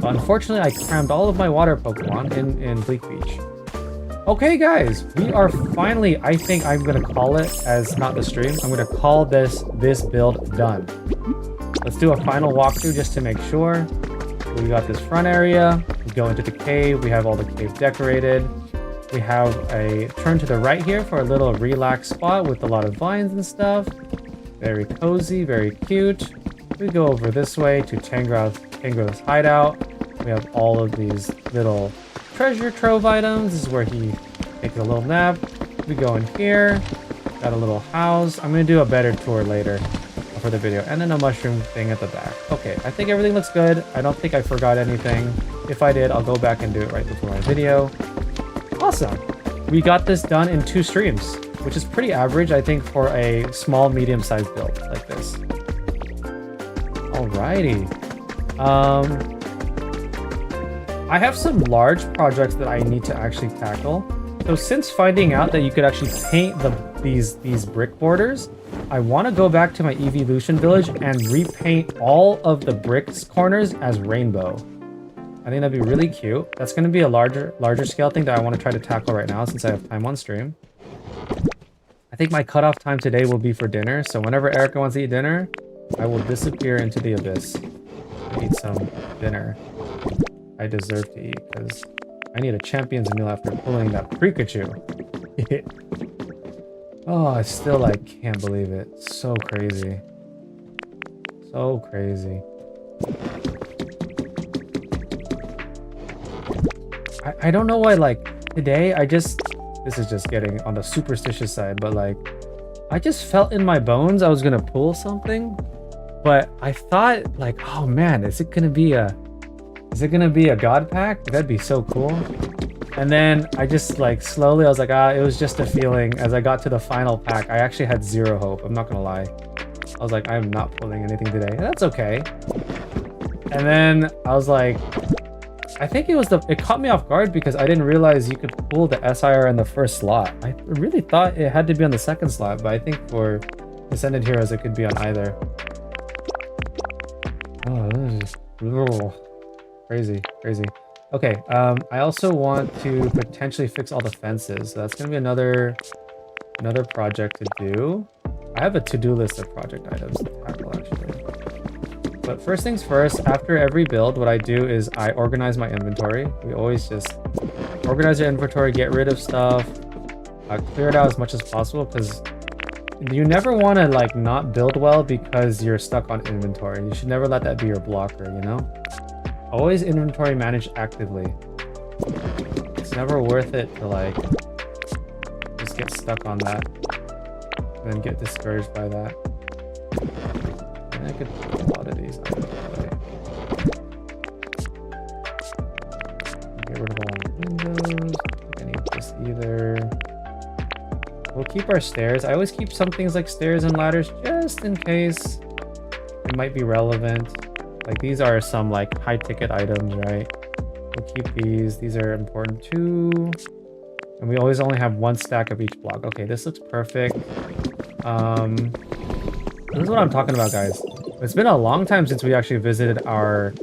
But unfortunately, I crammed all of my water Pokemon in Bleak Beach. Okay, guys, we are finally, I think I'm going to call it as not the stream. I'm going to call this build done. Let's do a final walkthrough just to make sure. We got this front area. We go into the cave. We have all the cave decorated. We have a turn to the right here for a little relaxed spot with a lot of vines and stuff. Very cozy, very cute. We go over this way to Tangro's hideout. We have all of these little treasure trove items. This is where he takes a little nap. We go in here. Got a little house. I'm going to do a better tour later for the video. And then a mushroom thing at the back. Okay, I think everything looks good. I don't think I forgot anything. If I did, I'll go back and do it right before my video. Awesome. We got this done in 2 streams, which is pretty average, I think, for a small, medium-sized build like this. Alrighty. I have some large projects that I need to actually tackle. So since finding out that you could actually paint these brick borders, I want to go back to my Evolution Village and repaint all of the bricks corners as rainbow. I think that'd be really cute. That's going to be a larger scale thing that I want to try to tackle right now since I have time on stream. I think my cutoff time today will be for dinner. So whenever Erica wants to eat dinner, I will disappear into the abyss and eat some dinner. I deserve to eat because I need a champion's meal after pulling that Pikachu. Oh, I still like can't believe it. So crazy. So crazy. I don't know why, like, today this is just getting on the superstitious side, but like, I just felt in my bones I was gonna pull something, but I thought like, oh man, is it gonna be a god pack? That'd be so cool. And then I just like slowly, I was like, it was just a feeling. As I got to the final pack, I actually had 0 hope. I'm not gonna lie. I was like, I'm not pulling anything today. That's okay. And then I was like, I think it caught me off guard because I didn't realize you could pull the SIR in the first slot. I really thought it had to be on the second slot, but I think for Descendant Heroes, it could be on either. Oh, this is just crazy. Okay, I also want to potentially fix all the fences. So that's gonna be another project to do. I have a to-do list of project items to tackle actually. But first things first, after every build, what I do is I organize my inventory. We always just organize your inventory, get rid of stuff, clear it out as much as possible because you never want to like not build well because you're stuck on inventory. You should never let that be your blocker, you know? Always inventory manage actively. never worth it to like just get stuck on that and then get discouraged by that. And I could put a lot of these out of the way. Get rid of all the windows. I need this either. We'll keep our stairs. I always keep some things like stairs and ladders just in case it might be relevant. Like these are some like high ticket items, right? We'll keep these. These are important too. And we always only have one stack of each block. Okay, this looks perfect. This is what I'm talking about, guys. It's been a long time since we actually visited our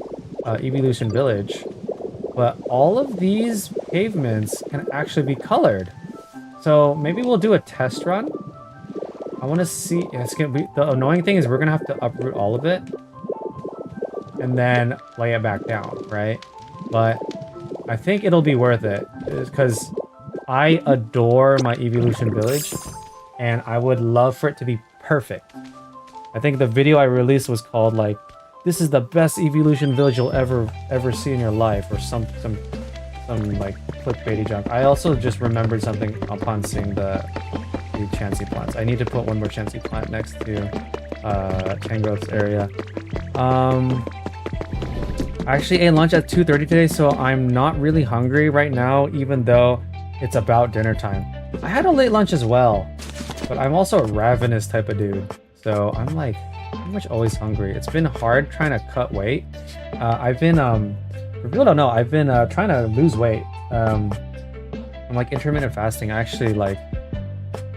evolution village, but all of these pavements can actually be colored. So maybe we'll do a test run. I want to see. It's gonna be, the annoying thing is we're gonna have to uproot all of it and then lay it back down, right? But I think it'll be worth it because I adore my evolution village and I would love for it to be perfect. I think the video I released was called like, this is the best evolution village you'll ever see in your life, or some like clickbaity junk. I also just remembered something upon seeing the Chansey plants. I need to put one more Chansey plant next to Tangrowth's area. I actually ate lunch at 2:30 today, so I'm not really hungry right now, even though it's about dinner time. I had a late lunch as well, but I'm also a ravenous type of dude. So I'm like pretty much always hungry. It's been hard trying to cut weight. I've been, for people don't know, I've been trying to lose weight. I'm like intermittent fasting. I actually like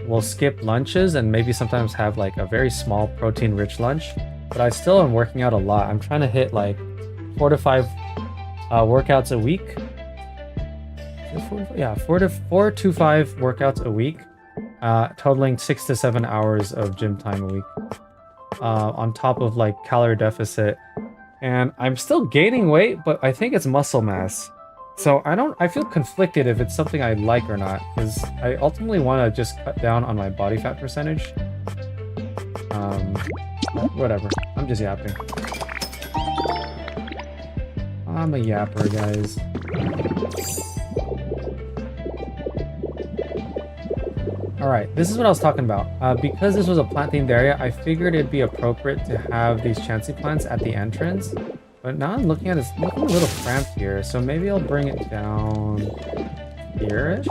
will skip lunches and maybe sometimes have like a very small protein rich lunch, but I still am working out a lot. I'm trying to hit like 4 to 5 workouts a week. Yeah, 4 to 5 workouts a week, totaling 6 to 7 hours of gym time a week, on top of like calorie deficit. And I'm still gaining weight, but I think it's muscle mass. So I feel conflicted if it's something I like or not, because I ultimately want to just cut down on my body fat percentage. Whatever, I'm just yapping. I'm a yapper, guys. Alright, this is what I was talking about. Because this was a plant-themed area, I figured it'd be appropriate to have these Chansey plants at the entrance. But now I'm looking at it, it's looking a little cramped here, so maybe I'll bring it down here-ish?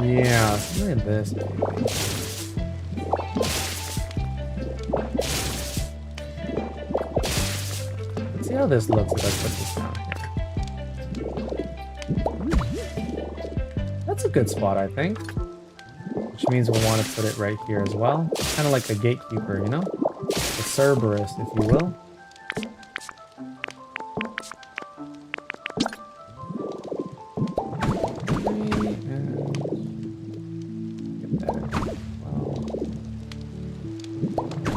Yeah, something like this, maybe. Let's see how this looks if I put this down here. That's a good spot, I think. Which means we'll want to put it right here as well. Kind of like the gatekeeper, you know? The Cerberus, if you will.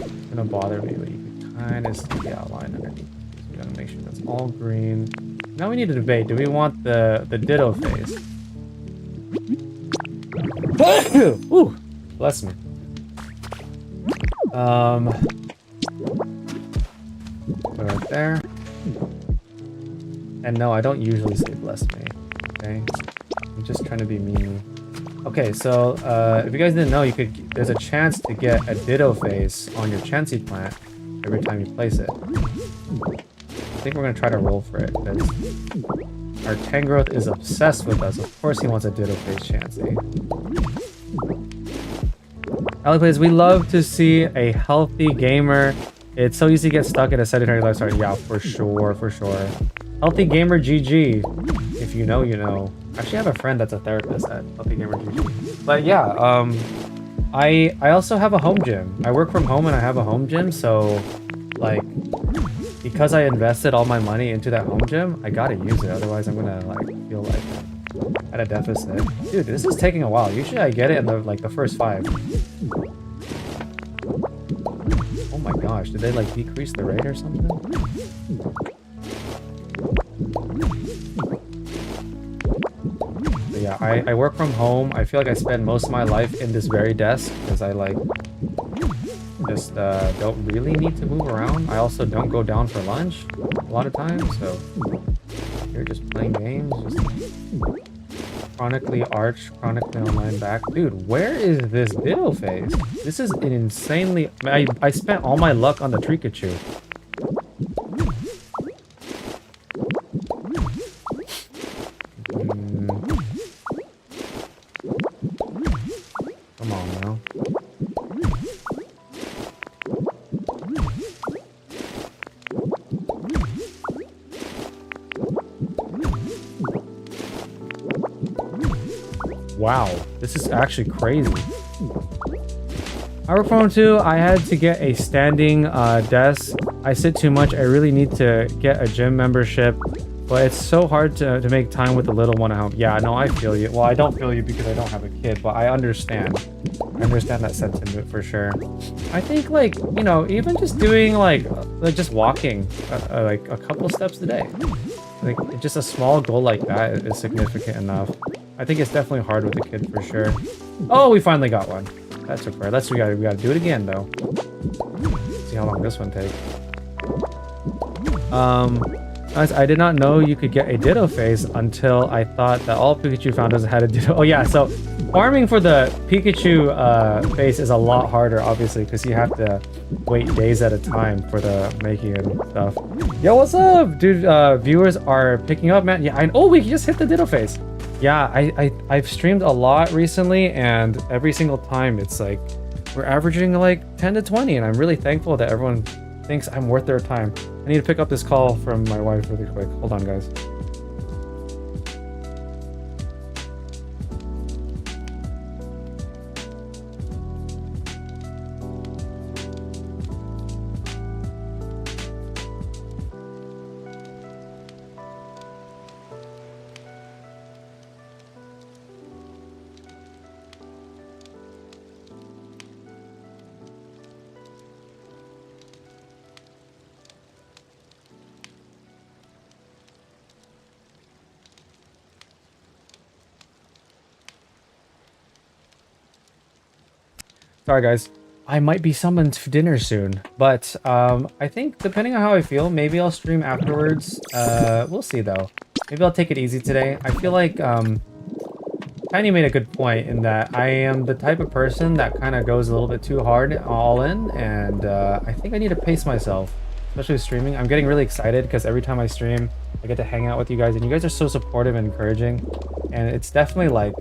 It's gonna bother me, but you can kind of see the outline underneath. So we gotta make sure that's all green. Now we need to debate. Do we want the ditto phase? Ooh, bless me. Put it right there. And no, I don't usually say bless me. Okay, I'm just trying to be mean. Okay, so if you guys didn't know, there's a chance to get a ditto face on your Chansey plant every time you place it. I think we're gonna try to roll for it because our Tangrowth is obsessed with us. Of course he wants a ditto face Chansey. Plays, we love to see a healthy gamer. It's so easy to get stuck in a sedentary lifestyle. Yeah, for sure, for sure. Healthy gamer GG. If you know, you know. Actually, I have a friend that's a therapist at Healthy Gamer GG. But yeah, I also have a home gym. I work from home and I have a home gym, so like because I invested all my money into that home gym, I gotta use it. Otherwise, I'm gonna like feel like at a deficit. Dude, this is taking a while. Usually I get it in the first 5. Oh my gosh, did they like decrease the rate or something? But yeah, I work from home. I feel like I spend most of my life in this very desk because I like just don't really need to move around. I also don't go down for lunch a lot of times, so you're just playing games, just chronically arch, chronically online back. Dude, where is this Ditto phase? This is an insanely... I spent all my luck on the Trikachu. Come on now. Wow, this is actually crazy. I work from home too. I had to get a standing desk. I sit too much. I really need to get a gym membership, but it's so hard to make time with the little one at home. Yeah, no, I feel you. Well, I don't feel you because I don't have a kid, but I understand. I understand that sentiment for sure. I think, like, you know, even just doing like just walking like a couple steps a day, like just a small goal like that is significant enough. I think it's definitely hard with a kid for sure. Oh, we finally got one. That took forever. We gotta do it again though. Let's see how long this one takes. Guys, I did not know you could get a Ditto phase until I thought that all Pikachu founders had a Ditto. Oh yeah, so farming for the Pikachu phase is a lot harder, obviously, because you have to wait days at a time for the making and stuff. Yo, what's up, dude? Viewers are picking up, man. Yeah, oh, we just hit the Ditto phase. Yeah, I've streamed a lot recently, and every single time it's like we're averaging like 10 to 20, and I'm really thankful that everyone thinks I'm worth their time. I need to pick up this call from my wife really quick. Hold on, guys. Sorry, guys. I might be summoned to dinner soon, but I think depending on how I feel, maybe I'll stream afterwards. We'll see though. Maybe I'll take it easy today. I feel like Tiny made a good point in that I am the type of person that kind of goes a little bit too hard all in, and I think I need to pace myself, especially with streaming. I'm getting really excited because every time I stream, I get to hang out with you guys, and you guys are so supportive and encouraging, and it's definitely like,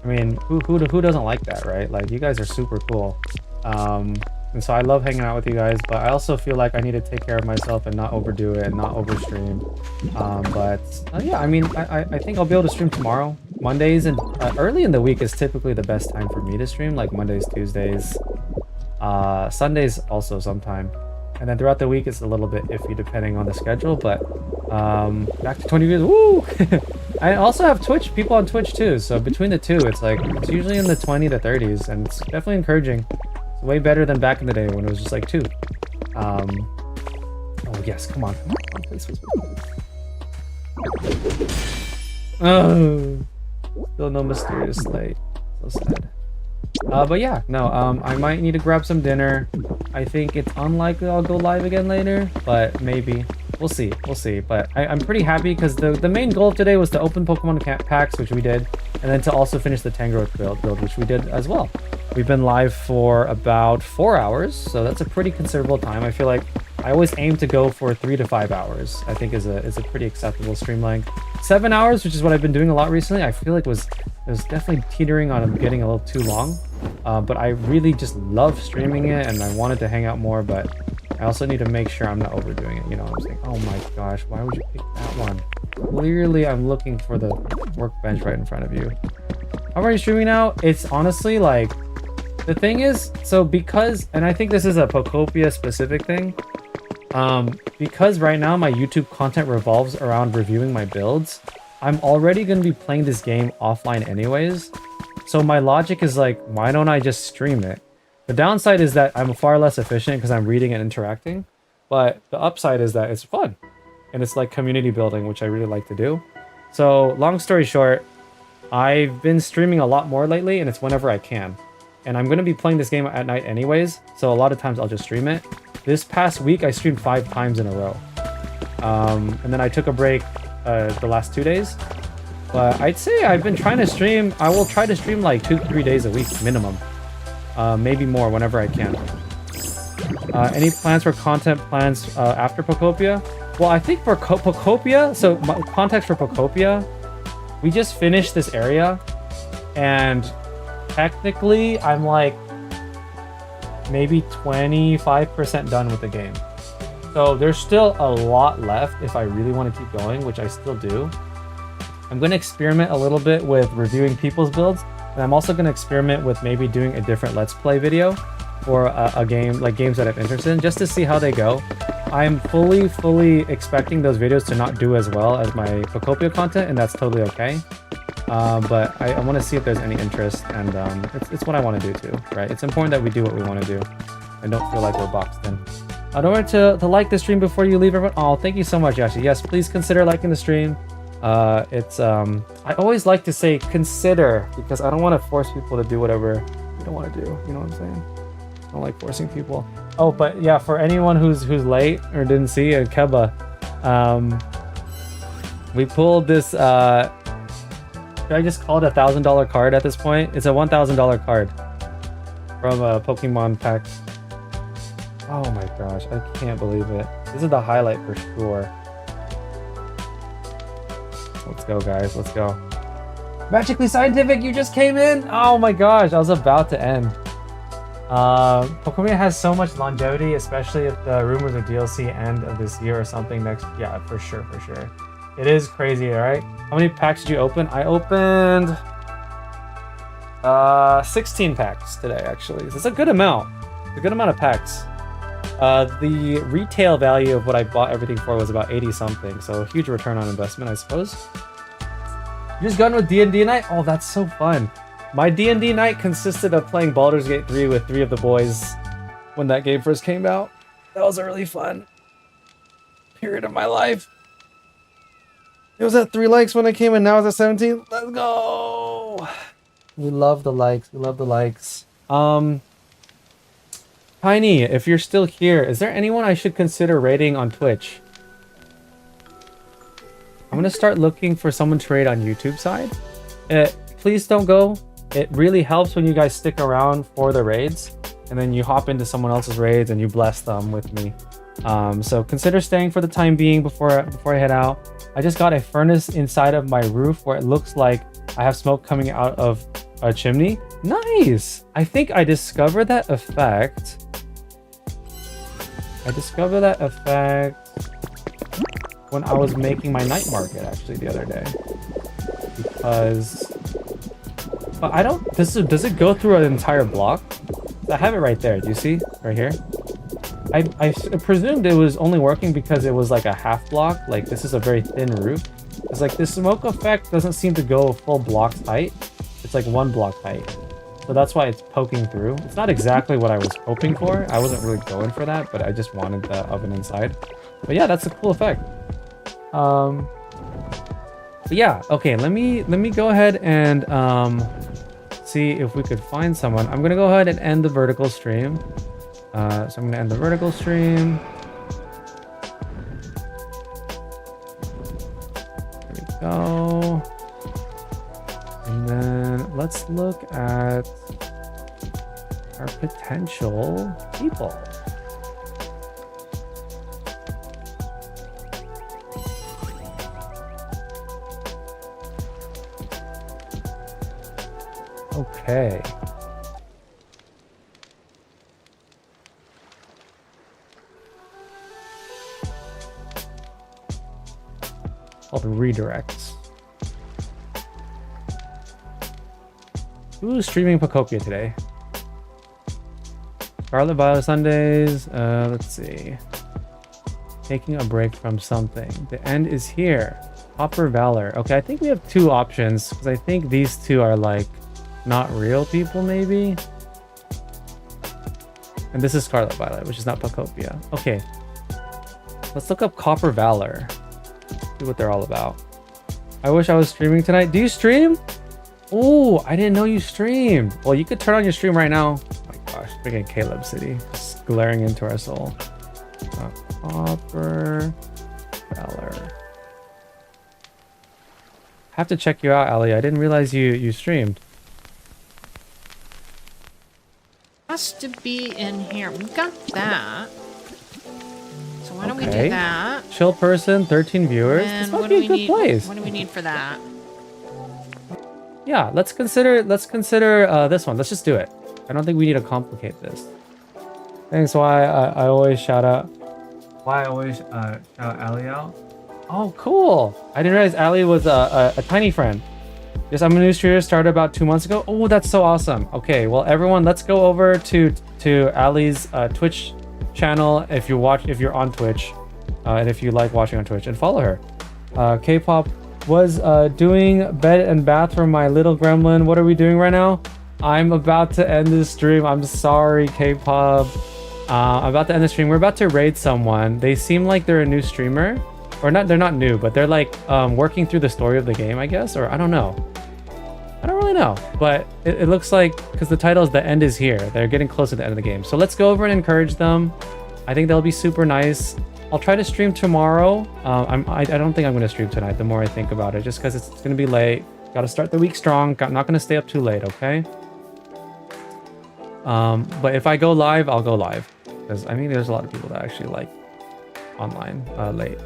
I mean, who doesn't like that, right? Like, you guys are super cool. And so I love hanging out with you guys, but I also feel like I need to take care of myself and not overdo it and not overstream. Yeah, I mean, I think I'll be able to stream tomorrow. Mondays and early in the week is typically the best time for me to stream, like Mondays, Tuesdays, Sundays also sometime. And then throughout the week, it's a little bit iffy depending on the schedule, but back to 20 views, woo! I also have Twitch, people on Twitch too, so between the two, it's like, it's usually in the 20 to 30s, and it's definitely encouraging. It's way better than back in the day when it was just like 2. Oh yes, come on, please. Oh, still no mysterious slate, so sad. But yeah, no, I might need to grab some dinner. I think it's unlikely I'll go live again later, but maybe. We'll see. But I'm pretty happy because the main goal of today was to open Pokemon packs, which we did, and then to also finish the Tangrowth build, which we did as well. We've been live for about 4 hours, so that's a pretty considerable time. I feel like I always aim to go for 3 to 5 hours, I think is a pretty acceptable stream length. 7 hours, which is what I've been doing a lot recently, I feel like it was definitely teetering on getting a little too long. But I really just love streaming it, and I wanted to hang out more, but I also need to make sure I'm not overdoing it, you know what I'm saying? Oh my gosh, why would you pick that one? Clearly, I'm looking for the workbench right in front of you. How are you streaming now? It's honestly like, the thing is, so because, and I think this is a Pokopia specific thing, because right now my YouTube content revolves around reviewing my builds, I'm already going to be playing this game offline anyways. So my logic is like, why don't I just stream it? The downside is that I'm far less efficient because I'm reading and interacting, but the upside is that it's fun and it's like community building, which I really like to do. So long story short, I've been streaming a lot more lately, and it's whenever I can. and I'm going to be playing this game at night anyways, so a lot of times I'll just stream it. This past week, I streamed 5 times in a row. And then I took a break the last 2 days. But I'd say I've been trying to stream. I will try to stream like 2-3 days a week minimum. Maybe more whenever I can. Any plans for content plans after Pokopia? Well, I think for Pokopia, so context for Pokopia, we just finished this area. And technically, I'm like maybe 25% done with the game. So there's still a lot left if I really want to keep going, which I still do. I'm going to experiment a little bit with reviewing people's builds, and I'm also going to experiment with maybe doing a different Let's Play video for a game, like games that I'm interested in, just to see how they go. I'm fully expecting those videos to not do as well as my Pokopia content, and that's totally okay. But I want to see if there's any interest, and it's what I want to do too, right? It's important that we do what we want to do and don't feel like we're boxed in. Don't forget to like the stream before you leave, everyone. Oh, thank you so much, Yashi. Yes, please consider liking the stream. I always like to say consider, because I don't want to force people to do whatever you don't want to do. You know what I'm saying? I don't like forcing people. Oh, but yeah, for anyone who's late or didn't see Keba, we pulled this. Should I just call it $1,000 card at this point? It's a $1,000 card from a Pokemon pack. Oh my gosh, I can't believe it. This is the highlight for sure. Let's go, guys. Let's go. Magically Scientific, you just came in? Oh my gosh, I was about to end. Pokemon has so much longevity, especially if the rumors of DLC end of this year or something next. Yeah, for sure. It is crazy, alright? How many packs did you open? I opened 16 packs today, actually. So it's a good amount. It's a good amount of packs. The retail value of what I bought everything for was about 80 something, so a huge return on investment, I suppose. You just got in with D&D night? Oh, that's so fun. My D&D night consisted of playing Baldur's Gate 3 with 3 of the boys when that game first came out. That was a really fun period of my life. It was at 3 likes when I came in, now it's at 17. Let's go! We love the likes, we love the likes. Tiny, if you're still here, is there anyone I should consider raiding on Twitch? I'm gonna start looking for someone to raid on YouTube side. Please don't go. It really helps when you guys stick around for the raids, and then you hop into someone else's raids and you bless them with me. So consider staying for the time being before I head out. I just got a furnace inside of my roof where it looks like I have smoke coming out of a chimney. Nice! I think I discovered that effect. When I was making my night market actually the other day. Because I don't, does it go through an entire block? I have it right there. Do you see? Right here. I presumed it was only working because it was like a half block. Like this is a very thin roof. It's like the smoke effect doesn't seem to go full block height. It's like 1 block height. So that's why it's poking through. It's not exactly what I was hoping for. I wasn't really going for that, but I just wanted the oven inside. But yeah, that's a cool effect. But yeah, okay, let me go ahead and see if we could find someone. I'm gonna go ahead and end the vertical stream. So I'm gonna end the vertical stream. There we go. And then let's look at our potential people. Okay. Called redirects. Who's streaming Pokopia today? Scarlet Violet Sundays. Let's see. Taking a break from something. The end is here. Hopper Valor. Okay, I think we have 2 options because I think these 2 are like not real people, maybe. And this is Scarlet Violet, which is not Pokopia. Okay. Let's look up Copper Valor. See what they're all about. I wish I was streaming tonight. Do you stream? Oh, I didn't know you streamed. Well, you could turn on your stream right now. Oh my gosh, freaking Caleb City, just glaring into our soul. Copper Valor. Have to check you out, Ali. I didn't realize you streamed. Has to be in here. We got that. So why don't we do Okay. that? Chill person, 13 viewers. And This might what be do a we good need? place. What do we need for that? Yeah, let's consider this one. Let's just do it. I don't think we need to complicate this. Thanks. Why I always shout out. Why I always shout Ali out. Oh, cool. I didn't realize Ali was a tiny friend. Yes, I'm a new streamer, started about 2 months ago. Oh, that's so awesome. Okay, well, everyone, let's go over to Ali's Twitch channel if you're on Twitch, and if you like watching on Twitch, and follow her. K-pop was doing bed and bath for my little gremlin. What are we doing right now? I'm about to end this stream. I'm sorry, K-pop. I'm about to end the stream. We're about to raid someone. They seem like they're a new streamer. Or not, they're not new, but they're like working through the story of the game, I guess, or I don't know. I don't really know, but it looks like, because the title is The End Is Here, they're getting close to the end of the game. So let's go over and encourage them. I think they'll be super nice. I'll try to stream tomorrow. I don't think I'm going to stream tonight, the more I think about it, just because it's going to be late. Got to start the week strong. Not going to stay up too late, okay? But if I go live, I'll go live. Because I mean, there's a lot of people that actually like online late.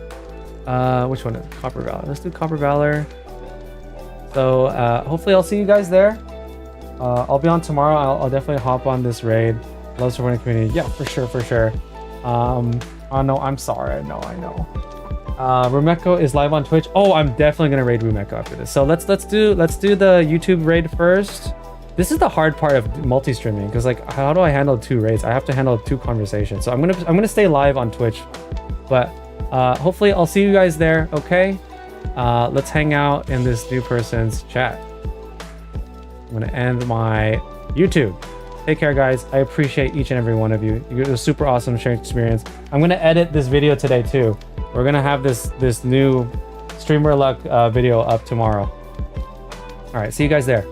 Which one is Copper Valor? Let's do Copper Valor. So hopefully I'll see you guys there. I'll be on tomorrow. I'll definitely hop on this raid. Love supporting the community. Yeah, for sure. Oh no, I'm sorry. No, I know. Rumeko is live on Twitch. Oh, I'm definitely gonna raid Rumeko after this. So let's do the YouTube raid first. This is the hard part of multi-streaming, because like, how do I handle 2 raids? I have to handle 2 conversations. So I'm gonna stay live on Twitch, but hopefully I'll see you guys there. Okay, let's hang out in this new person's chat. I'm gonna end my YouTube. Take care, guys. I appreciate each and every one of you. It was super awesome sharing experience. I'm gonna edit this video today too. We're gonna have this new Streamer Luck video up tomorrow. All right, see you guys there.